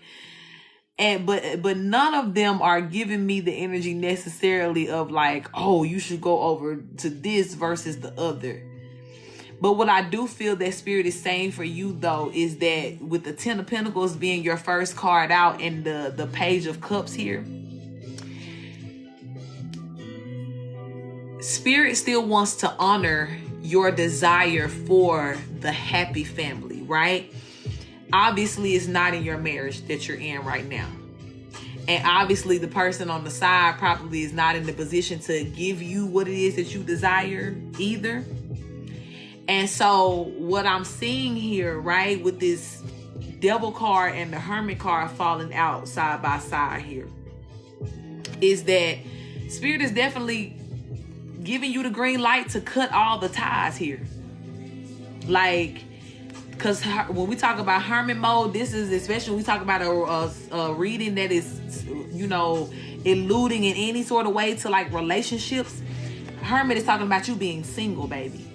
but none of them are giving me the energy necessarily of like, oh, you should go over to this versus the other. But what I do feel that Spirit is saying for you, though, is that with the 10 of Pentacles being your first card out and the Page of Cups here, Spirit still wants to honor your desire for the happy family, right? Obviously, it's not in your marriage that you're in right now. And obviously, the person on the side probably is not in the position to give you what it is that you desire either. And so what I'm seeing here, right, with this Devil card and the Hermit card falling out side by side here, is that Spirit is definitely giving you the green light to cut all the ties here. Like, because when we talk about Hermit mode, this is especially when we talk about a reading that is, alluding in any sort of way to like relationships. Hermit is talking about you being single, baby.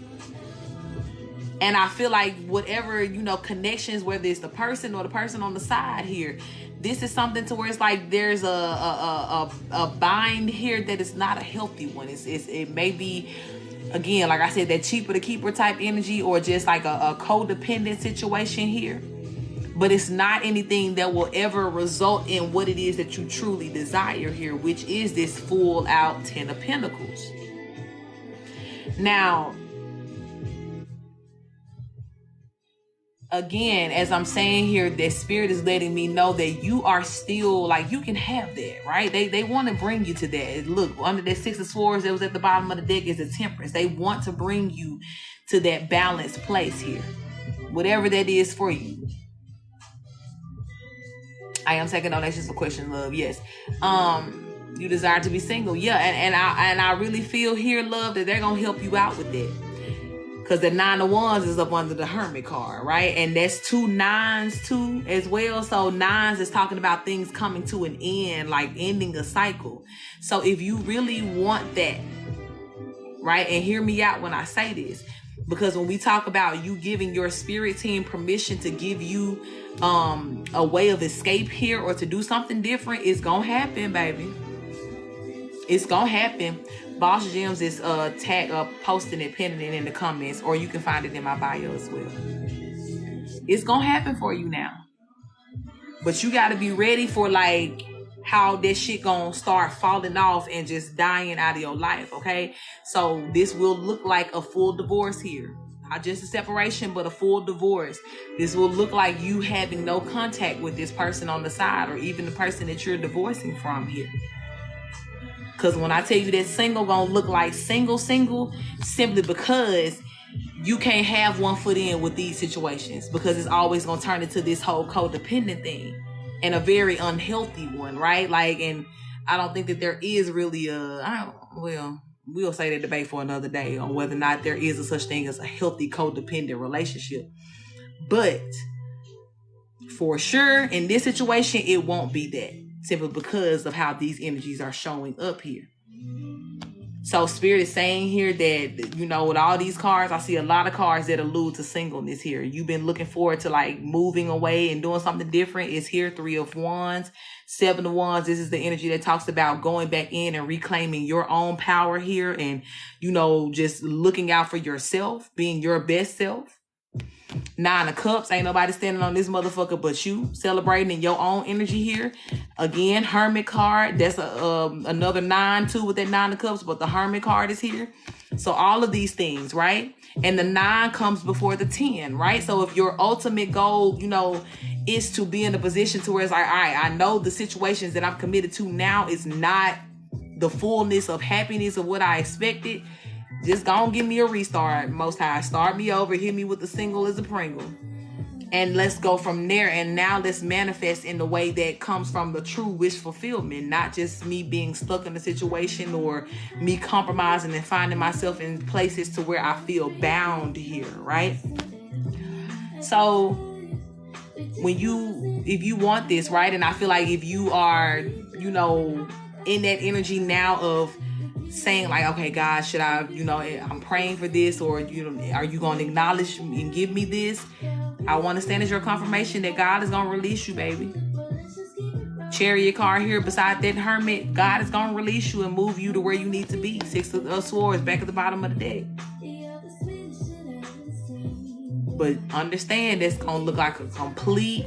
And I feel like whatever, connections, whether it's the person or the person on the side here, this is something to where it's like there's a bind here that is not a healthy one. It may be, again, like I said, that cheaper to keeper type energy, or just like a codependent situation here. But it's not anything that will ever result in what it is that you truly desire here, which is this full out 10 of Pentacles. Now, again, as I'm saying here, that Spirit is letting me know that you are still, like, you can have that, right? They want to bring you to that. Look, under that 6 of Swords that was at the bottom of the deck is a Temperance. They want to bring you to that balanced place here, whatever that is for you. I am taking donations for question, love. Yes. You desire to be single. Yeah. And I really feel here, love, that they're going to help you out with that. Because the 9 of Wands is up under the Hermit card, right? And that's 2 9s too as well. So 9s is talking about things coming to an end, like ending a cycle. So if you really want that, right? And hear me out when I say this. Because when we talk about you giving your spirit team permission to give you a way of escape here, or to do something different, it's going to happen, baby. It's going to happen. Boss Gems is posting it, pinning it in the comments, or you can find it in my bio as well. It's gonna happen for you now. But you gotta be ready for like how this shit gonna start falling off and just dying out of your life, okay? So this will look like a full divorce here. Not just a separation, but a full divorce. This will look like you having no contact with this person on the side, or even the person that you're divorcing from here. Because when I tell you that single gonna look like single, simply because you can't have one foot in with these situations, because it's always gonna turn into this whole codependent thing, and a very unhealthy one, right? Like, and I don't think that there is really we'll say that debate for another day on whether or not there is a such thing as a healthy codependent relationship. But for sure, in this situation, it won't be that, simply because of how these energies are showing up here. So Spirit is saying here that, you know, with all these cards, I see a lot of cards that allude to singleness here. You've been looking forward to like moving away and doing something different. It's here, 3 of Wands, 7 of Wands. This is the energy that talks about going back in and reclaiming your own power here, and, you know, just looking out for yourself, being your best self. 9 of Cups, ain't nobody standing on this motherfucker but you, celebrating in your own energy here. Again, Hermit card, that's another 9 too with that 9 of Cups, but the Hermit card is here. So all of these things, right? And the 9 comes before the 10, right? So if your ultimate goal, you know, is to be in a position to where it's like, all right, I know the situations that I'm committed to now is not the fullness of happiness of what I expected. Just go and give me a restart, Most High. Start me over. Hit me with the single as a Pringle. And let's go from there. And now let's manifest in the way that comes from the true wish fulfillment. Not just me being stuck in a situation or me compromising and finding myself in places to where I feel bound here, right? So if you want this, right? And I feel like if you are, you know, in that energy now of saying like, okay, God, should I, you know, I'm praying for this, or, you know, are you going to acknowledge and give me this? I want to stand as your confirmation that God is going to release you, baby. Chariot card here beside that Hermit. God is going to release you and move you to where you need to be. 6 of Swords back at the bottom of the deck. But understand that's going to look like a complete,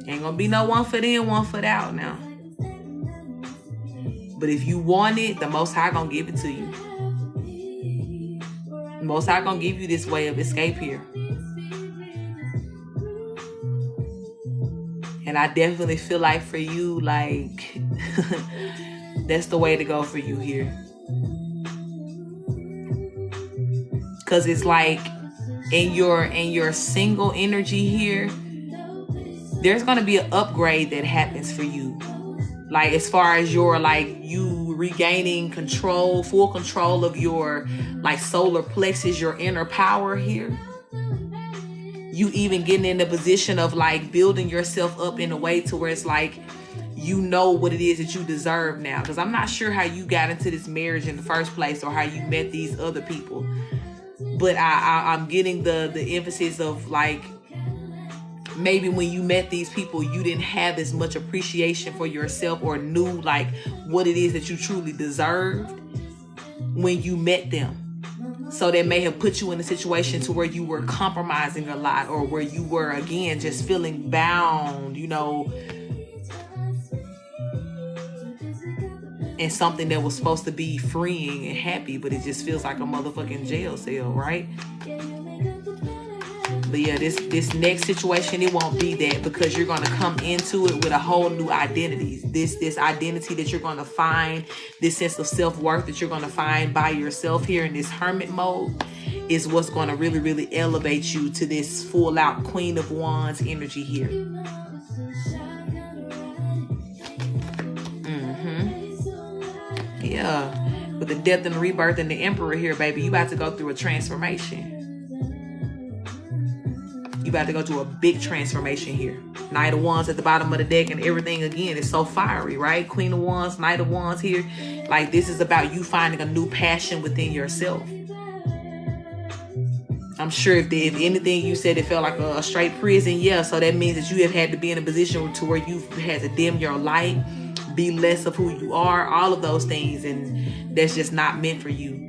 ain't going to be no one foot in, one foot out now. But if you want it, the Most High gonna give it to you. The Most High gonna give you this way of escape here. And I definitely feel like for you, like, that's the way to go for you here. Because it's like in your single energy here, there's gonna be an upgrade that happens for you. Like, as far as your, like, you regaining control, full control of your, like, solar plexus, your inner power here. You even getting in the position of, like, building yourself up in a way to where it's like, you know what it is that you deserve now. Because I'm not sure how you got into this marriage in the first place, or how you met these other people. But I'm getting the emphasis of, like, maybe when you met these people, you didn't have as much appreciation for yourself, or knew like what it is that you truly deserved when you met them. So that may have put you in a situation to where you were compromising a lot, or where you were, again, just feeling bound, you know, in something that was supposed to be freeing and happy, but it just feels like a motherfucking jail cell, right? But yeah, this next situation, it won't be that, because you're going to come into it with a whole new identity. This identity that you're going to find, this sense of self-worth that you're going to find by yourself here in this hermit mode, is what's going to really, really elevate you to this full out Queen of Wands energy here. Yeah. With the death and the rebirth and the Emperor here, baby, you about to go through a transformation. You about to go through a big transformation here. Knight of Wands at the bottom of the deck, and everything, again, is so fiery, right? Queen of Wands, Knight of Wands here. Like, this is about you finding a new passion within yourself. I'm sure if anything you said, it felt like a straight prison, yeah. So that means that you have had to be in a position to where you've had to dim your light, be less of who you are, all of those things, and that's just not meant for you.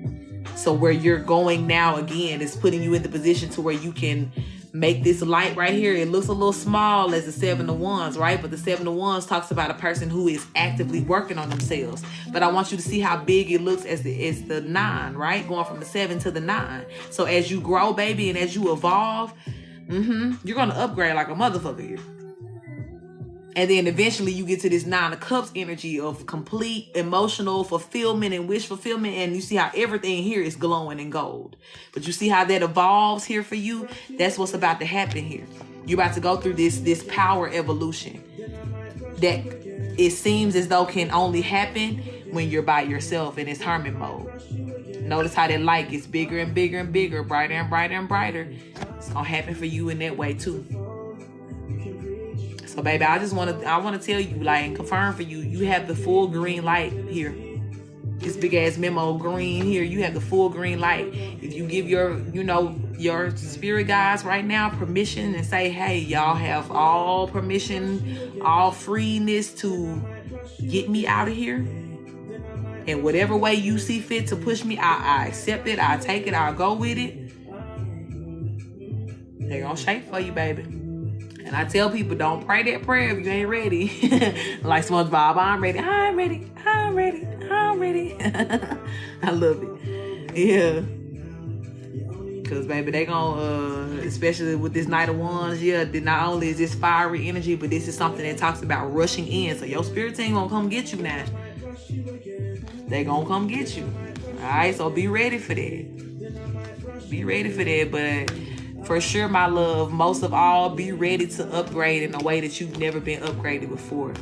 So where you're going now, again, is putting you in the position to where you can make this light right here. It looks a little small as the 7 of Wands, right? But the 7 of Wands talks about a person who is actively working on themselves. But I want you to see how big it looks as the 9, right? Going from the 7 to the 9. So as you grow, baby, and as you evolve, you're going to upgrade like a motherfucker here. And then eventually you get to this 9 of Cups energy of complete emotional fulfillment and wish fulfillment. And you see how everything here is glowing in gold. But you see how that evolves here for you? That's what's about to happen here. You're about to go through this power evolution that it seems as though can only happen when you're by yourself in this hermit mode. Notice how that light gets bigger and bigger and bigger, brighter and brighter and brighter. It's going to happen for you in that way too. So, baby, I want to tell you, like, and confirm for you, you have the full green light here. This big ass memo green here, you have the full green light. If you give your spirit guides right now permission and say, hey, y'all have all permission, all freeness to get me out of here. And whatever way you see fit to push me, I accept it, I take it, I'll go with it. They're gonna shake for you, baby. And I tell people, don't pray that prayer if you ain't ready. Like SpongeBob, I'm ready. I love it. Yeah. Because, baby, they gonna, especially with this Knight of Wands, not only is this fiery energy, but this is something that talks about rushing in. So your spirit team gonna come get you now. They gonna come get you. All right, so be ready for that. Be ready for that, but for sure, my love, most of all, be ready to upgrade in a way that you've never been upgraded before.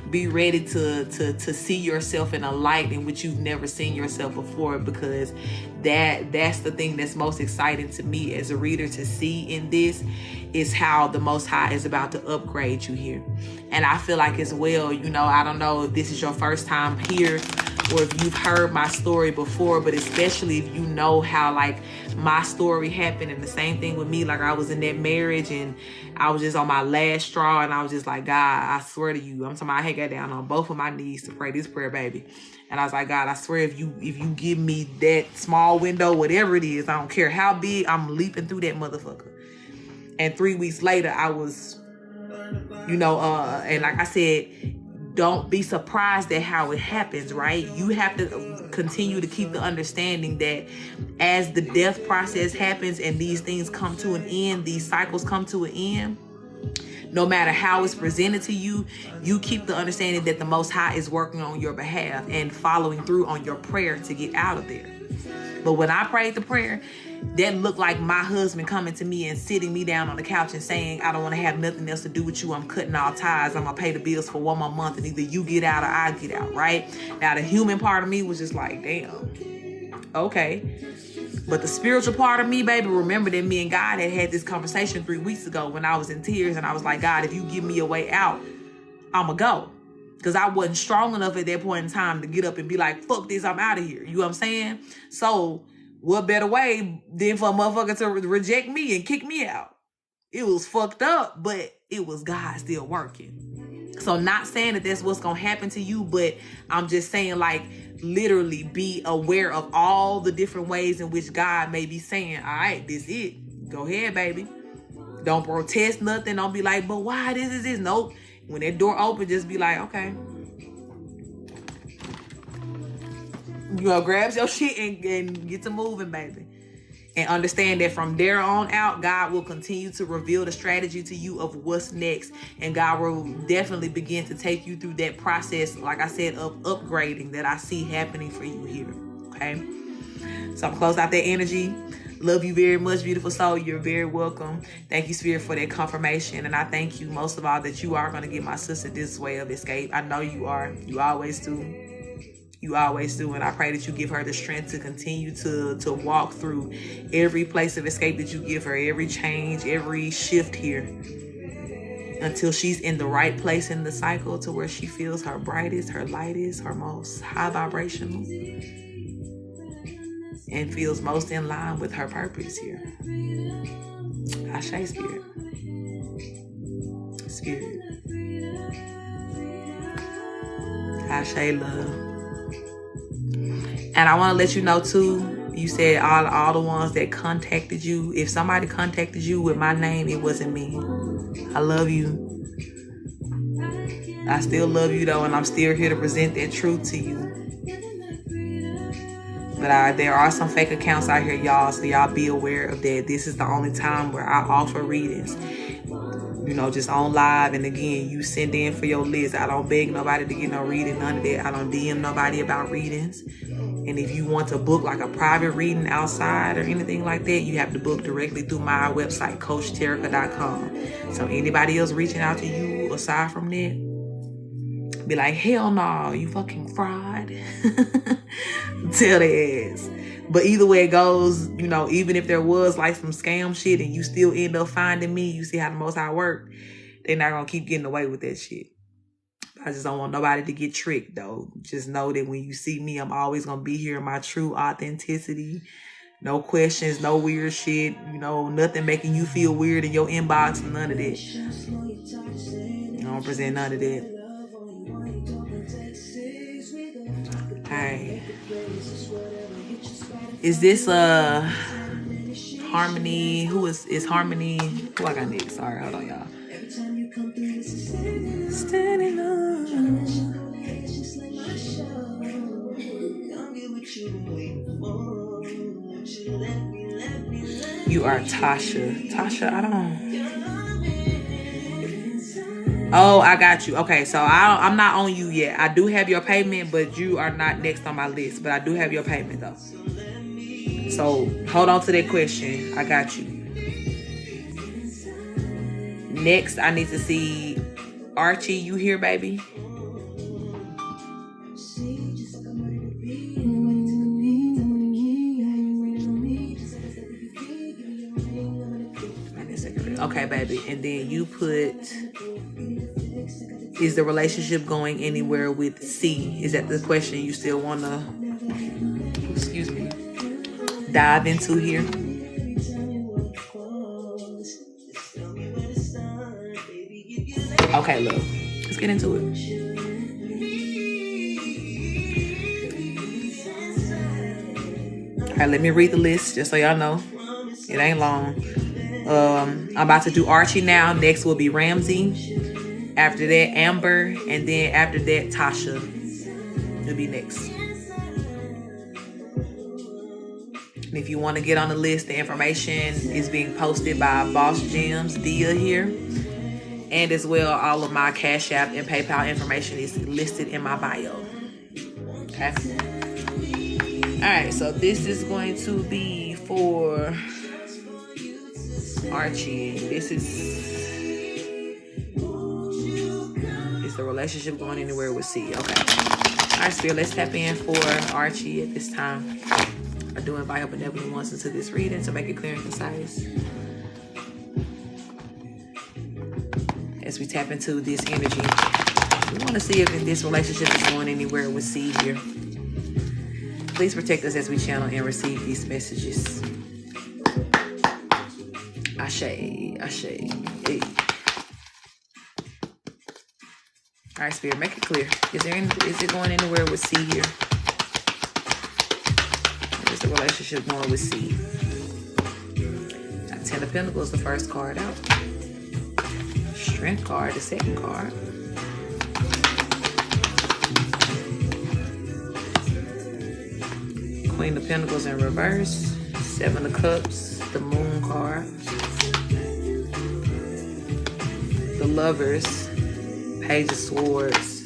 Be ready to see yourself in a light in which you've never seen yourself before, because that's the thing that's most exciting to me as a reader to see in this is how the Most High is about to upgrade you here. And I feel like as well, I don't know if this is your first time here or if you've heard my story before, but especially if you know how like my story happened, and the same thing with me, like I was in that marriage and I was just on my last straw and I was just like, God, I swear to you, I had got down on both of my knees to pray this prayer, baby. And I was like, God, I swear if you give me that small window, whatever it is, I don't care how big, I'm leaping through that motherfucker. And 3 weeks later, I was, and like I said, don't be surprised at how it happens, right? You have to continue to keep the understanding that as the death process happens and these things come to an end, these cycles come to an end, no matter how it's presented to you, you keep the understanding that the Most High is working on your behalf and following through on your prayer to get out of there. But when I prayed the prayer, that looked like my husband coming to me and sitting me down on the couch and saying, I don't want to have nothing else to do with you. I'm cutting all ties. I'm going to pay the bills for 1 more month and either you get out or I get out, right? Now, the human part of me was just like, damn, okay. But the spiritual part of me, baby, remember that me and God had this conversation 3 weeks ago when I was in tears and I was like, God, if you give me a way out, I'm going to go. Because I wasn't strong enough at that point in time to get up and be like, fuck this, I'm out of here. You know what I'm saying? So what better way than for a motherfucker to reject me and kick me out? It was fucked up, but it was God still working. So not saying that that's what's going to happen to you, but I'm just saying, like, literally be aware of all the different ways in which God may be saying, all right, this is it. Go ahead, baby. Don't protest nothing. Don't be like, but why this is this? Nope. When that door opens, just be like, okay. Grab your shit and get to moving, baby. And understand that from there on out, God will continue to reveal the strategy to you of what's next. And God will definitely begin to take you through that process, like I said, of upgrading that I see happening for you here. Okay? So I'm close out that energy. Love you very much, beautiful soul. You're very welcome. Thank you, Spirit, for that confirmation. And I thank you most of all that you are going to give my sister this way of escape. I know you are. You always do. You always do. And I pray that you give her the strength to continue to walk through every place of escape that you give her, every change, every shift here, until she's in the right place in the cycle to where she feels her brightest, her lightest, her most high vibrational, and feels most in line with her purpose here. Ashe, Spirit. Spirit. Ashe, love. And I want to let you know too, You said all the ones that contacted you. If somebody contacted you with my name, it wasn't me. I love you. I still love you though, and I'm still here to present that truth to you. But there are some fake accounts out here, y'all, so y'all be aware of that. This is the only time where I offer readings. You know, just on live. And again, you send in for your list. I don't beg nobody to get no reading, none of that. I don't DM nobody about readings. And if you want to book like a private reading outside or anything like that, you have to book directly through my website, CoachTerrica.com. So anybody else reaching out to you aside from that, be like, hell no, you fucking fraud. Tell their ass. But either way it goes, you know, even if there was like some scam shit and you still end up finding me, you see how the Most High work, they're not going to keep getting away with that shit. I just don't want nobody to get tricked, though. Just know that when you see me, I'm always going to be here in my true authenticity. No questions, no weird shit. You know, nothing making you feel weird in your inbox, none of that. I don't present none of that. Alright. Is this Harmony? Who is Harmony? Who I got next? Sorry, hold on, y'all. Standing up. You are Tasha. Tasha, I don't. Oh, I got you. Okay, so I'm not on you yet. I do have your payment, but you are not next on my list. But I do have your payment though. So hold on to that question. I got you. Next, I need to see Archie. You here, baby? Okay, baby. And then you put, is the relationship going anywhere with C? Is that the question you still want to, excuse me, dive into here? Okay, look. Let's get into it. All right, let me read the list just so y'all know. It ain't long. I'm about to do Archie now. Next will be Ramsey. After that, Amber. And then after that, Tasha will be next. And if you want to get on the list, the information is being posted by Boss Gems, Dia here. And as well, all of my Cash App and PayPal information is listed in my bio. Okay. All right, so this is going to be for Archie. Is the relationship going anywhere with C? Okay. All right, Spirit, let's tap in for Archie at this time. I do invite Open Benevolent once into this reading to make it clear and concise. As we tap into this energy, we want to see if this relationship is going anywhere with C here. Please protect us as we channel and receive these messages. Ashe, Ashe. Hey. All right, Spirit, make it clear. Is it going anywhere with C here? Is the relationship going with C? Got 10 of Pentacles, the first card out. Strength card, the second card. Queen of Pentacles in reverse. 7 of Cups, the Moon card. The Lovers, Page of Swords.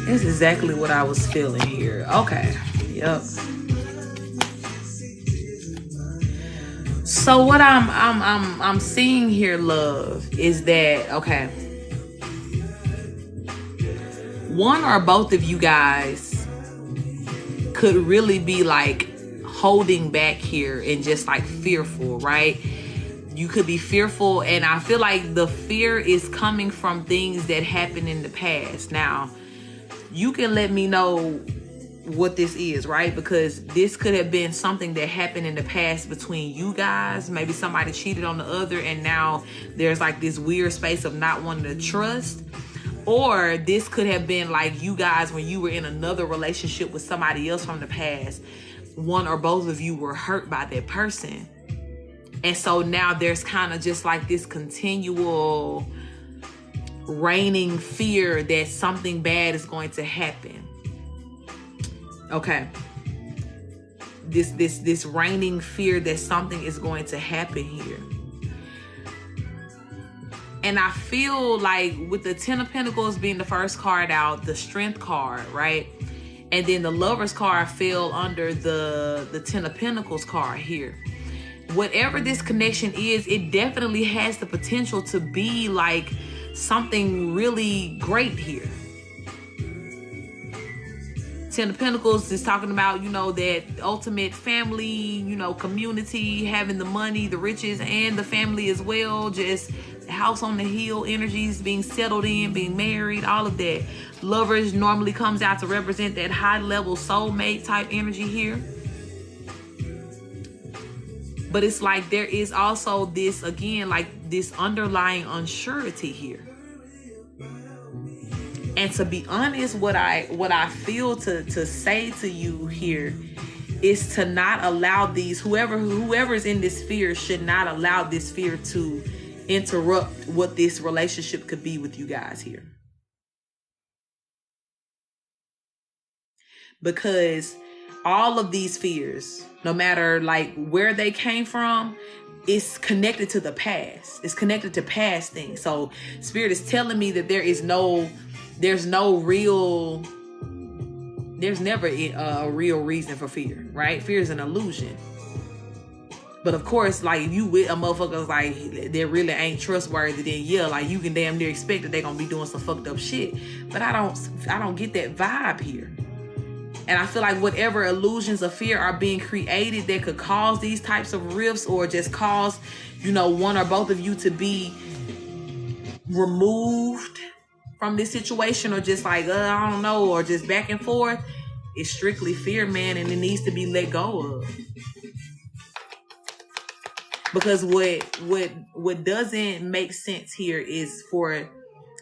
That's exactly what I was feeling here. Okay. Yep. So what I'm seeing here, love, is that okay. One or both of you guys could really be like holding back here and just like fearful, right? You could be fearful, and I feel like the fear is coming from things that happened in the past. Now, you can let me know what this is, right? Because this could have been something that happened in the past between you guys. Maybe somebody cheated on the other, and now there's like this weird space of not wanting to trust. Or this could have been like you guys when you were in another relationship with somebody else from the past. One or both of you were hurt by that person. And so now there's kind of just like this continual reigning fear that something bad is going to happen. Okay. This reigning fear that something is going to happen here. And I feel like with the 10 of Pentacles being the first card out, the Strength card, right? And then the Lovers card fell under the 10 of Pentacles card here. Whatever this connection is, it definitely has the potential to be like something really great here. 10 of Pentacles is talking about, you know, that ultimate family, you know, community, having the money, the riches, and the family as well. Just house on the hill energies, being settled in, being married, all of that. Lovers normally comes out to represent that high level soulmate type energy here. But it's like there is also this, again, like this underlying unsurety here. And to be honest, what I feel to say to you here is to not allow these, whoever is in this fear should not allow this fear to interrupt what this relationship could be with you guys here. Because all of these fears, no matter like where they came from, it's connected to the past. It's connected to past things. So Spirit is telling me that there's never a real reason for fear, right? Fear is an illusion. But of course, like if you with a motherfucker like they really ain't trustworthy, then yeah, like you can damn near expect that they're gonna be doing some fucked up shit. But I don't get that vibe here. And I feel like whatever illusions of fear are being created that could cause these types of rifts, or just cause, you know, one or both of you to be removed from this situation, or just like, I don't know, or just back and forth, it's strictly fear, man, and it needs to be let go of. Because what doesn't make sense here is for,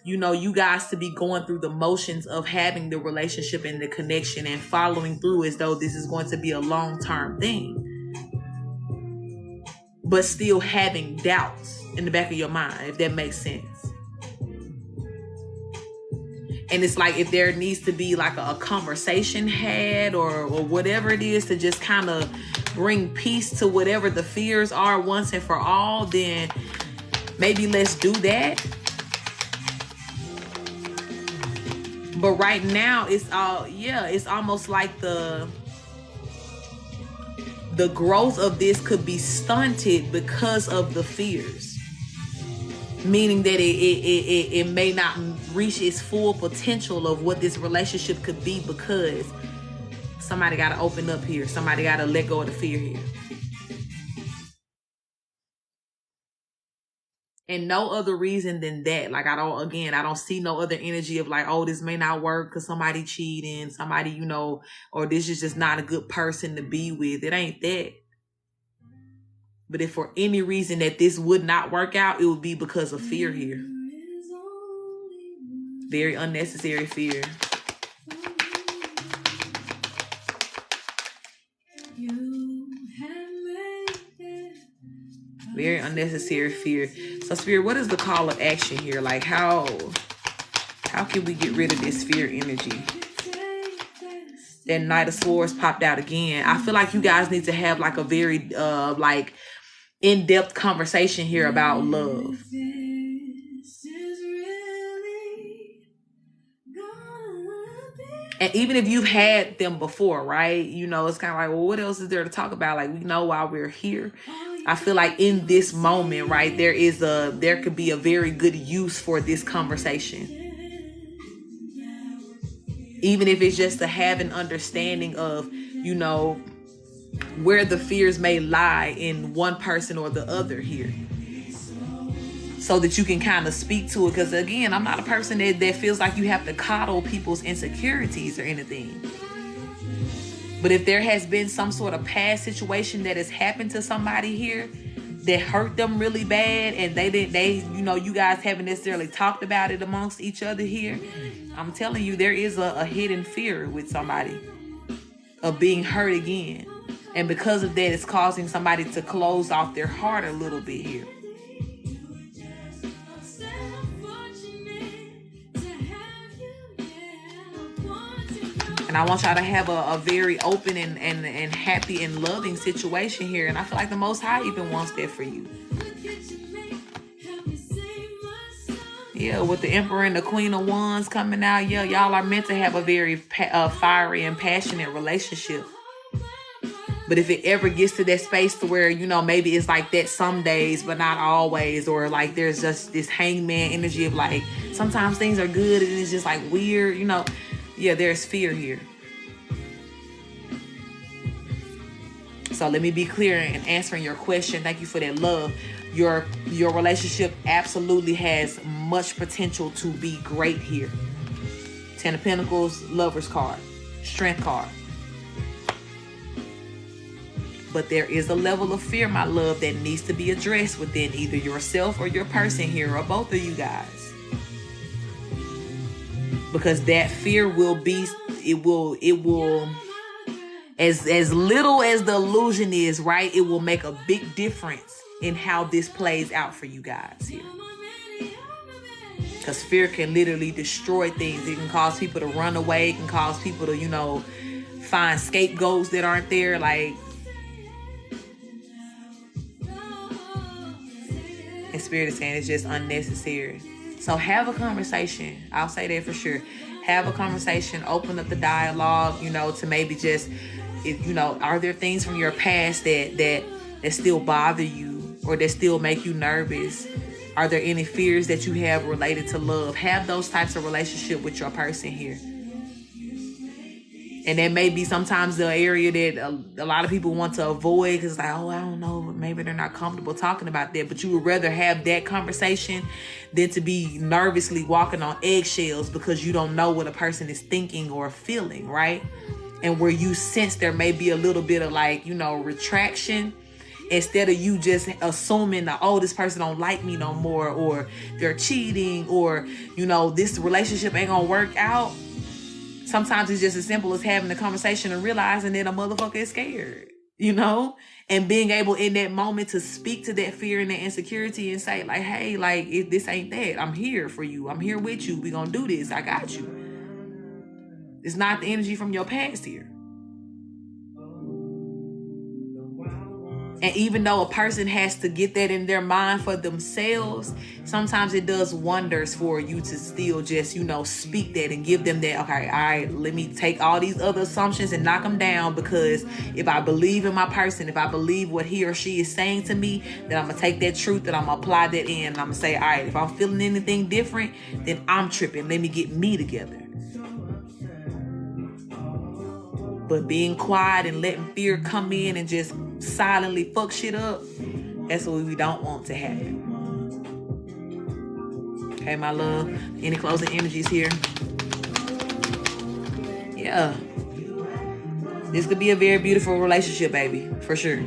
you know, you guys to be going through the motions of having the relationship and the connection and following through as though this is going to be a long-term thing, but still having doubts in the back of your mind, if that makes sense. And it's like if there needs to be like a conversation had or whatever it is to just kind of bring peace to whatever the fears are once and for all, then maybe let's do that. But right now it's almost like the growth of this could be stunted because of the fears. Meaning that it may not reach its full potential of what this relationship could be, because somebody got to open up here. Somebody got to let go of the fear here. And no other reason than that. Like, I don't see no other energy of like, oh, this may not work because somebody cheating, somebody, you know, or this is just not a good person to be with. It ain't that. But if for any reason that this would not work out, it would be because of fear here. Very unnecessary fear. Very unnecessary fear. So Spirit, what is the call of action here? Like how can we get rid of this fear energy? That Knight of Swords popped out again. I feel like you guys need to have like a very like in-depth conversation here about love. And even if you've had them before, right? You know, it's kind of like, well, what else is there to talk about? Like, we know why we're here. I feel like in this moment, right, there could be a very good use for this conversation. Even if it's just to have an understanding of, you know, where the fears may lie in one person or the other here. So that you can kind of speak to it. Because again, I'm not a person that feels like you have to coddle people's insecurities or anything. But if there has been some sort of past situation that has happened to somebody here that hurt them really bad, and you guys haven't necessarily talked about it amongst each other here, I'm telling you, there is a hidden fear with somebody of being hurt again. And because of that, it's causing somebody to close off their heart a little bit here. And I want y'all to have a very open and happy and loving situation here. And I feel like the Most High even wants that for you. Yeah, with the Emperor and the Queen of Wands coming out, yeah, y'all are meant to have a very fiery and passionate relationship. But if it ever gets to that space to where, maybe it's like that some days, but not always, or like there's just this hangman energy of like, sometimes things are good and it's just like weird, yeah, there's fear here. So let me be clear in answering your question. Thank you for that love. Your relationship absolutely has much potential to be great here. 10 of Pentacles, Lover's card, Strength card. But there is a level of fear, my love, that needs to be addressed within either yourself or your person here, or both of you guys. Because that fear will be, it will, as little as the illusion is, right? It will make a big difference in how this plays out for you guys here. Because fear can literally destroy things. It can cause people to run away. It can cause people to, find scapegoats that aren't there. Like, and Spirit is saying it's just unnecessary. So have a conversation. I'll say that for sure. Have a conversation. Open up the dialogue, to maybe just, are there things from your past that still bother you or that still make you nervous? Are there any fears that you have related to love? Have those types of relationship with your person here. And that may be sometimes the area that a lot of people want to avoid because it's like, I don't know, maybe they're not comfortable talking about that. But you would rather have that conversation than to be nervously walking on eggshells because you don't know what a person is thinking or feeling, right? And where you sense there may be a little bit of retraction, instead of you just assuming that, this person don't like me no more, or they're cheating, or, this relationship ain't gonna work out. Sometimes it's just as simple as having the conversation and realizing that a motherfucker is scared, and being able in that moment to speak to that fear and that insecurity and say like, hey, if this ain't that, I'm here for you. I'm here with you. We gonna do this. I got you. It's not the energy from your past here. And even though a person has to get that in their mind for themselves, sometimes it does wonders for you to still just, speak that and give them that, okay, all right, let me take all these other assumptions and knock them down, because if I believe in my person, if I believe what he or she is saying to me, then I'm going to take that truth and I'm going to apply that in. And I'm going to say, all right, if I'm feeling anything different, then I'm tripping. Let me get me together. But being quiet and letting fear come in and just silently fuck shit up, that's what we don't want to happen. Okay, my love. Any closing energies here? Yeah. This could be a very beautiful relationship, baby. For sure.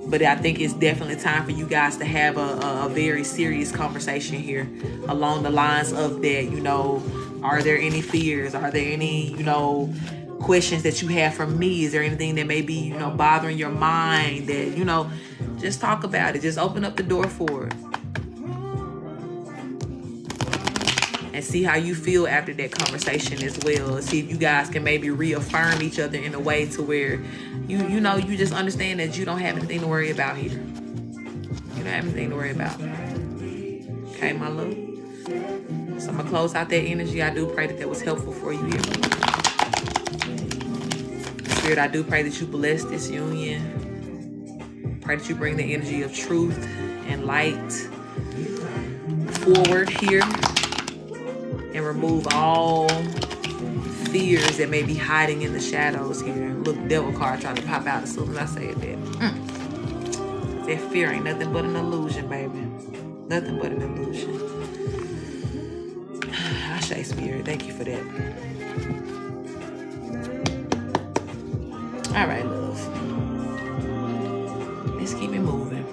But I think it's definitely time for you guys to have a very serious conversation here along the lines of that, are there any fears? Are there any, questions that you have for me? Is there anything that may be, bothering your mind that, just talk about it. Just open up the door for it. And see how you feel after that conversation as well. See if you guys can maybe reaffirm each other in a way to where you just understand that you don't have anything to worry about here. You don't have anything to worry about. Okay, my love. So I'm going to close out that energy. I do pray that was helpful for you here. Spirit, I do pray that you bless this union. Pray that you bring the energy of truth and light forward here and remove all fears that may be hiding in the shadows here. Look, devil card trying to pop out as soon as I say that. That fear ain't nothing but an illusion, baby. Nothing but an illusion. I say, Spirit, thank you for that. All right, love. Let's keep it moving.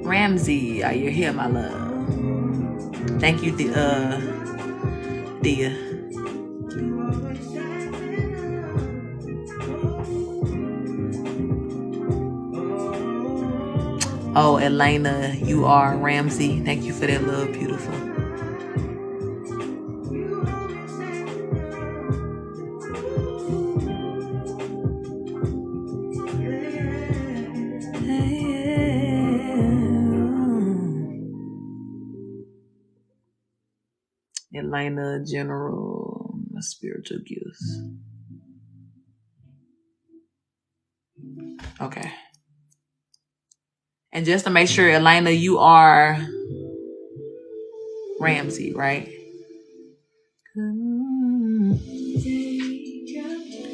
Ramsey, are you here, my love? Thank you, Dia. Oh, Elena, you are Ramsey. Thank you for that love, beautiful. Elena, general, spiritual gifts. Okay. And just to make sure, Elena, you are Ramsey, right?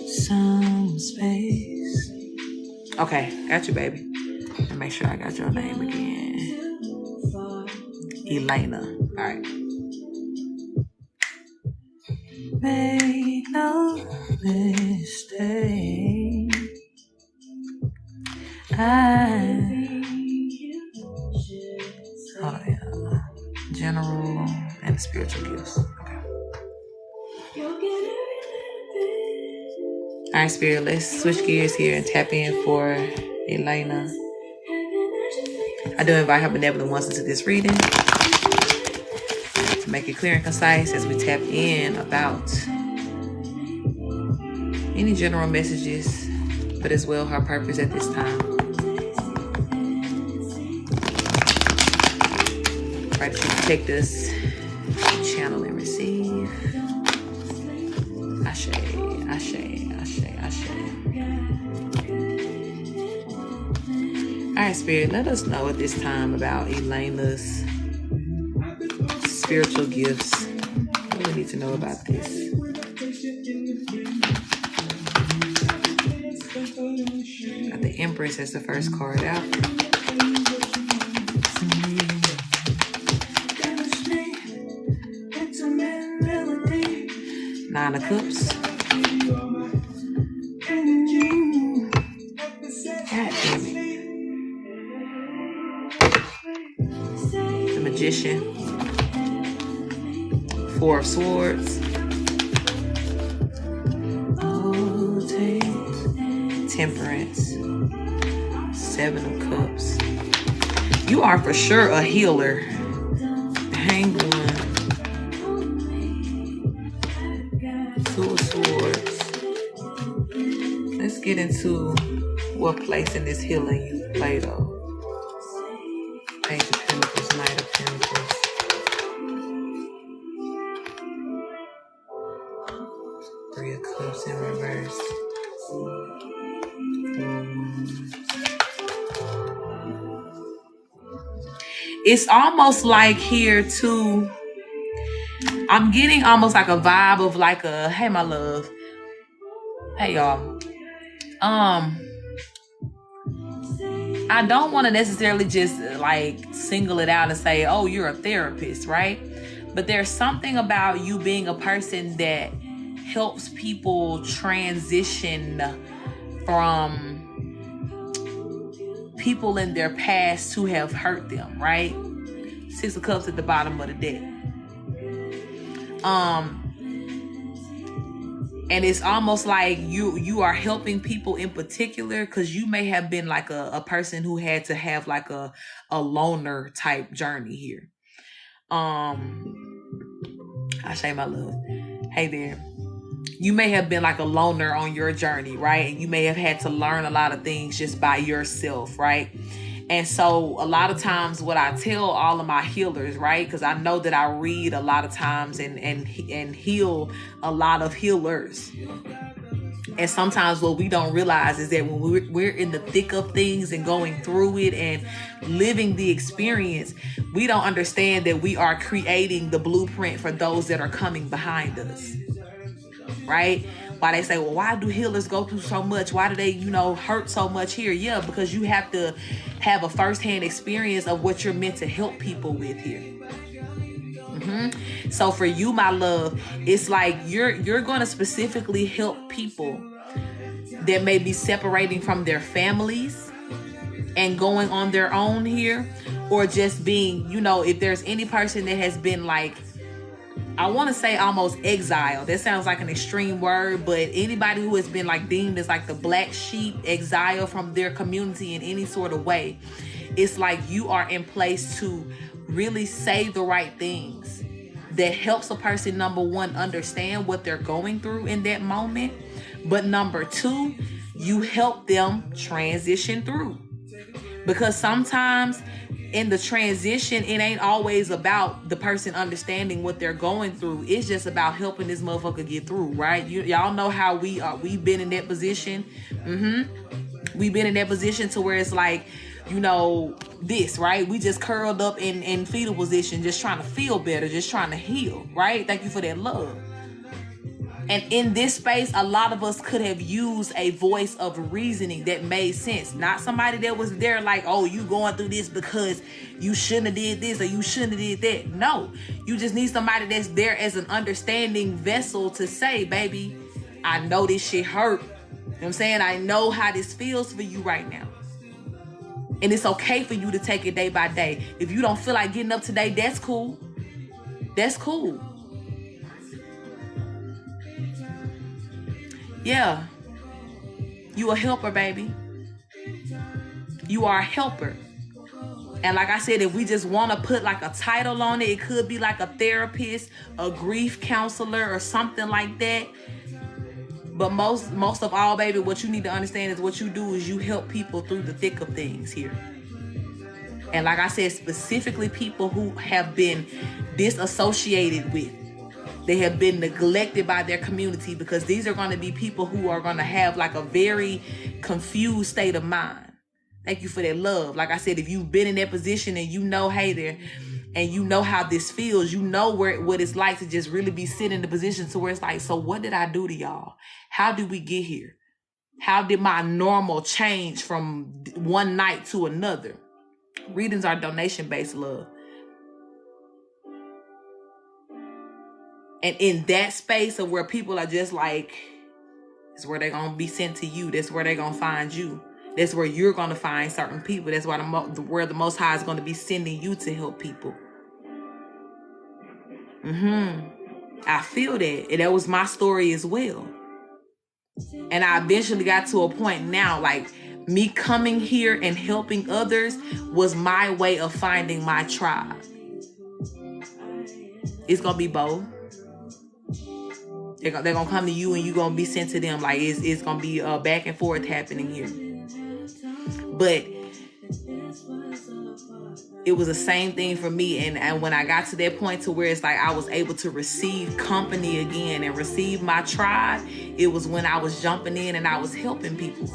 Some space. Okay, got you, baby. And make sure I got your name again. Elena. All right. Make no mistake. Oh yeah. General and spiritual gifts. Okay. All right, Spirit. Let's switch gears here and tap in for Elena. I do invite her benevolent ones into this reading to make it clear and concise as we tap in about any general messages, but as well her purpose at this time. Try to protect us, channel and receive. Ashe, ashe, ashe, ashe. All right, Spirit, let us know at this time about Elena's spiritual gifts. What do we need to know about this? Got the Empress as the first card out. Nine of Cups. God damn it. The Magician. Four of Swords. Temperance. Seven of Cups. You are for sure a healer. Hang one. Two of Swords. Let's get into what place in this healing you play though. Page of Pentacles, Knight of Pentacles. Three of Cups in reverse. It's almost like here too, I'm getting almost like a vibe of like a, hey my love, hey y'all, I don't want to necessarily just like single it out and say, oh, you're a therapist, right? But there's something about you being a person that helps people transition from people in their past who have hurt them, right? Six of Cups at the bottom of the deck. And it's almost like you are helping people in particular because you may have been like a person who had to have like a loner type journey here. I say my love. Hey there. You may have been like a loner on your journey, right? And you may have had to learn a lot of things just by yourself, right? And so a lot of times what I tell all of my healers, right? Because I know that I read a lot of times and heal a lot of healers. And sometimes what we don't realize is that when we're in the thick of things and going through it and living the experience, we don't understand that we are creating the blueprint for those that are coming behind us. Right? Why they say, well, why do healers go through so much? Why do they, hurt so much here? Yeah, because you have to have a firsthand experience of what you're meant to help people with here. So for you, my love, it's like you're going to specifically help people that may be separating from their families and going on their own here, or just being, if there's any person that has been like, I want to say almost exiled. That sounds like an extreme word, but anybody who has been like deemed as like the black sheep, exiled from their community in any sort of way, it's like you are in place to really say the right things that helps a person, number one, understand what they're going through in that moment. But number two, you help them transition through. Because sometimes in the transition, it ain't always about the person understanding what they're going through. It's just about helping this motherfucker get through, right? Y'all know how we are. We've been in that position. We've been in that position to where it's like, this, right? We just curled up in fetal position, just trying to feel better, just trying to heal, right? Thank you for that love. And in this space, a lot of us could have used a voice of reasoning that made sense. Not somebody that was there like, oh, you going through this because you shouldn't have did this or you shouldn't have did that. No, you just need somebody that's there as an understanding vessel to say, baby, I know this shit hurt. You know what I'm saying? I know how this feels for you right now. And it's okay for you to take it day by day. If you don't feel like getting up today, that's cool. That's cool. Yeah. You a helper, baby. You are a helper. And like I said, if we just want to put like a title on it, it could be like a therapist, a grief counselor, or something like that. But most of all, baby, what you need to understand is what you do is you help people through the thick of things here. And like I said, specifically people who have been disassociated with. They have been neglected by their community, because these are going to be people who are going to have like a very confused state of mind. Thank you for that love. Like I said, if you've been in that position and you know, hey there, and you know how this feels, you know what it's like to just really be sitting in the position to where it's like, so what did I do to y'all? How did we get here? How did my normal change from one night to another? Readings are donation-based, love. And in that space of where people are just like, it's where they're going to be sent to you. That's where they're going to find you. That's where you're going to find certain people. That's why where the Most High is going to be sending you to help people. I feel that. And that was my story as well. And I eventually got to a point now, like me coming here and helping others was my way of finding my tribe. It's going to be both. They're going to come to you and you're going to be sent to them. Like it's going to be back and forth happening here. But it was the same thing for me. And when I got to that point to where it's like I was able to receive company again and receive my tribe, it was when I was jumping in and I was helping people.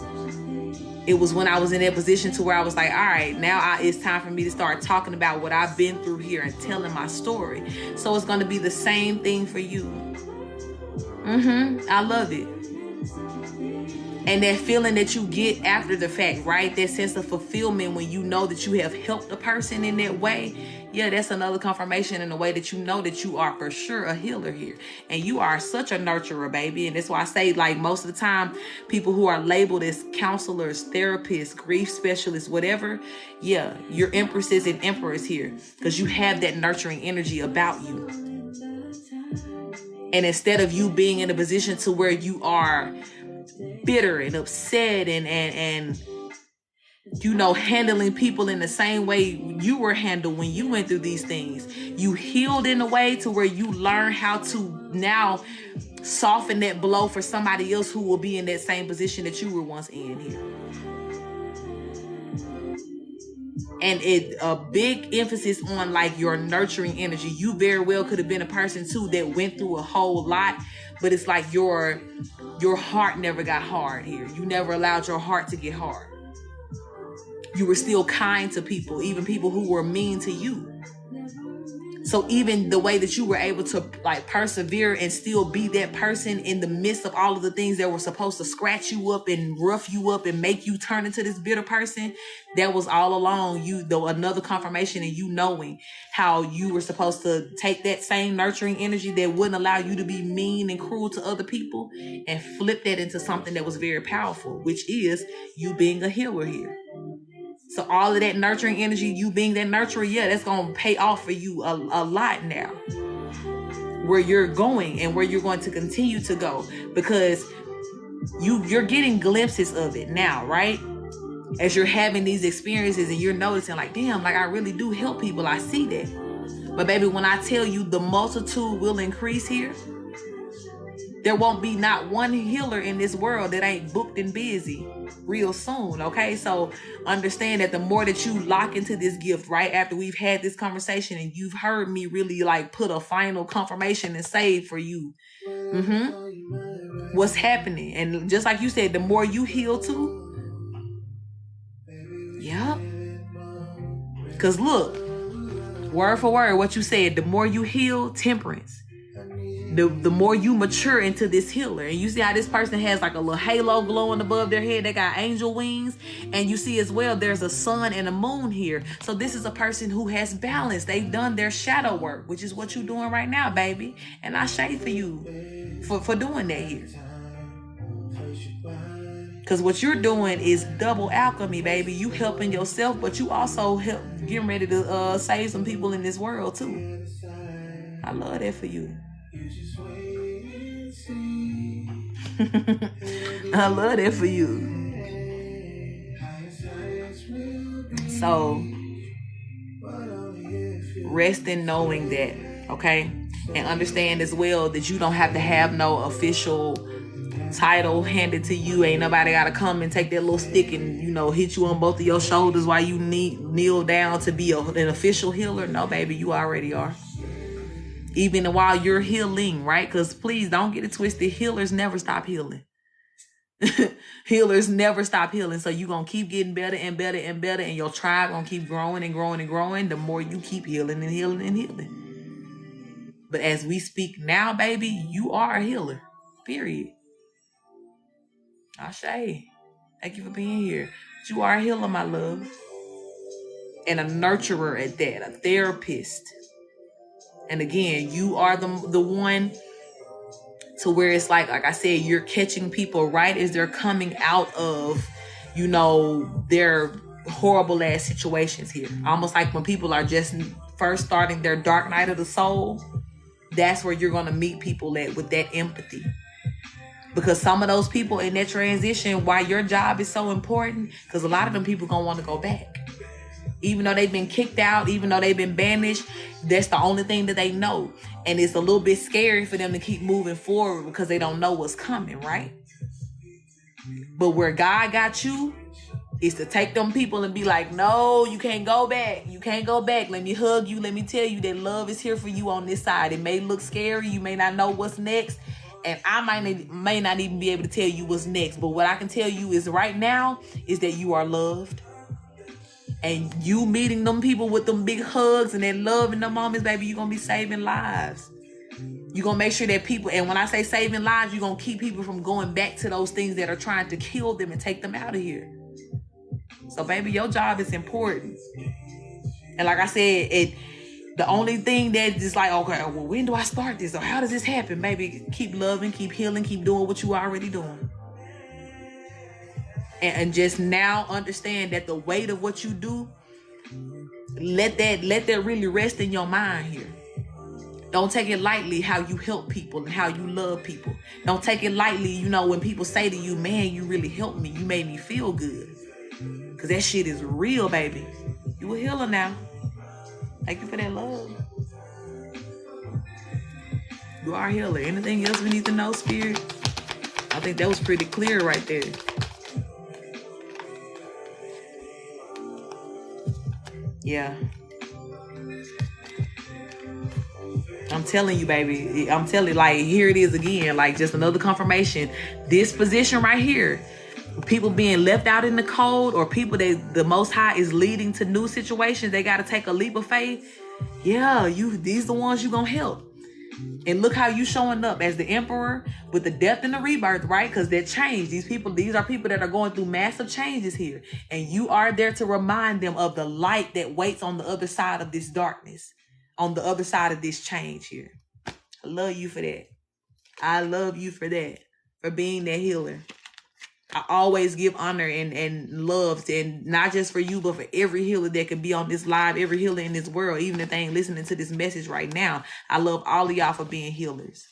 It was when I was in that position to where I was like, all right, now it's time for me to start talking about what I've been through here and telling my story. So it's going to be the same thing for you. I love it. And that feeling that you get after the fact, right? That sense of fulfillment when you know that you have helped a person in that way. Yeah, that's another confirmation in the way that you know that you are for sure a healer here. And you are such a nurturer, baby. And that's why I say, like, most of the time, people who are labeled as counselors, therapists, grief specialists, whatever, yeah, you're empresses and emperors here. Because you have that nurturing energy about you. And instead of you being in a position to where you are bitter and upset and handling people in the same way you were handled when you went through these things, you healed in a way to where you learn how to now soften that blow for somebody else who will be in that same position that you were once in here. And a big emphasis on like your nurturing energy. You very well could have been a person too that went through a whole lot, but it's like your heart never got hard here. You never allowed your heart to get hard. You were still kind to people, even people who were mean to you. So even the way that you were able to like persevere and still be that person in the midst of all of the things that were supposed to scratch you up and rough you up and make you turn into this bitter person, that was all along another confirmation and you knowing how you were supposed to take that same nurturing energy that wouldn't allow you to be mean and cruel to other people and flip that into something that was very powerful, which is you being a healer here. So all of that nurturing energy, you being that nurturer, that's going to pay off for you a lot now. Where you're going and where you're going to continue to go. Because you're getting glimpses of it now, right? As you're having these experiences and you're noticing like, damn, like I really do help people. I see that. But baby, when I tell you the multitude will increase here, there won't be not one healer in this world that ain't booked and busy real soon, okay? So understand that the more that you lock into this gift right after we've had this conversation and you've heard me really like put a final confirmation and save for you what's happening. And just like you said, the more you heal too, because look, word for word, what you said, the more you heal, temperance. The more you mature into this healer. And you see how this person has like a little halo glowing above their head. They got angel wings. And you see as well, there's a sun and a moon here. So this is a person who has balance. They've done their shadow work, which is what you're doing right now, baby. And I shade for you for doing that here. Because what you're doing is double alchemy, baby. You helping yourself, but you also getting ready to save some people in this world too. I love that for you. I love that for you. So rest in knowing that, okay? And understand as well that you don't have to have no official title handed to you. Ain't nobody gotta come and take that little stick and hit you on both of your shoulders while you kneel down to be an official healer. No, baby, you already are. Even while you're healing, right? Because please don't get it twisted. Healers never stop healing. Healers never stop healing. So you're going to keep getting better and better and better. And your tribe going to keep growing and growing and growing. The more you keep healing and healing and healing. But as we speak now, baby, you are a healer. Period. Ashe. Thank you for being here. But you are a healer, my love. And a nurturer at that. A therapist. And again, you are the one to where it's like I said, you're catching people right as they're coming out of, their horrible ass situations here. Almost like when people are just first starting their dark night of the soul, that's where you're going to meet people at with that empathy. Because some of those people in that transition, why your job is so important, because a lot of them people going to want to go back. Even though they've been kicked out, even though they've been banished, that's the only thing that they know. And it's a little bit scary for them to keep moving forward because they don't know what's coming, right? But where God got you is to take them people and be like, no, you can't go back. You can't go back. Let me hug you. Let me tell you that love is here for you on this side. It may look scary. You may not know what's next. And I may not even be able to tell you what's next. But what I can tell you is right now is that you are loved. And you meeting them people with them big hugs and that love in them moments, baby, you're going to be saving lives. You're going to make sure that people, and when I say saving lives, you're going to keep people from going back to those things that are trying to kill them and take them out of here. So, baby, your job is important. And like I said, the only thing that is like, okay, well, when do I start this? Or how does this happen? Baby, keep loving, keep healing, keep doing what you already doing. And just now understand that the weight of what you do, let that really rest in your mind here. Don't take it lightly how you help people and how you love people. Don't take it lightly, when people say to you, man, you really helped me. You made me feel good. Because that shit is real, baby. You a healer now. Thank you for that love. You are a healer. Anything else we need to know, Spirit? I think that was pretty clear right there. Yeah. I'm telling you, baby. I'm telling you, like, here it is again. Like, just another confirmation. This position right here, people being left out in the cold, or people that the Most High is leading to new situations, they got to take a leap of faith. Yeah, these the ones you gonna help. And look how you showing up as the emperor with the death and the rebirth, right? Because that change. These are people that are going through massive changes here. And you are there to remind them of the light that waits on the other side of this darkness, on the other side of this change here. I love you for that. I love you for that, for being that healer. I always give honor and love, and not just for you, but for every healer that could be on this live, every healer in this world, even if they ain't listening to this message right now. I love all of y'all for being healers.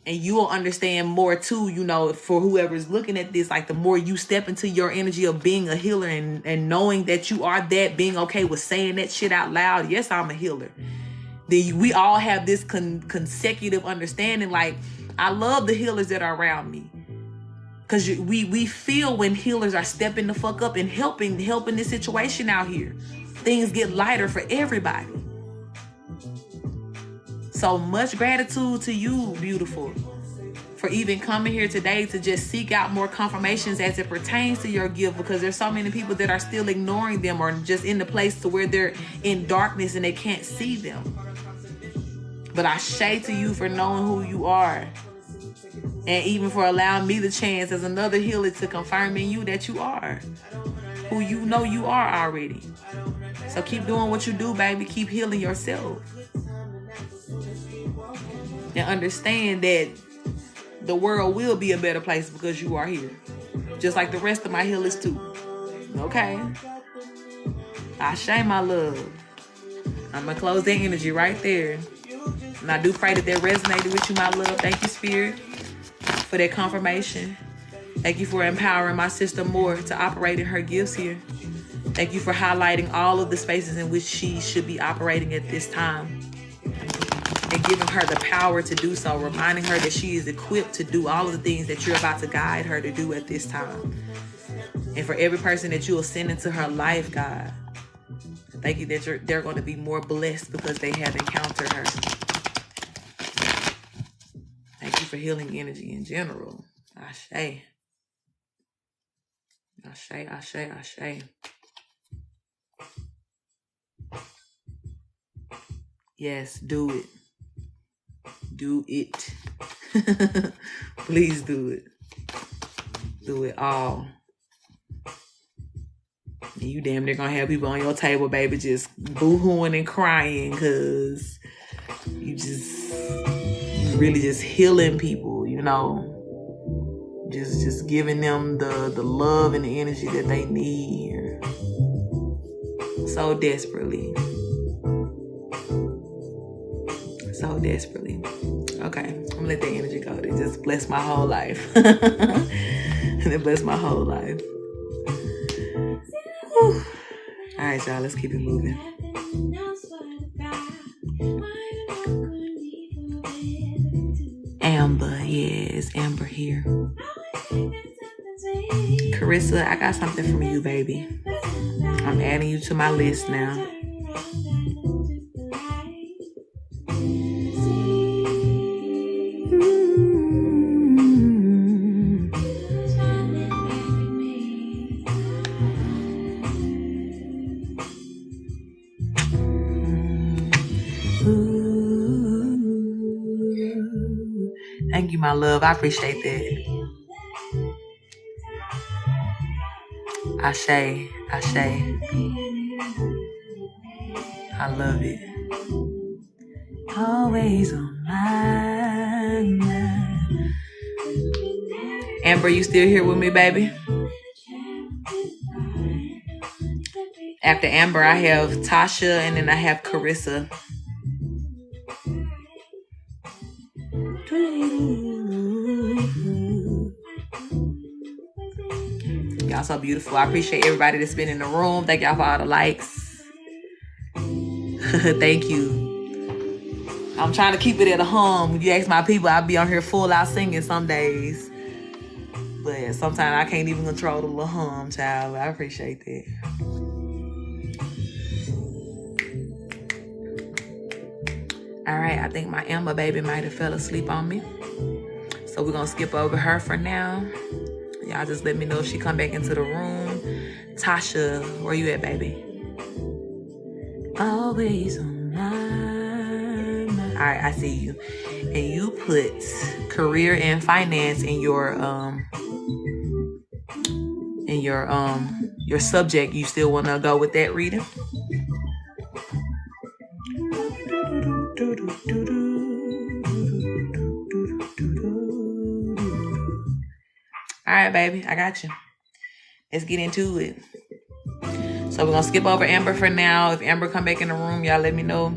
And you will understand more too, you know, for whoever's looking at this, like the more you step into your energy of being a healer and knowing that you are that, being okay with saying that shit out loud. Yes, I'm a healer. Then we all have this consecutive understanding. Like, I love the healers that are around me. Because we feel when healers are stepping the fuck up and helping this situation out here. Things get lighter for everybody. So much gratitude to you, beautiful, for even coming here today to just seek out more confirmations as it pertains to your gift. Because there's so many people that are still ignoring them or just in the place to where they're in darkness and they can't see them. But I say to you for knowing who you are. And even for allowing me the chance as another healer to confirm in you that you are who you know you are already. So keep doing what you do, baby. Keep healing yourself. And understand that the world will be a better place because you are here. Just like the rest of my healers too. Okay? I share my love. I'm going to close that energy right there. And I do pray that resonated with you, my love. Thank you, Spirit, for that confirmation. Thank you for empowering my sister more to operate in her gifts here. Thank you for highlighting all of the spaces in which she should be operating at this time. And giving her the power to do so, reminding her that she is equipped to do all of the things that you're about to guide her to do at this time. And for every person that you will send into her life, God, thank you that they're going to be more blessed because they have encountered her. Thank you for healing energy in general. Ashe. Ashe, ashe, ashe. Yes, do it. Do it. Please do it. Do it all. And you damn near gonna have people on your table, baby, just boo-hooing and crying because you really just healing people, you know. Just giving them the love and the energy that they need here. So desperately. So desperately. Okay, I'm gonna let that energy go. It just blessed my whole life. And it blessed my whole life. Whew. All right, y'all, let's keep it moving. Amber, yes, Amber here. Carissa, I got something from you, baby. I'm adding you to my list now. Thank you, my love. I appreciate that. Ashe, ashe. I love it. Always on my mind. Amber, you still here with me, baby? After Amber, I have Tasha, and then I have Carissa. Y'all so beautiful. I appreciate everybody that's been in the room. Thank y'all for all the likes. Thank you. I'm trying to keep it at a hum. When you ask my people, I'll be on here full out singing some days. But sometimes I can't even control the little hum, child. I appreciate that. All right, I think my Emma baby might have fell asleep on me. So we're going to skip over her for now. Y'all just let me know if she come back into the room. Tasha, where you at, baby? always on my mind. All right, I see you. And you put career and finance in your subject. You still want to go with that reading? All right, baby, I got you. Let's get into it. So we're gonna skip over Amber for now. If Amber come back in the room, y'all let me know.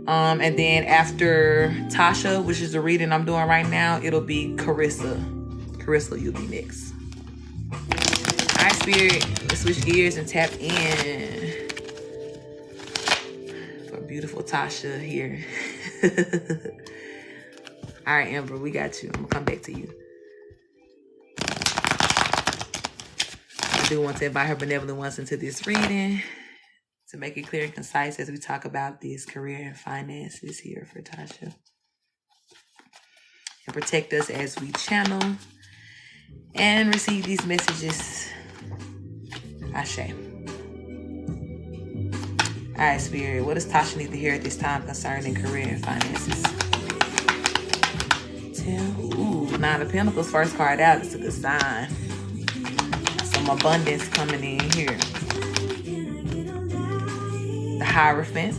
And then after Tasha, which is the reading I'm doing right now, it'll be Carissa. Carissa, you'll be next. All right, Spirit, let's switch gears and tap in for beautiful Tasha here. All right, Amber, we got you. I'm gonna come back to you. I do want to invite her benevolent ones into this reading to make it clear and concise as we talk about this career and finances here for Tasha. And protect us as we channel and receive these messages. Ashe. All right, Spirit, what does Tasha need to hear at this time concerning career and finances? Ooh, Nine of Pentacles, first card out. It's a good sign. Some abundance coming in here. The Hierophant,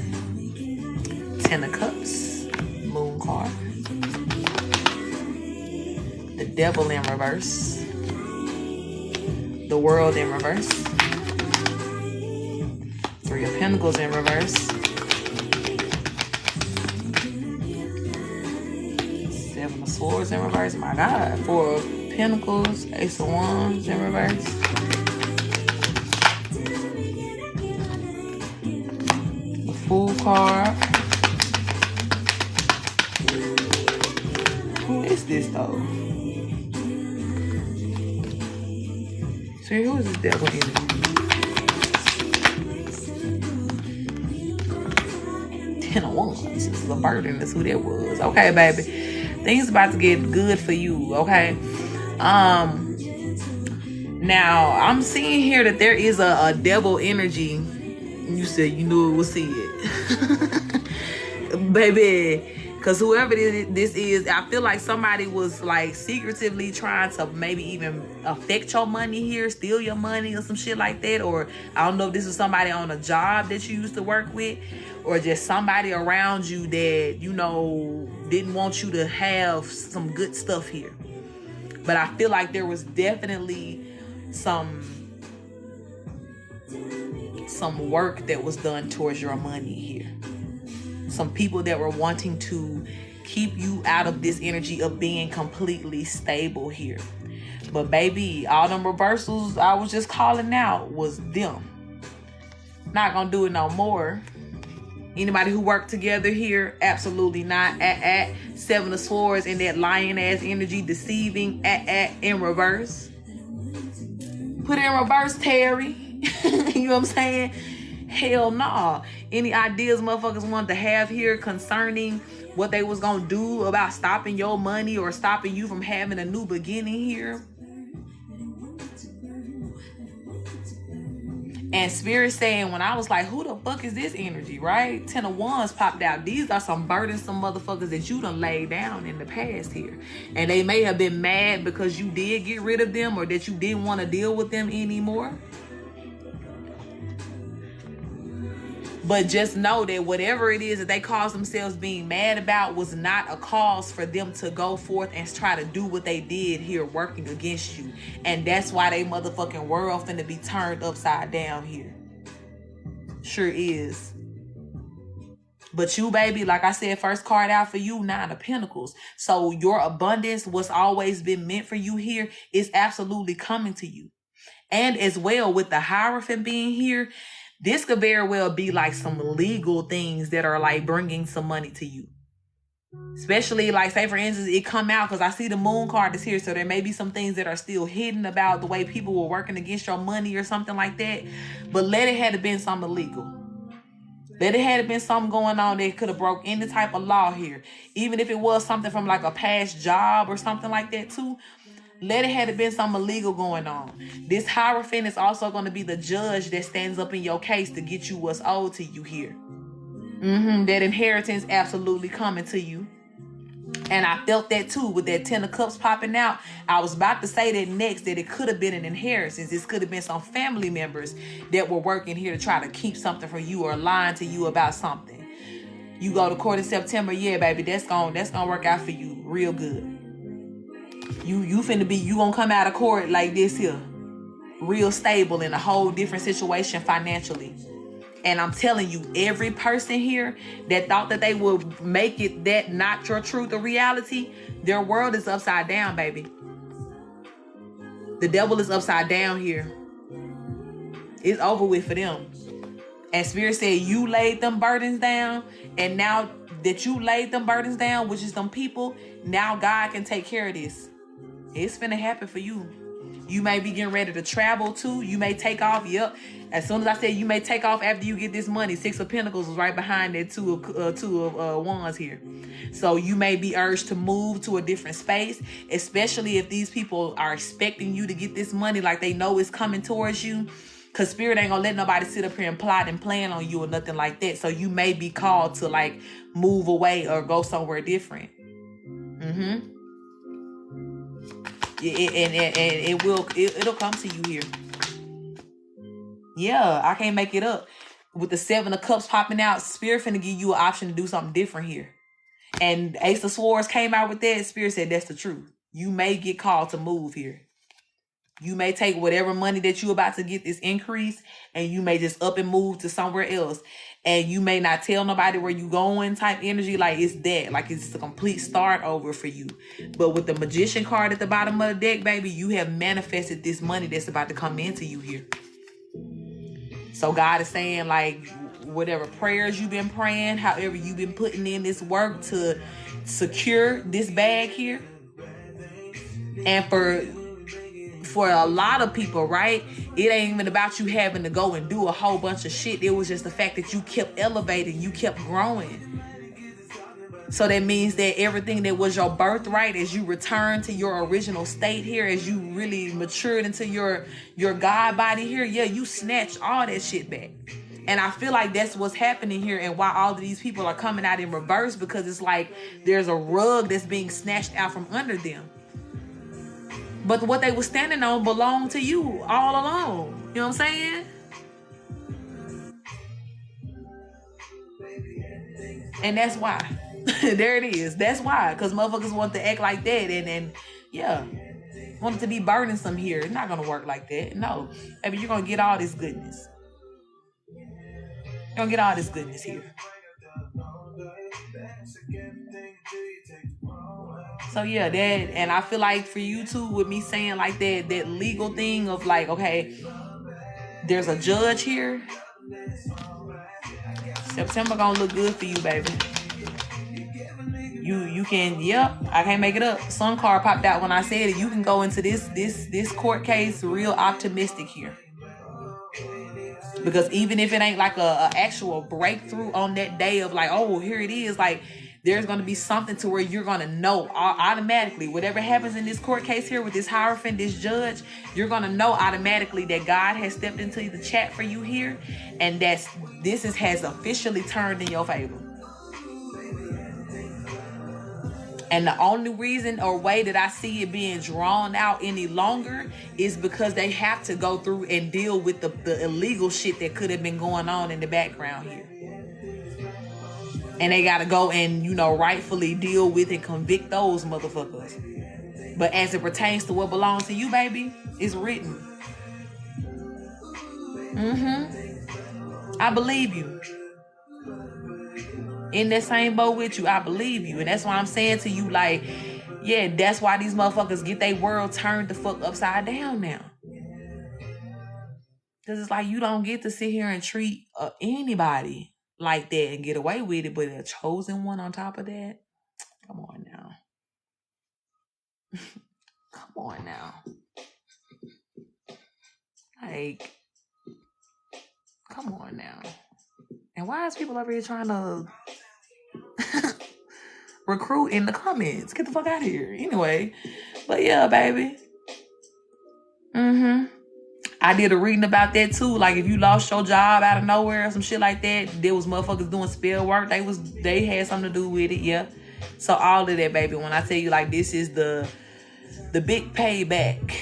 Ten of Cups, Moon card. The Devil in reverse. The World in reverse. Three of Pentacles in reverse. Seven of Swords in reverse. My God. Four of Pentacles. Ace of Wands in reverse. The Fool card. Who is this though? Who is this devil in? Ten of Wands. This is a burden. That's who that was. Okay, baby. Things about to get good for you. Okay. Now I'm seeing here that there is a devil energy. You said you knew it was see it, baby. Because whoever this is, I feel like somebody was like secretively trying to maybe even affect your money here, steal your money or some shit like that. Or I don't know if this was somebody on a job that you used to work with, or just somebody around you that, you know, didn't want you to have some good stuff here. But I feel like there was definitely some work that was done towards your money here. Some people that were wanting to keep you out of this energy of being completely stable here. But baby, all them reversals I was just calling out was them. Not gonna do it no more. Anybody who worked together here, absolutely not. Seven of Swords in that lion ass energy, deceiving, in reverse. Put it in reverse, Terry. You know what I'm saying? Hell nah. Any ideas motherfuckers wanted to have here concerning what they was gonna do about stopping your money or stopping you from having a new beginning here? And Spirit saying, when I was like, who the fuck is this energy, right? Ten of Wands popped out. These are some burdensome motherfuckers that you done laid down in the past here. And they may have been mad because you did get rid of them or that you didn't want to deal with them anymore. But just know that whatever it is that they cause themselves being mad about was not a cause for them to go forth and try to do what they did here working against you. And that's why they motherfucking world finna be turned upside down here. Sure is. But you, baby, like I said, first card out for you, Nine of Pentacles. So your abundance, what's always been meant for you here, is absolutely coming to you. And as well, with the Hierophant being here, this could very well be like some legal things that are like bringing some money to you. Especially like, say for instance, it come out because I see the Moon card is here. So there may be some things that are still hidden about the way people were working against your money or something like that. But let it have been something illegal. Let it have been something going on that could have broke any type of law here. Even if it was something from like a past job or something like that too. Let it have been something illegal going on. This Hierophant is also going to be the judge that stands up in your case to get you what's owed to you here. That inheritance absolutely coming to you. And I felt that too with that 10 of cups popping out. I was about to say that next, that it could have been an inheritance. This could have been some family members that were working here to try to keep something from you or lying to you about something. You go to court in September, yeah, baby, that's gonna work out for you real good. You gonna come out of court like this here, real stable in a whole different situation financially. And I'm telling you, every person here that thought that they would make it that not your truth or reality, their world is upside down, baby. The devil is upside down here. It's over with for them. And Spirit said, you laid them burdens down. And now that you laid them burdens down, which is them people, now God can take care of this. It's finna happen for you. You may be getting ready to travel too. You may take off. Yep. As soon as I said you may take off after you get this money, 6 of Pentacles was right behind that two of Wands here. So you may be urged to move to a different space, especially if these people are expecting you to get this money, like they know it's coming towards you. Because Spirit ain't gonna let nobody sit up here and plot and plan on you or nothing like that. So you may be called to like move away or go somewhere different. It'll come to you here. Yeah, I can't make it up. With the 7 of Cups popping out, Spirit finna give you an option to do something different here. And Ace of Swords came out with that. Spirit said that's the truth. You may get called to move here. You may take whatever money that you about to get this increase, and you may just up and move to somewhere else. And you may not tell nobody where you going type energy. Like it's that. Like it's a complete start over for you. But with the Magician card at the bottom of the deck, baby, you have manifested this money that's about to come into you here. So God is saying, like, whatever prayers you've been praying, however you've been putting in this work to secure this bag here. And for a lot of people, right, it ain't even about you having to go and do a whole bunch of shit. It was just the fact that you kept elevating, you kept growing. So that means that everything that was your birthright, as you return to your original state here, as you really matured into your God body here, yeah, you snatched all that shit back. And I feel like that's what's happening here, and why all of these people are coming out in reverse, because it's like there's a rug that's being snatched out from under them. But what they were standing on belonged to you all along. You know what I'm saying? And that's why. There it is. That's why. Because motherfuckers want to act like that. And yeah. Want it to be burdensome here. It's not going to work like that. No. Baby, you're going to get all this goodness. You're going to get all this goodness here. So yeah, that, and I feel like for you too, with me saying like that legal thing of like, okay, there's a judge here. September gonna look good for you, baby. You can, yep, I can't make it up. Sun card popped out when I said it. You can go into this court case real optimistic here. Because even if it ain't like a actual breakthrough on that day of like, oh, here it is, like there's going to be something to where you're going to know automatically. Whatever happens in this court case here with this Hierophant, this judge, you're going to know automatically that God has stepped into the chat for you here, and that this has officially turned in your favor. And the only reason or way that I see it being drawn out any longer is because they have to go through and deal with the illegal shit that could have been going on in the background here. And they got to go and, rightfully deal with and convict those motherfuckers. But as it pertains to what belongs to you, baby, it's written. I believe you. In that same boat with you, I believe you. And that's why I'm saying to you, like, yeah, that's why these motherfuckers get their world turned the fuck upside down now. Because it's like you don't get to sit here and treat anybody like that and get away with it, but a chosen one on top of that? Come on now. Come on now. Like, come on now. And why is people over here trying to recruit in the comments? Get the fuck out of here. Anyway, but yeah, baby. I did a reading about that too. Like if you lost your job out of nowhere or some shit like that, there was motherfuckers doing spell work. They had something to do with it, yeah. So all of that, baby. When I tell you like this is the big payback,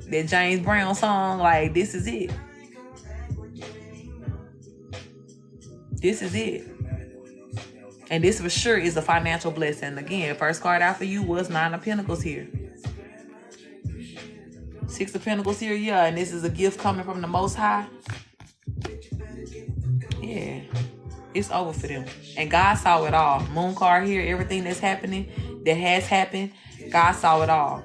that James Brown song, like this is it. This is it. And this for sure is a financial blessing. Again, first card out for you was 9 of Pentacles here. 6 of Pentacles here, yeah. And this is a gift coming from the Most High. Yeah. It's over for them. And God saw it all. Moon card here, everything that's happening, that has happened, God saw it all.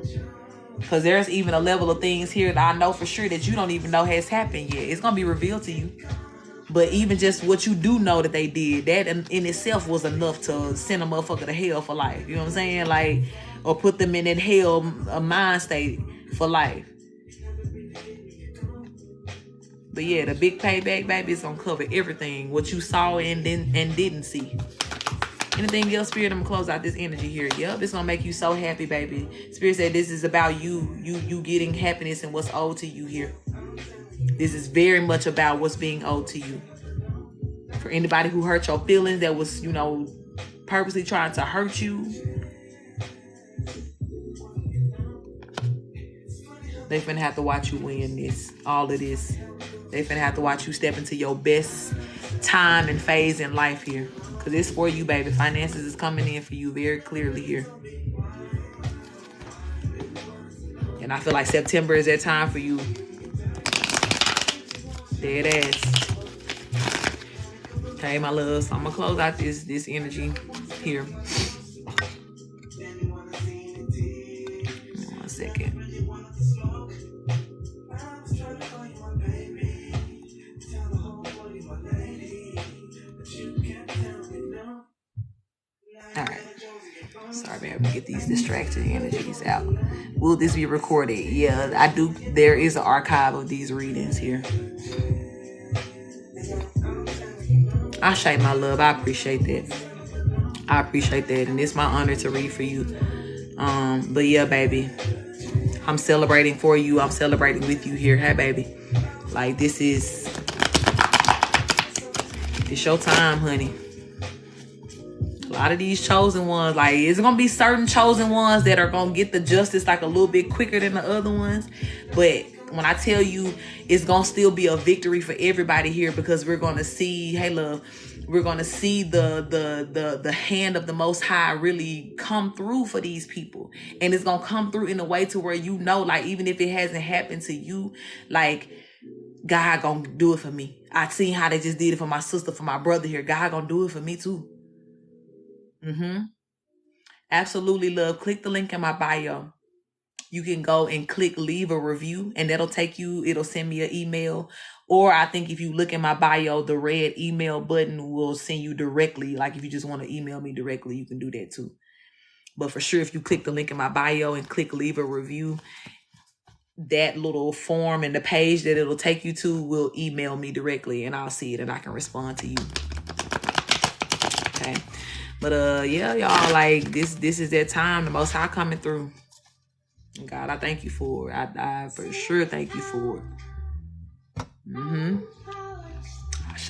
Because there's even a level of things here that I know for sure that you don't even know has happened yet. It's going to be revealed to you. But even just what you do know that they did, that in itself was enough to send a motherfucker to hell for life. You know what I'm saying? Like, or put them in that hell mind state for life. But yeah, the big payback, baby, is gonna cover everything. What you saw and didn't see. Anything else, Spirit, I'm gonna close out this energy here. Yep, it's gonna make you so happy, baby. Spirit said this is about you getting happiness and what's owed to you here. This is very much about what's being owed to you. For anybody who hurt your feelings, that was, you know, purposely trying to hurt you, they finna have to watch you win this. All of this. They finna have to watch you step into your best time and phase in life here. Because it's for you, baby. Finances is coming in for you very clearly here. And I feel like September is that time for you. Dead ass. Okay, my love. So I'm going to close out this energy here. 1 second. Alright. Sorry, man. We get these distracted energies out. Will this be recorded? Yeah, I do. There is an archive of these readings here. I shake my love. I appreciate that. I appreciate that. And it's my honor to read for you. But yeah, baby. I'm celebrating for you. I'm celebrating with you here. Hey, baby. Like, it's your time, honey. A lot of these chosen ones, like, it's going to be certain chosen ones that are going to get the justice like a little bit quicker than the other ones. But when I tell you, it's going to still be a victory for everybody here, because we're going to see, hey, love, we're going to see the hand of the Most High really come through for these people. And it's going to come through in a way to where, you know, like, even if it hasn't happened to you, like, God going to do it for me. I seen how they just did it for my sister, for my brother here. God going to do it for me too. Absolutely, love. Click the link in my bio. You can go and click leave a review, and that'll take you, it'll send me an email. Or I think if you look in my bio, the red email button will send you directly. Like if you just want to email me directly, you can do that too. But for sure, if you click the link in my bio and click leave a review, that little form and the page that it'll take you to will email me directly, and I'll see it and I can respond to you. Okay. But yeah, y'all, like this is that time, the Most High coming through. God, I thank you for it. I for sure thank you for it.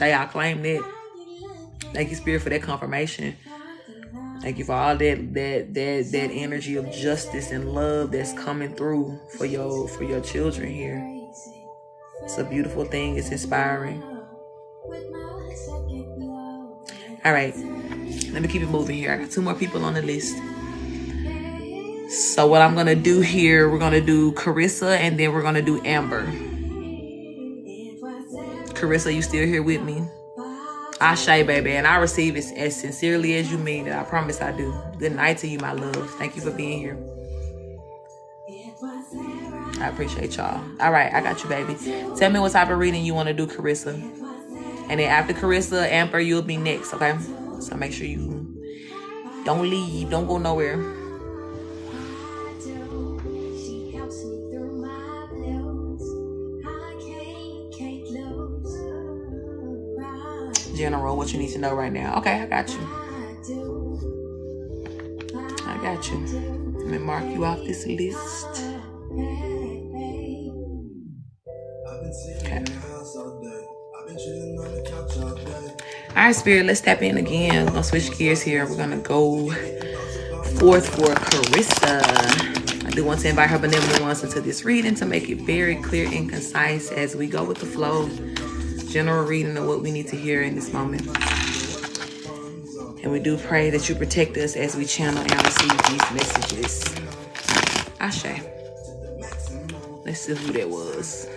I claim that. Thank you, Spirit, for that confirmation. Thank you for all that energy of justice and love that's coming through for your children here. It's a beautiful thing. It's inspiring. All right. Let me keep it moving here. I got 2 more people on the list. So what I'm going to do here, we're going to do Carissa, and then we're going to do Amber. Carissa, you still here with me? Ashe, baby. And I receive it as sincerely as you mean it. I promise I do. Good night to you, my love. Thank you for being here. I appreciate y'all. All right, I got you, baby. Tell me what type of reading you want to do, Carissa. And then after Carissa, Amber, you'll be next, okay? So make sure you don't leave. Don't go nowhere. General, what you need to know right now. Okay, I got you. I got you. Let me mark you off this list. Okay. All right, Spirit, let's tap in again. We're going to switch gears here. We're going to go forth for Carissa. I do want to invite her benevolent ones into this reading to make it very clear and concise as we go with the flow. General reading of what we need to hear in this moment. And we do pray that you protect us as we channel and receive these messages. Ashe. Let's see who that was.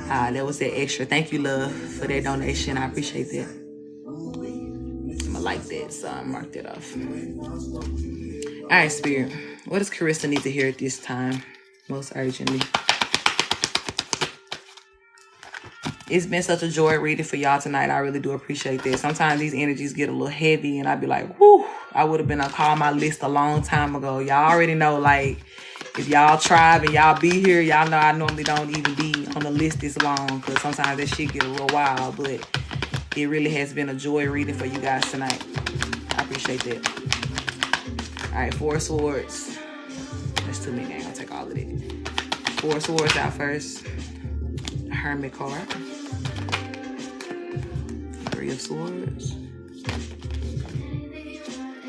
That was that extra. Thank you, love, for that donation. I appreciate that. I'm gonna like that, so I marked it off. All right, Spirit. What does Carissa need to hear at this time, most urgently? It's been such a joy reading for y'all tonight. I really do appreciate that. Sometimes these energies get a little heavy, and I be like, whoo, I would have been on call my list a long time ago. Y'all already know, like, if y'all tribe and y'all be here, y'all know I normally don't even be on the list this long because sometimes that shit get a little wild. But it really has been a joy reading for you guys tonight. I appreciate that. All right, 4 swords. That's too many. I ain't gonna take all of it. 4 swords out first. A hermit card. 3 of swords.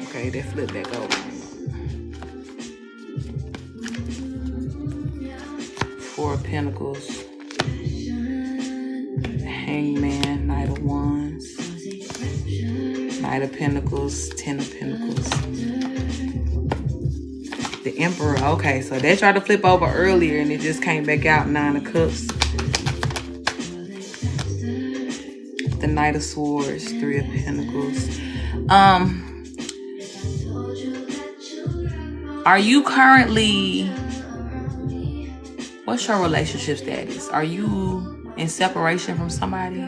Okay, they flip back over. 4 of pentacles. Hangman, Knight of Wands. Knight of Pentacles, 10 of Pentacles. The Emperor. Okay, so they tried to flip over earlier and it just came back out. 9 of Cups. The Knight of Swords, 3 of Pentacles. Are you currently, what's your relationship status? Are you in separation from somebody?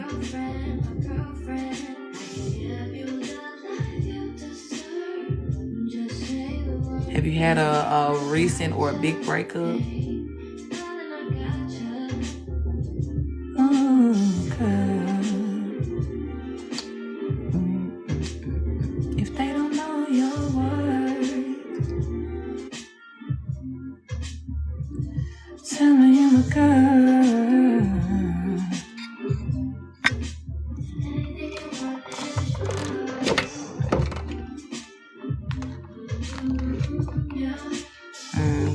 Have you had a recent or a big breakup? If they don't know your word, tell me I'm a girl.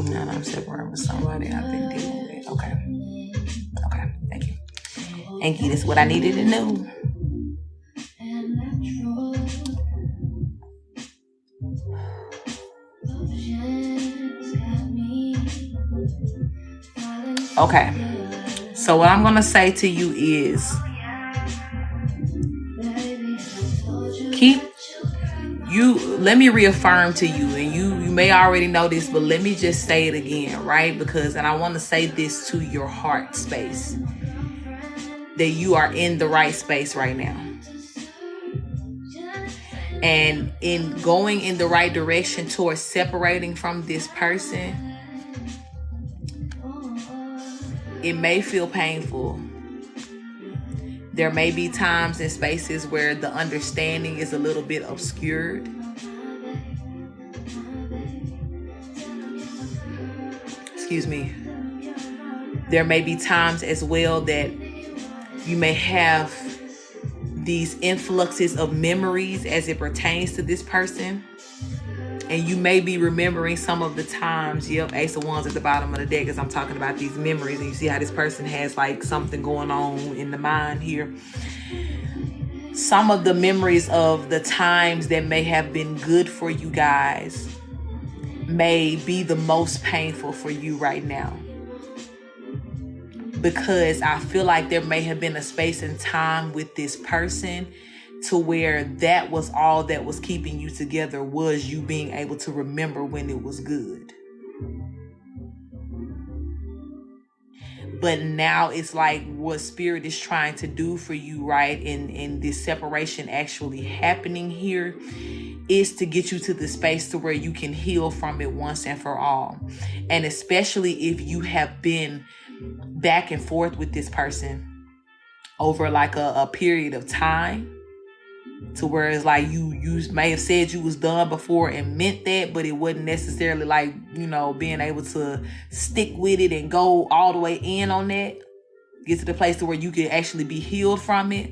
Now I'm separating with somebody I've been dealing with. Okay. Okay. Thank you. Thank you. This is what I needed to know. Okay. So what I'm going to say to you is let me reaffirm to you, and you may already know this, but let me just say it again, right? And I want to say this to your heart space, that you are in the right space right now. And in going in the right direction towards separating from this person, it may feel painful. There may be times and spaces where the understanding is a little bit obscured. Excuse me. There may be times as well that you may have these influxes of memories as it pertains to this person. And you may be remembering some of the times, Ace of Wands at the bottom of the deck, as I'm talking about these memories. And you see how this person has like something going on in the mind here. Some of the memories of the times that may have been good for you guys may be the most painful for you right now. Because I feel like there may have been a space and time with this person to where that was all that was keeping you together, was you being able to remember when it was good. But now it's like what Spirit is trying to do for you, right? In this separation actually happening here, is to get you to the space to where you can heal from it once and for all. And especially if you have been back and forth with this person over like a period of time, to where it's like you may have said you was done before and meant that, but it wasn't necessarily like, being able to stick with it and go all the way in on that. Get to the place to where you can actually be healed from it.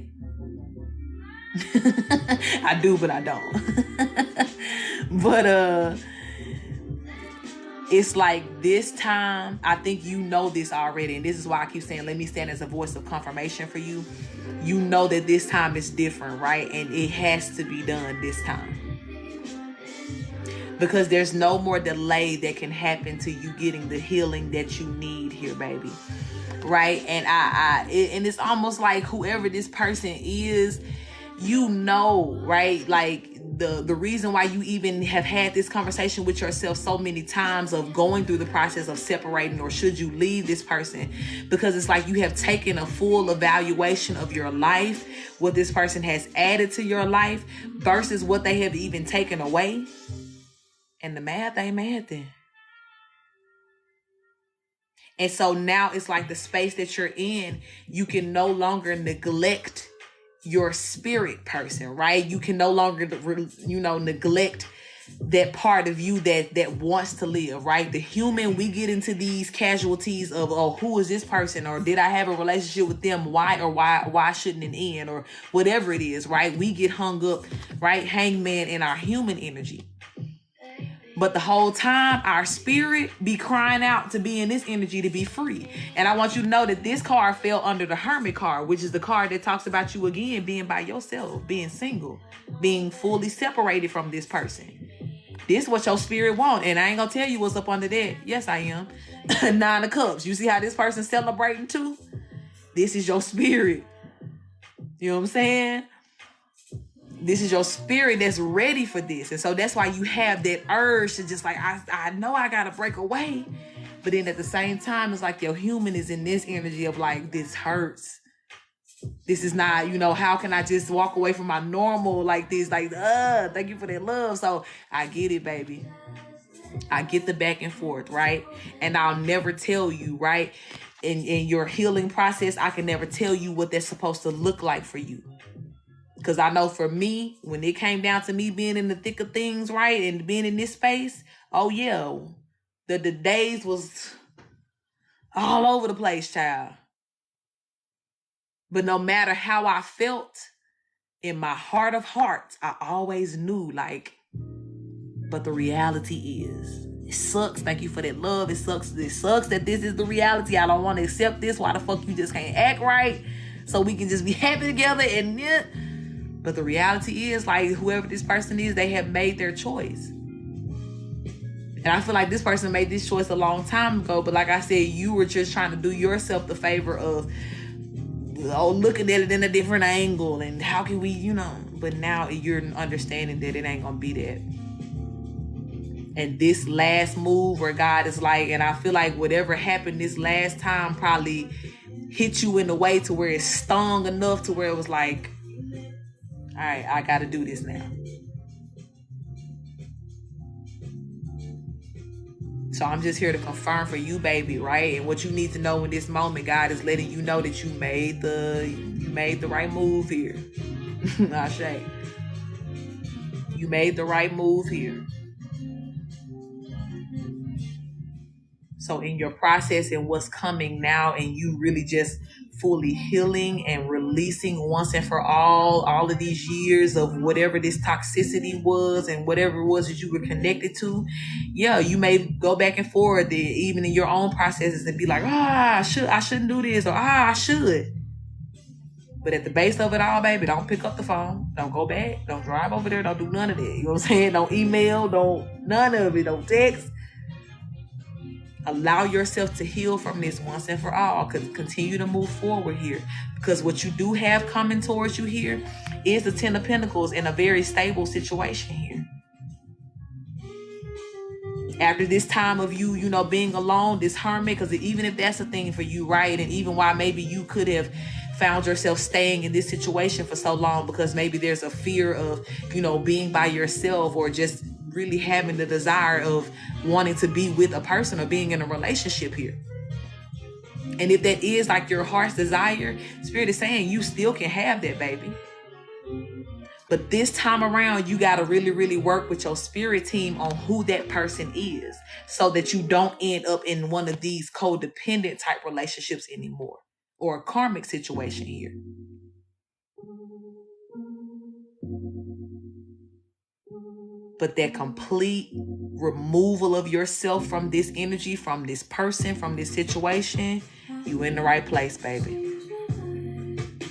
I do, but I don't. But it's like this time, I think you know this already, and this is why I keep saying, let me stand as a voice of confirmation for you. You know that this time is different, right? And it has to be done this time. Because there's no more delay that can happen to you getting the healing that you need here, baby. Right? And and it's almost like whoever this person is, right? Like the reason why you even have had this conversation with yourself so many times of going through the process of separating, or should you leave this person, because it's like you have taken a full evaluation of your life, what this person has added to your life versus what they have even taken away. And the math ain't mad then. And so now it's like the space that you're in, you can no longer neglect your spirit person, right? You can no longer, neglect that part of you that wants to live, right? The human, we get into these casualties of, oh, who is this person? Or did I have a relationship with them? Why shouldn't it end? Or whatever it is, right? We get hung up, right? Hangman in our human energy. But the whole time, our spirit be crying out to be in this energy to be free. And I want you to know that this card fell under the Hermit card, which is the card that talks about you again being by yourself, being single, being fully separated from this person. This is what your spirit want. And I ain't going to tell you what's up under that. Yes, I am. 9 of Cups. You see how this person's celebrating too? This is your spirit. You know what I'm saying? This is your spirit that's ready for this. And so that's why you have that urge to just like, I know I got to break away. But then at the same time, it's like your human is in this energy of like, this hurts. This is not, how can I just walk away from my normal like this? Like, thank you for that love. So I get it, baby. I get the back and forth, right? And I'll never tell you, right? In your healing process, I can never tell you what that's supposed to look like for you. Because I know for me, when it came down to me being in the thick of things, right, and being in this space, oh yeah, the days was all over the place, child. But no matter how I felt, in my heart of hearts, I always knew, like, but the reality is, it sucks. Thank you for that love. It sucks that this is the reality. I don't want to accept this. Why the fuck you just can't act right so we can just be happy together? And but the reality is, like, whoever this person is, they have made their choice. And I feel like this person made this choice a long time ago. But like I said, you were just trying to do yourself the favor of looking at it in a different angle. And how can we, but now you're understanding that it ain't going to be that. And this last move where God is like, and I feel like whatever happened this last time probably hit you in a way to where it stung enough to where it was like, all right, I got to do this now. So I'm just here to confirm for you, baby, right? And what you need to know in this moment, God is letting you know that you made the right move here. Ashe. You made the right move here. So in your process and what's coming now, and you really just fully healing and releasing once and for all of these years of whatever this toxicity was and whatever it was that you were connected to, yeah, you may go back and forth even in your own processes and be like, I shouldn't do this, or I should. But at the base of it all, baby, don't pick up the phone. Don't go back. Don't drive over there. Don't do none of that. You know what I'm saying? Don't email. None of it. Don't text. Allow yourself to heal from this once and for all. Continue to move forward here. Because what you do have coming towards you here is the 10 of Pentacles in a very stable situation here. After this time of you, being alone, this hermit, because even if that's a thing for you, right? And even why maybe you could have found yourself staying in this situation for so long because maybe there's a fear of, being by yourself, or just really having the desire of wanting to be with a person or being in a relationship here. And if that is like your heart's desire, Spirit is saying you still can have that, baby. But this time around, you got to really, really work with your spirit team on who that person is so that you don't end up in one of these codependent type relationships anymore, or a karmic situation here. But that complete removal of yourself from this energy, from this person, from this situation, you in the right place, baby.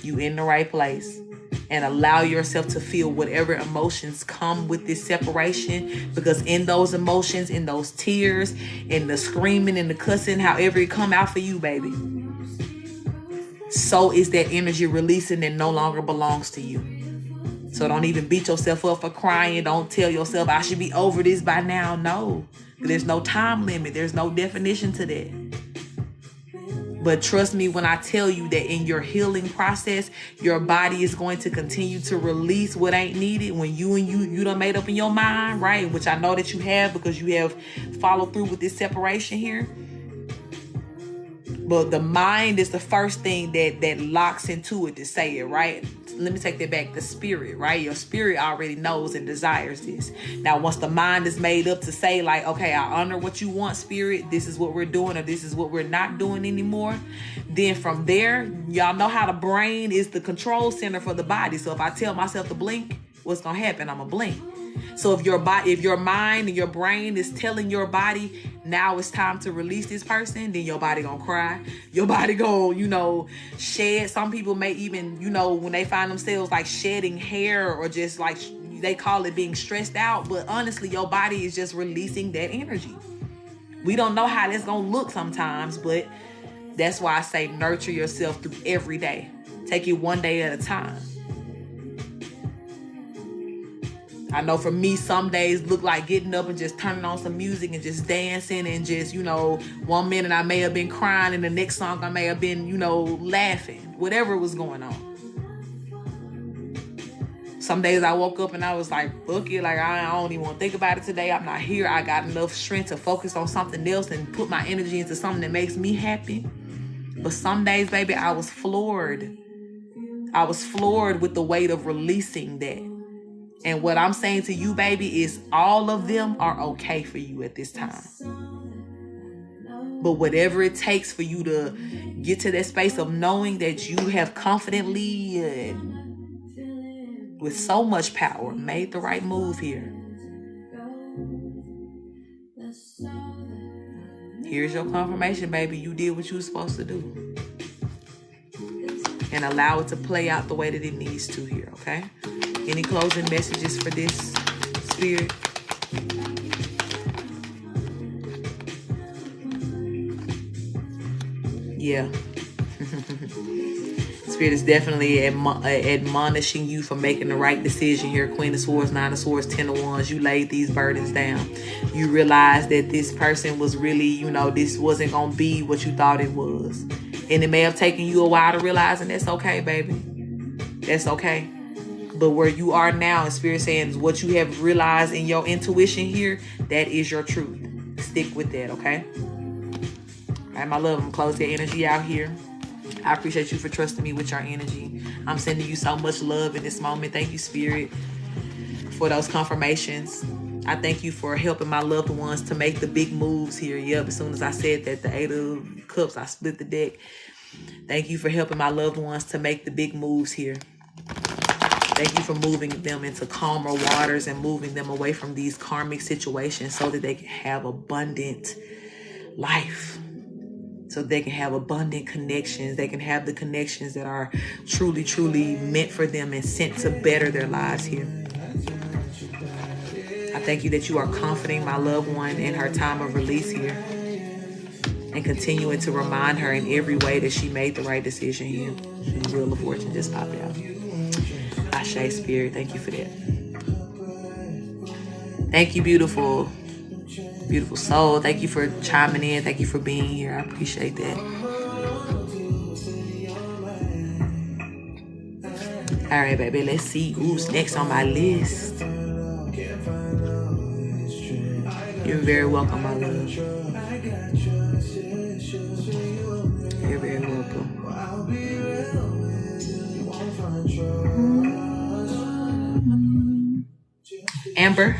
You in the right place. And allow yourself to feel whatever emotions come with this separation, because in those emotions, in those tears, in the screaming and the cussing, however it come out for you, baby, so is that energy releasing that no longer belongs to you. So don't even beat yourself up for crying. Don't tell yourself I should be over this by now. No, there's no time limit. There's no definition to that. But trust me when I tell you that in your healing process, your body is going to continue to release what ain't needed when you done made up in your mind, right? Which I know that you have, because you have followed through with this separation here. But the mind is the first thing that locks into it to say it, right? Let me take that back. The spirit, right? Your spirit already knows and desires this. Now, once the mind is made up to say, like, okay, I honor what you want, spirit. This is what we're doing, or this is what we're not doing anymore. Then from there, y'all know how the brain is the control center for the body. So if I tell myself to blink, what's going to happen? I'm going to blink. So if your mind and your brain is telling your body, now it's time to release this person, then your body gonna cry. Your body gonna, shed. Some people may even, when they find themselves like shedding hair, or just like they call it being stressed out. But honestly, your body is just releasing that energy. We don't know how that's gonna look sometimes, but that's why I say nurture yourself through every day. Take it one day at a time. I know for me, some days look like getting up and just turning on some music and just dancing, and just, 1 minute I may have been crying and the next song I may have been, laughing, whatever was going on. Some days I woke up and I was like, fuck it, like I don't even want to think about it today. I'm not here. I got enough strength to focus on something else and put my energy into something that makes me happy. But some days, baby, I was floored. I was floored with the weight of releasing that. And what I'm saying to you, baby, is all of them are okay for you at this time. But whatever it takes for you to get to that space of knowing that you have confidently, with so much power, made the right move here. Here's your confirmation, baby. You did what you were supposed to do. And allow it to play out the way that it needs to here, okay? Any closing messages for this, spirit? Yeah. Spirit is definitely admonishing you for making the right decision here. Queen of Swords, Nine of Swords, Ten of Wands. You laid these burdens down. You realized that this person was really, this wasn't going to be what you thought it was. And it may have taken you a while to realize, and that's okay, baby. That's okay. But where you are now, and Spirit saying is what you have realized in your intuition here, that is your truth. Stick with that, okay? All right, my love, I'm close your energy out here. I appreciate you for trusting me with your energy. I'm sending you so much love in this moment. Thank you, Spirit, for those confirmations. I thank you for helping my loved ones to make the big moves here. Yep, as soon as I said that, the 8 of Cups, I split the deck. Thank you for helping my loved ones to make the big moves here. Thank you for moving them into calmer waters and moving them away from these karmic situations so that they can have abundant life. So they can have abundant connections. They can have the connections that are truly, truly meant for them and sent to better their lives here. I thank you that you are comforting my loved one in her time of release here, and continuing to remind her in every way that she made the right decision here. The Wheel of Fortune just popped out. Ashe, Spirit, thank you for that. Thank you, beautiful soul. Thank you for chiming in. Thank you for being here. I appreciate that. All right, baby, let's see who's next on my list. You're very welcome, my love. You're very welcome. Amber.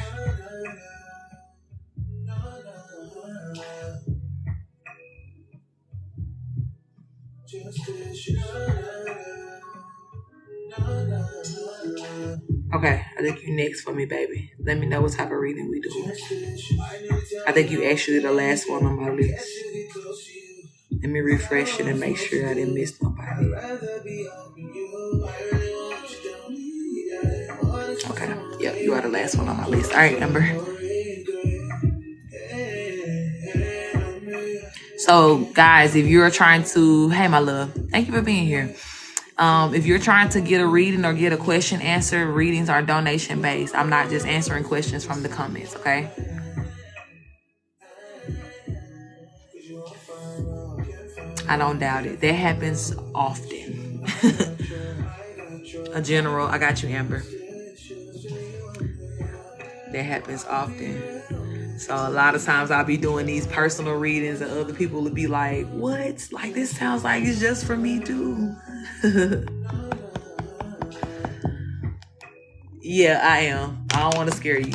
Okay, I think you next for me, baby. Let me know what type of reading we do. I think you actually the last one on my list. Let me refresh it and make sure I didn't miss nobody. Okay, yep, you are the last one on my list. All right, Amber. So, guys, if you're trying to, hey, my love, thank you for being here. If you're trying to get a reading or get a question answered, readings are donation based. I'm not just answering questions from the comments, okay? I don't doubt it. That happens often. A general, I got you, Amber. That happens often. So a lot of times I'll be doing these personal readings and other people will be like, what? Like, this sounds like it's just for me too. Yeah, I am. I don't want to scare you.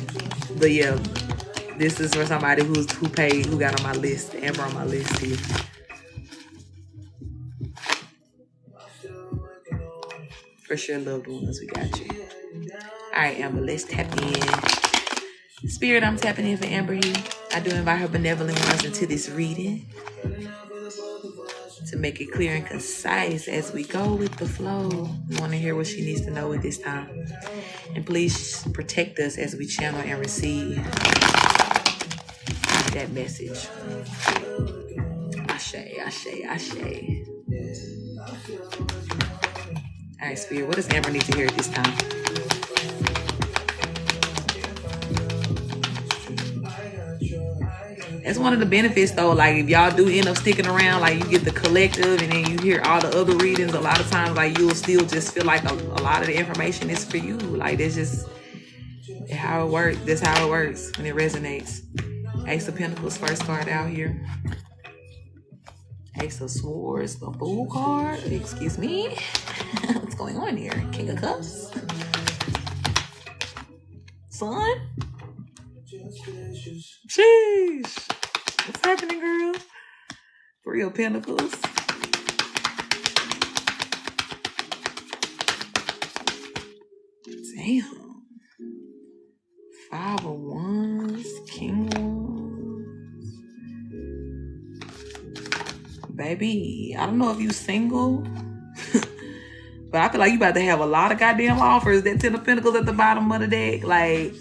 But yeah, this is for somebody who got on my list, Amber on my list here. For sure, loved ones, we got you. All right, Amber, let's tap in. Spirit, I'm tapping in for Amber here. I do invite her benevolent ones into this reading to make it clear and concise as we go with the flow. We want to hear what she needs to know at this time. And please protect us as we channel and receive that message. Ashe, ashe, ashe. All right, Spirit, what does Amber need to hear at this time? That's one of the benefits, though. Like, if y'all do end up sticking around, like, you get the collective and then you hear all the other readings, a lot of times, like, you'll still just feel like a lot of the information is for you. Like, that's just how it works. That's how it works when it resonates. Ace of Pentacles, first card out here. Ace of Swords, the Fool card. Excuse me. What's going on here? King of Cups. Sun. Sheesh. What's happening, girl? Three of Pentacles. Damn. Five of Wands. King of Wands. Baby, I don't know if you single. But I feel like you about to have a lot of goddamn offers. That Ten of Pentacles at the bottom of the deck. Like,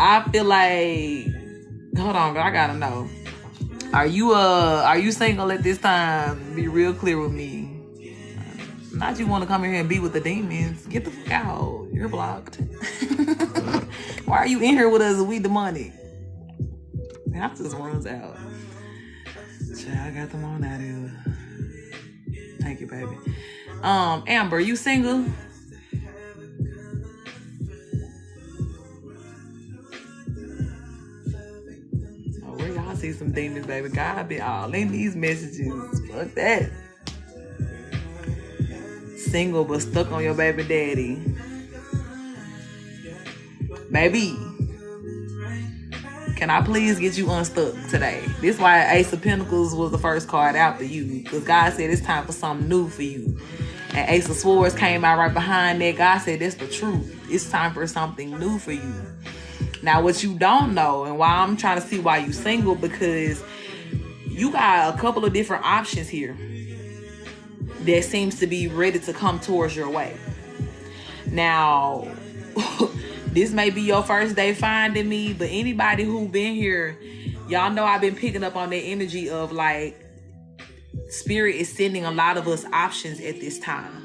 I feel like, hold on, girl, I gotta know. Are you single at this time? Be real clear with me. Not you want to come in here and be with the demons. Get the fuck out. You're blocked. Why are you in here with us? We the money. That just runs out. I got them on out here. Thank you, baby. Amber, you single? Oh, where y'all see some demons, baby? God be all in these messages. Fuck that. Single but stuck on your baby daddy. Baby, can I please get you unstuck today? This is why Ace of Pentacles was the first card out for you. Because God said it's time for something new for you. And Ace of Swords came out right behind that. God said that's the truth. It's time for something new for you. Now, what you don't know, and why I'm trying to see why you single, because you got a couple of different options here that seems to be ready to come towards your way. Now, this may be your first day finding me, but anybody who been here, y'all know I've been picking up on that energy of like, Spirit is sending a lot of us options at this time.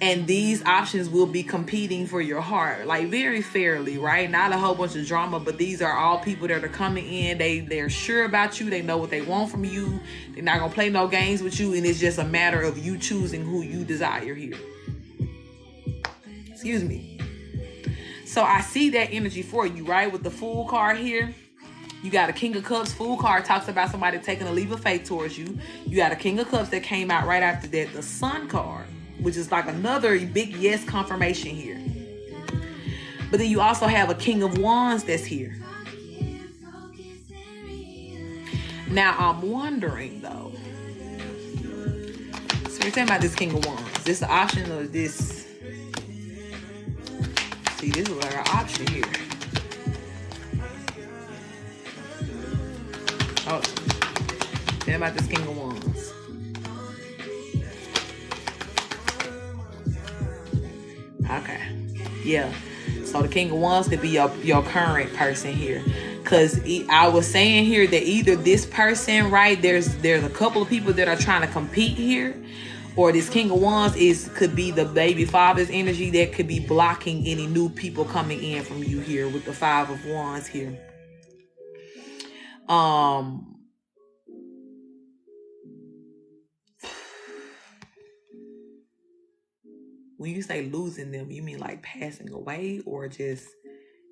And these options will be competing for your heart, like very fairly, right? Not a whole bunch of drama, but these are all people that are coming in. They're sure about you. They know what they want from you. They're not going to play no games with you. And it's just a matter of you choosing who you desire here. Excuse me. So I see that energy for you, right? With the Fool card here. You got a King of Cups. Fool card talks about somebody taking a leap of faith towards you. You got a King of Cups that came out right after that. The Sun card, which is like another big yes confirmation here. But then you also have a King of Wands that's here. Now, I'm wondering, though. So we're talking about this King of Wands. This the option or this? See, this is like our option here. Oh, tell me about this King of Wands. Okay. Yeah. So the King of Wands could be your current person here. Because I was saying here that either this person, right, there's a couple of people that are trying to compete here, or this King of Wands could be the baby father's energy that could be blocking any new people coming in from you here with the Five of Wands here. When you say losing them, you mean like passing away or just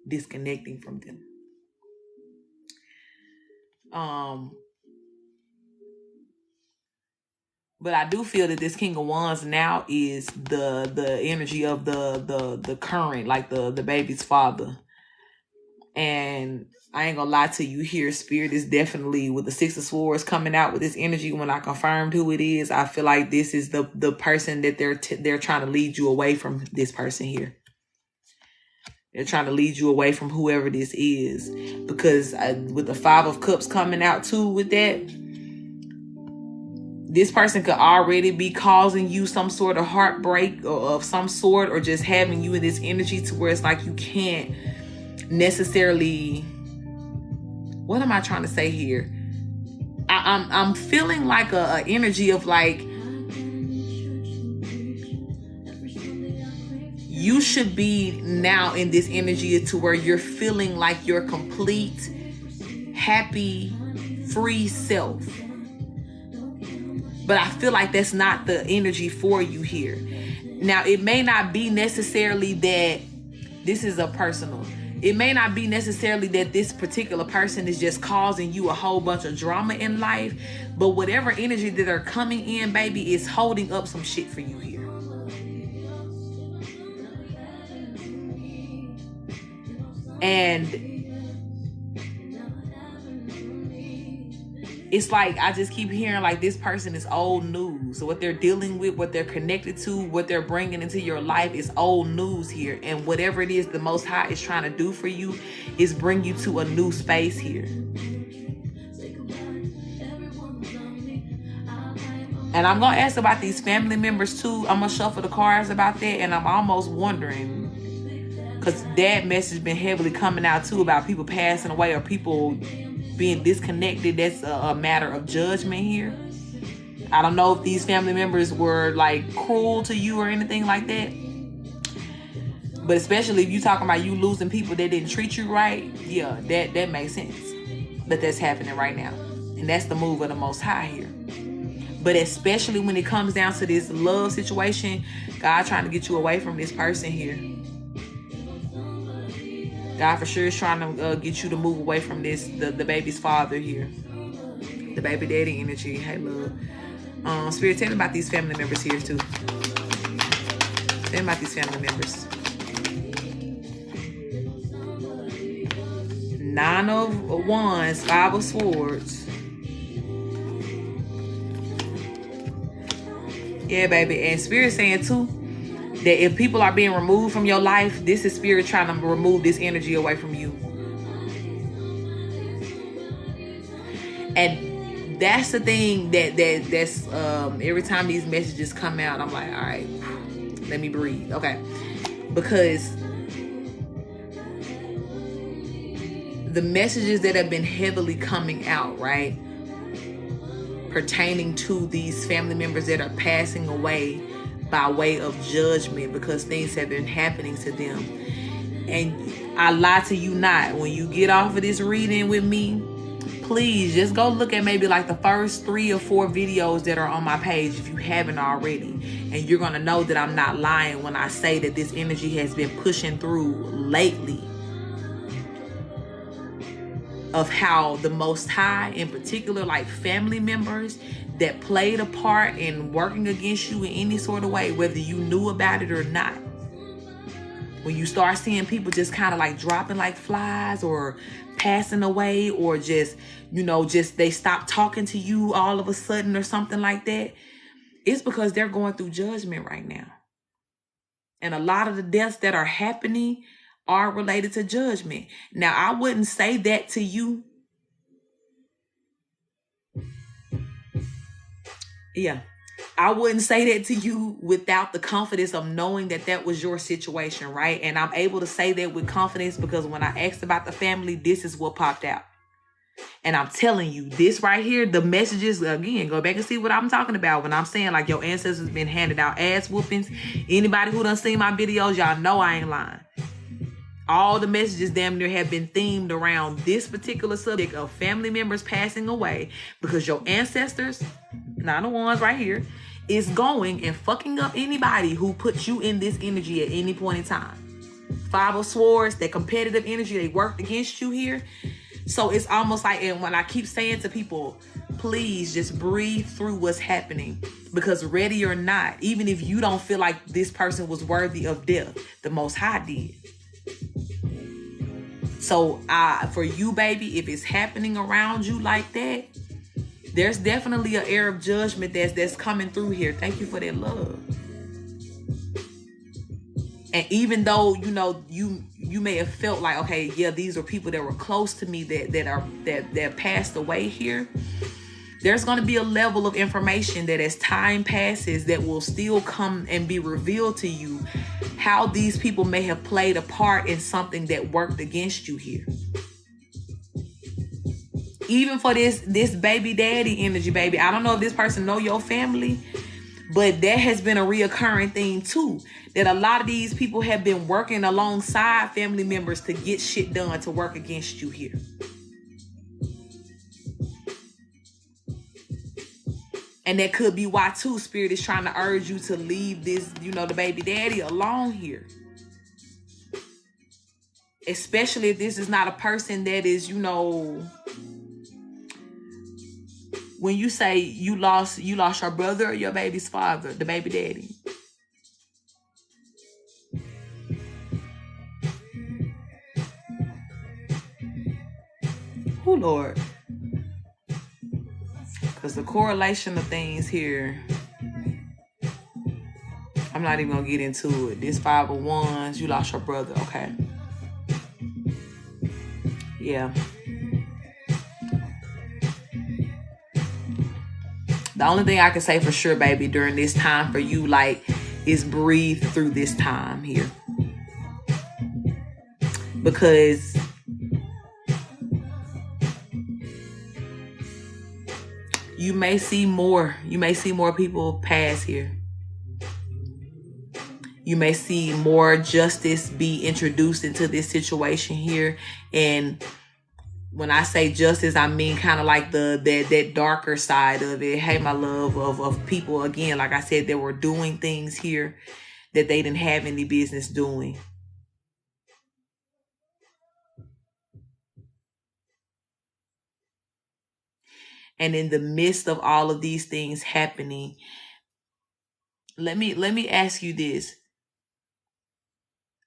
disconnecting from them? But I do feel that this King of Wands now is the energy of the current, like the baby's father. And I ain't gonna lie to you here, Spirit is definitely with the Six of Swords coming out with this energy. When I confirmed who it is, I feel like this is the person that they're trying to lead you away from. This person here, they're trying to lead you away from whoever this is, because with the Five of Cups coming out too with that, this person could already be causing you some sort of heartbreak or of some sort, or just having you in this energy to where it's like you can't necessarily, what am I trying to say here? I'm feeling like a energy of like you should be now in this energy to where you're feeling like your complete, happy, free self. But I feel like that's not the energy for you here. Now, it may not be necessarily that this is a personal. It may not be necessarily that this particular person is just causing you a whole bunch of drama in life. But whatever energy that are coming in, baby, is holding up some shit for you here. And it's like I just keep hearing like this person is old news. So what they're dealing with, what they're connected to, what they're bringing into your life is old news here. And whatever it is the Most High is trying to do for you is bring you to a new space here. And I'm going to ask about these family members too. I'm going to shuffle the cards about that. And I'm almost wondering, because that message been heavily coming out too about people passing away or people being disconnected. That's a matter of judgment here. I don't know if these family members were like cruel to you or anything like that, but especially if you talking about you losing people that didn't treat you right, yeah, that makes sense. But that's happening right now, and that's the move of the Most High here. But especially when it comes down to this love situation, God trying to get you away from this person here. God for sure is trying to get you to move away from this, the baby's father here. The baby daddy energy. Hey, love. Spirit, tell me about these family members here, too. Tell me about these family members. Nine of Wands, Five of Swords. Yeah, baby. And Spirit saying, too, that if people are being removed from your life, this is Spirit trying to remove this energy away from you. And that's the thing that's every time these messages come out, I'm like, all right, let me breathe. Okay. Because the messages that have been heavily coming out, right, pertaining to these family members that are passing away by way of judgment because things have been happening to them. And I lie to you not. When you get off of this reading with me, please just go look at maybe like the first 3 or 4 videos that are on my page if you haven't already. And you're going to know that I'm not lying when I say that this energy has been pushing through lately. Of how the Most High, in particular, like family members that played a part in working against you in any sort of way, whether you knew about it or not. when you start seeing people just kind of like dropping like flies or passing away, or just, just they stop talking to you all of a sudden or something like that, it's because they're going through judgment right now. And a lot of the deaths that are happening are related to judgment. Now, I wouldn't say that to you. Yeah. I wouldn't say that to you without the confidence of knowing that that was your situation, right? And I'm able to say that with confidence because when I asked about the family, this is what popped out. And I'm telling you, this right here, the messages, again, go back and see what I'm talking about when I'm saying like your ancestors been handed out ass whoopings. Anybody who done seen my videos, y'all know I ain't lying. All the messages damn near have been themed around this particular subject of family members passing away because your ancestors, not the ones right here, is going and fucking up anybody who puts you in this energy at any point in time. Five of Swords, that competitive energy, they worked against you here. So it's almost like, and when I keep saying to people, please just breathe through what's happening, because ready or not, even if you don't feel like this person was worthy of death, the Most High did. So for you, baby, if it's happening around you like that, there's definitely an air of judgment that's coming through here. Thank you for that love. And even though, you may have felt like, okay, yeah, these are people that were close to me that passed away here. There's going to be a level of information that as time passes that will still come and be revealed to you how these people may have played a part in something that worked against you here. Even for this baby daddy energy, baby. I don't know if this person know your family, but that has been a reoccurring thing too. That a lot of these people have been working alongside family members to get shit done to work against you here. And that could be why too Spirit is trying to urge you to leave this, the baby daddy alone here. Especially if this is not a person that is, when you say you lost your brother or your baby's father, the baby daddy. Oh, Lord. Because the correlation of things here, I'm not even going to get into it. This 5 of Wands, you lost your brother. Okay. Yeah. The only thing I can say for sure, baby, during this time for you, is breathe through this time here. Because you may see more people pass here. You may see more justice be introduced into this situation here. And when I say justice, I mean kind of like that darker side of it. Hey, my love, of people, again, like I said, that were doing things here that they didn't have any business doing. And in the midst of all of these things happening, let me ask you this.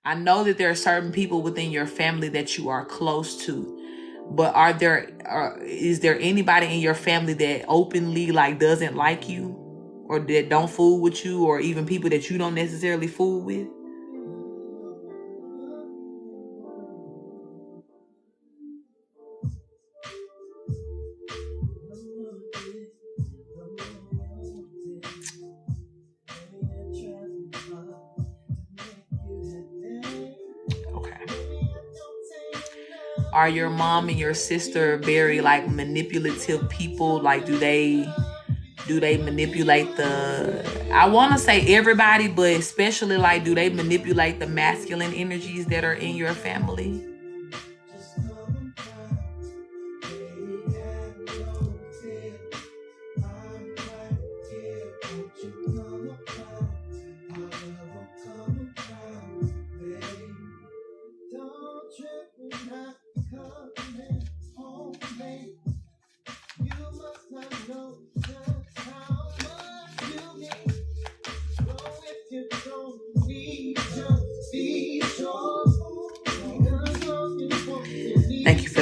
I know that there are certain people within your family that you are close to, but is there anybody in your family that openly doesn't like you, or that don't fool with you, or even people that you don't necessarily fool with? Are your mom and your sister very manipulative people? Do they manipulate I want to say everybody, but especially do they manipulate the masculine energies that are in your family?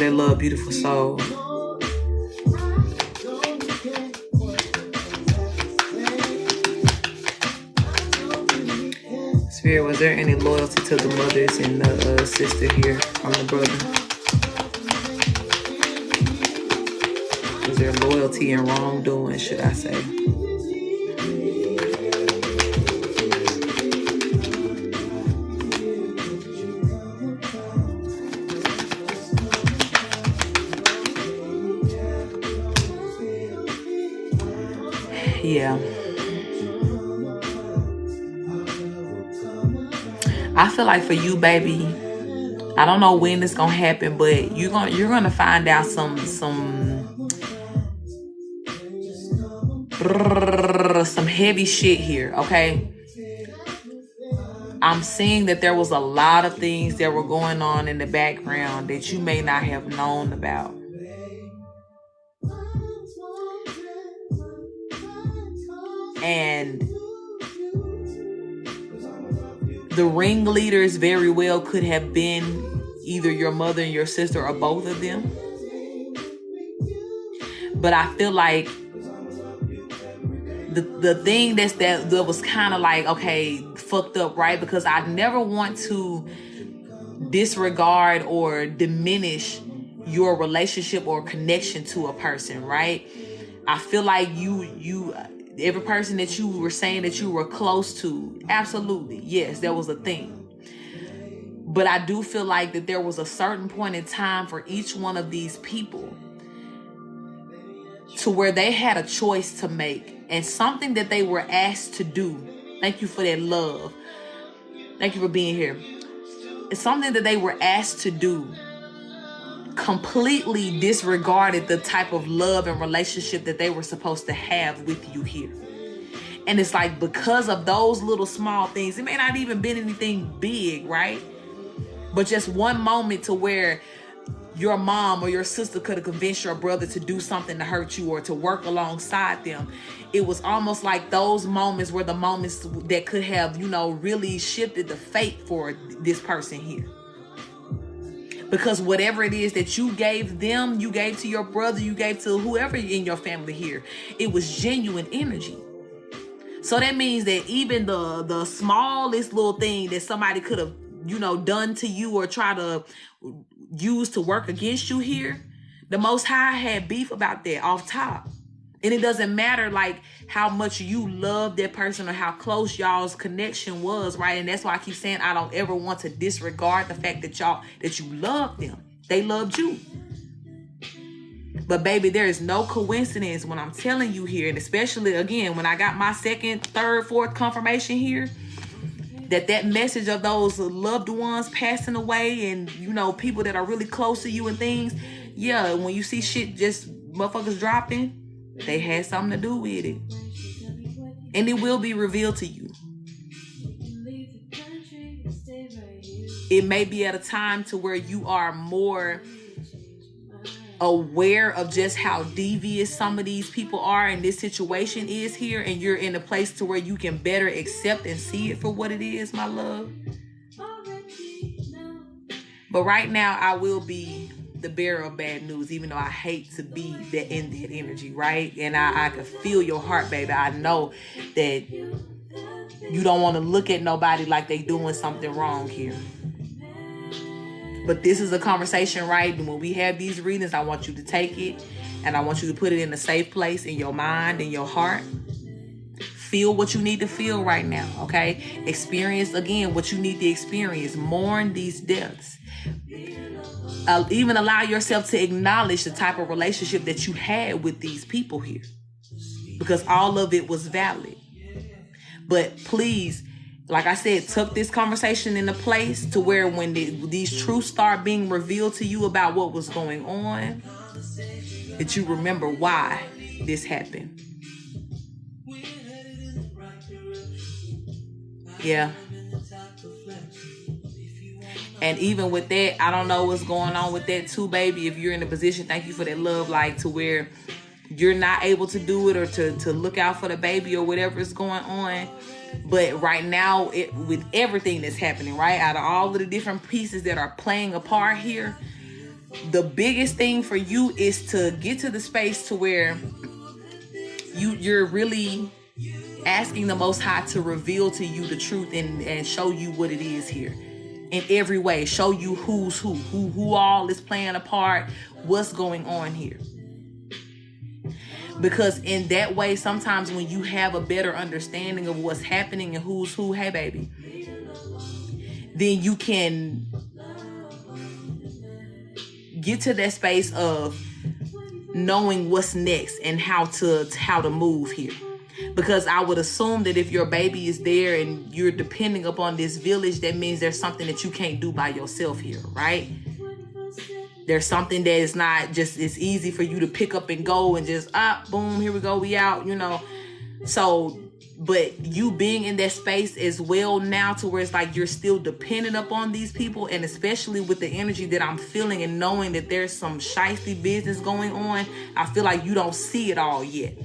that love, beautiful soul. Spirit, was there any loyalty to the mothers and the sister here from the brother? Was there loyalty and wrongdoing, should I say? Yeah. I feel like for you, baby, I don't know when it's gonna happen, but you're gonna find out some heavy shit here, okay? I'm seeing that there was a lot of things that were going on in the background that you may not have known about. And the ringleaders very well could have been either your mother and your sister or both of them. But I feel like the thing that was kind of like, okay, fucked up, right? Because I never want to disregard or diminish your relationship or connection to a person, right? I feel like you every person that you were saying that you were close to, absolutely, yes, there was a thing. But I do feel like that there was a certain point in time for each one of these people to where they had a choice to make and something that they were asked to do. Thank you for that love. Thank you for being here. It's something that they were asked to do completely disregarded the type of love and relationship that they were supposed to have with you here. And it's like, because of those little small things, it may not even been anything big, right? But just one moment to where your mom or your sister could have convinced your brother to do something to hurt you or to work alongside them. It was almost like those moments were the moments that could have, really shifted the fate for this person here. Because whatever it is that you gave them, you gave to your brother, you gave to whoever in your family here, it was genuine energy. So that means that even the smallest little thing that somebody could have, done to you or try to use to work against you here, the Most High had beef about that off top. And it doesn't matter like how much you love that person or how close y'all's connection was, right? And that's why I keep saying I don't ever want to disregard the fact that you love them. They loved you. But baby, there is no coincidence when I'm telling you here, and especially again when I got my second, third, fourth confirmation here, that message of those loved ones passing away and people that are really close to you and things. Yeah, when you see shit just motherfuckers dropping, they had something to do with it. And it will be revealed to you. It may be at a time to where you are more aware of just how devious some of these people are and this situation is here, and you're in a place to where you can better accept and see it for what it is, my love. But right now, I will be the bearer of bad news, even though I hate to be in that energy, right? And I can feel your heart, baby. I know that you don't want to look at nobody like they doing something wrong here. But this is a conversation, right? And when we have these readings, I want you to take it and I want you to put it in a safe place in your mind and your heart. Feel what you need to feel right now, okay? Experience, again, what you need to experience. Mourn these deaths. Even allow yourself to acknowledge the type of relationship that you had with these people here, because all of it was valid. But please, like I said, tuck this conversation in a place to where when these truths start being revealed to you about what was going on, that you remember why this happened. Yeah. And even with that, I don't know what's going on with that too, baby. If you're in a position, thank you for that love, like to where you're not able to do it or to look out for the baby or whatever is going on. But right now, with everything that's happening, right, out of all of the different pieces that are playing a part here, the biggest thing for you is to get to the space to where you're really asking the Most High to reveal to you the truth and show you what it is here in every way. Show you who's who all is playing a part, what's going on here. Because in that way, sometimes when you have a better understanding of what's happening and who's who, hey baby, then you can get to that space of knowing what's next and how to move here. Because I would assume that if your baby is there and you're depending upon this village, that means there's something that you can't do by yourself here, right? There's something that is not just, it's easy for you to pick up and go and just, boom, here we go, we out, you know. So, but you being in that space as well now to where it's like you're still dependent upon these people, and especially with the energy that I'm feeling and knowing that there's some shiesty business going on, I feel like you don't see it all yet.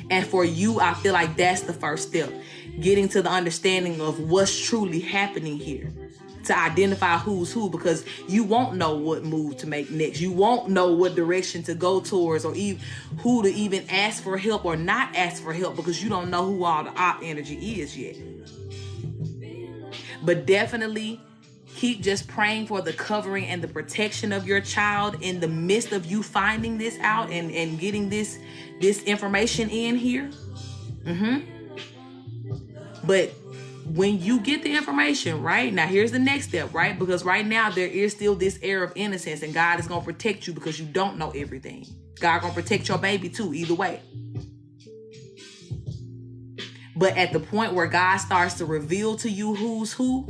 And for you, I feel like that's the first step. Getting to the understanding of what's truly happening here. To identify who's who, because you won't know what move to make next. You won't know what direction to go towards, or who to even ask for help or not ask for help, because you don't know who all the op energy is yet. But definitely keep just praying for the covering and the protection of your child in the midst of you finding this out and getting this information in here. But when you get the information, right? Now, here's the next step, right? Because right now there is still this air of innocence, and God is going to protect you because you don't know everything. God going to protect your baby too, either way. But at the point where God starts to reveal to you who's who,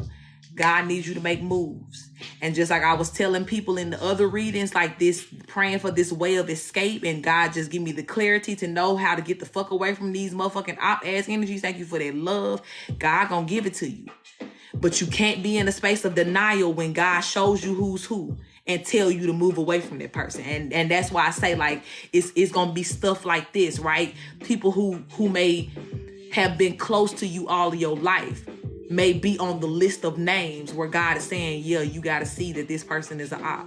God needs you to make moves. And just like I was telling people in the other readings, like this, praying for this way of escape, and God just give me the clarity to know how to get the fuck away from these motherfucking op-ass energies. Thank you for that love. God gonna give it to you. But you can't be in a space of denial when God shows you who's who and tell you to move away from that person. And that's why I say, like, it's gonna be stuff like this, right? People who may have been close to you all of your life may be on the list of names where God is saying, yeah, you got to see that this person is an op.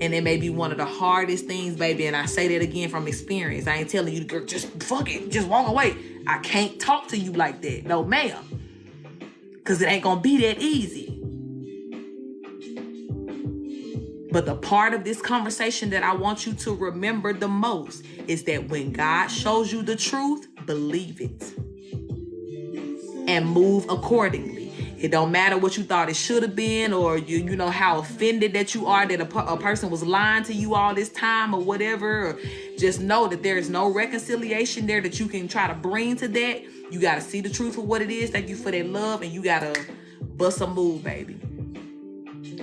And it may be one of the hardest things, baby. And I say that again from experience. I ain't telling you, girl, just fuck it, just walk away. I can't talk to you like that. No, ma'am. Because it ain't going to be that easy. But the part of this conversation that I want you to remember the most is that when God shows you the truth, believe it. And move accordingly. It don't matter what you thought it should have been, or you know how offended that you are that a person was lying to you all this time or whatever. Or just know that there is no reconciliation there that you can try to bring to that. You got to see the truth for what it is. Thank you for that love, and you got to bust a move, baby.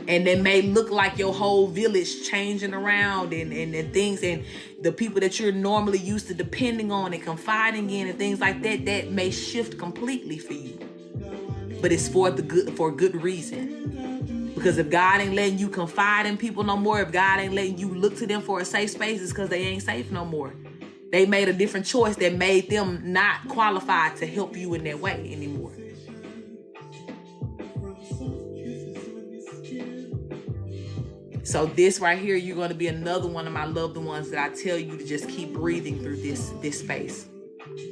And it may look like your whole village changing around and things, and the people that you're normally used to depending on and confiding in and things like that, that may shift completely for you. But it's for good reason. Because if God ain't letting you confide in people no more, if God ain't letting you look to them for a safe space, it's because they ain't safe no more. They made a different choice that made them not qualified to help you in that way anymore. So this right here, you're going to be another one of my loved ones that I tell you to just keep breathing through this space.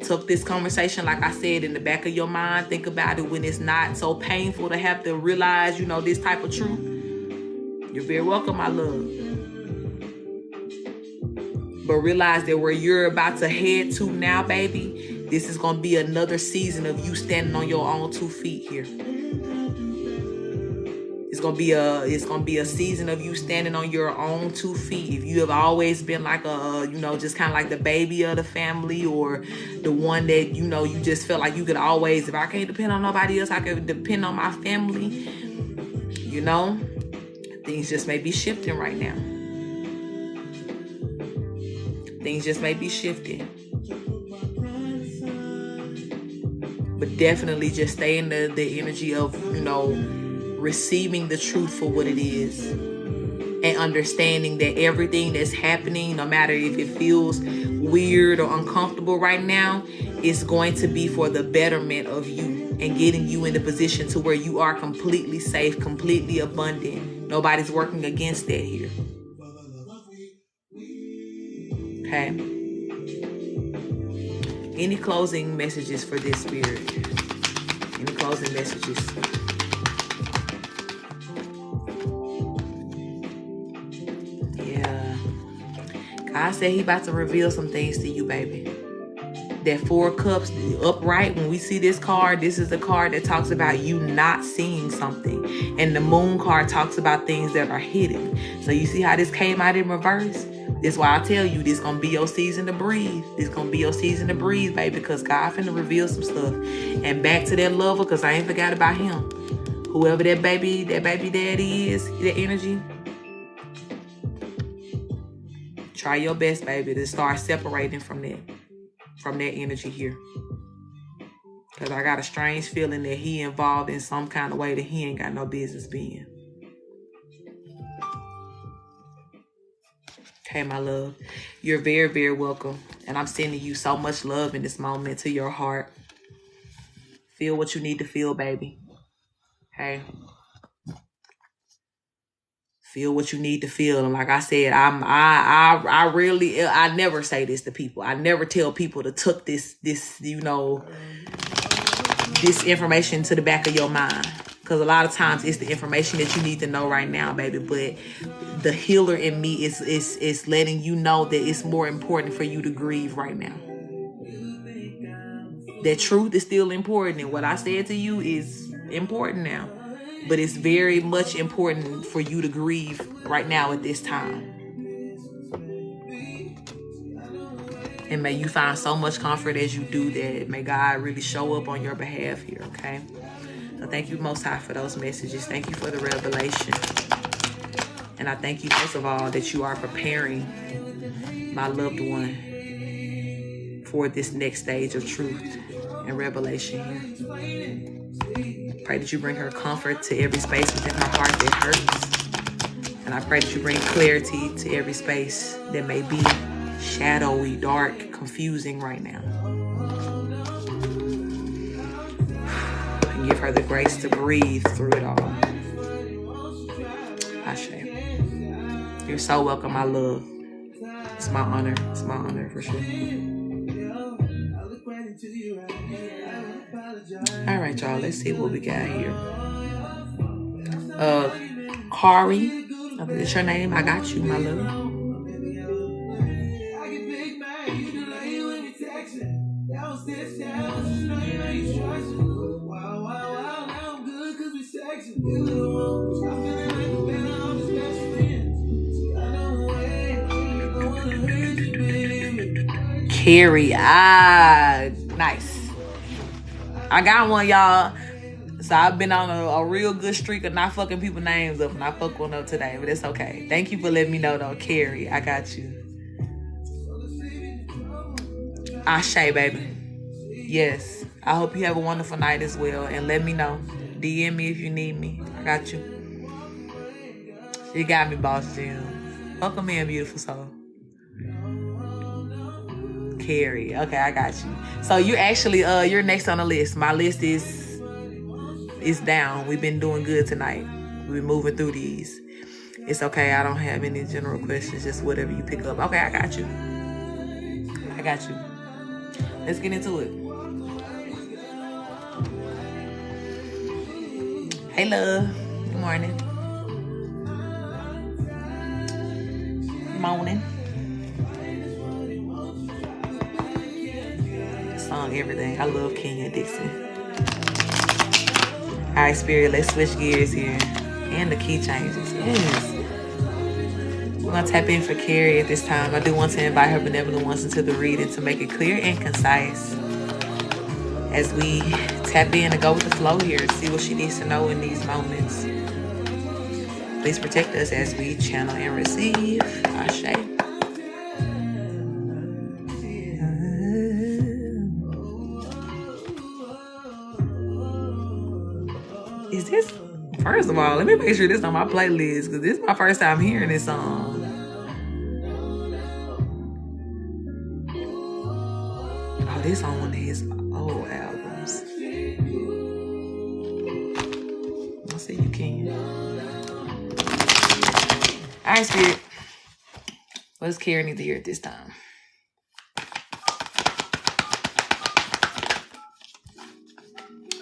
Tuck this conversation, like I said, in the back of your mind. Think about it when it's not so painful to have to realize, this type of truth. You're very welcome, my love. But realize that where you're about to head to now, baby, this is going to be another season of you standing on your own 2 feet here. It's gonna be a season of you standing on your own 2 feet. If you have always been like just kind of like the baby of the family, or the one that, you just felt like you could always, if I can't depend on nobody else, I can depend on my family. Things just may be shifting right now. Things just may be shifting. But definitely just stay in the energy of, receiving the truth for what it is, and understanding that everything that's happening, no matter if it feels weird or uncomfortable right now, is going to be for the betterment of you and getting you in the position to where you are completely safe, completely abundant, Nobody's working against that here. Okay. Any closing messages for this spirit? Any closing messages? Yeah. God said he about to reveal some things to you, baby. That 4 cups upright, when we see this card, this is the card that talks about you not seeing something. And the moon card talks about things that are hidden. So you see how this came out in reverse? That's why I tell you, this gonna be your season to breathe. This gonna be your season to breathe, baby, because God finna reveal some stuff. And back to that lover, because I ain't forgot about him. Whoever that baby daddy is, that energy. Try your best, baby, to start separating from that energy here. Because I got a strange feeling that he involved in some kind of way that he ain't got no business being. Okay, my love. You're very, very welcome. And I'm sending you so much love in this moment to your heart. Feel what you need to feel, baby. Okay? Feel what you need to feel. And like I said, I never say this to people. I never tell people to tuck this information to the back of your mind. Because a lot of times it's the information that you need to know right now, baby. But the healer in me is letting you know that it's more important for you to grieve right now. That truth is still important. And what I said to you is important now. But it's very much important for you to grieve right now at this time. And may you find so much comfort as you do that. May God really show up on your behalf here, okay? So thank you, Most High, for those messages. Thank you for the revelation. And I thank you, most of all, that you are preparing my loved one for this next stage of truth and revelation here. Pray that you bring her comfort to every space within her heart that hurts. And I pray that you bring clarity to every space that may be shadowy, dark, confusing right now. And give her the grace to breathe through it all. Ashe. You're so welcome, my love. It's my honor. It's my honor for sure. All right, y'all. Let's see what we got here. Kari, I think that's your name. I got you, my love. Carrie, nice. I got one, y'all. So I've been on a real good streak of not fucking people's names up, and I fuck one up today, but it's okay. Thank you for letting me know, though, Carrie. I got you. Ashe, baby. Yes. I hope you have a wonderful night as well, and let me know. DM me if you need me. I got you. You got me, Boss Jim. Welcome in, beautiful soul. Carrie. Okay, I got you. So you actually, you're next on the list. My list is down. We've been doing good tonight. We've been moving through these. It's okay. I don't have any general questions. Just whatever you pick up. Okay, I got you. I got you. Let's get into it. Hey, love. Good morning. Good morning. Song, everything. I love Kenya Dixon. All right, Spirit, let's switch gears here. And the key changes. Yes. We're going to tap in for Carrie at this time. I do want to invite her benevolent ones into the reading to make it clear and concise as we tap in and go with the flow here to see what she needs to know in these moments. Please protect us as we channel and receive. Ashe. Is this, first of all, let me make sure this on my playlist, because this is my first time hearing this song. Oh, this on one of his old albums. I see you can. All right, Spirit. What does Carrie need to hear at this time?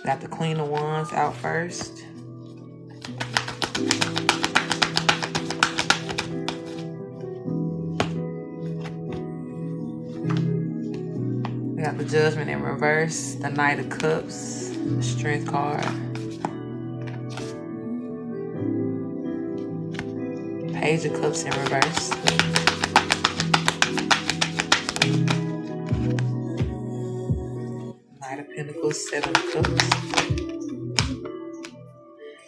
Got the Queen of Wands out first. We got the Judgment in reverse, the Knight of Cups, the Strength card. Page of Cups in reverse. Knight of Pentacles, Seven of Cups.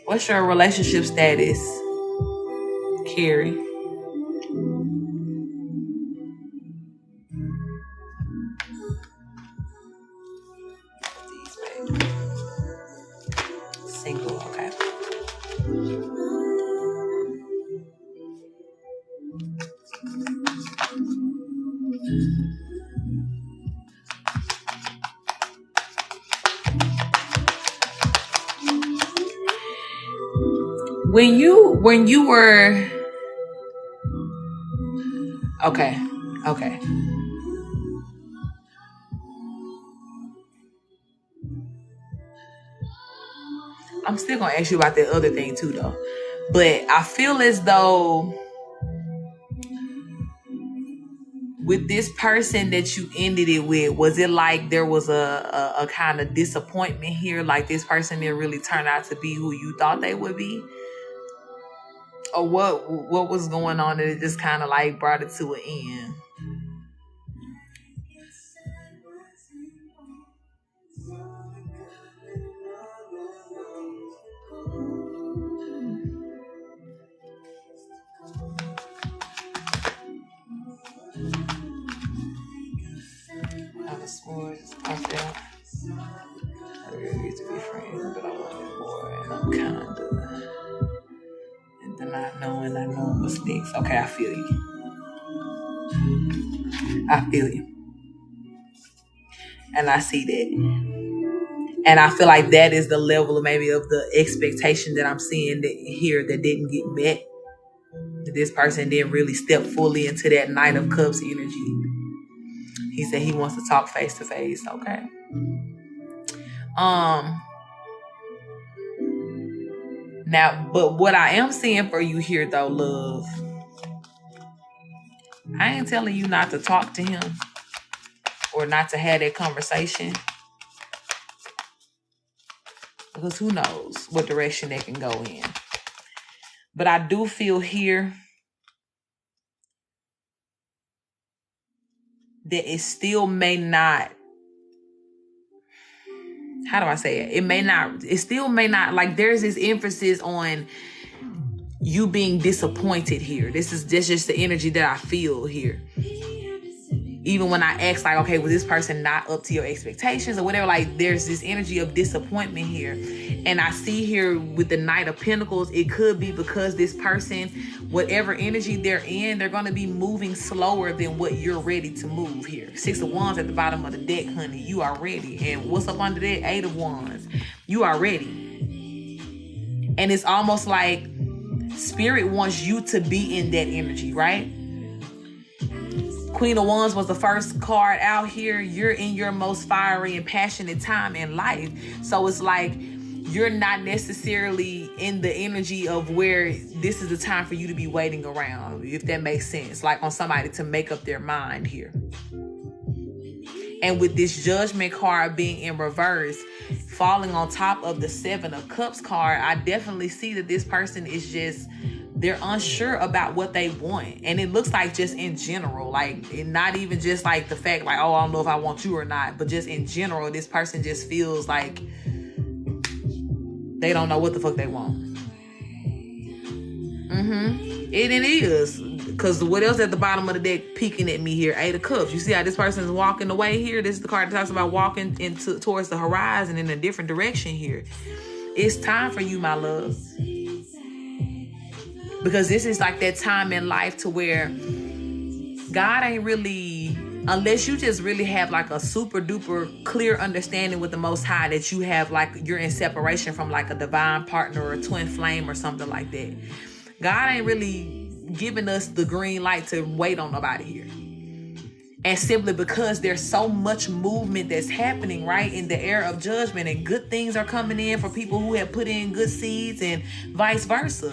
What's your relationship status, Carrie? Single, okay. When you were okay. I'm still gonna ask you about that other thing too, though. But I feel as though with this person that you ended it with, was it like there was a kind of disappointment here? Like this person didn't really turn out to be who you thought they would be? Or what was going on that it just kind of like brought it to an end? Swords popped out. I really used to be friends, but I wanted more, and I'm kinda and then not knowing I know mistakes. Okay, I feel you, and I see that, and I feel like that is the level of maybe of the expectation that I'm seeing that here that didn't get met. That this person didn't really step fully into that Knight of Cups energy. He said he wants to talk face to face. Okay. Now, but what I am seeing for you here though, love, I ain't telling you not to talk to him or not to have that conversation. Because who knows what direction they can go in. But I do feel here that it still may not, how do I say it? It still may not, like there's this emphasis on you being disappointed here. This is just the energy that I feel here. Even when I ask like, okay, was this person not up to your expectations or whatever? Like there's this energy of disappointment here. And I see here with the Knight of Pentacles, it could be because this person, whatever energy they're in, they're going to be moving slower than what you're ready to move here. Six of Wands at the bottom of the deck, honey. You are ready. And what's up under that? Eight of Wands. You are ready. And it's almost like Spirit wants you to be in that energy, right? Queen of Wands was the first card out here. You're in your most fiery and passionate time in life. So it's like you're not necessarily in the energy of where this is the time for you to be waiting around, if that makes sense. Like on somebody to make up their mind here. And with this Judgment card being in reverse, falling on top of the Seven of Cups card, I definitely see that this person is just, they're unsure about what they want. And it looks like just in general, like not even just like the fact like, oh, I don't know if I want you or not, but just in general, this person just feels like they don't know what the fuck they want. It is. Because what else at the bottom of the deck peeking at me here? Eight of Cups. You see how this person is walking away here? This is the card that talks about walking towards the horizon in a different direction here. It's time for you, my love. Because this is like that time in life to where God ain't really, unless you just really have like a super duper clear understanding with the Most High that you have like you're in separation from like a divine partner or a twin flame or something like that. God ain't really giving us the green light to wait on nobody here. And simply because there's so much movement that's happening, right, in the era of judgment, and good things are coming in for people who have put in good seeds and vice versa.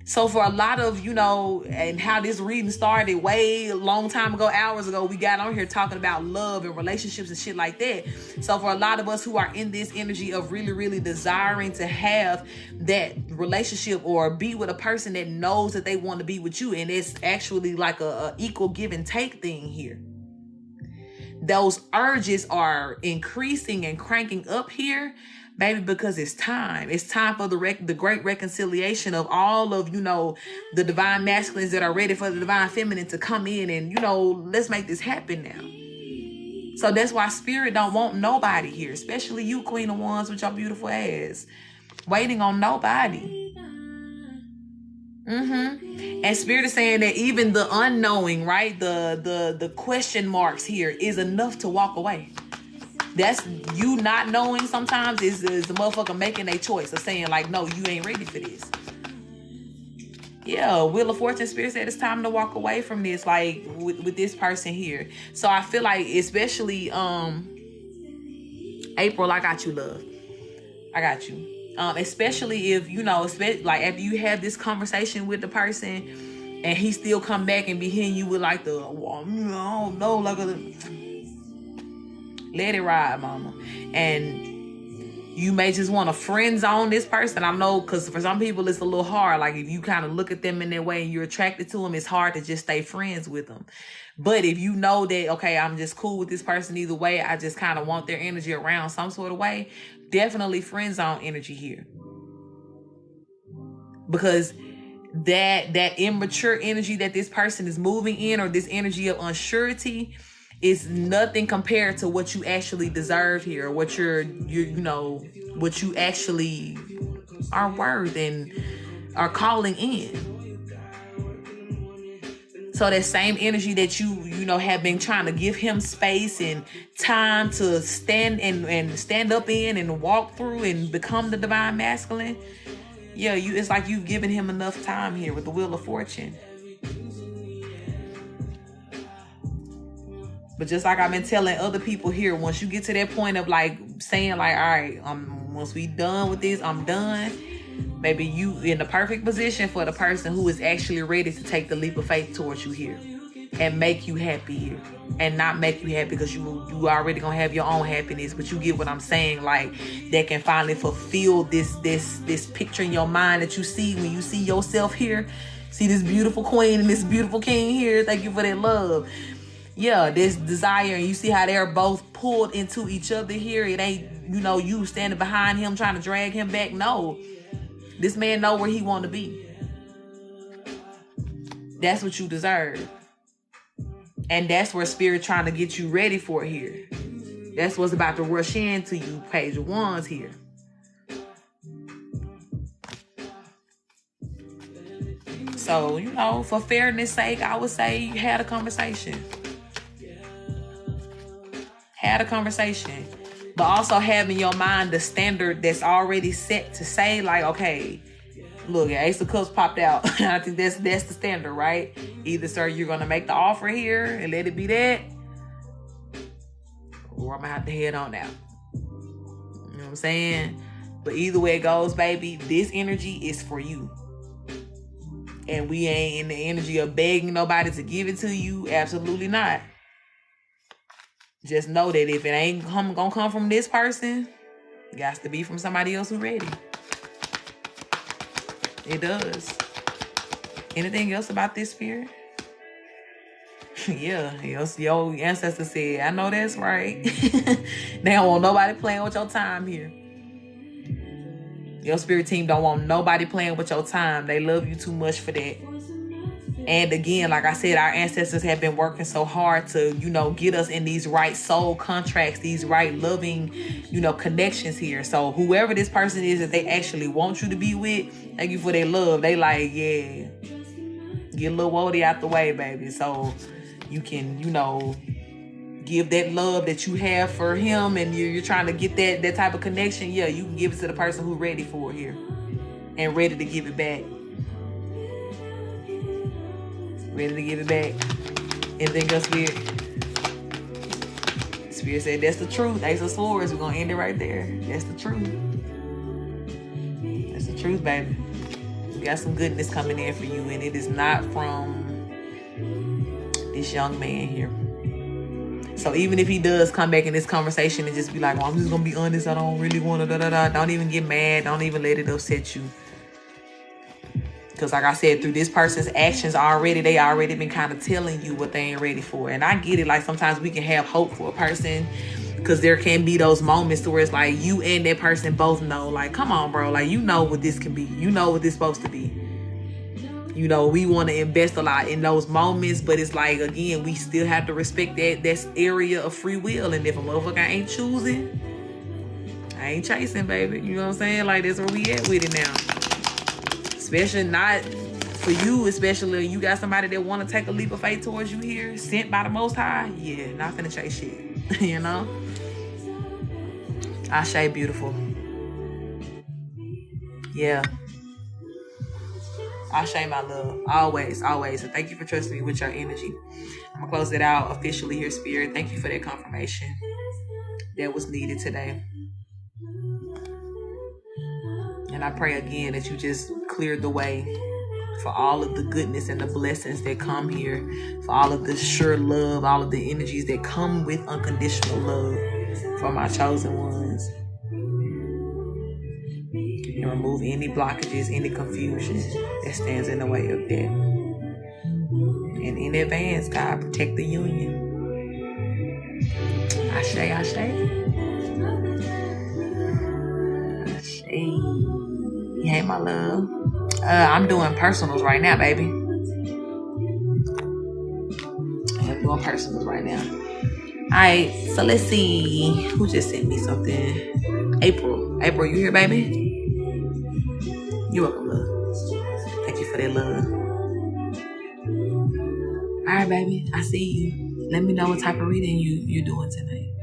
So for a lot of, and how this reading started way a long time ago, hours ago, we got on here talking about love and relationships and shit like that. So for a lot of us who are in this energy of really, really desiring to have that relationship or be with a person that knows that they want to be with you, and it's actually like a equal give and take thing here. Those urges are increasing and cranking up here, baby, because it's time. It's time for the great reconciliation of all of, the divine masculines that are ready for the divine feminine to come in and, let's make this happen now. So that's why spirit don't want nobody here, especially you, Queen of Wands, with your beautiful ass, waiting on nobody. And spirit is saying that even the unknowing, right, the question marks here is enough to walk away. That's you not knowing sometimes is the motherfucker making a choice of saying like, no, you ain't ready for this. Yeah, Wheel of Fortune spirit said it's time to walk away from this, like with this person here. So I feel like especially April, I got you, love. I got you. Especially if, like after you have this conversation with the person and he still come back and be hitting you with like the, no, like let it ride, mama. And you may just want to friend zone this person. I know, because for some people it's a little hard. Like if you kind of look at them in that way and you're attracted to them, it's hard to just stay friends with them. But if you know that, okay, I'm just cool with this person either way, I just kind of want their energy around some sort of way, definitely friend zone energy here. Because that immature energy that this person is moving in, or this energy of unsurety, is nothing compared to what you actually deserve here, what what you actually are worth and are calling in. So that same energy that you have been trying to give him space and time to stand and stand up in and walk through and become the divine masculine. Yeah, it's like you've given him enough time here with the Wheel of Fortune. But just like I've been telling other people here, once you get to that point of like saying like, all right, once we done with this, I'm done. Baby, you in the perfect position for the person who is actually ready to take the leap of faith towards you here and make you happy here, and not make you happy because you already gonna have your own happiness. But you get what I'm saying, like that can finally fulfill this picture in your mind that you see when you see yourself here. See this beautiful queen and this beautiful king here. Thank you for that love. Yeah, this desire, and you see how they're both pulled into each other here. It ain't, you standing behind him trying to drag him back. No, this man know where he want to be. That's what you deserve. And that's where spirit trying to get you ready for here. That's what's about to rush into you, Page of Wands here. So, for fairness sake, I would say you had a conversation. Had a conversation, but also have in your mind the standard that's already set to say like, okay, look, Ace of Cups popped out. I think that's the standard, right? Either, sir, you're going to make the offer here and let it be that, or I'm going to have to head on out. You know what I'm saying? But either way it goes, baby, this energy is for you. And we ain't in the energy of begging nobody to give it to you. Absolutely not. Just know that if it ain't gonna come from this person, it got to be from somebody else who's ready. It does. Anything else about this spirit? Yeah, your ancestor said, I know that's right. They don't want nobody playing with your time here. Your spirit team don't want nobody playing with your time. They love you too much for that. And again, like I said, our ancestors have been working so hard to, get us in these right soul contracts, these right loving, connections here. So whoever this person is that they actually want you to be with, thank you for their love. They like, yeah, get a little woody out the way, baby. So you can, give that love that you have for him, and you're trying to get that type of connection. Yeah, you can give it to the person who's ready for it here and ready to give it back. Ready to give it back. Anything else, Spirit? Spirit said, that's the truth. Ace of Swords. We're going to end it right there. That's the truth. That's the truth, baby. We got some goodness coming in for you, and it is not from this young man here. So even if he does come back in this conversation and just be like, well, I'm just going to be honest, I don't really want to don't even get mad. Don't even let it upset you. Because like I said, through this person's actions already, they already been kind of telling you what they ain't ready for. And I get it. Like sometimes we can have hope for a person because there can be those moments to where it's like you and that person both know, like, come on, bro. Like, you know what this can be. You know what this supposed to be. You know, we want to invest a lot in those moments, but it's like, again, we still have to respect that area of free will. And if a motherfucker ain't choosing, I ain't chasing, baby. You know what I'm saying? Like, that's where we at with it now. Especially not for you, especially you got somebody that want to take a leap of faith towards you here, sent by the Most High. Yeah, not finna chase shit. You know? Ashe, beautiful. Yeah. Ashe, my love. Always, always. And thank you for trusting me with your energy. I'm going to close it out officially here, Spirit. Thank you for that confirmation that was needed today. And I pray again that you just cleared the way for all of the goodness and the blessings that come here, for all of the sure love, all of the energies that come with unconditional love for my chosen ones. And remove any blockages, any confusion that stands in the way of that. And in advance, God, protect the union. Ashe, ashe. Ashe. Hey, my love. I'm doing personals right now, baby. I'm doing personals right now. Alright, so let's see. Who just sent me something? April. April, you here, baby? You're welcome, love. Thank you for that love. Alright, baby. I see you. Let me know what type of reading you're doing tonight.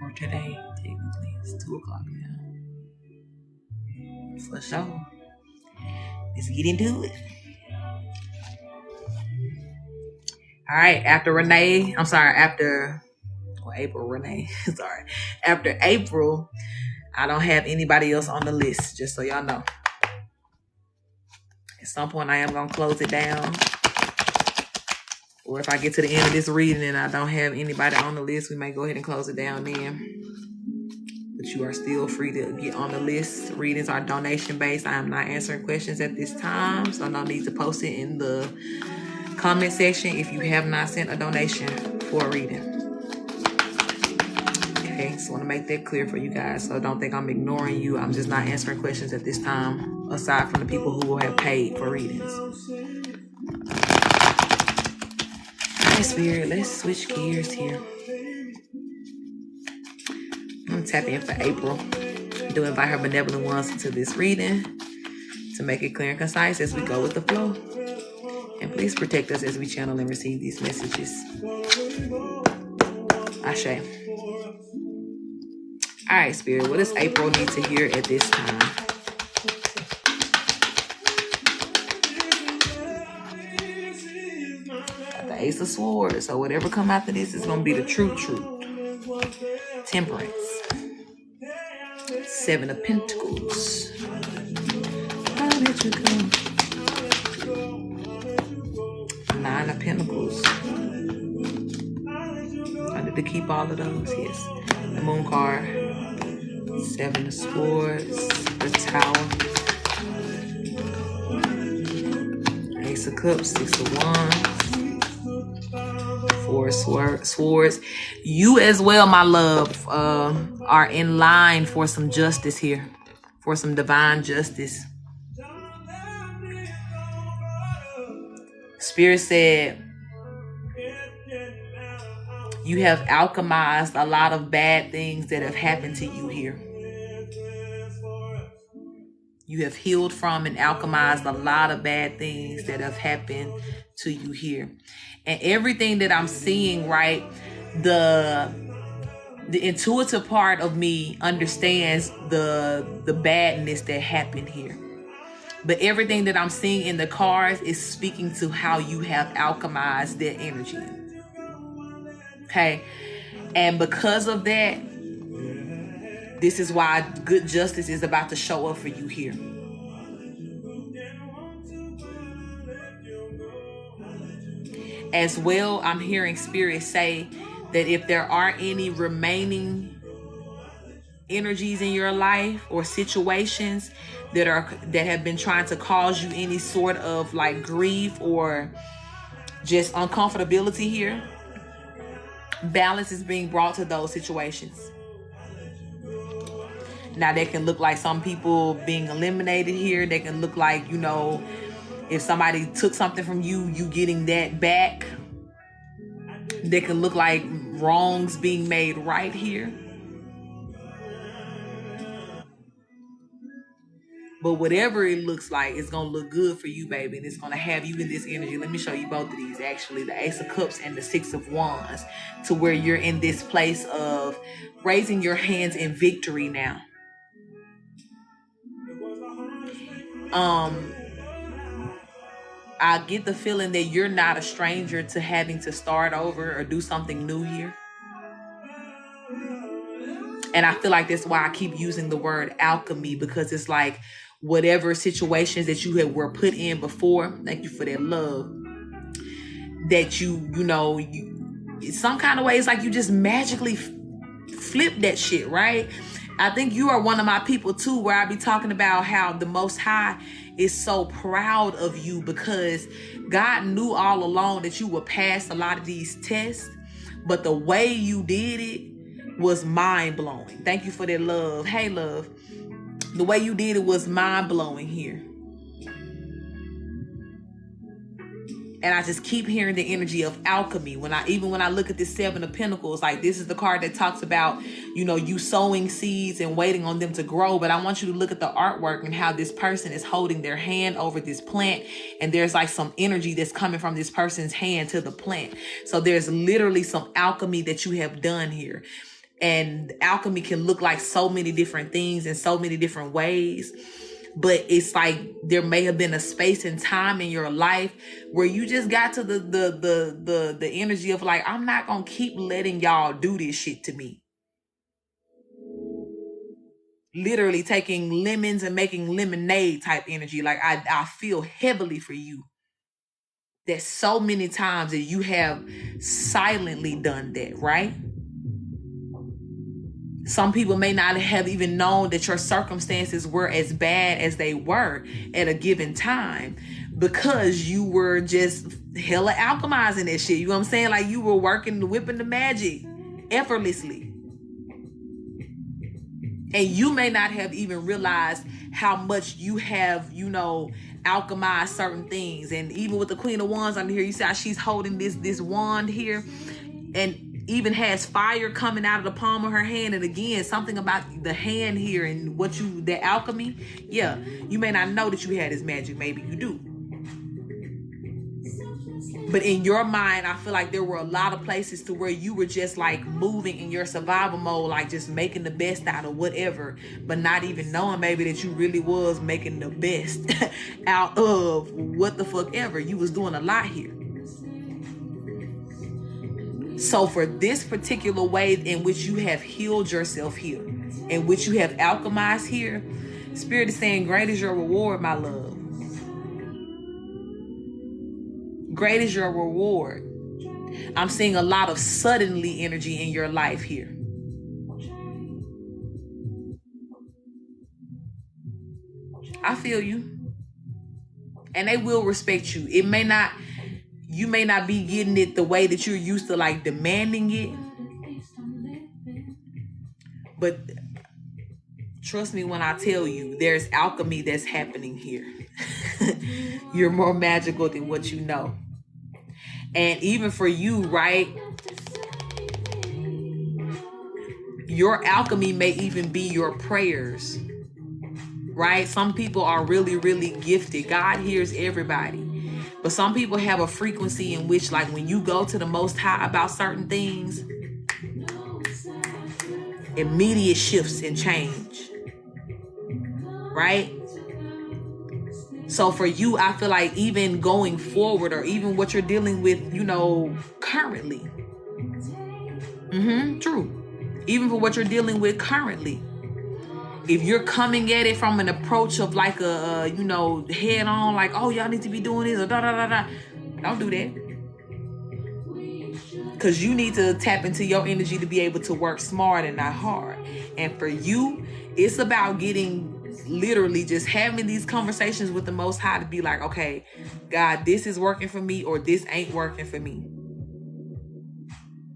Or today, technically. It's 2 o'clock now. For sure. Let's get into it. Alright, after April, Renee. Sorry. After April, I don't have anybody else on the list, just so y'all know. At some point, I am going to close it down. Or if I get to the end of this reading and I don't have anybody on the list, we may go ahead and close it down then. But you are still free to get on the list. Readings are donation-based. I am not answering questions at this time, so no need to post it in the comment section if you have not sent a donation for a reading. Okay, just want to make that clear for you guys. So don't think I'm ignoring you. I'm just not answering questions at this time, aside from the people who will have paid for readings. All right, Spirit, let's switch gears here. I'm going to tap in for April. I do invite her benevolent ones into this reading to make it clear and concise as we go with the flow. And please protect us as we channel and receive these messages. Ashe. All right, Spirit, what does April need to hear at this time? The Ace of Swords. So whatever come after this is going to be the true truth. Temperance. 7 of Pentacles. How did you go? 9 of Pentacles. I need to keep all of those. Yes. The Moon card. 7 of Swords. The Tower. Ace of Cups. 6 of Wands. 4 of Swords. You as well, my love, are in line for some justice here. For some divine justice. Spirit said, you have alchemized a lot of bad things that have happened to you here. You have healed from and alchemized a lot of bad things that have happened to you here. And everything that I'm seeing, right, the intuitive part of me understands the badness that happened here. But everything that I'm seeing in the cards is speaking to how you have alchemized that energy. Okay. And because of that, this is why good justice is about to show up for you here. As well, I'm hearing Spirit say that if there are any remaining energies in your life or situations that have been trying to cause you any sort of like grief or just uncomfortability here, balance is being brought to those situations. Now, that can look like some people being eliminated here. They can look like, you know, if somebody took something from you, you getting that back. They can look like wrongs being made right here. But whatever it looks like, it's going to look good for you, baby. And it's going to have you in this energy. Let me show you both of these, actually. The Ace of Cups and the Six of Wands. To where you're in this place of raising your hands in victory now. I get the feeling that you're not a stranger to having to start over or do something new here. And I feel like that's why I keep using the word alchemy, because it's like whatever situations that you were put in before, thank you for that love, that you know, some kind of way it's like you just magically flip that shit, right? I think you are one of my people too, where I be talking about how the Most High is so proud of you because God knew all along that you would pass a lot of these tests, but the way you did it was mind-blowing. Thank you for that love. Hey, love. The way you did it was mind-blowing here. And I just keep hearing the energy of alchemy. When I look at this Seven of Pentacles, like this is the card that talks about, you know, you sowing seeds and waiting on them to grow. But I want you to look at the artwork and how this person is holding their hand over this plant. And there's like some energy that's coming from this person's hand to the plant. So there's literally some alchemy that you have done here. And alchemy can look like so many different things in so many different ways. But it's like there may have been a space and time in your life where you just got to the energy of like, I'm not gonna keep letting y'all do this shit to me. Literally taking lemons and making lemonade type energy. Like I feel heavily for you. There's so many times that you have silently done that, right? Some people may not have even known that your circumstances were as bad as they were at a given time because you were just hella alchemizing that shit. You know what I'm saying? Like you were whipping the magic effortlessly. And you may not have even realized how much you have, you know, alchemized certain things. And even with the Queen of Wands under here, you see how she's holding this wand here and even has fire coming out of the palm of her hand. And again, something about the hand here and the alchemy. Yeah, you may not know that you had this magic. Maybe you do. But in your mind, I feel like there were a lot of places to where you were just like moving in your survival mode, like just making the best out of whatever, but not even knowing maybe that you really was making the best out of what the fuck ever. You was doing a lot here. So for this particular way in which you have healed yourself here, in which you have alchemized here, Spirit is saying, great is your reward, my love. Great is your reward. I'm seeing a lot of suddenly energy in your life here. I feel you. And they will respect you. You may not be getting it the way that you're used to, like demanding it. But trust me when I tell you, there's alchemy that's happening here. You're more magical than what you know. And even for you, right? Your alchemy may even be your prayers, right? Some people are really, really gifted. God hears everybody. But some people have a frequency in which, like, when you go to the Most High about certain things, immediate shifts and change, right? So for you, I feel like even going forward, or even what you're dealing with, you know, currently. True. Even for what you're dealing with currently. If you're coming at it from an approach of like a, you know, head on, like, oh, y'all need to be doing this, or da da da da. Don't do that. Because you need to tap into your energy to be able to work smart and not hard. And for you, it's about getting, literally just having these conversations with the Most High to be like, okay, God, this is working for me, or this ain't working for me.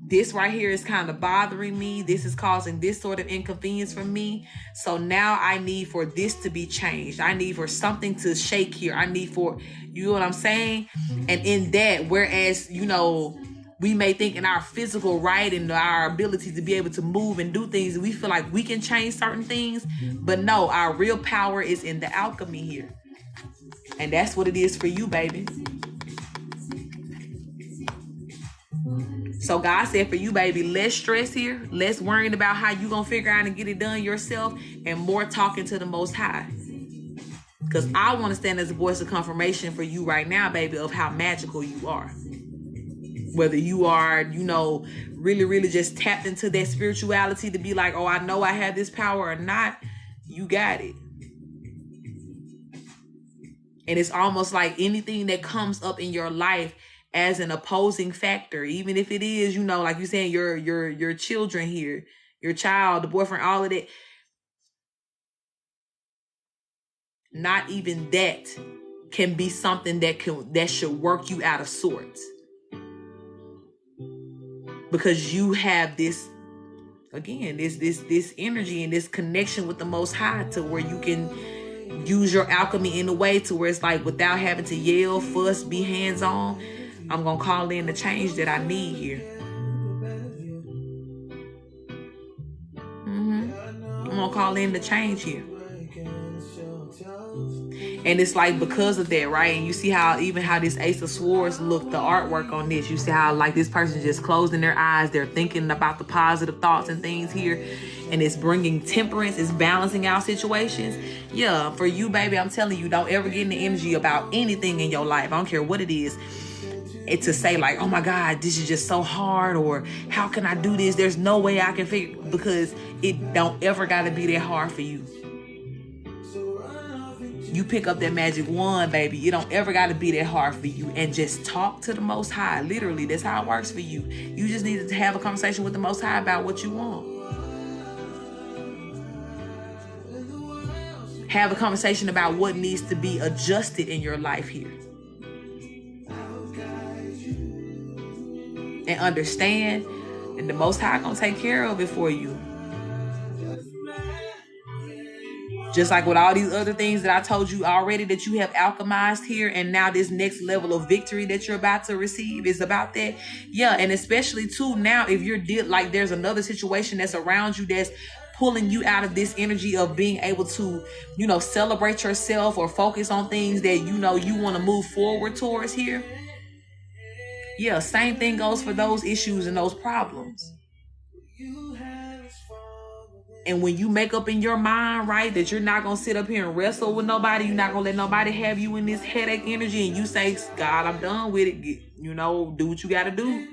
This right here is kind of bothering me. This is causing this sort of inconvenience for me. So now I need for this to be changed. I need for something to shake here. I need for, you know what I'm saying? And in that, whereas, you know, we may think in our physical right and our ability to be able to move and do things, we feel like we can change certain things. But no, our real power is in the alchemy here. And that's what it is for you, baby. So God said for you, baby, less stress here, less worrying about how you gonna figure out and get it done yourself, and more talking to the Most High. Because I want to stand as a voice of confirmation for you right now, baby, of how magical you are. Whether you are, you know, really, really just tapped into that spirituality to be like, oh, I know I have this power, or not, you got it. And it's almost like anything that comes up in your life as an opposing factor, even if it is, you know, like you saying, your children here, your child, the boyfriend, all of that. Not even that can be something that should work you out of sorts. Because you have this, again, this energy and this connection with the Most High, to where you can use your alchemy in a way to where it's like, without having to yell, fuss, be hands-on, I'm going to call in the change that I need here. I'm going to call in the change here. And it's like, because of that, right? And you see how this Ace of Swords look, the artwork on this, you see how like this person just closing their eyes. They're thinking about the positive thoughts and things here. And it's bringing temperance. It's balancing out situations. Yeah, for you, baby, I'm telling you, don't ever get in the energy about anything in your life. I don't care what it is. It's to say like, oh my God, this is just so hard, or how can I do this? There's no way I can figure, because it don't ever got to be that hard for you. You pick up that magic wand, baby. It don't ever got to be that hard for you. And just talk to the Most High. Literally, that's how it works for you. You just need to have a conversation with the Most High about what you want. Have a conversation about what needs to be adjusted in your life here. And understand, and the Most High gonna take care of it for you. Just like with all these other things that I told you already that you have alchemized here, and now this next level of victory that you're about to receive is about that. Yeah, and especially too now, if you're like there's another situation that's around you that's pulling you out of this energy of being able to, you know, celebrate yourself or focus on things that you know you want to move forward towards here. Yeah, same thing goes for those issues and those problems. And when you make up in your mind, right, that you're not going to sit up here and wrestle with nobody, you're not going to let nobody have you in this headache energy, and you say, God, I'm done with it, you know, do what you got to do.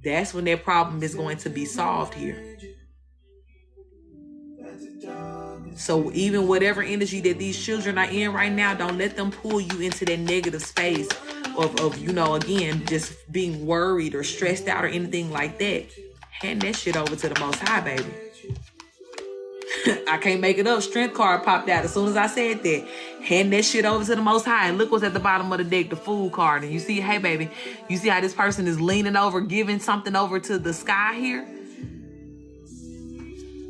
That's when that problem is going to be solved here. So even whatever energy that these children are in right now, don't let them pull you into that negative space of you know, again, just being worried or stressed out or anything like that. Hand that shit over to the Most High, baby. I can't make it up. Strength card popped out as soon as I said that. Hand that shit over to the Most High. And look what's at the bottom of the deck, the Fool card. And you see, hey, baby, you see how this person is leaning over, giving something over to the sky here?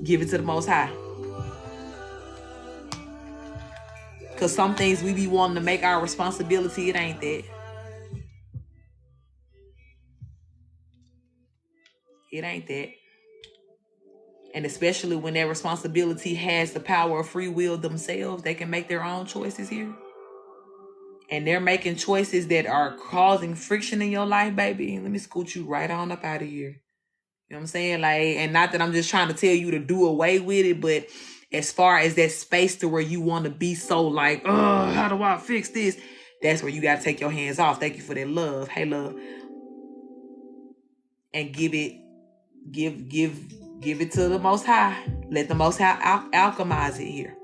Give it to the Most High. Because some things we be wanting to make our responsibility. It ain't that. It ain't that. And especially when that responsibility has the power of free will themselves, they can make their own choices here. And they're making choices that are causing friction in your life, baby. Let me scoot you right on up out of here. You know what I'm saying? Like, and not that I'm just trying to tell you to do away with it, but as far as that space to where you want to be so like, oh, how do I fix this? That's where you got to take your hands off. Thank you for that love. Hey, love. And give it to the Most High. Let the Most High alchemize it here.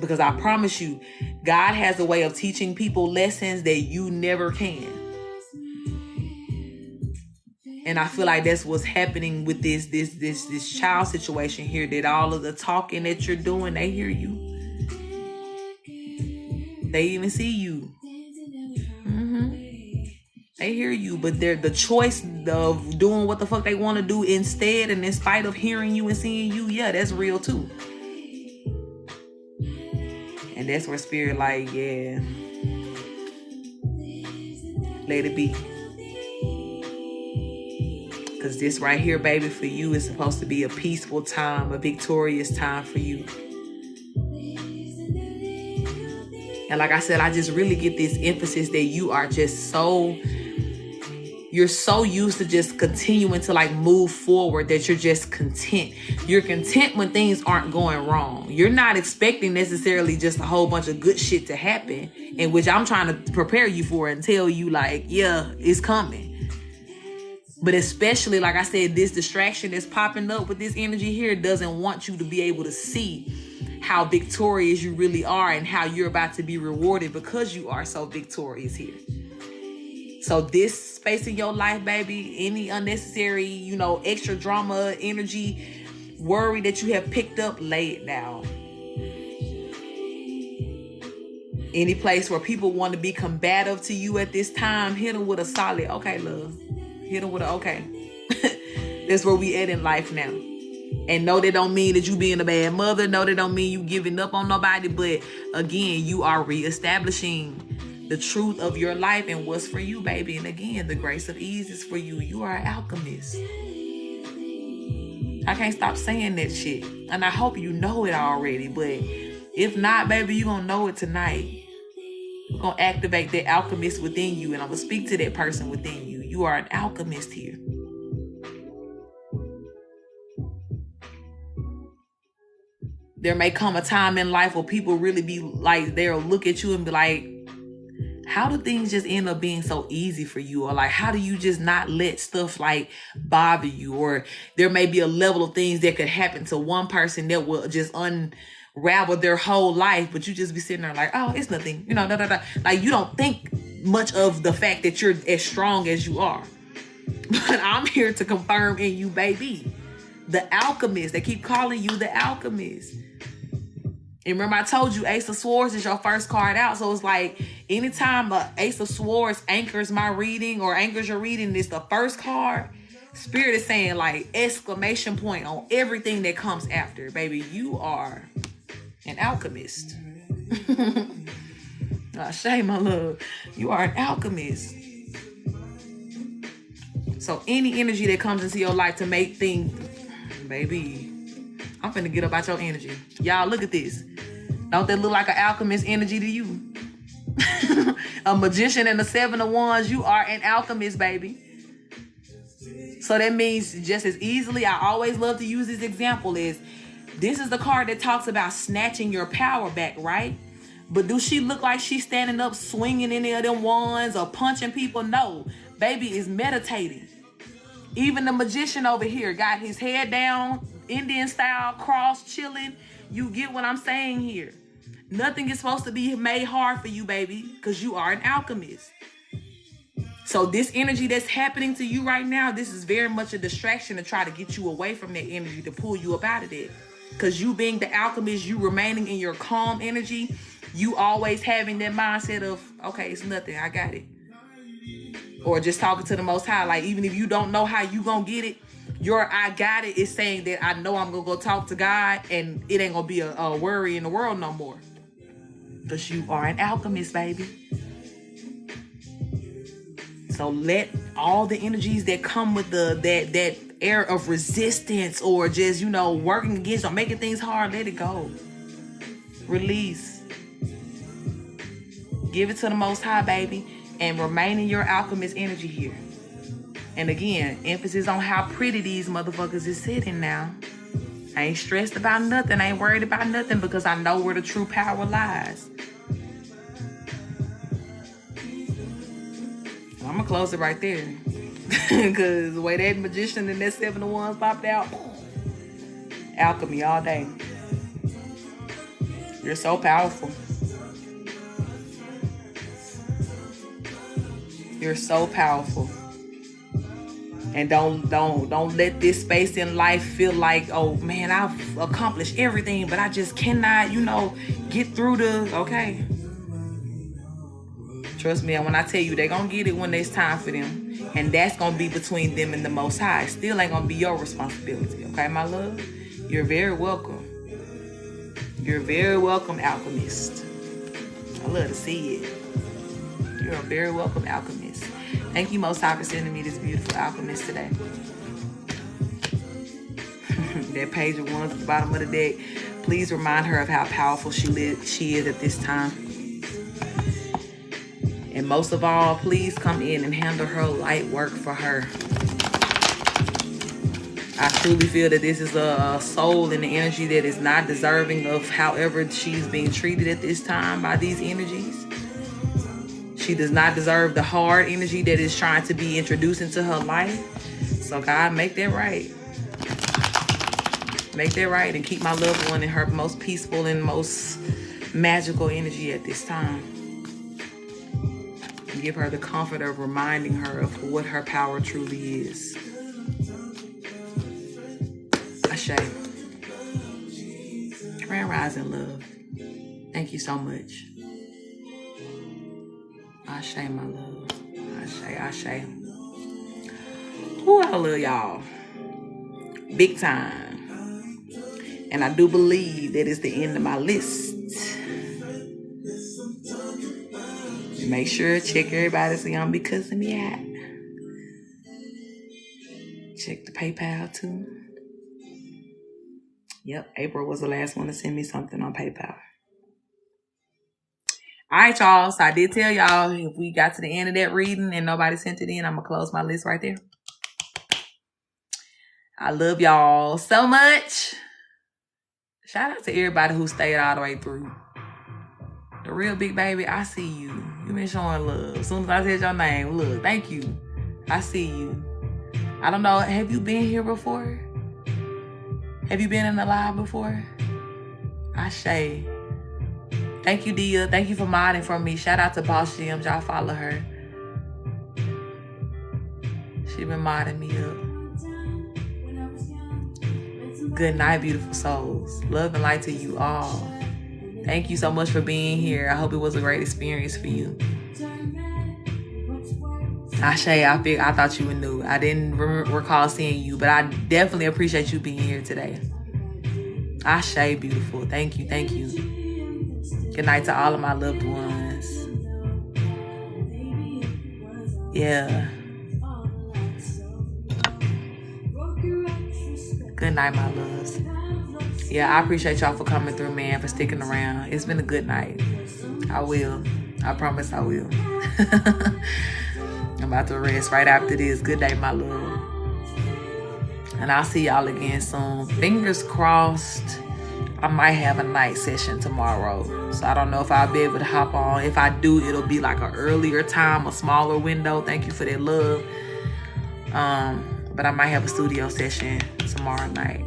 Because I promise you, God has a way of teaching people lessons that you never can. And I feel like that's what's happening with this child situation here, that all of the talking that you're doing, they hear you. They even see you. They hear you, but they're the choice of doing what the fuck they want to do instead and in spite of hearing you and seeing you, yeah, that's real too. And that's where spirit like, yeah, let it be. Because this right here, baby, for you is supposed to be a peaceful time, a victorious time for you. And like I said, I just really get this emphasis that you are just you're so used to just continuing to like move forward that you're just content. You're content when things aren't going wrong. You're not expecting necessarily just a whole bunch of good shit to happen, in which I'm trying to prepare you for and tell you like, yeah, it's coming. But especially, like I said, this distraction that's popping up with this energy here doesn't want you to be able to see how victorious you really are and how you're about to be rewarded because you are so victorious here. So this space in your life, baby, any unnecessary, extra drama, energy, worry that you have picked up, lay it down. Any place where people want to be combative to you at this time, hit them with a solid, okay, love. Hit them with a, okay. That's where we at in life now. And no, that don't mean that you being a bad mother. No, that don't mean you giving up on nobody. But again, you are reestablishing the truth of your life and what's for you, baby. And again, the grace of ease is for you. You are an alchemist. I can't stop saying that shit. And I hope you know it already. But if not, baby, you're going to know it tonight. We're going to activate that alchemist within you. And I'm going to speak to that person within you. You are an alchemist here. There may come a time in life where people really be like, they'll look at you and be like, how do things just end up being so easy for you? Or like, how do you just not let stuff like bother you? Or there may be a level of things that could happen to one person that will just unravel their whole life. But you just be sitting there like, oh, it's nothing. Like you don't think much of the fact that you're as strong as you are. But I'm here to confirm in you, baby. The alchemist. They keep calling you the alchemist. And remember, I told you Ace of Swords is your first card out. So it's like anytime Ace of Swords anchors my reading or anchors your reading, it's the first card. Spirit is saying like exclamation point on everything that comes after. Baby, you are an alchemist. Shay, my love. You are an alchemist. So any energy that comes into your life to make things, baby, I'm finna get up out your energy. Y'all, look at this. Don't that look like an alchemist energy to you? A magician and the 7 of Wands, you are an alchemist, baby. So that means just as easily, I always love to use this example, is this is the card that talks about snatching your power back, right? But do she look like she's standing up swinging any of them wands or punching people? No. Baby is meditating. Even the magician over here got his head down, Indian style, cross, chilling. You get what I'm saying here. Nothing is supposed to be made hard for you, baby, because you are an alchemist. So this energy that's happening to you right now, this is very much a distraction to try to get you away from that energy, to pull you up out of that. Because you being the alchemist, you remaining in your calm energy, you always having that mindset of, okay, it's nothing, I got it. Or just talking to the Most High. Like, even if you don't know how you gonna get it, your I got it is saying that I know I'm gonna go talk to God and it ain't gonna be a worry in the world no more. Because you are an alchemist, baby. So let all the energies that come with that air of resistance or just, working against or making things hard, let it go. Release. Give it to the Most High, baby. And remain in your alchemist energy here. And again, emphasis on how pretty these motherfuckers is sitting now. I ain't stressed about nothing. I ain't worried about nothing because I know where the true power lies. I'm going to close it right there. Because the way that magician and that 7 of Wands popped out, alchemy all day. You're so powerful. You're so powerful. And don't let this space in life feel like, oh man, I've accomplished everything, but I just cannot, get through okay. Trust me, and when I tell you, they're going to get it when it's time for them. And that's going to be between them and the Most High. Still ain't going to be your responsibility. Okay, my love? You're very welcome. You're very welcome, alchemist. I love to see it. You're a very welcome alchemist. Thank you, Most High, for sending me this beautiful alchemist today. That page of wands at the bottom of the deck. Please remind her of how powerful she is at this time. And most of all, please come in and handle her light work for her. I truly feel that this is a soul and the energy that is not deserving of however she's being treated at this time by these energies. She does not deserve the hard energy that is trying to be introduced into her life. So God, make that right. Make that right and keep my loved one in her most peaceful and most magical energy at this time. And give her the comfort of reminding her of what her power truly is. Ashe. Grand Rising, love. Thank you so much. Ashe, my love. Ashe. Ooh, I love y'all. Big time. And I do believe that it's the end of my list. Make sure to check everybody so y'all don't be cussing me out. Check the PayPal too. Yep, April was the last one to send me something on PayPal. All right, y'all. So I did tell y'all if we got to the end of that reading and nobody sent it in, I'm going to close my list right there. I love y'all so much. Shout out to everybody who stayed all the way through. The real big baby, I see you. You been showing love. As soon as I said your name, look, thank you. I see you. I don't know, have you been here before? Have you been in the live before? Ashe. Thank you, Dia. Thank you for modding for me. Shout out to Boss Gems. Y'all follow her. She been modding me up. Good night, beautiful souls. Love and light to you all. Thank you so much for being here. I hope it was a great experience for you. Ashe, I thought you were new. I didn't recall seeing you, but I definitely appreciate you being here today. Ashe, beautiful. Thank you. Good night to all of my loved ones. Yeah. Good night, my loves. Yeah, I appreciate y'all for coming through, man, for sticking around. It's been a good night. I will. I promise I will. I'm about to rest right after this. Good day, my love. And I'll see y'all again soon. Fingers crossed. I might have a night session tomorrow. So I don't know if I'll be able to hop on. If I do, it'll be like an earlier time, a smaller window. Thank you for that love. But I might have a studio session tomorrow night.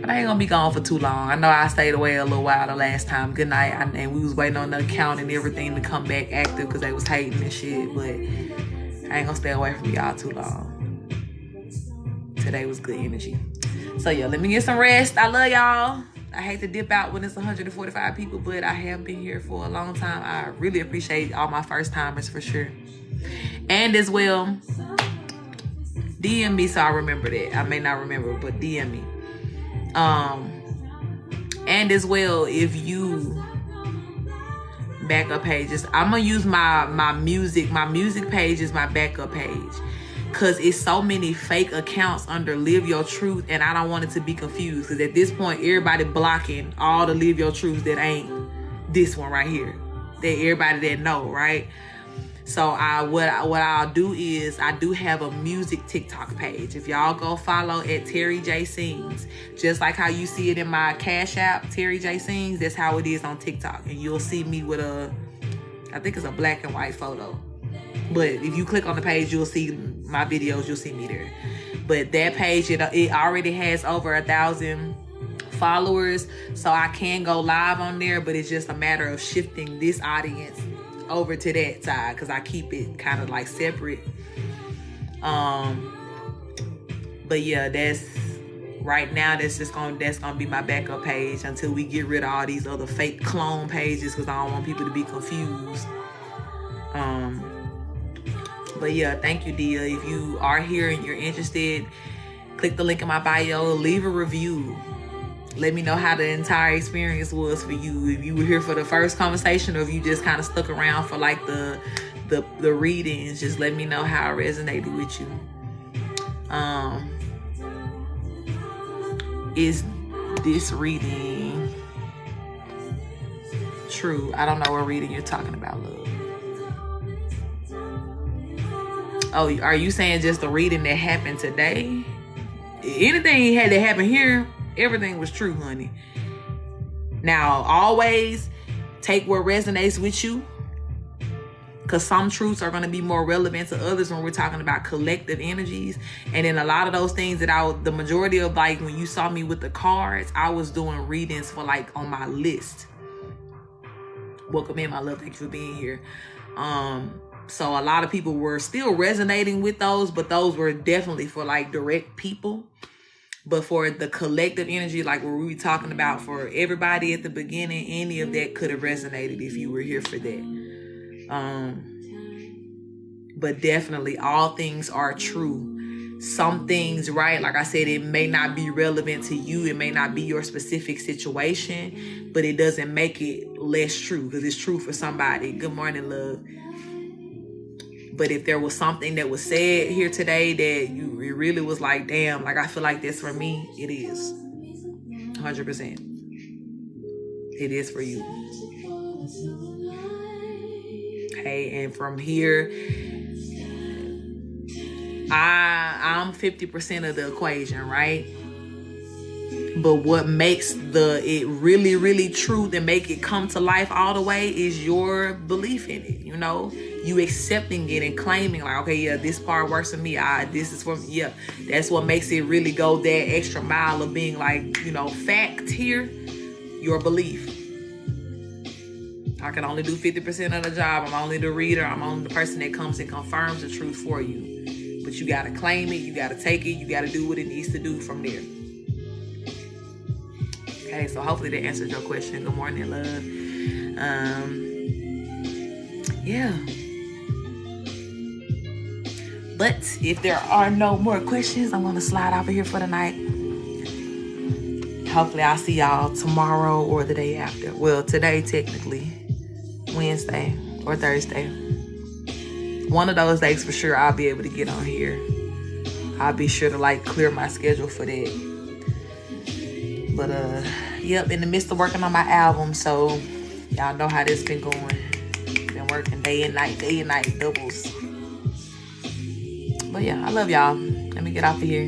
But I ain't gonna be gone for too long. I know I stayed away a little while the last time. Good night. And we was waiting on the account and everything to come back active because they was hating and shit. But I ain't gonna stay away from y'all too long. Today was good energy. So yeah, let me get some rest. I love y'all. I hate to dip out when it's 145 people, but I have been here for a long time. I really appreciate all my first timers for sure. And as well, DM me so I remember that. I may not remember, but DM me. And as well, if you backup pages, I'm gonna use my music page is my backup page. Cause it's so many fake accounts under Live Your Truth, and I don't want it to be confused. Cause at this point, everybody blocking all the Live Your Truth that ain't this one right here. That everybody that know, right? So what I'll do is I do have a music TikTok page. If y'all go follow at Terry J Sings, just like how you see it in my Cash App, Terry J Sings, that's how it is on TikTok. And you'll see me with I think it's a black and white photo. But if you click on the page, you'll see my videos. You'll see me there. But that page, it already has over 1,000 followers. So I can go live on there, but it's just a matter of shifting this audience over to that side because I keep it kind of like separate. But yeah, that's right now. That's gonna be my backup page until we get rid of all these other fake clone pages because I don't want people to be confused. But yeah, thank you, Dia. If you are here and you're interested, click the link in my bio, leave a review. Let me know how the entire experience was for you. If you were here for the first conversation or if you just kind of stuck around for like the readings, just let me know how it resonated with you. Is this reading true? I don't know what reading you're talking about, love. Oh, are you saying just the reading that happened today? Anything had to happen here, everything was true, honey. Now, always take what resonates with you, because some truths are going to be more relevant to others when we're talking about collective energies. And then a lot of those things that the majority of, like when you saw me with the cards, I was doing readings for like on my list. Welcome in, my love. Thank you for being here. So a lot of people were still resonating with those, but those were definitely for like direct people. But for the collective energy, like what we were talking about for everybody at the beginning, any of that could have resonated if you were here for that. But definitely all things are true. Some things, right? Like I said, it may not be relevant to you. It may not be your specific situation, but it doesn't make it less true because it's true for somebody. Good morning, love. But if there was something that was said here today that it really was like, damn, like I feel like this for me, it is. 100%. It is for you. Okay, and from here, I'm 50% of the equation, right? But what makes it really, really true to make it come to life all the way is your belief in it, you know? You accepting it and claiming like, okay, yeah, this part works for me. This is for me. Yeah, that's what makes it really go that extra mile of being like, you know, fact here, your belief. I can only do 50% of the job. I'm only the reader. I'm only the person that comes and confirms the truth for you. But you got to claim it. You got to take it. You got to do what it needs to do from there. Okay, so hopefully that answered your question. Good morning, love. Yeah. But if there are no more questions, I'm going to slide over here for the night. Hopefully I'll see y'all tomorrow or the day after. Well, today, technically, Wednesday or Thursday. One of those days for sure I'll be able to get on here. I'll be sure to like clear my schedule for that. But yep, in the midst of working on my album, so y'all know how this been going. Been working day and night, doubles. But yeah, I love y'all. Let me get off of here,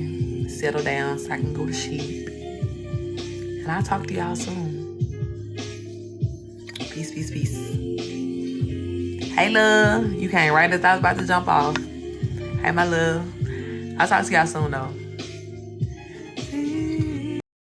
settle down so I can go to sleep. And I'll talk to y'all soon. Peace, peace, peace. Hey, love. You came right as I was about to jump off. Hey, my love. I'll talk to y'all soon, though.